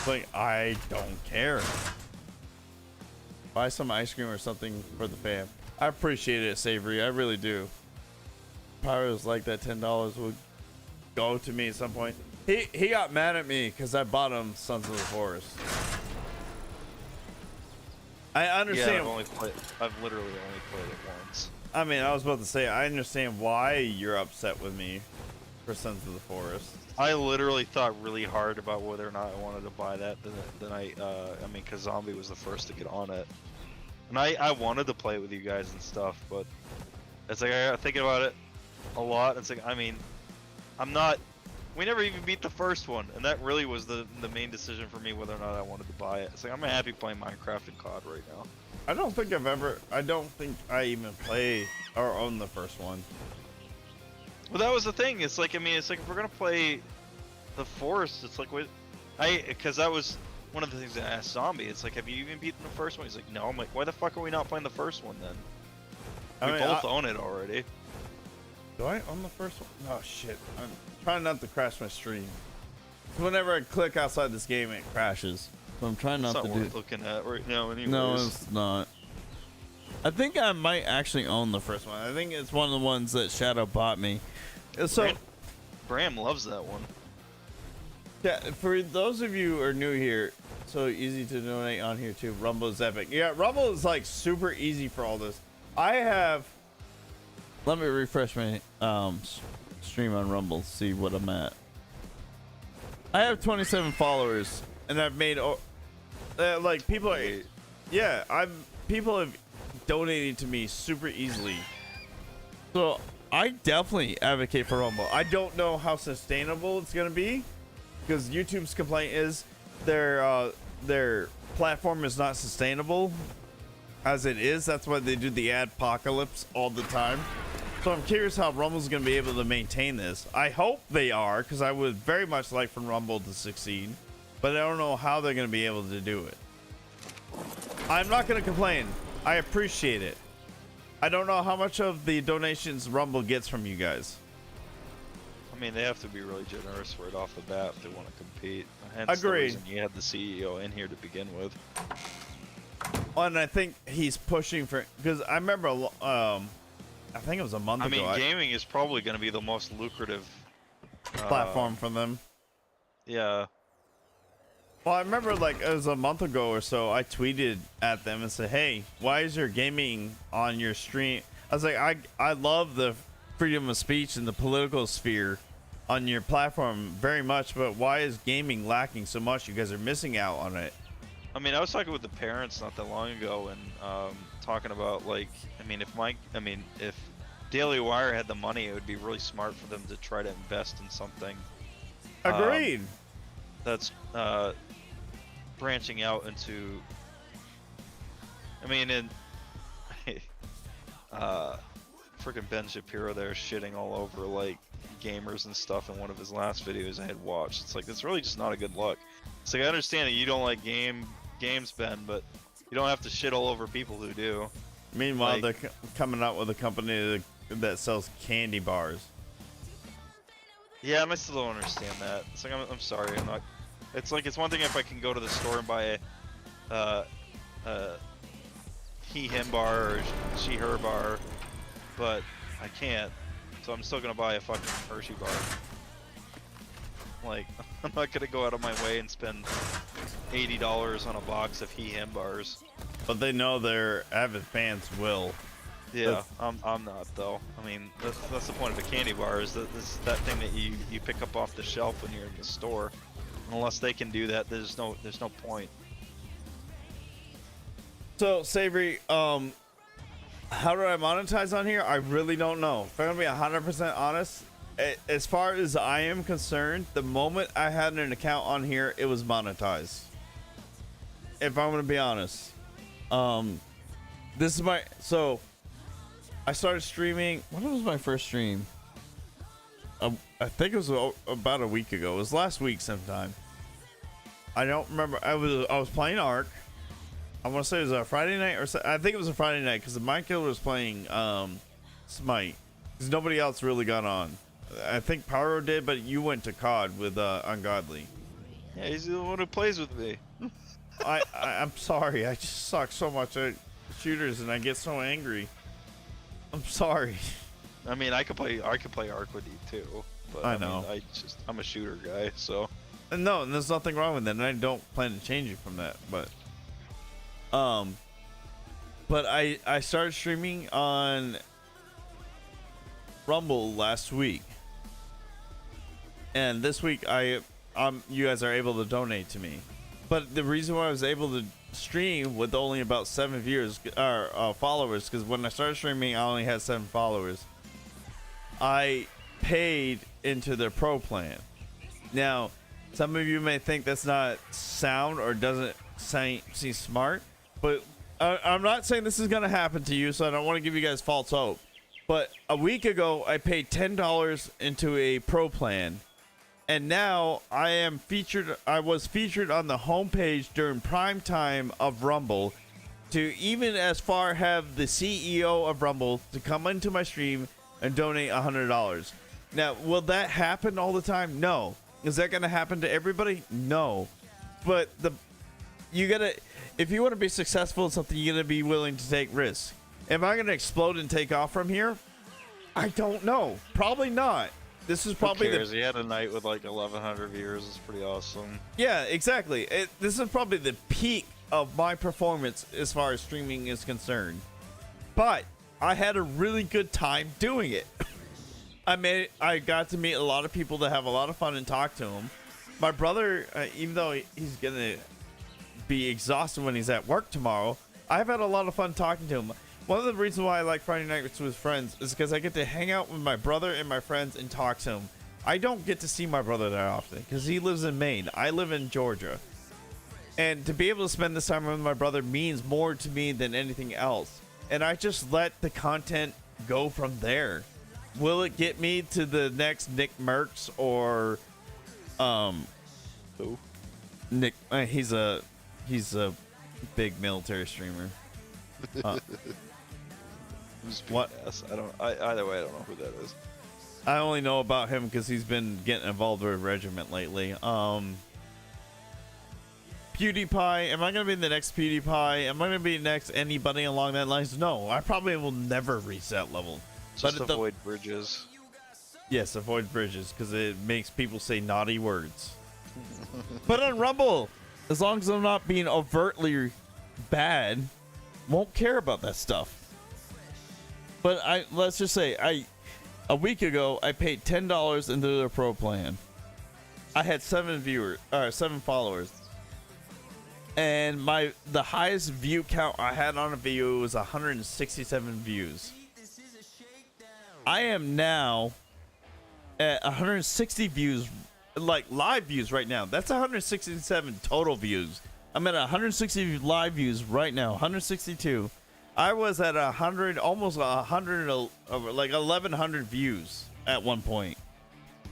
Speaker 1: Like, I don't care. Buy some ice cream or something for the fam. I appreciate it, Savory. I really do. Probably was like that $10 would go to me at some point. He got mad at me because I bought him Sons of the Forest. I understand.
Speaker 2: Yeah, I've literally only played it once.
Speaker 1: I mean, I was about to say, I understand why you're upset with me for Sons of the Forest.
Speaker 2: I literally thought really hard about whether or not I wanted to buy that. Then I mean, because Zombie was the first to get on it. And I wanted to play it with you guys and stuff, but it's like I got thinking about it a lot. It's like, I mean, we never even beat the first one, and that really was the main decision for me whether or not I wanted to buy it. It's like, I'm happy playing Minecraft and COD right now.
Speaker 1: I don't think I even play or own the first one.
Speaker 2: Well, that was the thing. It's like, I mean, it's like if we're gonna play the Forest, it's like, because that was one of the things I asked Zombie. It's like, have you even beaten the first one? He's like, no. I'm like, why the fuck are we not playing the first one then? We both own it already.
Speaker 1: Do I own the first one? Oh shit! I'm trying not to crash my stream. Whenever I click outside this game, it crashes. So I'm trying not to do.
Speaker 2: It's not worth looking at right now, anyways.
Speaker 1: No, it's not. I think I might actually own the first one. I think it's one of the ones that Shadow bought me. So,
Speaker 2: Bram loves that one.
Speaker 1: Yeah, for those of you who are new here, so easy to donate on here too. Rumble is epic. Yeah, Rumble is like super easy for all this. I have. Let me refresh my stream on Rumble. See what I'm at. I have 27 followers, and I've made like people are. Yeah, people have donated to me super easily. So I definitely advocate for Rumble. I don't know how sustainable it's gonna be, because YouTube's complaint is their platform is not sustainable as it is. That's why they do the adpocalypse all the time. So I'm curious how Rumble's gonna be able to maintain this. I hope they are, because I would very much like for Rumble to succeed, but I don't know how they're gonna be able to do it. I'm not gonna complain. I appreciate it. I don't know how much of the donations Rumble gets from you guys.
Speaker 2: I mean, they have to be really generous right off the bat if they want to compete. Hence
Speaker 1: Agreed.
Speaker 2: The reason you had the CEO in here to begin with.
Speaker 1: Well, and I think he's pushing for, because I remember, I think it was a month
Speaker 2: I
Speaker 1: ago.
Speaker 2: mean, gaming is probably going to be the most lucrative
Speaker 1: platform for them.
Speaker 2: Yeah.
Speaker 1: Well, I remember like it was a month ago or so, I tweeted at them and said, hey, why is your gaming on your stream? I was like, I love the freedom of speech and the political sphere on your platform very much, but why is gaming lacking so much? You guys are missing out on it.
Speaker 2: I mean, I was talking with the parents not that long ago and talking about like, if Daily Wire had the money, it would be really smart for them to try to invest in something.
Speaker 1: Agreed.
Speaker 2: That's branching out into. I mean, freaking Ben Shapiro there shitting all over like gamers and stuff in one of his last videos I had watched. It's like, that's really just not a good look. It's like, I understand that you don't like games, Ben, but you don't have to shit all over people who do.
Speaker 1: Meanwhile, they're coming out with a company that sells candy bars.
Speaker 2: Yeah, and I still don't understand that. It's like, I'm sorry, I'm not. It's like, it's one thing if I can go to the store and buy a he/him bar or she/her bar, but I can't. So I'm still gonna buy a fucking Hershey bar. Like, I'm not gonna go out of my way and spend $80 on a box of he/him bars.
Speaker 1: But they know their avid fans will.
Speaker 2: Yeah, I'm not though. I mean, that's the point of a candy bar, is that that thing that you pick up off the shelf when you're in the store. Unless they can do that, there's no point.
Speaker 1: So Savory, how do I monetize on here? I really don't know. If I'm gonna be 100% honest, as far as I am concerned, the moment I had an account on here, it was monetized. If I'm gonna be honest, this is I started streaming. When was my first stream? I think it was about a week ago. It was last week sometime. I don't remember. I was playing Ark. I want to say it was a Friday night, or I think it was a Friday night, because the Mind Killer was playing Smite, because nobody else really got on. I think Pyro did, but you went to COD with Ungodly.
Speaker 2: Yeah, he's the one who plays with me.
Speaker 1: I'm sorry. I just suck so much at shooters, and I get so angry. I'm sorry.
Speaker 2: I mean, I could play Ark with you too, but
Speaker 1: I know.
Speaker 2: Mean, I'm a shooter guy, so.
Speaker 1: No, and there's nothing wrong with that, and I don't plan to change it from that. But I started streaming on Rumble last week, and this week you guys are able to donate to me. But the reason why I was able to stream with only about 7 viewers or followers, because when I started streaming, I only had 7 followers. I paid into their pro plan. Now, some of you may think that's not sound or doesn't seem smart, but I'm not saying this is going to happen to you, so I don't want to give you guys false hope. But a week ago, I paid $10 into a pro plan, and now I was featured on the homepage during prime time of Rumble, to even as far have the CEO of Rumble to come into my stream and donate $100. Now, will that happen all the time? No. Is that going to happen to everybody? No. But if you want to be successful in something, you got to be willing to take risks. Am I going to explode and take off from here? I don't know. Probably not. this is
Speaker 2: Who
Speaker 1: probably
Speaker 2: cares? He had a night with like 1,100 viewers. It's pretty awesome.
Speaker 1: yeah, exactly. This is probably the peak of my performance as far as streaming is concerned. But I had a really good time doing it. I got to meet a lot of people that have a lot of fun and talk to them. My brother, even though he's gonna be exhausted when he's at work tomorrow, I've had a lot of fun talking to him. One of the reasons why I like Friday nights with friends is because I get to hang out with my brother and my friends and talk to him. I don't get to see my brother that often because he lives in Maine. I live in Georgia. And to be able to spend this time with my brother means more to me than anything else. And I just let the content go from there. Will it get me to the next Nick Merckx or
Speaker 2: Who?
Speaker 1: Nick? He's a big military streamer.
Speaker 2: Who's
Speaker 1: What?
Speaker 2: BS? Either way, I don't know who that is.
Speaker 1: I only know about him because he's been getting involved with Regiment lately. PewDiePie. Am I going to be the next PewDiePie? Am I going to be next anybody along that lines? No, I probably will never reach that level.
Speaker 2: Just
Speaker 1: But
Speaker 2: avoid bridges.
Speaker 1: Yes, avoid bridges because it makes people say naughty words. But on Rumble, as long as I'm not being overtly bad, won't care about that stuff. But let's just say a week ago I paid $10 into the pro plan. I had 7 followers, and the highest view count I had on a video was 167 views. I am now at 160 views, like live views right now. That's 167 total views. I'm at 160 live views right now, 162. I was at 100, almost 100, like 1,100 views at one point.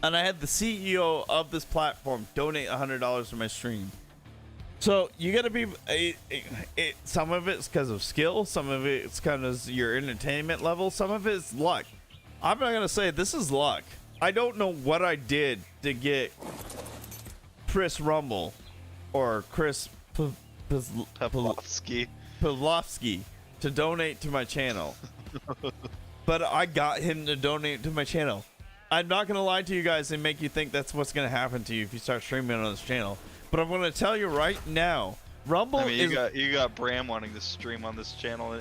Speaker 1: And I had the CEO of this platform donate $100 to my stream. So you got to be, some of it's because of skill, some of it's kind of your entertainment level, some of it's luck. I'm not going to say this is luck. I don't know what I did to get Chris Rumble or Chris
Speaker 2: Pavlovsky.
Speaker 1: Pavlovsky to donate to my channel. But I got him to donate to my channel. I'm not going to lie to you guys and make you think that's what's going to happen to you if you start streaming on this channel. But I'm going to tell you right now, Rumble
Speaker 2: you got Bram wanting to stream on this channel,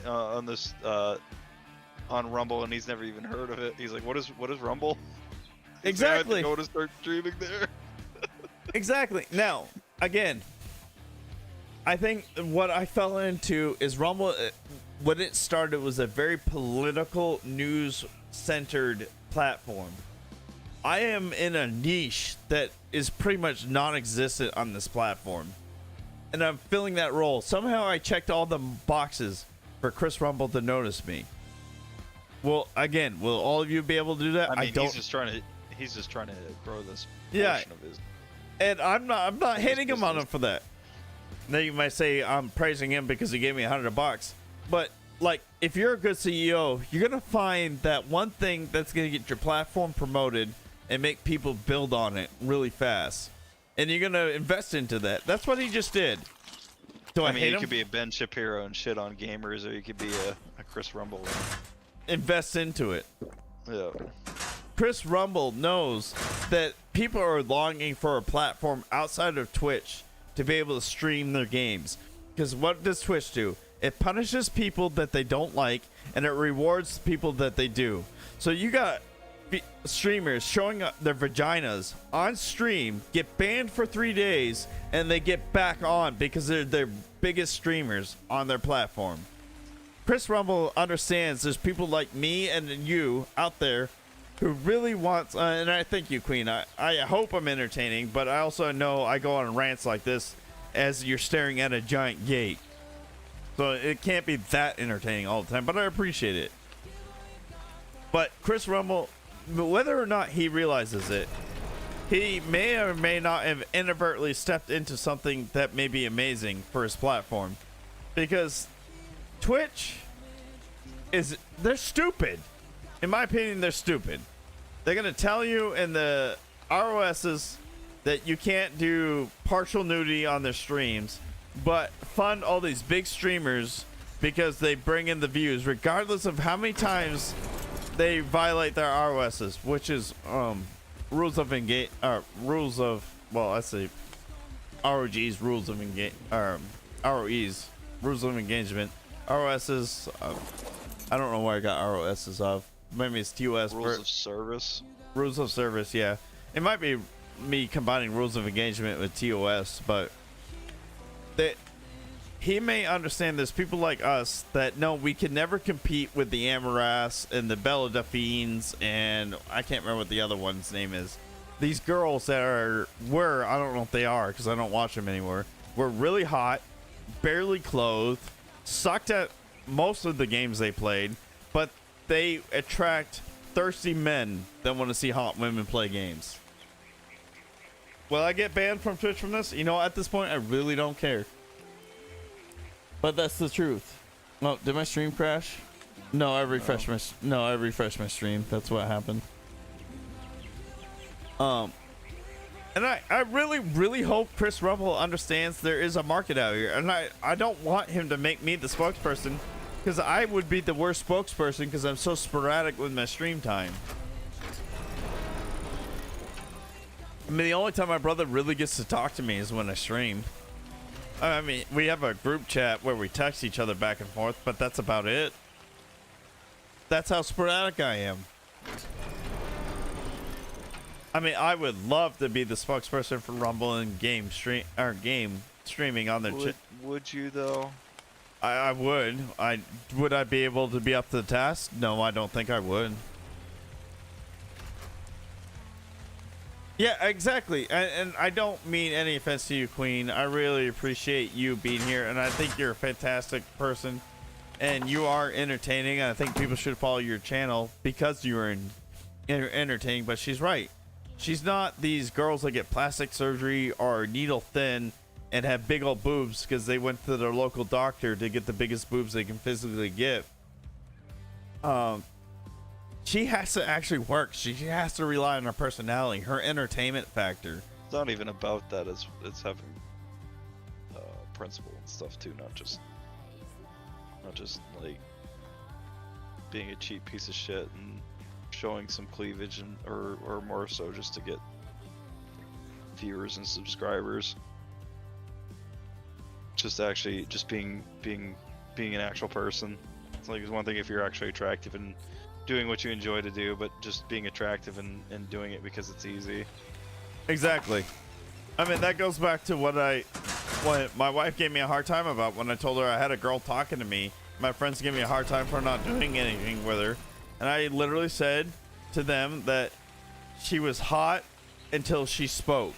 Speaker 2: on Rumble, and he's never even heard of it. He's like, what is Rumble?
Speaker 1: Exactly.
Speaker 2: I have to go to start streaming there.
Speaker 1: Exactly. Now, again, I think what I fell into is Rumble. When it started, was a very political, news-centered platform. I am in a niche that is pretty much non-existent on this platform, and I'm filling that role. Somehow, I checked all the boxes for Chris Rumble to notice me. Well, again, will all of you be able to do that?
Speaker 2: I mean,
Speaker 1: don't.
Speaker 2: He's just trying to grow this
Speaker 1: Yeah.
Speaker 2: portion of his.
Speaker 1: And I'm not hitting him on him for that. Now you might say I'm praising him because he gave me $100, but like, if you're a good CEO, you're gonna find that one thing that's gonna get your platform promoted and make people build on it really fast, and you're gonna invest into that. That's what he just did. Do I
Speaker 2: mean,
Speaker 1: hate
Speaker 2: you
Speaker 1: him?
Speaker 2: could be a Ben Shapiro and shit on gamers, or you could be a Chris Rumble.
Speaker 1: Invest into it.
Speaker 2: Yeah.
Speaker 1: Chris Rumble knows that people are longing for a platform outside of Twitch to be able to stream their games. Because what does Twitch do? It punishes people that they don't like, and it rewards people that they do. So you got streamers showing up their vaginas on stream, get banned for 3 days, and they get back on because they're their biggest streamers on their platform. Chris Rumble understands there's people like me and you out there who really wants, and I thank you, Queen. I hope I'm entertaining, but I also know I go on rants like this as you're staring at a giant gate. So it can't be that entertaining all the time, but I appreciate it. But Chris Rumble, whether or not he realizes it, he may or may not have inadvertently stepped into something that may be amazing for his platform. Because Twitch they're stupid. In my opinion, they're stupid. They're going to tell you in the ROSs that you can't do partial nudity on their streams, but fund all these big streamers because they bring in the views, regardless of how many times they violate their ROSs, which is rules of engage, rules of, well, I say ROG's rules of engage, ROE's rules of engagement. ROS's, I don't know where I got ROS's of. Maybe it's TOS.
Speaker 2: Rules of service.
Speaker 1: Rules of service, yeah. It might be me combining rules of engagement with TOS, but he may understand there's people like us that know we can never compete with the Amaras and the Belladafines, and I can't remember what the other one's name is. These girls that I don't know if they are because I don't watch them anymore, were really hot, barely clothed, sucked at most of the games they played, but they attract thirsty men that want to see hot women play games. Will I get banned from Twitch from this? You know, at this point, I really don't care. But that's the truth. Oh, did my stream crash? No, I refreshed my stream. That's what happened. And I really, really hope Chris Rumble understands there is a market out here. And I don't want him to make me the spokesperson, because I would be the worst spokesperson because I'm so sporadic with my stream time. I mean, the only time my brother really gets to talk to me is when I stream. I mean, we have a group chat where we text each other back and forth, but that's about it. That's how sporadic I am. I mean, I would love to be the spokesperson for Rumble and game streaming on their chat.
Speaker 2: Would you though?
Speaker 1: I would. Would I be able to be up to the task? No, I don't think I would. Yeah, exactly. And I don't mean any offense to you, Queen. I really appreciate you being here, and I think you're a fantastic person, and you are entertaining, and I think people should follow your channel because you are entertaining. But she's right. She's not these girls that get plastic surgery or needle thin and have big old boobs because they went to their local doctor to get the biggest boobs they can physically get. She has to actually work. She has to rely on her personality, her entertainment factor.
Speaker 2: It's not even about that. It's having principle and stuff too, not just like being a cheap piece of shit and showing some cleavage and or more so just to get viewers and subscribers. Just actually being an actual person. It's like, it's one thing if you're actually attractive and doing what you enjoy to do, but just being attractive and doing it because it's easy.
Speaker 1: Exactly. I mean, that goes back to what my wife gave me a hard time about when I told her I had a girl talking to me. My friends gave me a hard time for not doing anything with her. And I literally said to them that she was hot until she spoke.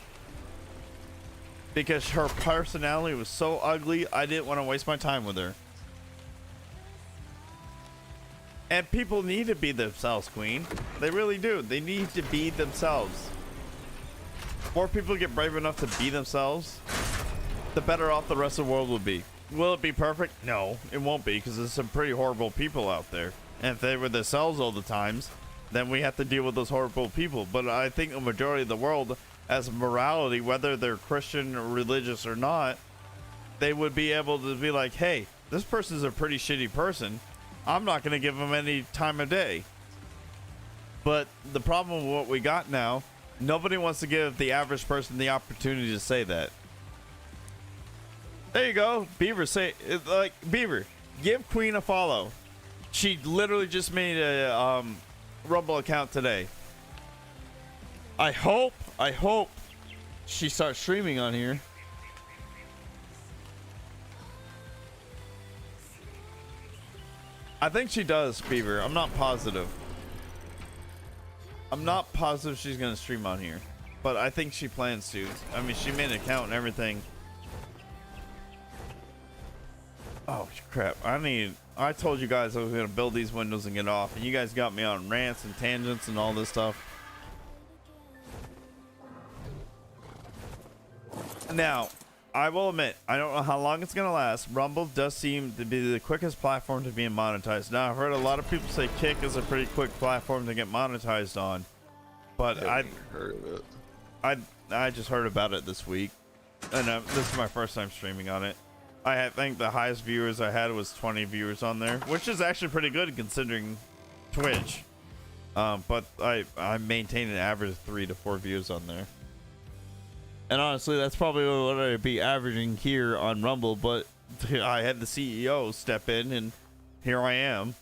Speaker 1: Because her personality was so ugly, I didn't want to waste my time with her. And people need to be themselves, Queen. They really do. They need to be themselves. More people get brave enough to be themselves, the better off the rest of the world will be. Will it be perfect? No, it won't be, because there's some pretty horrible people out there. And if they were themselves all the times, then we have to deal with those horrible people. But I think the majority of the world has morality, whether they're Christian or religious or not. They would be able to be like, hey, this person's a pretty shitty person. I'm not going to give them any time of day. But the problem with what we got now, nobody wants to give the average person the opportunity to say that. There you go. Beaver, Beaver, give Queen a follow. She literally just made a Rumble account today. I hope she starts streaming on here. I think she does, Beaver. I'm not positive. I'm not positive she's gonna stream on here, but I think she plans to. I mean, she made an account and everything. Oh crap! I told you guys I was gonna build these windows and get off, and you guys got me on rants and tangents and all this stuff. Now, I will admit, I don't know how long it's going to last. Rumble does seem to be the quickest platform to be monetized. Now, I've heard a lot of people say Kick is a pretty quick platform to get monetized on. But I
Speaker 2: heard of it.
Speaker 1: I just heard about it this week. And this is my first time streaming on it. I think the highest viewers I had was 20 viewers on there, which is actually pretty good considering Twitch. But I maintain an average of 3 to 4 views on there. And honestly, that's probably what I'd be averaging here on Rumble, but I had the CEO step in, and here I am.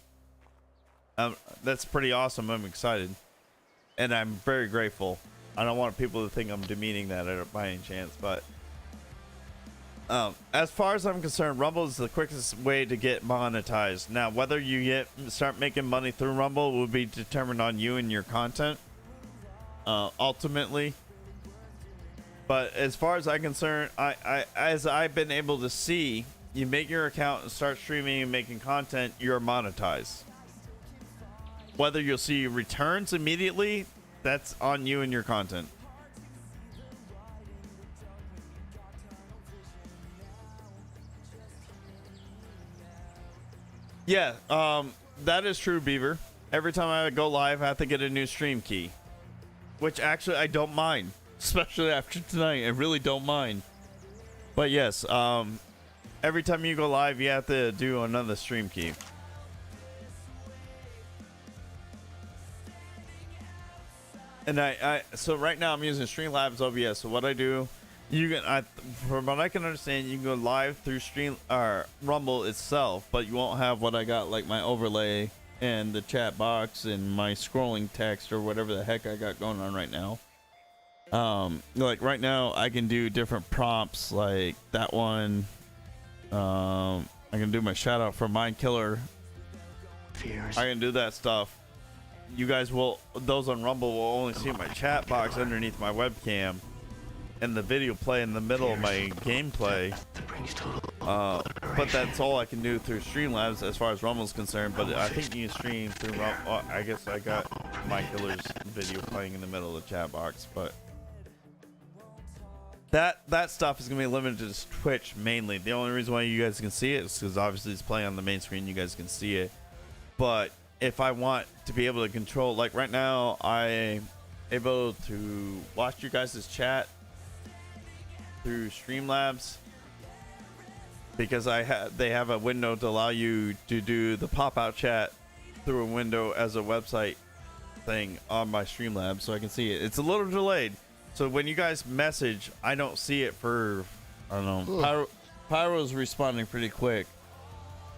Speaker 1: That's pretty awesome. I'm excited. And I'm very grateful. I don't want people to think I'm demeaning that by any chance, but as far as I'm concerned, Rumble is the quickest way to get monetized. Now, whether you start making money through Rumble will be determined on you and your content, ultimately. But as far as I'm concerned, as I've been able to see, you make your account and start streaming and making content, you're monetized. Whether you'll see returns immediately, that's on you and your content. Yeah, that is true, Beaver. Every time I go live, I have to get a new stream key, which actually I don't mind, especially after tonight. I really don't mind. But yes, every time you go live, you have to do another stream key. And so right now I'm using Streamlabs OBS. So what I do, from what I can understand, you can go live through Rumble itself, but you won't have what I got, like my overlay and the chat box and my scrolling text or whatever the heck I got going on right now. Like right now I can do different prompts like that one. I can do my shout out for Mind Killer. I can do that stuff. You guys those on Rumble will only see my chat box underneath my webcam and the video play in the middle of my gameplay. But that's all I can do through Streamlabs as far as Rumble's concerned. But I think you can stream through Rumble. I guess I got my killer's video playing in the middle of the chat box, but that stuff is gonna be limited to Twitch mainly. The only reason why you guys can see it is because obviously it's playing on the main screen. You guys can see it, but if I want to be able to control, like right now, I'm able to watch you guys' chat through Streamlabs because they have a window to allow you to do the pop-out chat through a window as a website thing on my Streamlabs, so I can see it. It's a little delayed, so when you guys message, I don't see it for, I don't know. Pyro's responding pretty quick.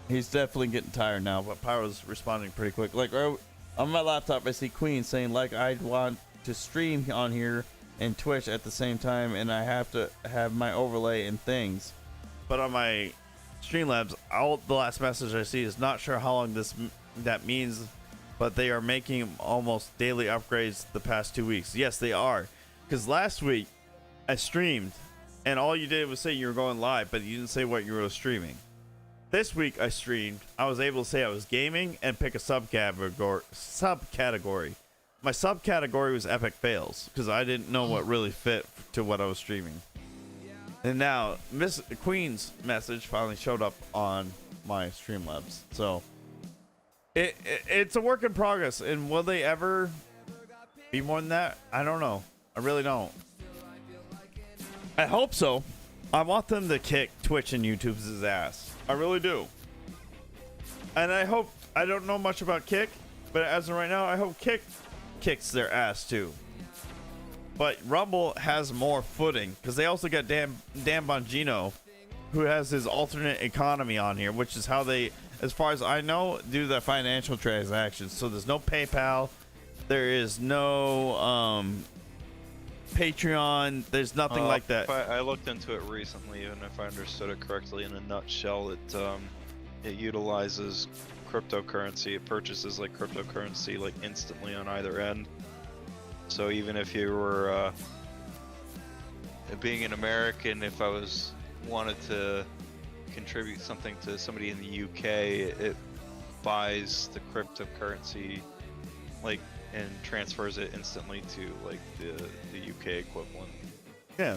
Speaker 1: He's definitely getting tired now, but Pyro's responding pretty quick. Like on my laptop, I see Queen saying like I'd want to stream on here and Twitch at the same time, and I have to have my overlay and things. But on my Streamlabs, the last message I see is not sure how long that means, but they are making almost daily upgrades the past 2 weeks. Yes, they are, because last week I streamed, and all you did was say you were going live, but you didn't say what you were streaming. This week I streamed. I was able to say I was gaming and pick a subcategory. My subcategory was epic fails because I didn't know what really fit to what I was streaming. And now Miss Queen's message finally showed up on my Streamlabs. So it's a work in progress. And will they ever be more than that? I don't know. I really don't. I hope so. I want them to kick Twitch and YouTube's ass. I really do. And I hope, I don't know much about Kick, but as of right now, I hope Kick kicks their ass too. But Rumble has more footing because they also got Dan Bongino, who has his alternate economy on here, which is how they, as far as I know, do the financial transactions. So there's no PayPal, there is no Patreon, there's nothing like that.
Speaker 2: I looked into it recently, and if I understood it correctly, in a nutshell, it utilizes cryptocurrency. It purchases like cryptocurrency like instantly on either end. So even if you were being an American, if I wanted to contribute something to somebody in the UK, it buys the cryptocurrency like and transfers it instantly to like the UK equivalent.
Speaker 1: Yeah,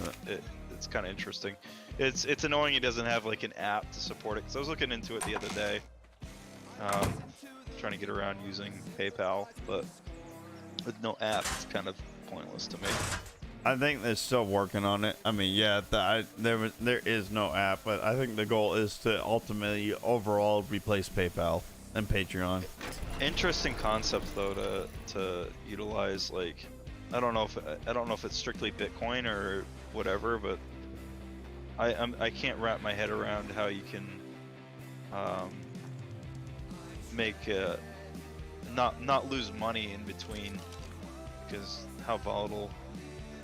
Speaker 2: it's kind of interesting. It's annoying it doesn't have like an app to support it, because I was looking into it the other day, trying to get around using PayPal, but with no app, it's kind of pointless to me.
Speaker 1: I think they're still working on it. I mean, yeah, there is no app, but I think the goal is to ultimately overall replace PayPal and Patreon.
Speaker 2: Interesting concept though to utilize. Like, I don't know if it's strictly Bitcoin or whatever, but I can't wrap my head around how you can make not lose money in between, because how volatile,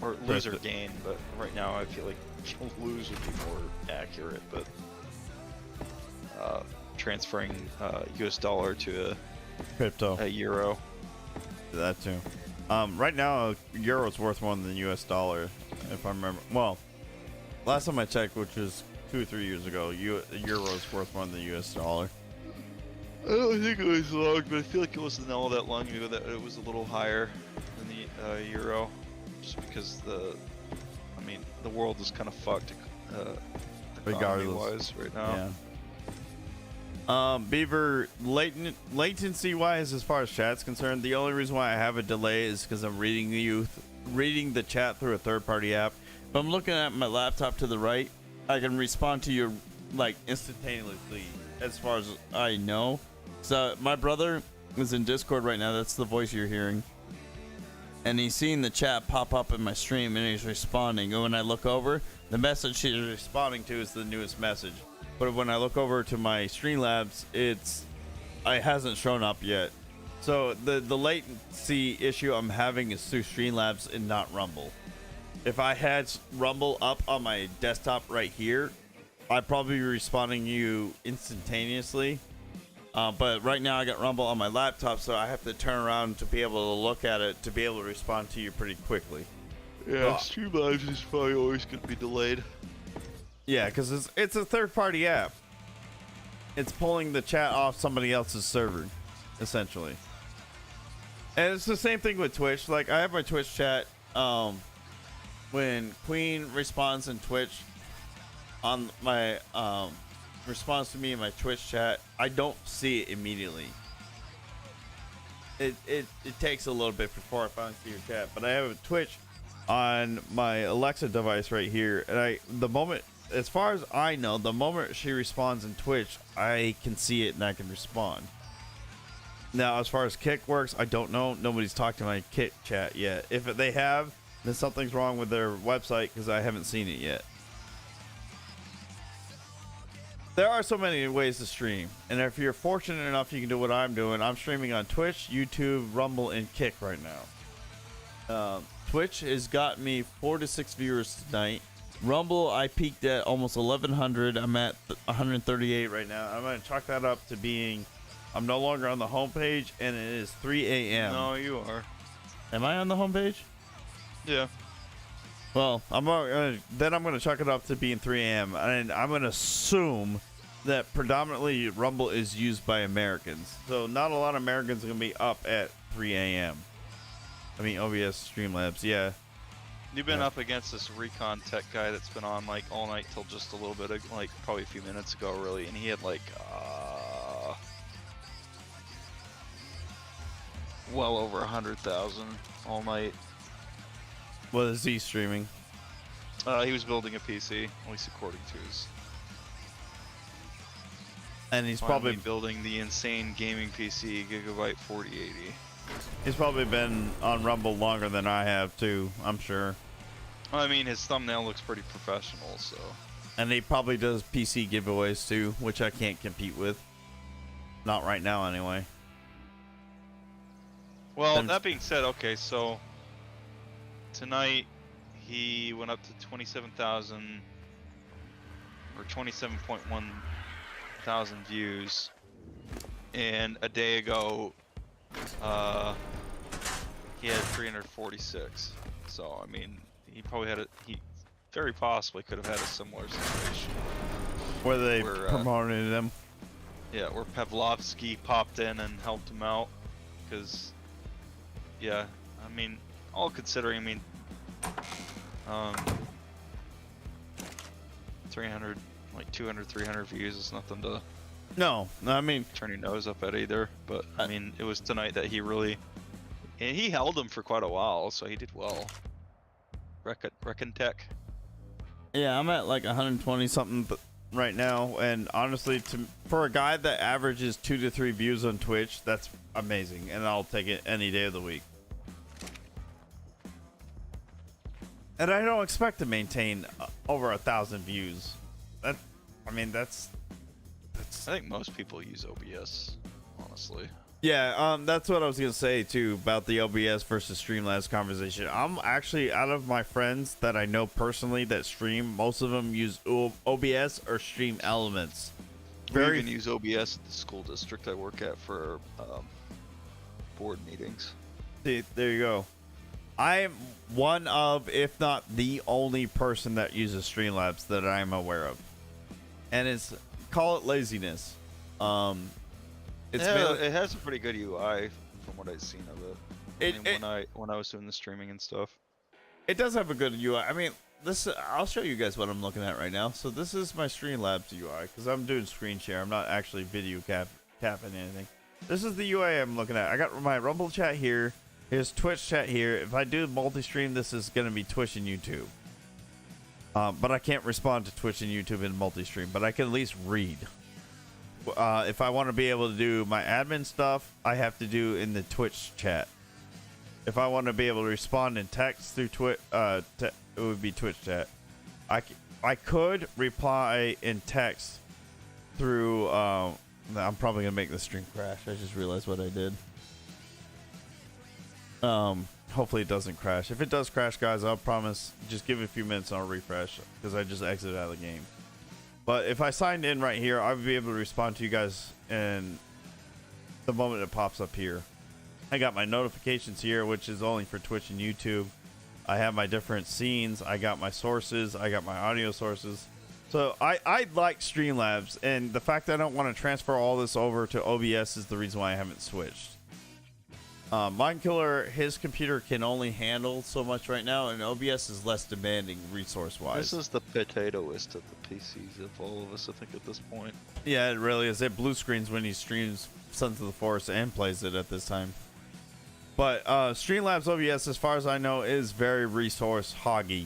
Speaker 2: or lose or gain. But right now I feel like lose would be more accurate, but transferring US dollar to
Speaker 1: Crypto.
Speaker 2: a euro.
Speaker 1: That too. Right now, a euro is worth more than the US dollar, if I remember. Well, last time I checked, which was 2 or 3 years ago, a euro is worth more than the US dollar.
Speaker 2: I don't think it was long, but I feel like it wasn't all that long ago that it was a little higher than the euro, just because the world is kind of fucked, economy-wise right now.
Speaker 1: Yeah. Beaver, latency wise, as far as chat's concerned, the only reason why I have a delay is because I'm reading the chat through a third-party app. If I'm looking at my laptop to the right, I can respond to you like instantaneously, as far as I know. So my brother is in Discord right now. That's the voice you're hearing, and he's seeing the chat pop up in my stream, and he's responding. And when I look over, the message he's responding to is the newest message. But when I look over to my Streamlabs, it hasn't shown up yet. So the latency issue I'm having is through Streamlabs and not Rumble. If I had Rumble up on my desktop right here, I'd probably be responding to you instantaneously. But right now I got Rumble on my laptop, so I have to turn around to be able to look at it to be able to respond to you pretty quickly.
Speaker 2: Yeah, Streamlabs is probably always going to be delayed.
Speaker 1: Yeah, because it's a third-party app. It's pulling the chat off somebody else's server, essentially. And it's the same thing with Twitch. Like, I have my Twitch chat. When Queen responds in Twitch on my responds to me in my Twitch chat, I don't see it immediately. It takes a little bit before I finally see your chat. But I have a Twitch on my Alexa device right here, and the moment, as far as I know, the moment she responds in Twitch, I can see it and I can respond. Now, as far as Kick works, I don't know. Nobody's talked to my Kick chat yet. If they have, then something's wrong with their website, because I haven't seen it yet. There are so many ways to stream, and if you're fortunate enough, you can do what I'm doing. I'm streaming on Twitch, YouTube, Rumble, and Kick right now. Twitch has got me 4 to 6 viewers tonight. Rumble, I peaked at almost 1,100. I'm at 138 right now. I'm going to chalk that up to being, I'm no longer on the homepage, and it is 3 a.m.
Speaker 2: No, you are.
Speaker 1: Am I on the homepage?
Speaker 2: Yeah.
Speaker 1: Well, I'm going to chalk it up to being 3 a.m. And I'm going to assume that predominantly Rumble is used by Americans. So not a lot of Americans are going to be up at 3 a.m. I mean, OBS Streamlabs, yeah.
Speaker 2: You've been up against this recon tech guy that's been on like all night till just a little bit, like probably a few minutes ago, really, and he had like well over 100,000 all night.
Speaker 1: What is he streaming?
Speaker 2: He was building a PC, at least according to his.
Speaker 1: And he's
Speaker 2: Finally
Speaker 1: probably
Speaker 2: building the insane gaming PC Gigabyte 4080.
Speaker 1: He's probably been on Rumble longer than I have too, I'm sure.
Speaker 2: I mean, his thumbnail looks pretty professional, so.
Speaker 1: And he probably does PC giveaways too, which I can't compete with. Not right now, anyway.
Speaker 2: Well, that being said, okay, so tonight he went up to 27,000 or 27.1 thousand views, and a day ago he had 346. So I mean, he probably had he very possibly could have had a similar situation
Speaker 1: where they promoted him.
Speaker 2: Yeah, where Pavlovsky popped in and helped him out, because yeah, I mean, all considering, I mean, 300, like 200, 300 views is nothing to
Speaker 1: No, I mean,
Speaker 2: turn your nose up at either. But I mean, it was tonight that he really, and he held him for quite a while, so he did well. Reckon Tech.
Speaker 1: Yeah, I'm at like 120 something right now, and honestly, for a guy that averages 2 to 3 views on Twitch, that's amazing, and I'll take it any day of the week. And I don't expect to maintain over 1,000 views. I
Speaker 2: think most people use OBS, honestly.
Speaker 1: Yeah, that's what I was gonna say too about the OBS versus Streamlabs conversation. I'm actually, out of my friends that I know personally that stream, most of them use OBS or Stream Elements.
Speaker 2: We even use OBS at the school district I work at for board meetings.
Speaker 1: See, there you go. I'm one of, if not the only person that uses Streamlabs that I'm aware of, and it's, call it laziness.
Speaker 2: It has a pretty good UI from what I've seen of it. When I was doing the streaming and stuff.
Speaker 1: It does have a good UI. I mean, I'll show you guys what I'm looking at right now. So this is my Streamlabs UI because I'm doing screen share. I'm not actually video capping anything. This is the UI I'm looking at. I got my Rumble chat here. Here's Twitch chat here. If I do multi-stream, this is going to be Twitch and YouTube. But I can't respond to Twitch and YouTube in multi-stream, but I can at least read. If I want to be able to do my admin stuff, I have to do in the Twitch chat. If I want to be able to respond in text through Twitch, it would be Twitch chat. I could reply in text through. I'm probably gonna make the stream crash. I just realized what I did. Hopefully it doesn't crash. If it does crash, guys, I'll promise. Just give it a few minutes and I'll refresh because I just exited out of the game. But if I signed in right here, I would be able to respond to you guys in the moment it pops up here. I got my notifications here, which is only for Twitch and YouTube. I have my different scenes. I got my sources. I got my audio sources. So I like Streamlabs, and the fact that I don't want to transfer all this over to OBS is the reason why I haven't switched. Mindkiller, his computer can only handle so much right now, and OBS is less demanding resource-wise.
Speaker 2: This is the potatoist of the PCs of all of us, I think, at this point.
Speaker 1: Yeah, it really is. It blue screens when he streams Sons of the Forest and plays it at this time. But Streamlabs OBS, as far as I know, is very resource hoggy.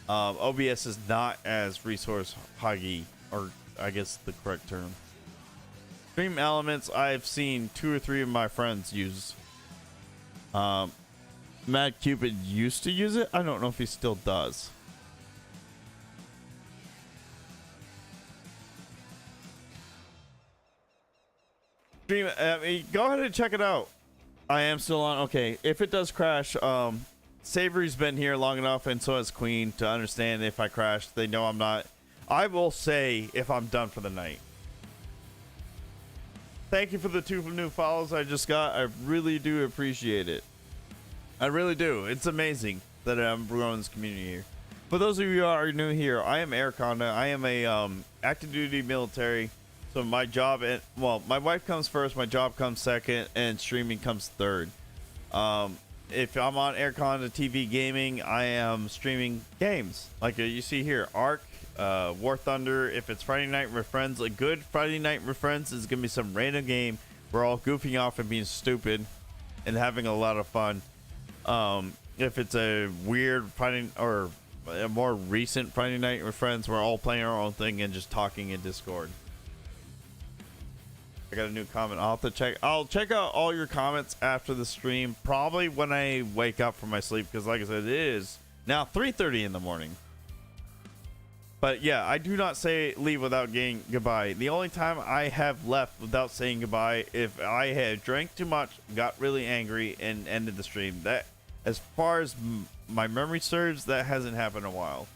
Speaker 1: OBS is not as resource hoggy, or I guess the correct term. Stream Elements, I've seen 2 or 3 of my friends use. Mad Cupid used to use it. I don't know if he still does. Stream, go ahead and check it out. I am still on. Okay, if it does crash, Savory's been here long enough, and so has Queen, to understand if I crash. They know I'm not. I will say if I'm done for the night. Thank you for the 2 new follows I just got. I really do appreciate it. I really do. It's amazing that I'm growing this community here. For those of you who are new here, I am Air Conda. I am a active duty military. So my job, my wife comes first, my job comes second, and streaming comes third. If I'm on Air Conda TV Gaming, I am streaming games like you see here, Ark. War Thunder. If it's Friday Night with Friends, a good Friday Night with Friends is gonna be some random game. We're all goofing off and being stupid and having a lot of fun. If it's a weird Friday or a more recent Friday Night with Friends, we're all playing our own thing and just talking in Discord. I got a new comment. I'll check out all your comments after the stream, probably when I wake up from my sleep, because like I said, it is now 3:30 in the morning. But yeah, I do not leave without saying goodbye. The only time I have left without saying goodbye, if I had drank too much, got really angry, and ended the stream. That, as far as my memory serves, that hasn't happened in a while.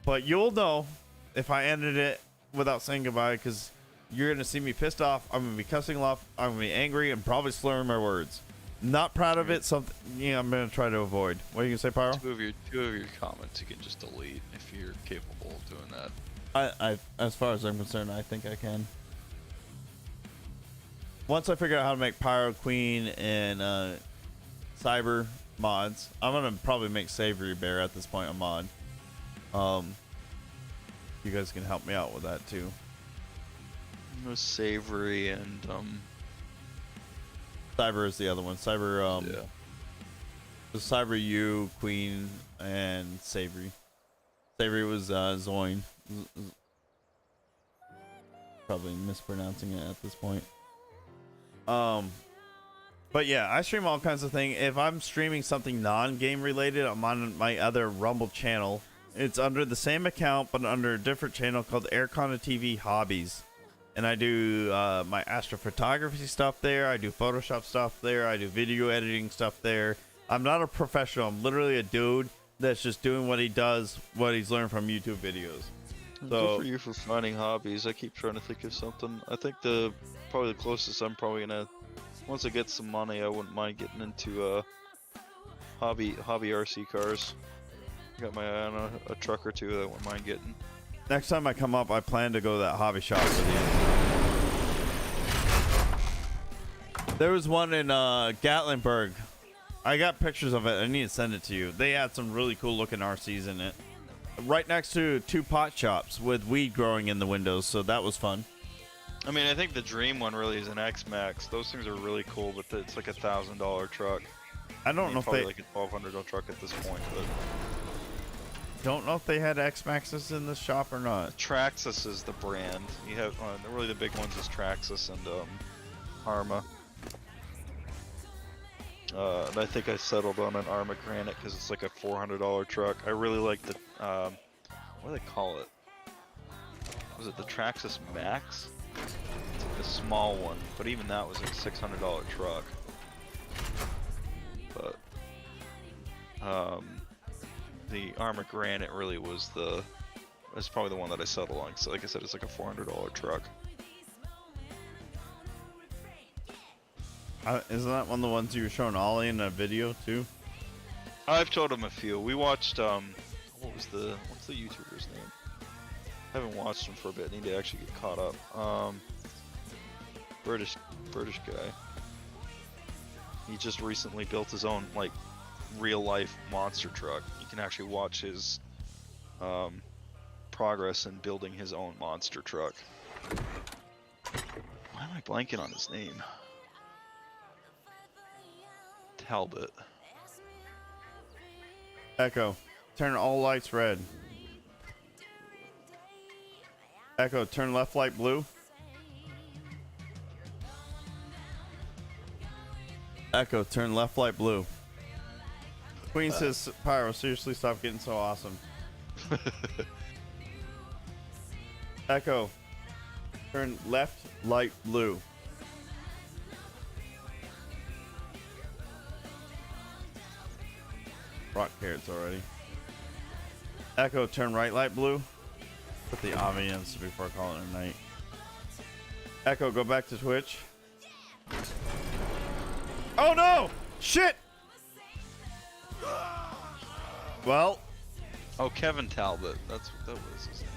Speaker 1: But you'll know if I ended it without saying goodbye, because you're going to see me pissed off. I'm going to be cussing off. I'm going to be angry and probably slurring my words. Not proud of it. Something I'm going to try to avoid. What are you going to say, Pyro?
Speaker 2: Two of your comments you can just delete if you're capable of doing that.
Speaker 1: As far as I'm concerned, I think I can. Once I figure out how to make Pyro, Queen, and Cyber mods, I'm going to probably make Savory Bear at this point a mod. You guys can help me out with that too.
Speaker 2: No Savory and
Speaker 1: Cyber is the other one. Cyber,
Speaker 2: yeah.
Speaker 1: The Cyber U, Queen, and Savory. Savory was Zoin. probably mispronouncing it at this point. But yeah, I stream all kinds of things. If I'm streaming something non-game related, I'm on my other Rumble channel. It's under the same account, but under a different channel called Aircon TV Hobbies. And I do my astrophotography stuff there. I do Photoshop stuff there. I do video editing stuff there. I'm not a professional. I'm literally a dude that's just doing what he does, what he's learned from YouTube videos. So,
Speaker 2: good for you for finding hobbies. I keep trying to think of something. I think probably the closest I'm probably gonna, once I get some money, I wouldn't mind getting into hobby RC cars. Got my eye on a truck or two that I wouldn't mind getting.
Speaker 1: next time I come up, I plan to go to that hobby shop with you. There was one in Gatlinburg. I got pictures of it. I need to send it to you. They had some really cool looking RCs in it. Right next to 2 pot shops with weed growing in the windows, so that was fun.
Speaker 2: I mean, I think the dream one really is an X-Max. Those things are really cool, but it's like $1,000 truck.
Speaker 1: I don't know if
Speaker 2: probably
Speaker 1: they
Speaker 2: like a $1,200 truck at this point, but
Speaker 1: don't know if they had X-Maxes in this shop or not.
Speaker 2: Traxxas is the brand. You have really the big ones is Traxxas and Arma. And I think I settled on an Arma Granite because it's like a $400 truck. I really like the what do they call it? Was it the Traxxas Max? It's like the small one, but even that was like a $600 truck. But the Arma Granite really was probably the one that I settled on. So like I said, it's like a $400 truck.
Speaker 1: Isn't that one of the ones you were showing Ollie in a video too?
Speaker 2: I've told him a few. We watched what's the YouTuber's name? I haven't watched him for a bit. I need to actually get caught up. British guy. He just recently built his own like real life monster truck. You can actually watch his progress in building his own monster truck. Why am I blanking on his name? Talbot.
Speaker 1: Echo, turn all lights red. Echo, turn left light blue. Echo, turn left light blue. Queen says, Pyro, seriously, stop getting so awesome. Echo, turn left light blue. Rock carrots already. Echo, turn right light blue. Put the audience before calling it a night. Echo, go back to Twitch. Oh no! Shit! Well,
Speaker 2: Oh, Kevin Talbot. That was his name.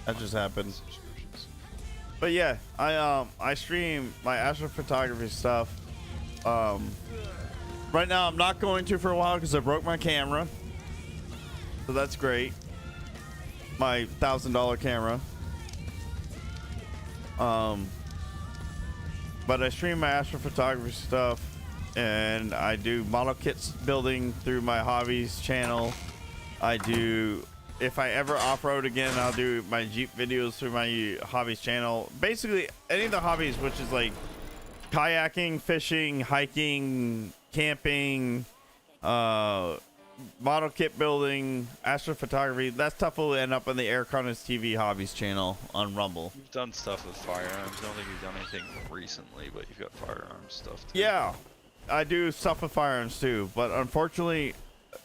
Speaker 1: that just happened.
Speaker 2: Subscriptions.
Speaker 1: But yeah, I stream my astrophotography stuff. Right now I'm not going to for a while because I broke my camera. So that's great. My $1,000 camera. But I stream my astrophotography stuff, and I do model kits building through my hobbies channel. I do, if I ever off-road again, I'll do my Jeep videos through my hobbies channel. Basically, any of the hobbies, which is like kayaking, fishing, hiking, camping, model kit building, astrophotography, that stuff will end up on the Aircon TV Hobbies channel on Rumble.
Speaker 2: You've done stuff with firearms. I don't think you've done anything recently, but you've got firearms stuff too.
Speaker 1: Yeah, I do stuff with firearms too, but unfortunately,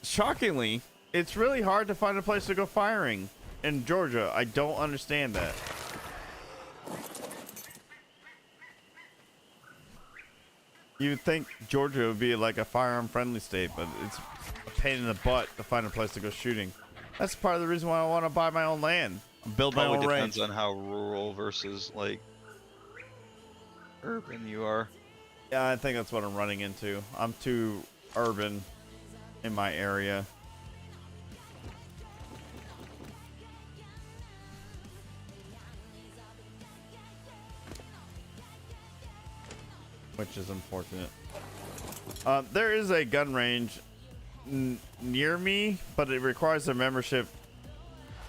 Speaker 1: shockingly, it's really hard to find a place to go firing in Georgia. I don't understand that. You'd think Georgia would be like a firearm-friendly state, but it's a pain in the butt to find a place to go shooting. That's part of the reason why I want to buy my own land, build my
Speaker 2: Probably
Speaker 1: own
Speaker 2: depends
Speaker 1: range.
Speaker 2: on how rural versus like urban you are.
Speaker 1: Yeah, I think that's what I'm running into. I'm too urban in my area. Which is unfortunate. There is a gun range near me, but it requires a membership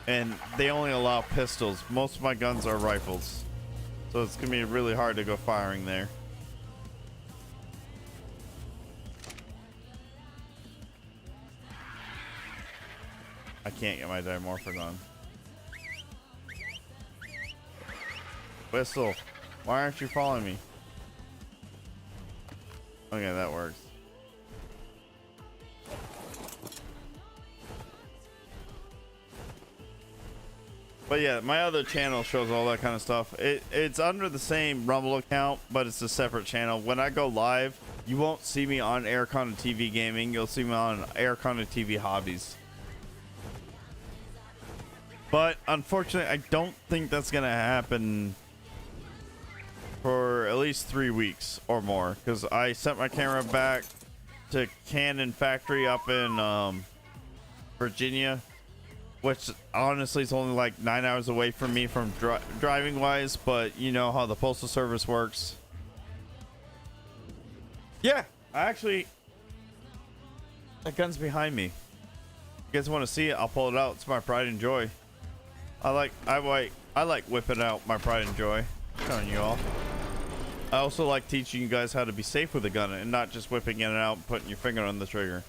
Speaker 1: and they only allow pistols. Most of my guns are rifles, so it's gonna be really hard to go firing there. I can't get my dimorphic on. Whistle, why aren't you following me? Okay, that works. But yeah, my other channel shows all that kind of stuff. It's under the same Rumble account, but it's a separate channel. When I go live, you won't see me on Aircon TV Gaming. You'll see me on Aircon TV Hobbies. But unfortunately, I don't think that's gonna happen for at least 3 weeks or more, because I sent my camera back to Canon Factory up in Virginia, which honestly is only like 9 hours away from me from driving wise, but you know how the postal service works. Yeah, that gun's behind me. You guys want to see it? I'll pull it out. It's my pride and joy. I like whipping out my pride and joy. Showing you all. I also like teaching you guys how to be safe with a gun and not just whipping it out and putting your finger on the trigger.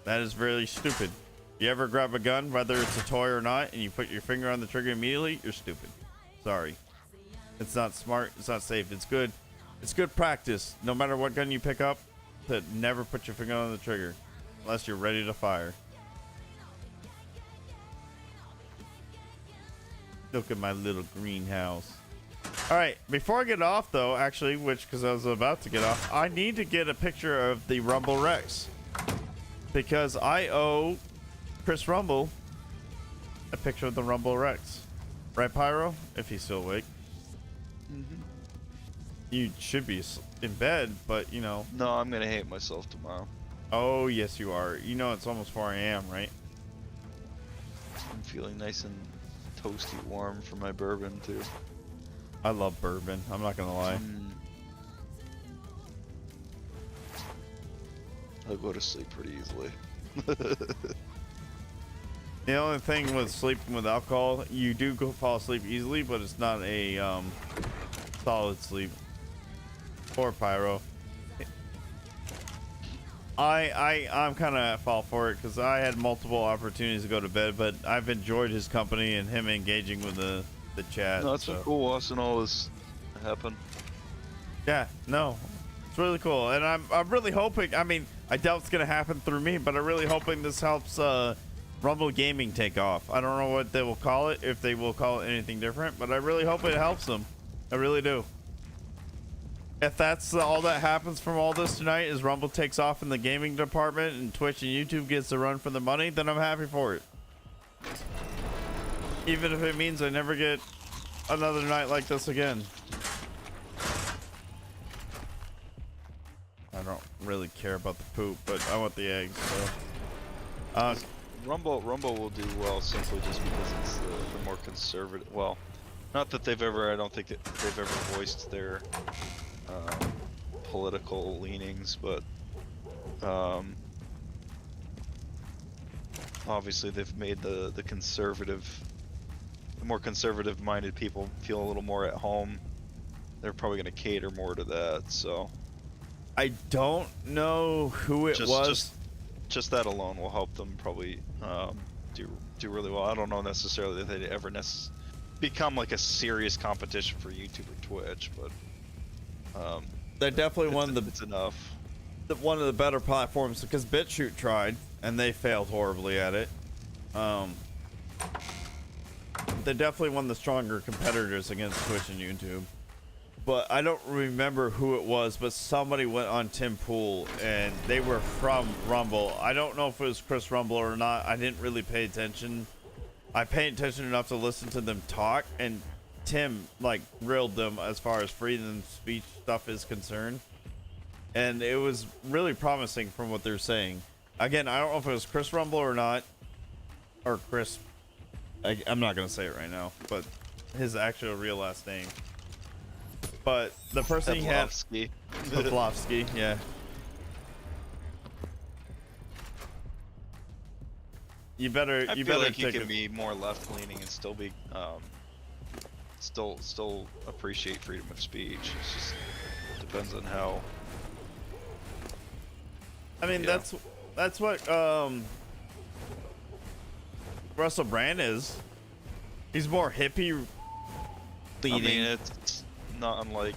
Speaker 1: That is really stupid. You ever grab a gun, whether it's a toy or not, and you put your finger on the trigger immediately, you're stupid. Sorry. It's not smart. It's not safe. It's good. It's good practice, no matter what gun you pick up, to never put your finger on the trigger unless you're ready to fire. Look at my little greenhouse. All right, before I get off though, actually, because I was about to get off, I need to get a picture of the Rumble Rex, because I owe Chris Rumble a picture of the Rumble Rex. Right, Pyro? If he's still awake.
Speaker 2: Mm-hmm.
Speaker 1: You should be in bed, but you know.
Speaker 2: No, I'm gonna hate myself tomorrow.
Speaker 1: Oh, yes, you are. You know it's almost 4 a.m., right?
Speaker 2: I'm feeling nice and toasty warm for my bourbon, too.
Speaker 1: I love bourbon. I'm not gonna lie.
Speaker 2: I'll go to sleep pretty easily.
Speaker 1: The only thing with sleeping with alcohol, you do go fall asleep easily, but it's not a solid sleep. Poor Pyro. I'm kind of at fault for it because I had multiple opportunities to go to bed, but I've enjoyed his company and him engaging with the chat.
Speaker 2: No, it's been cool watching all this happen.
Speaker 1: Yeah, no, it's really cool, and I'm really hoping. I mean, I doubt it's gonna happen through me, but I'm really hoping this helps Rumble Gaming take off. I don't know what they will call it, if they will call it anything different, but I really hope it helps them. I really do. If that's all that happens from all this tonight, is Rumble takes off in the gaming department and Twitch and YouTube gets the run for the money, then I'm happy for it. Even if it means I never get another night like this again. I don't really care about the poop, but I want the eggs, so.
Speaker 2: Rumble will do well simply just because it's the more conservative. Well, not that they've ever. I don't think that they've ever voiced their political leanings, but obviously they've made the more conservative-minded people feel a little more at home. They're probably going to cater more to that. So
Speaker 1: I don't know who it was.
Speaker 2: Just that alone will help them probably do really well. I don't know necessarily that they'd ever become like a serious competition for YouTube or Twitch, but
Speaker 1: they're definitely
Speaker 2: it's enough.
Speaker 1: One of the better platforms, because BitChute tried and they failed horribly at it. They're definitely one of the stronger competitors against Twitch and YouTube. But I don't remember who it was, but somebody went on Tim Pool and they were from Rumble. I don't know if it was Chris Rumble or not. I didn't really pay attention. I paid attention enough to listen to them talk, and Tim like grilled them as far as freedom of speech stuff is concerned. And it was really promising from what they're saying. Again, I don't know if it was Chris Rumble or not, or Chris. I'm not going to say it right now, but his actual real last name. But the person he had, Pavlovsky, yeah. you better
Speaker 2: I
Speaker 1: you
Speaker 2: feel
Speaker 1: better
Speaker 2: like you
Speaker 1: take
Speaker 2: can
Speaker 1: a,
Speaker 2: be more left-leaning and still be still appreciate freedom of speech. It's just depends on how.
Speaker 1: I mean,
Speaker 2: Yeah.
Speaker 1: that's what Russell Brand is. He's more hippie leaning.
Speaker 2: I mean, it's not unlike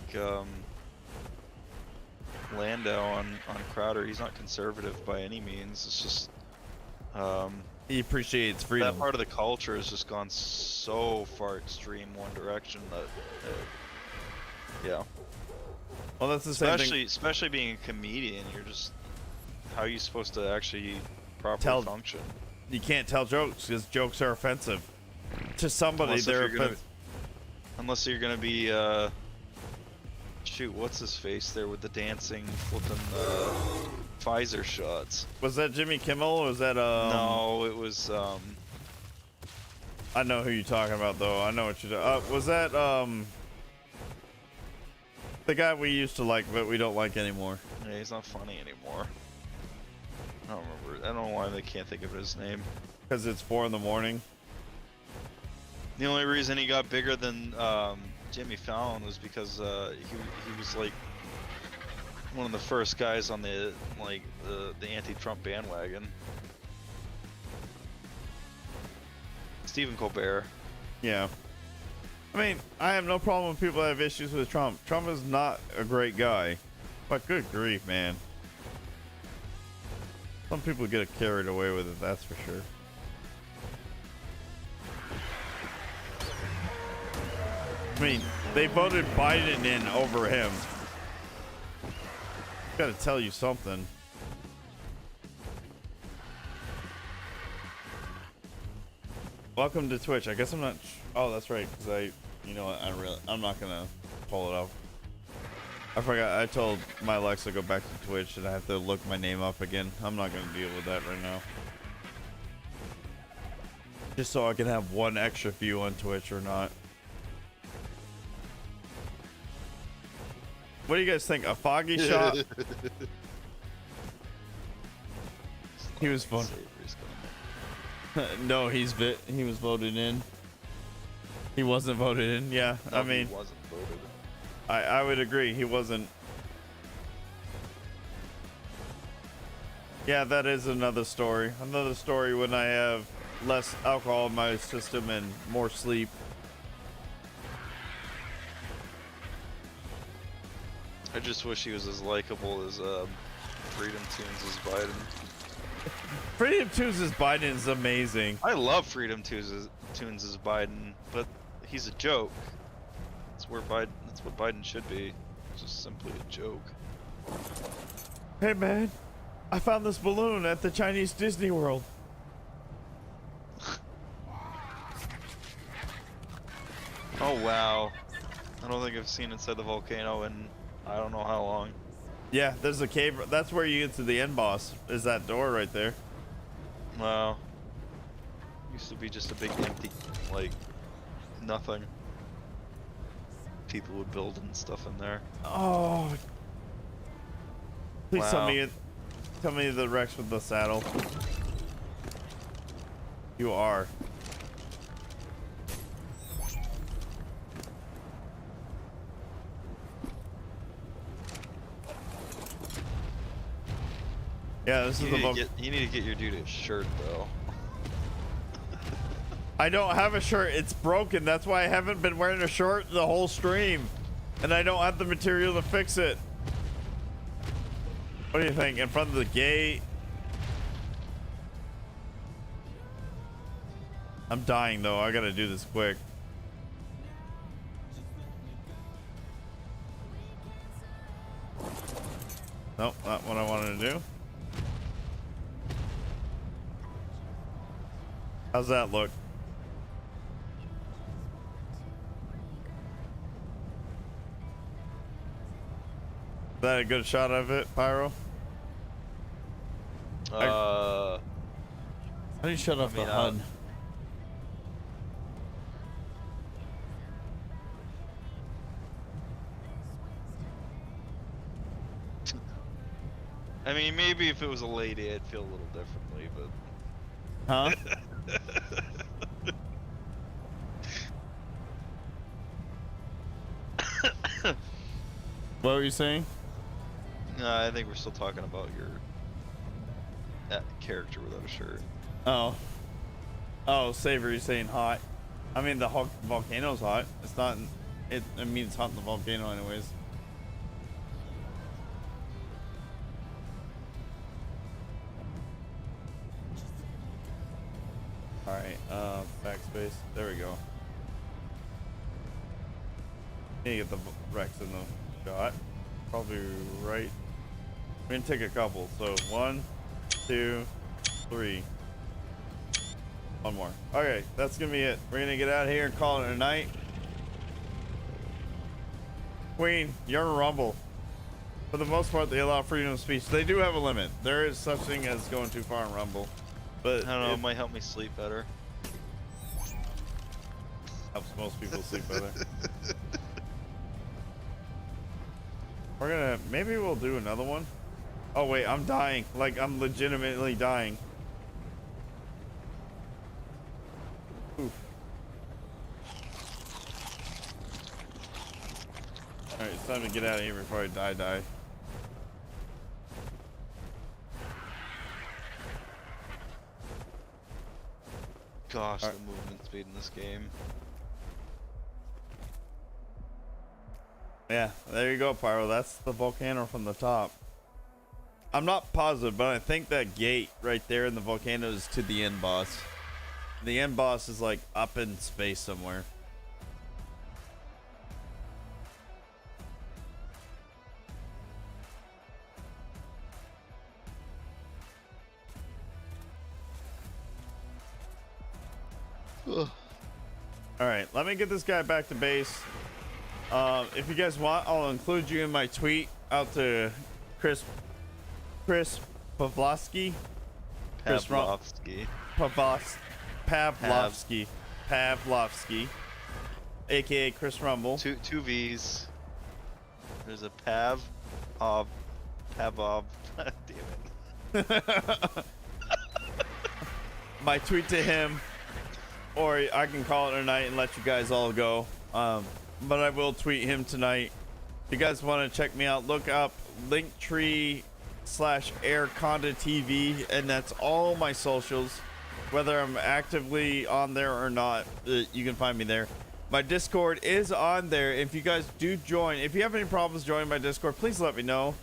Speaker 2: Landau on Crowder. He's not conservative by any means. It's just
Speaker 1: He appreciates freedom.
Speaker 2: that part of the culture has just gone so far extreme one direction that, yeah.
Speaker 1: Well, that's the same thing.
Speaker 2: Especially being a comedian, you're just how are you supposed to actually properly
Speaker 1: Tell-
Speaker 2: function?
Speaker 1: You can't tell jokes because jokes are offensive to somebody.
Speaker 2: Unless if
Speaker 1: They're
Speaker 2: you're gonna-
Speaker 1: offensive.
Speaker 2: Unless you're gonna be shoot, what's his face there with the dancing, flipping Pfizer shots?
Speaker 1: Was that Jimmy Kimmel or was that
Speaker 2: No, it was
Speaker 1: I know who you're talking about though. I know what you're was that the guy we used to like but we don't like anymore?
Speaker 2: yeah, he's not funny anymore. I don't remember. I don't know why they can't think of his name.
Speaker 1: Because it's 4 a.m.
Speaker 2: The only reason he got bigger than Jimmy Fallon was because he was like one of the first guys on the anti-Trump bandwagon. Stephen Colbert.
Speaker 1: Yeah. I mean, I have no problem with people that have issues with Trump. Trump is not a great guy. But good grief, man. Some people get carried away with it, that's for sure. I mean, they voted Biden in over him. Gotta tell you something. Welcome to Twitch. I guess I'm not. Oh, that's right. Because you know what? I'm not gonna pull it up. I forgot. I told my Alexa to go back to Twitch, and I have to look my name up again. I'm not gonna deal with that right now. Just so I can have one extra view on Twitch or not. What do you guys think? A foggy shot? He was voted. No, he was voted in. He wasn't voted in. Yeah,
Speaker 2: No,
Speaker 1: I mean,
Speaker 2: he wasn't voted.
Speaker 1: I would agree. He wasn't. Yeah, that is another story. Another story when I have less alcohol in my system and more sleep.
Speaker 2: I just wish he was as likable as Freedom Tunes as Biden.
Speaker 1: Freedom Tunes as Biden is amazing.
Speaker 2: I love Freedom Tunes as Biden, but he's a joke. That's what Biden should be. Just simply a joke.
Speaker 1: Hey man, I found this balloon at the Chinese Disney World.
Speaker 2: Oh wow. I don't think I've seen inside the volcano in I don't know how long.
Speaker 1: Yeah, there's a cave. That's where you get to the end boss. Is that door right there?
Speaker 2: Wow. Used to be just a big empty, like, nothing. People would build and stuff in there.
Speaker 1: Oh. Please
Speaker 2: Wow.
Speaker 1: tell me the Rex with the saddle. You are. Yeah, this is the
Speaker 2: You need to get your dude a shirt, though.
Speaker 1: I don't have a shirt. It's broken. That's why I haven't been wearing a shirt the whole stream. And I don't have the material to fix it. What do you think? In front of the gate? I'm dying though. I gotta do this quick. Nope, not what I wanted to do. How's that look? Is that a good shot of it, Pyro? How do you shut off the HUD?
Speaker 2: I mean, maybe if it was a lady, I'd feel a little differently, but
Speaker 1: Huh? What were you saying?
Speaker 2: No, I think we're still talking about your that character without a shirt.
Speaker 1: Oh. Oh, Savory saying hot. I mean, the volcano's hot. It's not. It means it's hot in the volcano, anyways. All right. Backspace. There we go. Need to get the Rex in the shot. Probably right. We're gonna take a couple. So 1, 2, 3. One more. Okay, that's gonna be it. We're gonna get out of here and call it a night. Queen, you're a Rumble. For the most part, they allow freedom of speech. They do have a limit. There is such thing as going too far in Rumble, but
Speaker 2: I don't know. It might help me sleep better.
Speaker 1: helps most people sleep better. We're gonna maybe we'll do another one. Oh wait, I'm dying. Like I'm legitimately dying. Oof. Alright, it's time to get out of here before I die.
Speaker 2: Gosh,
Speaker 1: Alright.
Speaker 2: the movement speed in this game.
Speaker 1: Yeah, there you go, Pyro. That's the volcano from the top. I'm not positive, but I think that gate right there in the volcano is to the end boss. The end boss is like up in space somewhere.
Speaker 2: Ugh.
Speaker 1: All right, let me get this guy back to base. If you guys want, I'll include you in my tweet out to Chris Pavlovsky.
Speaker 2: Pavlovsky.
Speaker 1: Pavlovsky, aka Chris Rumble.
Speaker 2: Two V's. There's a Pavov. Damn it.
Speaker 1: My tweet to him, or I can call it a night and let you guys all go. But I will tweet him tonight. If you guys want to check me out, look up Linktree/AirCondaTV, and that's all my socials. Whether I'm actively on there or not, you can find me there. My Discord is on there. If you guys do join, if you have any problems joining my Discord, please let me know.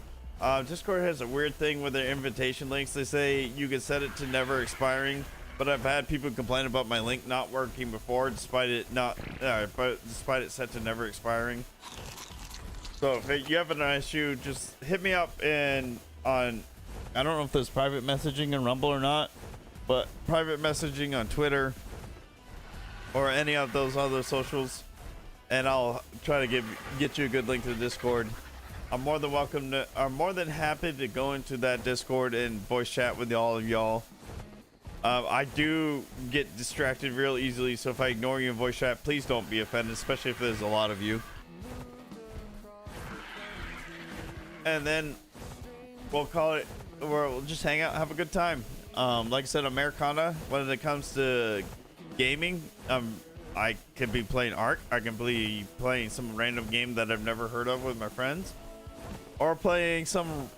Speaker 1: Discord has a weird thing with their invitation links. They say you can set it to never expiring, but I've had people complain about my link not working before, despite it despite it set to never expiring. So if you have an issue, just hit me up on I don't know if there's private messaging in Rumble or not, but private messaging on Twitter or any of those other socials, and I'll try to get you a good link to the Discord. I'm more than happy to go into that Discord and voice chat with all of y'all. I do get distracted real easily, so if I ignore you in voice chat, please don't be offended, especially if there's a lot of you. And then we'll call it, we'll just hang out, have a good time. Like I said, Americana, when it comes to gaming, I could be playing Ark, I can be playing some random game that I've never heard of with my friends, or playing some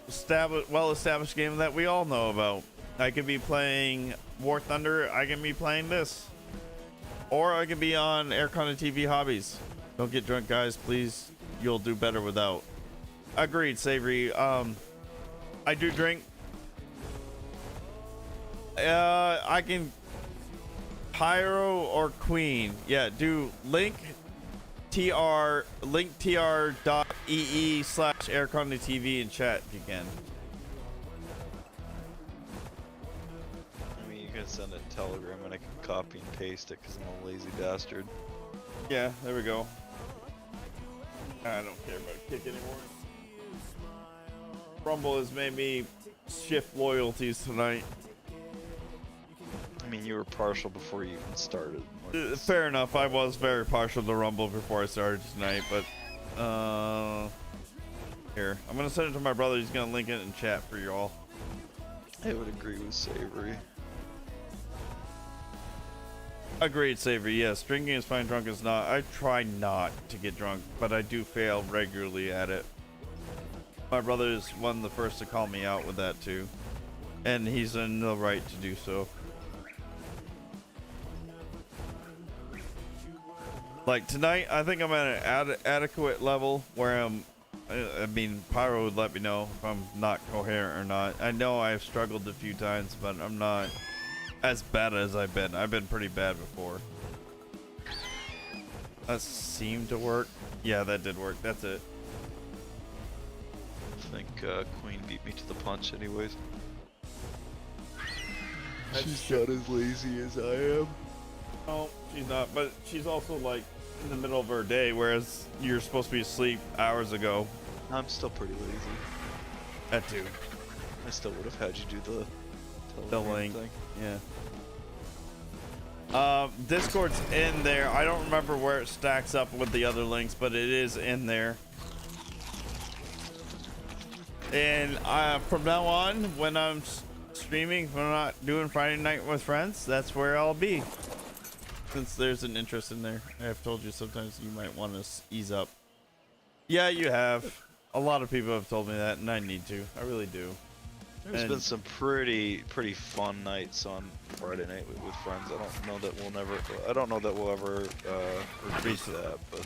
Speaker 1: well-established game that we all know about. I could be playing War Thunder, I can be playing this, or I could be on Aircon TV Hobbies. Don't get drunk, guys, please. You'll do better without. Agreed, Savory. I do drink. I can Pyro or Queen. Yeah, do linktr.ee/aircondatv in chat if you can.
Speaker 2: I mean, you can send it in Telegram and I can copy and paste it because I'm a lazy bastard.
Speaker 1: Yeah, there we go. I don't care about Kick anymore. Rumble has made me shift loyalties tonight.
Speaker 2: I mean, you were partial before you even started.
Speaker 1: Fair enough, I was very partial to Rumble before I started tonight, but here, I'm gonna send it to my brother. He's gonna link it in chat for you all.
Speaker 2: I would agree with Savory.
Speaker 1: Agreed, Savory. Yes, drinking is fine, drunk is not. I try not to get drunk, but I do fail regularly at it. My brother is one of the first to call me out with that too, and he's in the right to do so. Like tonight, I think I'm at an adequate level where I mean, Pyro would let me know if I'm not coherent or not. I know I've struggled a few times, but I'm not as bad as I've been. I've been pretty bad before. That seemed to work. Yeah, that did work. That's it.
Speaker 2: I think Queen beat me to the punch anyways. She's not as lazy as I am.
Speaker 1: No, she's not. But she's also like in the middle of her day, whereas you're supposed to be asleep hours ago.
Speaker 2: I'm still pretty lazy.
Speaker 1: That too.
Speaker 2: I still would have had you do the
Speaker 1: link
Speaker 2: thing.
Speaker 1: Yeah. Discord's in there. I don't remember where it stacks up with the other links, but it is in there. And from now on, when I'm streaming, when I'm not doing Friday night with friends, that's where I'll be. Since there's an interest in there. I have told you sometimes you might want to ease up. Yeah, you have. A lot of people have told me that, and I need to. I really do.
Speaker 2: There's been some pretty fun nights on Friday night with friends. I don't know that we'll ever reach that, but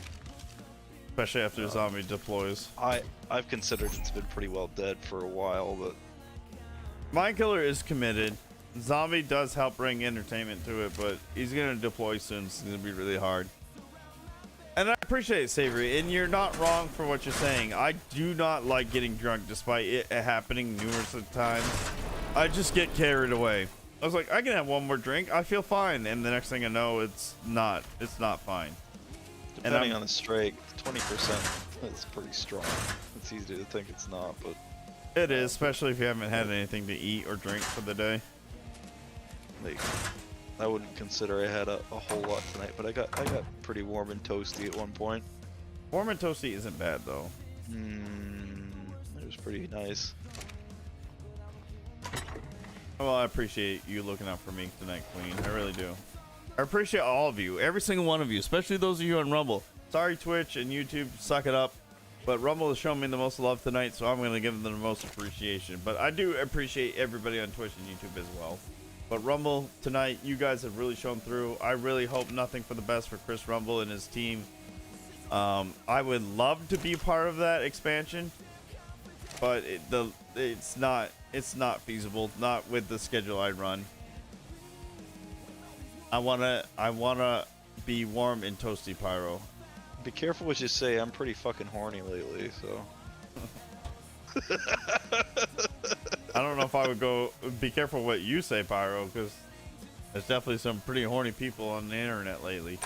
Speaker 1: especially after zombie deploys.
Speaker 2: I've considered it's been pretty well dead for a while, but
Speaker 1: Mind Killer is committed. Zombie does help bring entertainment to it, but he's gonna deploy soon. It's gonna be really hard. And I appreciate it, Savory, and you're not wrong for what you're saying. I do not like getting drunk, despite it happening numerous of times. I just get carried away. I was like, I can have one more drink. I feel fine, and the next thing I know, it's not fine.
Speaker 2: depending on the strike, 20% is pretty strong. It's easy to think it's not, but
Speaker 1: it is, especially if you haven't had anything to eat or drink for the day.
Speaker 2: like, I wouldn't consider I had a whole lot tonight, but I got pretty warm and toasty at one point.
Speaker 1: Warm and toasty isn't bad though.
Speaker 2: It was pretty nice.
Speaker 1: Well, I appreciate you looking out for me tonight, Queen. I really do. I appreciate all of you, every single one of you, especially those of you on Rumble. Sorry, Twitch and YouTube, suck it up. But Rumble has shown me the most love tonight, so I'm going to give them the most appreciation. But I do appreciate everybody on Twitch and YouTube as well. But Rumble tonight, you guys have really shown through. I really hope nothing but the best for Chris Rumble and his team. I would love to be part of that expansion, but it's not feasible. Not with the schedule I run. I wanna be warm and toasty, Pyro.
Speaker 2: Be careful what you say. I'm pretty fucking horny lately, so.
Speaker 1: I don't know if I would go. Be careful what you say, Pyro, because there's definitely some pretty horny people on the internet lately.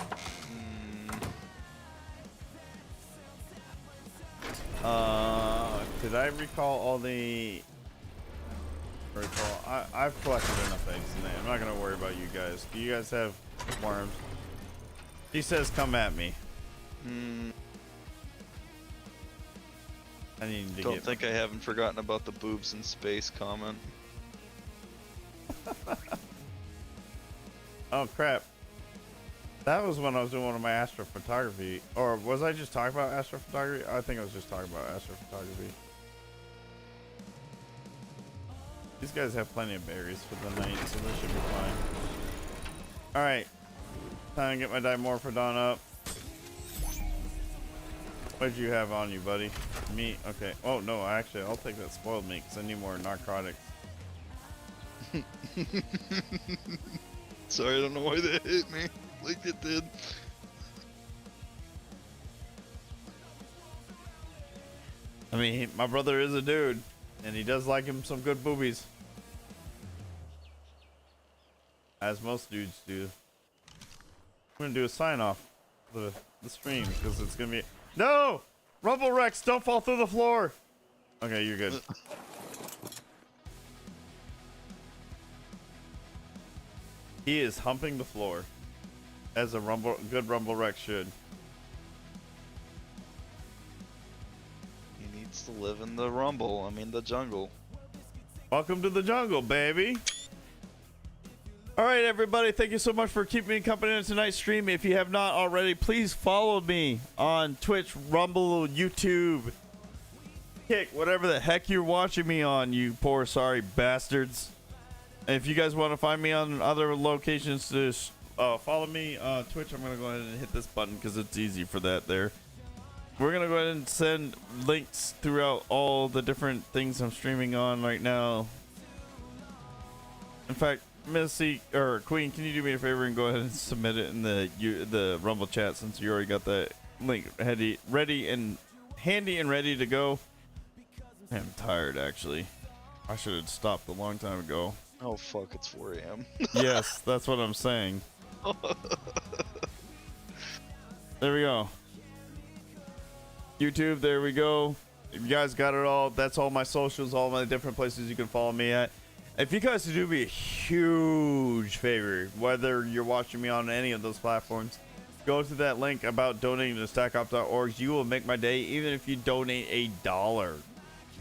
Speaker 1: Did I recall all the? I've collected enough eggs in there. I'm not gonna worry about you guys. Do you guys have worms? He says, "Come at me." I need to
Speaker 2: Don't think I haven't forgotten about the boobs in space comment.
Speaker 1: Oh crap! That was when I was doing one of my astrophotography, or was I just talking about astrophotography? I think I was just talking about astrophotography. These guys have plenty of berries for the night, so they should be fine. All right, time to get my Dimorphodon up. What did you have on you, buddy? Meat? Okay. Oh, no, actually, I'll take that spoiled meat because I need more narcotics.
Speaker 2: Sorry, I don't know why that hit me like it did.
Speaker 1: I mean, my brother is a dude, and he does like him some good boobies. As most dudes do. I'm going to do a sign-off for the stream because it's going to be... No! Rumble Rex, don't fall through the floor! Okay, you're good. He is humping the floor. As a good Rumble Rex should.
Speaker 2: He needs to live in the rumble, the jungle.
Speaker 1: Welcome to the jungle, baby! All right, everybody. Thank you so much for keeping me company on tonight's stream. If you have not already, please follow me on Twitch, Rumble, YouTube, Kick, whatever the heck you're watching me on, you poor sorry bastards. And if you guys want to find me on other locations to follow me on Twitch, I'm going to go ahead and hit this button because it's easy for that there. We're going to go ahead and send links throughout all the different things I'm streaming on right now. In fact, Missy or Queen, can you do me a favor and go ahead and submit it in the Rumble chat since you already got that link ready and handy and ready to go? I'm tired, actually. I should have stopped a long time ago.
Speaker 2: Oh fuck, it's 4 a.m.
Speaker 1: Yes, that's what I'm saying. There we go. YouTube, there we go. If you guys got it all, that's all my socials, all my different places you can follow me at. If you guys do me a huge favor, whether you're watching me on any of those platforms, go to that link about donating to stackup.org. You will make my day, even if you donate $1.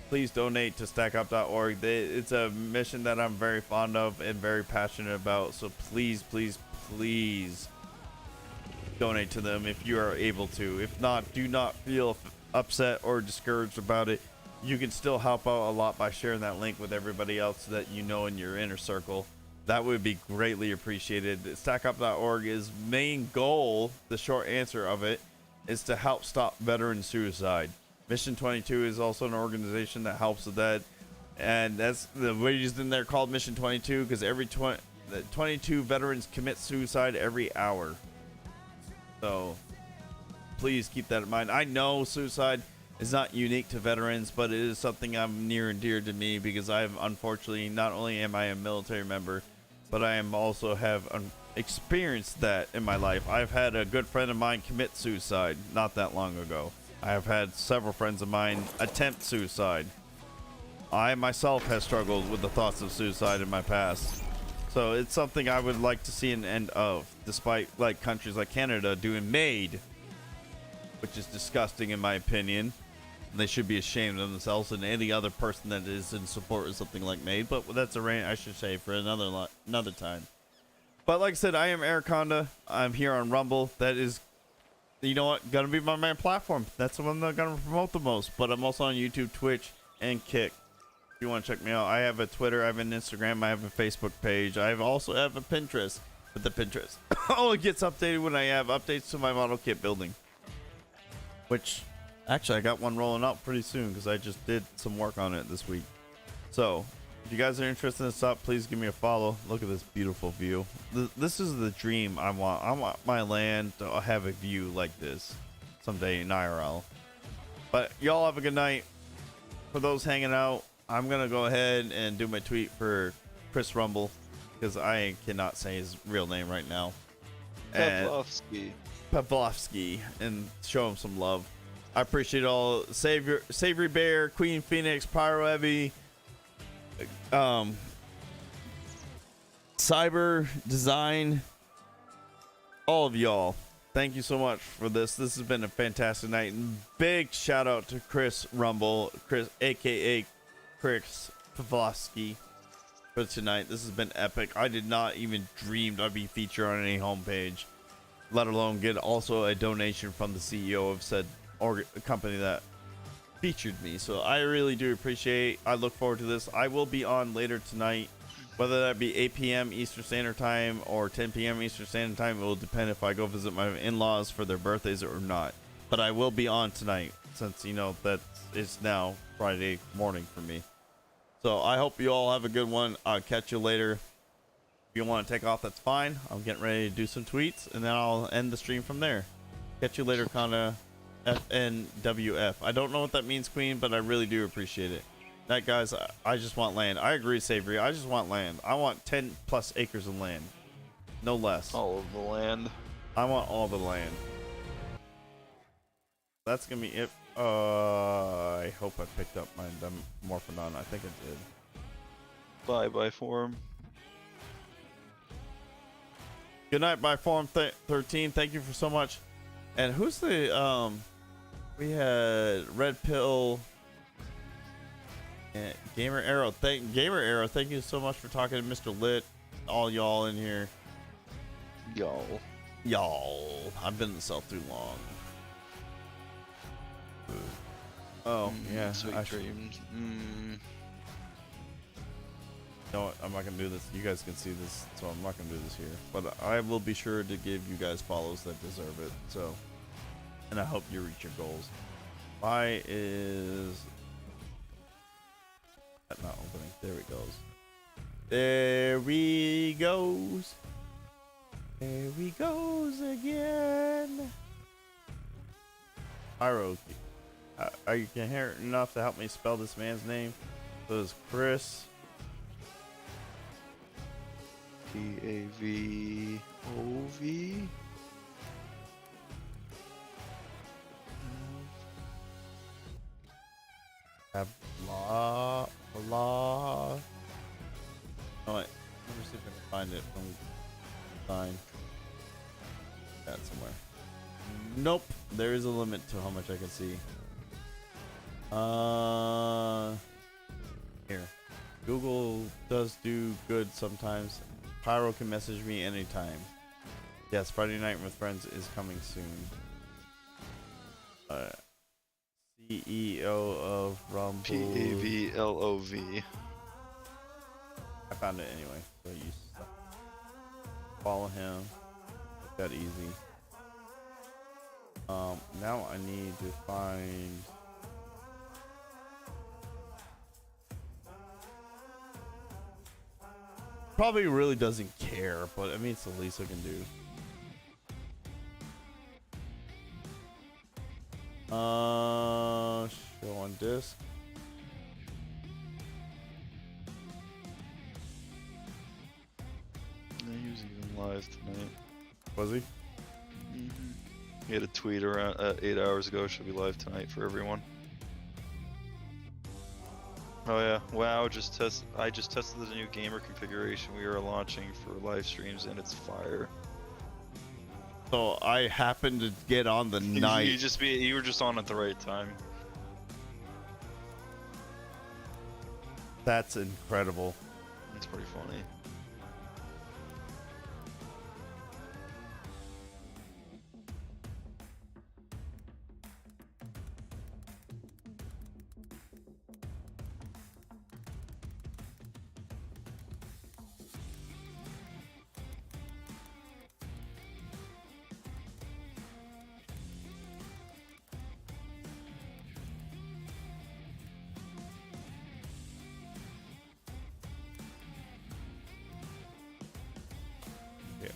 Speaker 1: Please donate to stackup.org. It's a mission that I'm very fond of and very passionate about. So please, please, please donate to them if you are able to. If not, do not feel upset or discouraged about it. You can still help out a lot by sharing that link with everybody else that you know in your inner circle. That would be greatly appreciated. Stackup.org's main goal, the short answer of it, is to help stop veteran suicide. Mission 22 is also an organization that helps with that. And that's the reason they're called Mission 22, because 22 veterans commit suicide every hour. So please keep that in mind. I know suicide is not unique to veterans, but it is something I'm near and dear to me because I've unfortunately, not only am I a military member, but I am also have experienced that in my life. I've had a good friend of mine commit suicide not that long ago. I have had several friends of mine attempt suicide. I myself have struggled with the thoughts of suicide in my past. So it's something I would like to see an end of, despite like countries like Canada doing MAID, which is disgusting in my opinion. They should be ashamed of themselves and any other person that is in support of something like MAID. But that's a rant, I should say, for another time. But like I said, I am Eric Honda. I'm here on Rumble. That is, you know what, gonna be my main platform. That's the one that I'm gonna promote the most. But I'm also on YouTube, Twitch, and Kick. If you want to check me out, I have a Twitter, I have an Instagram, I have a Facebook page. I also have a Pinterest. But the Pinterest only gets updated when I have updates to my model kit building. Which, actually, I got one rolling out pretty soon because I just did some work on it this week. So, if you guys are interested in this up, please give me a follow. Look at this beautiful view. This is the dream I want. I want my land to have a view like this someday in IRL. But y'all have a good night. For those hanging out, I'm going to go ahead and do my tweet for Chris Rumble because I cannot say his real name right now. Pavlovsky, and show him some love. I appreciate all Savory Bear, Queen Phoenix, Pyro Heavy, Cyber Design, all of y'all. Thank you so much for this. This has been a fantastic night. And big shout out to Chris Rumble, Chris, aka Chris Pavlovsky, for tonight. This has been epic. I did not even dream I'd be featured on any homepage, let alone get also a donation from the CEO of said company that featured me. So I really do appreciate. I look forward to this. I will be on later tonight, whether that be 8 p.m. Eastern Standard Time or 10 p.m. Eastern Standard Time. It will depend if I go visit my in-laws for their birthdays or not. But I will be on tonight since, you know, that it's now Friday morning for me. So I hope you all have a good one. I'll catch you later. If you want to take off, that's fine. I'm getting ready to do some tweets, and then I'll end the stream from there. Catch you later, Conda. FNWF. I don't know what that means, Queen, but I really do appreciate it. That, guys, I just want land. I agree, Savory. I just want land. I want 10 plus acres of land. No less.
Speaker 2: All of the land.
Speaker 1: I want all the land. That's going to be it. I hope I picked up my Morphodon. I think I did.
Speaker 2: Bye Form.
Speaker 1: Good night, by Form 13. Thank you for so much. And who's the we had Red Pill and Gamer Arrow. Thank you so much for talking to Mr. Lit. all y'all in here.
Speaker 2: Y'all.
Speaker 1: Y'all. I've been in the cell too long. Oh, yeah.
Speaker 2: Sweet
Speaker 1: I should, you
Speaker 2: dreams.
Speaker 1: know what? I'm not going to do this. You guys can see this, so I'm not going to do this here. But I will be sure to give you guys follows that deserve it. So, and I hope you reach your goals. Why is that not opening? There it goes. There we goes. There we goes again. Pyro, are you coherent enough to help me spell this man's name? So it's Chris.
Speaker 2: Pavov.
Speaker 1: Blah blah. Oh wait, let me see if I can find it from sign. That somewhere. Nope, there is a limit to how much I can see. Here. Google does do good sometimes. Pyro can message me anytime. Yes, Friday Night with Friends is coming soon. CEO of Rumble.
Speaker 2: Pavlov.
Speaker 1: I found it anyway, so you follow him. Make that easy. Now I need to find. Probably really doesn't care, but I mean it's the least I can do. Show on disc.
Speaker 2: He was even live tonight.
Speaker 1: Was he?
Speaker 2: He had a tweet around 8 hours ago. Should be live tonight for everyone. Oh yeah! Wow! I just tested the new gamer configuration we are launching for live streams, and it's fire.
Speaker 1: So I happened to get on the night.
Speaker 2: You were just on at the right time.
Speaker 1: That's incredible.
Speaker 2: It's pretty funny.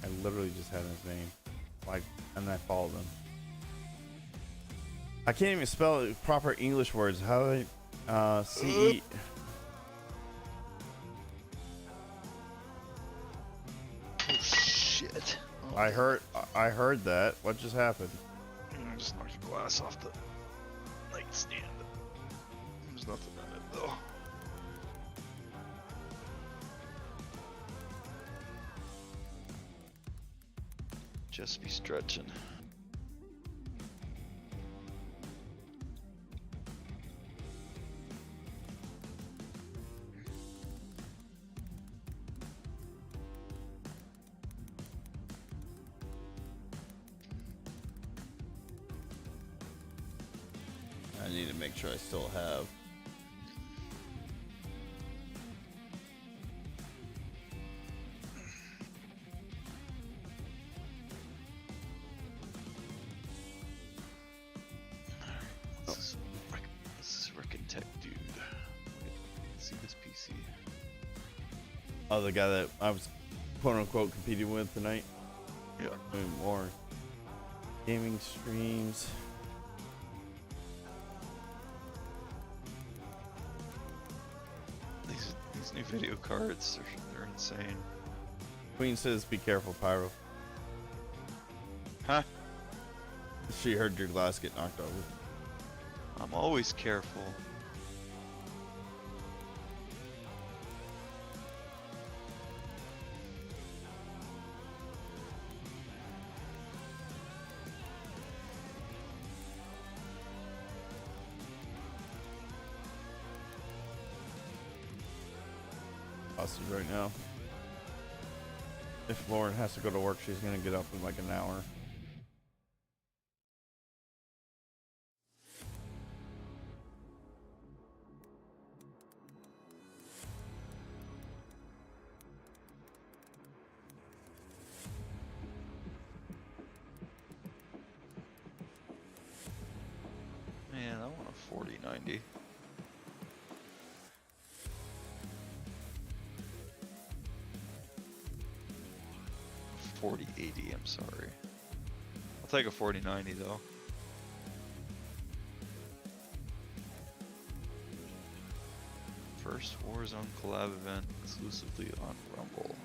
Speaker 1: I literally just had his name, like, and I followed him. I can't even spell it, proper English words. How do I, C-E...
Speaker 2: Oh shit! Oh,
Speaker 1: I heard that. What just happened?
Speaker 2: I just knocked a glass off the nightstand. There's nothing on it though. Just be stretching.
Speaker 1: I need to make sure I still have.
Speaker 2: This is Rick and Tech dude. See this PC.
Speaker 1: Oh, the guy that I was quote unquote competing with tonight.
Speaker 2: Yeah.
Speaker 1: Doing more gaming streams.
Speaker 2: These new video cards they're insane.
Speaker 1: Queen says, "Be careful, Pyro."
Speaker 2: Huh?
Speaker 1: She heard your glass get knocked over.
Speaker 2: I'm always careful.
Speaker 1: Hostage right now. If Lauren has to go to work, she's gonna get up in like an hour.
Speaker 2: Man, I want a 4090. $4080, I'm sorry. I'll take a 4090 though. First Warzone collab event exclusively on Rumble.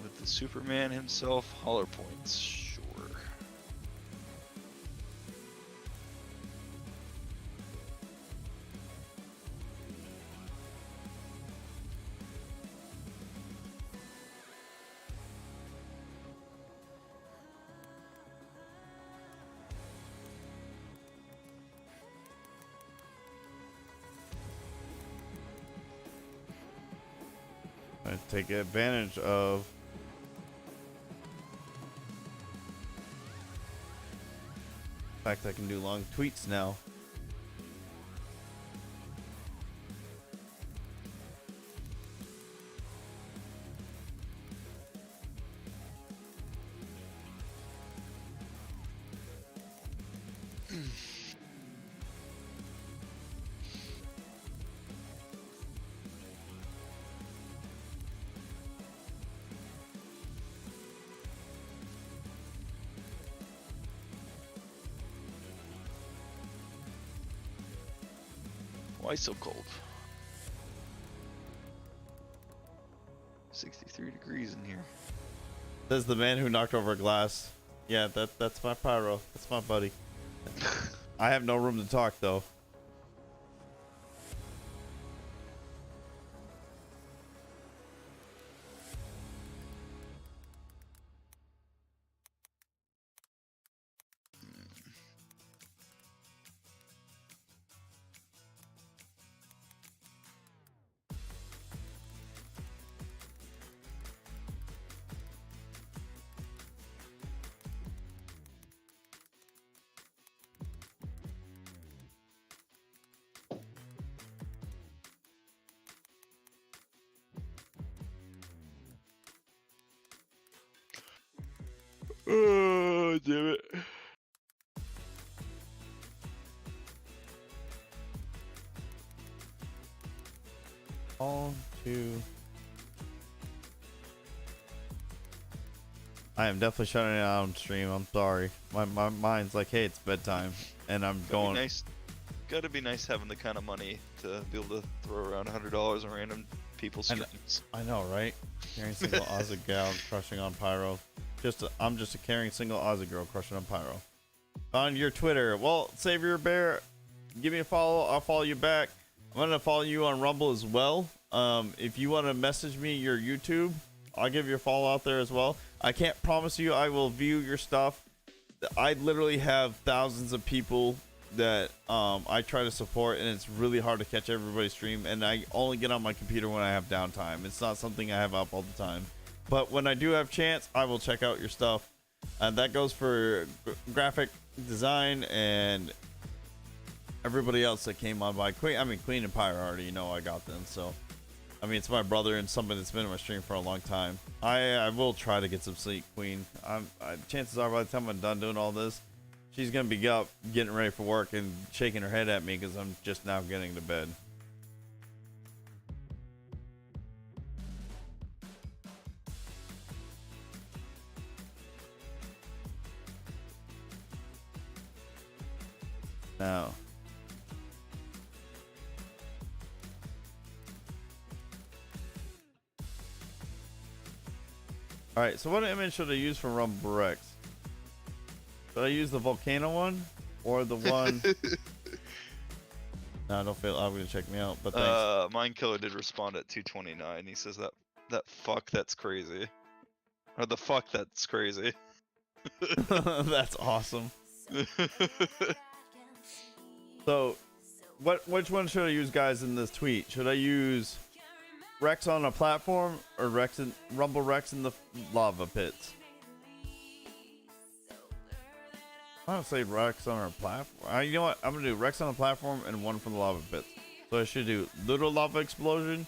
Speaker 2: With the Superman himself, holler points, sure.
Speaker 1: I take advantage of the fact I can do long tweets now.
Speaker 2: Why so cold? 63 degrees in here.
Speaker 1: Says the man who knocked over a glass. Yeah, that's my pyro. That's my buddy. I have no room to talk though.
Speaker 2: Oh, damn it.
Speaker 1: All to. I am definitely shutting it out on stream. I'm sorry. My mind's like, hey, it's bedtime, and I'm going.
Speaker 2: Nice. Gotta be nice having the kind of money to be able to throw around $100 on random people's streams.
Speaker 1: I know, right? Carrying single Aussie gal crushing on pyro. I'm just a carrying single Aussie girl crushing on pyro. On your Twitter, well, Savior Bear, give me a follow. I'll follow you back. I'm gonna follow you on Rumble as well. If you want to message me your YouTube, I'll give you a follow out there as well. I can't promise you I will view your stuff. I literally have thousands of people that I try to support, and it's really hard to catch everybody's stream, and I only get on my computer when I have downtime. It's not something I have up all the time, but when I do have chance, I will check out your stuff, and that goes for graphic design and everybody else that came on by Queen. I mean, Queen and Pyre already know I got them, so I mean, it's my brother and somebody that's been in my stream for a long time. I will try to get some sleep, Queen. Chances are by the time I'm done doing all this, she's gonna be up, getting ready for work, and shaking her head at me because I'm just now getting to bed. Now, all right. So, what image should I use for Rumble Rex? Should I use the volcano one or the one? No, I don't feel I'm gonna check me out. But thanks.
Speaker 2: Mind Killer did respond at 229. He says that fuck that's crazy, or the fuck that's crazy.
Speaker 1: That's awesome. So, which one should I use, guys, in this tweet? Should I use Rex on a platform or Rumble Rex in the lava pits? I want to say Rex on our platform. You know what? I'm gonna do Rex on a platform and one from the lava pits. So I should do little lava explosion,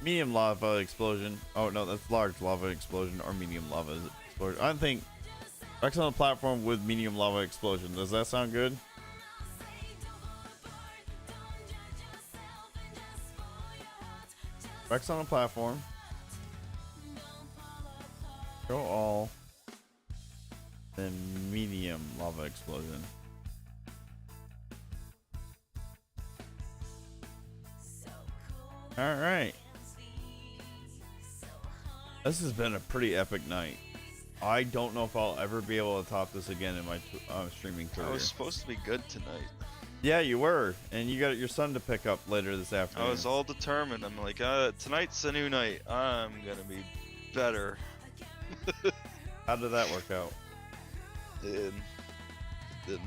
Speaker 1: medium lava explosion. Oh no, that's large lava explosion or medium lava explosion. I think Rex on the platform with medium lava explosion. Does that sound good? Rex on a platform. Go all. Then medium lava explosion. All right. This has been a pretty epic night. I don't know if I'll ever be able to top this again in my streaming career.
Speaker 2: I was supposed to be good tonight.
Speaker 1: Yeah, you were, and you got your son to pick up later this afternoon.
Speaker 2: I was all determined. I'm like, tonight's a new night. I'm gonna be better.
Speaker 1: How did that work out?
Speaker 2: It didn't.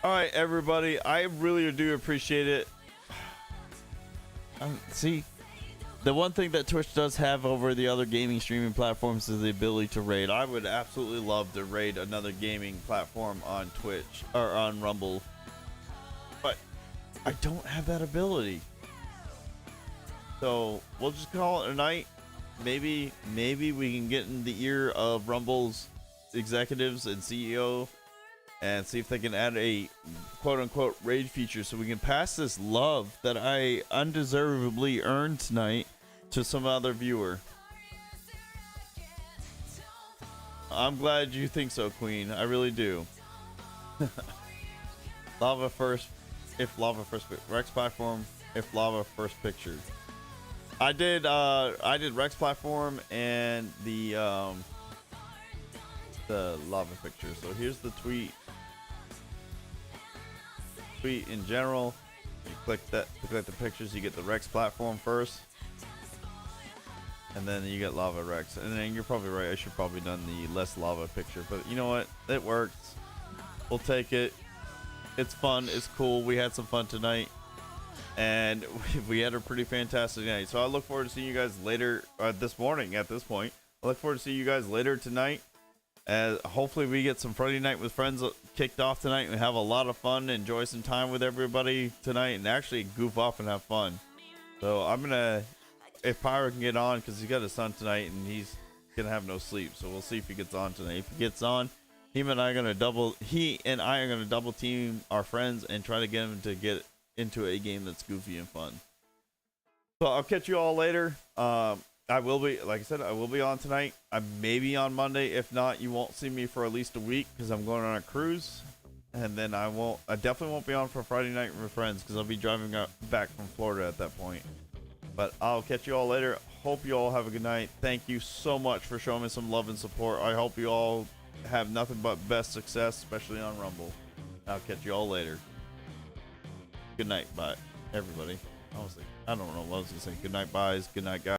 Speaker 1: All right, everybody. I really do appreciate it. See, the one thing that Twitch does have over the other gaming streaming platforms is the ability to raid. I would absolutely love to raid another gaming platform on Twitch or on Rumble, but I don't have that ability. So we'll just call it a night. Maybe we can get in the ear of Rumble's executives and CEO and see if they can add a quote-unquote raid feature so we can pass this love that I undeservedly earned tonight to some other viewer. I'm glad you think so, Queen. I really do. Lava first, if lava first, Rex platform, if lava first picture. I did Rex platform and the lava picture. So here's the tweet in general. You click the pictures, you get the Rex platform first, and then you get lava Rex. And then you're probably right, I should probably done the less lava picture, but you know what, it works. We'll take it. It's fun, it's cool. We had some fun tonight, and we had a pretty fantastic night. So I look forward to seeing you guys later this morning. At this point, I look forward to seeing you guys later tonight. Hopefully we get some Friday night with friends kicked off tonight and have a lot of fun, enjoy some time with everybody tonight, and actually goof off and have fun. So I'm gonna, if Pyro can get on, because he's got his son tonight and he's gonna have no sleep, so we'll see if he gets on tonight. If he gets on, he and I are gonna double team our friends and try to get him to get into a game that's goofy and fun. So I'll catch you all later. I will be, like I said, I will be on tonight. I may be on Monday. If not, you won't see me for at least a week because I'm going on a cruise. And then I definitely won't be on for Friday night with friends because I'll be driving back from Florida at that point. But I'll catch you all later. Hope you all have a good night. Thank you so much for showing me some love and support. I hope you all have nothing but best success, especially on Rumble. I'll catch you all later. Good night. Bye, everybody. I don't know what I was going to say. Good night, byes. Good night, guys.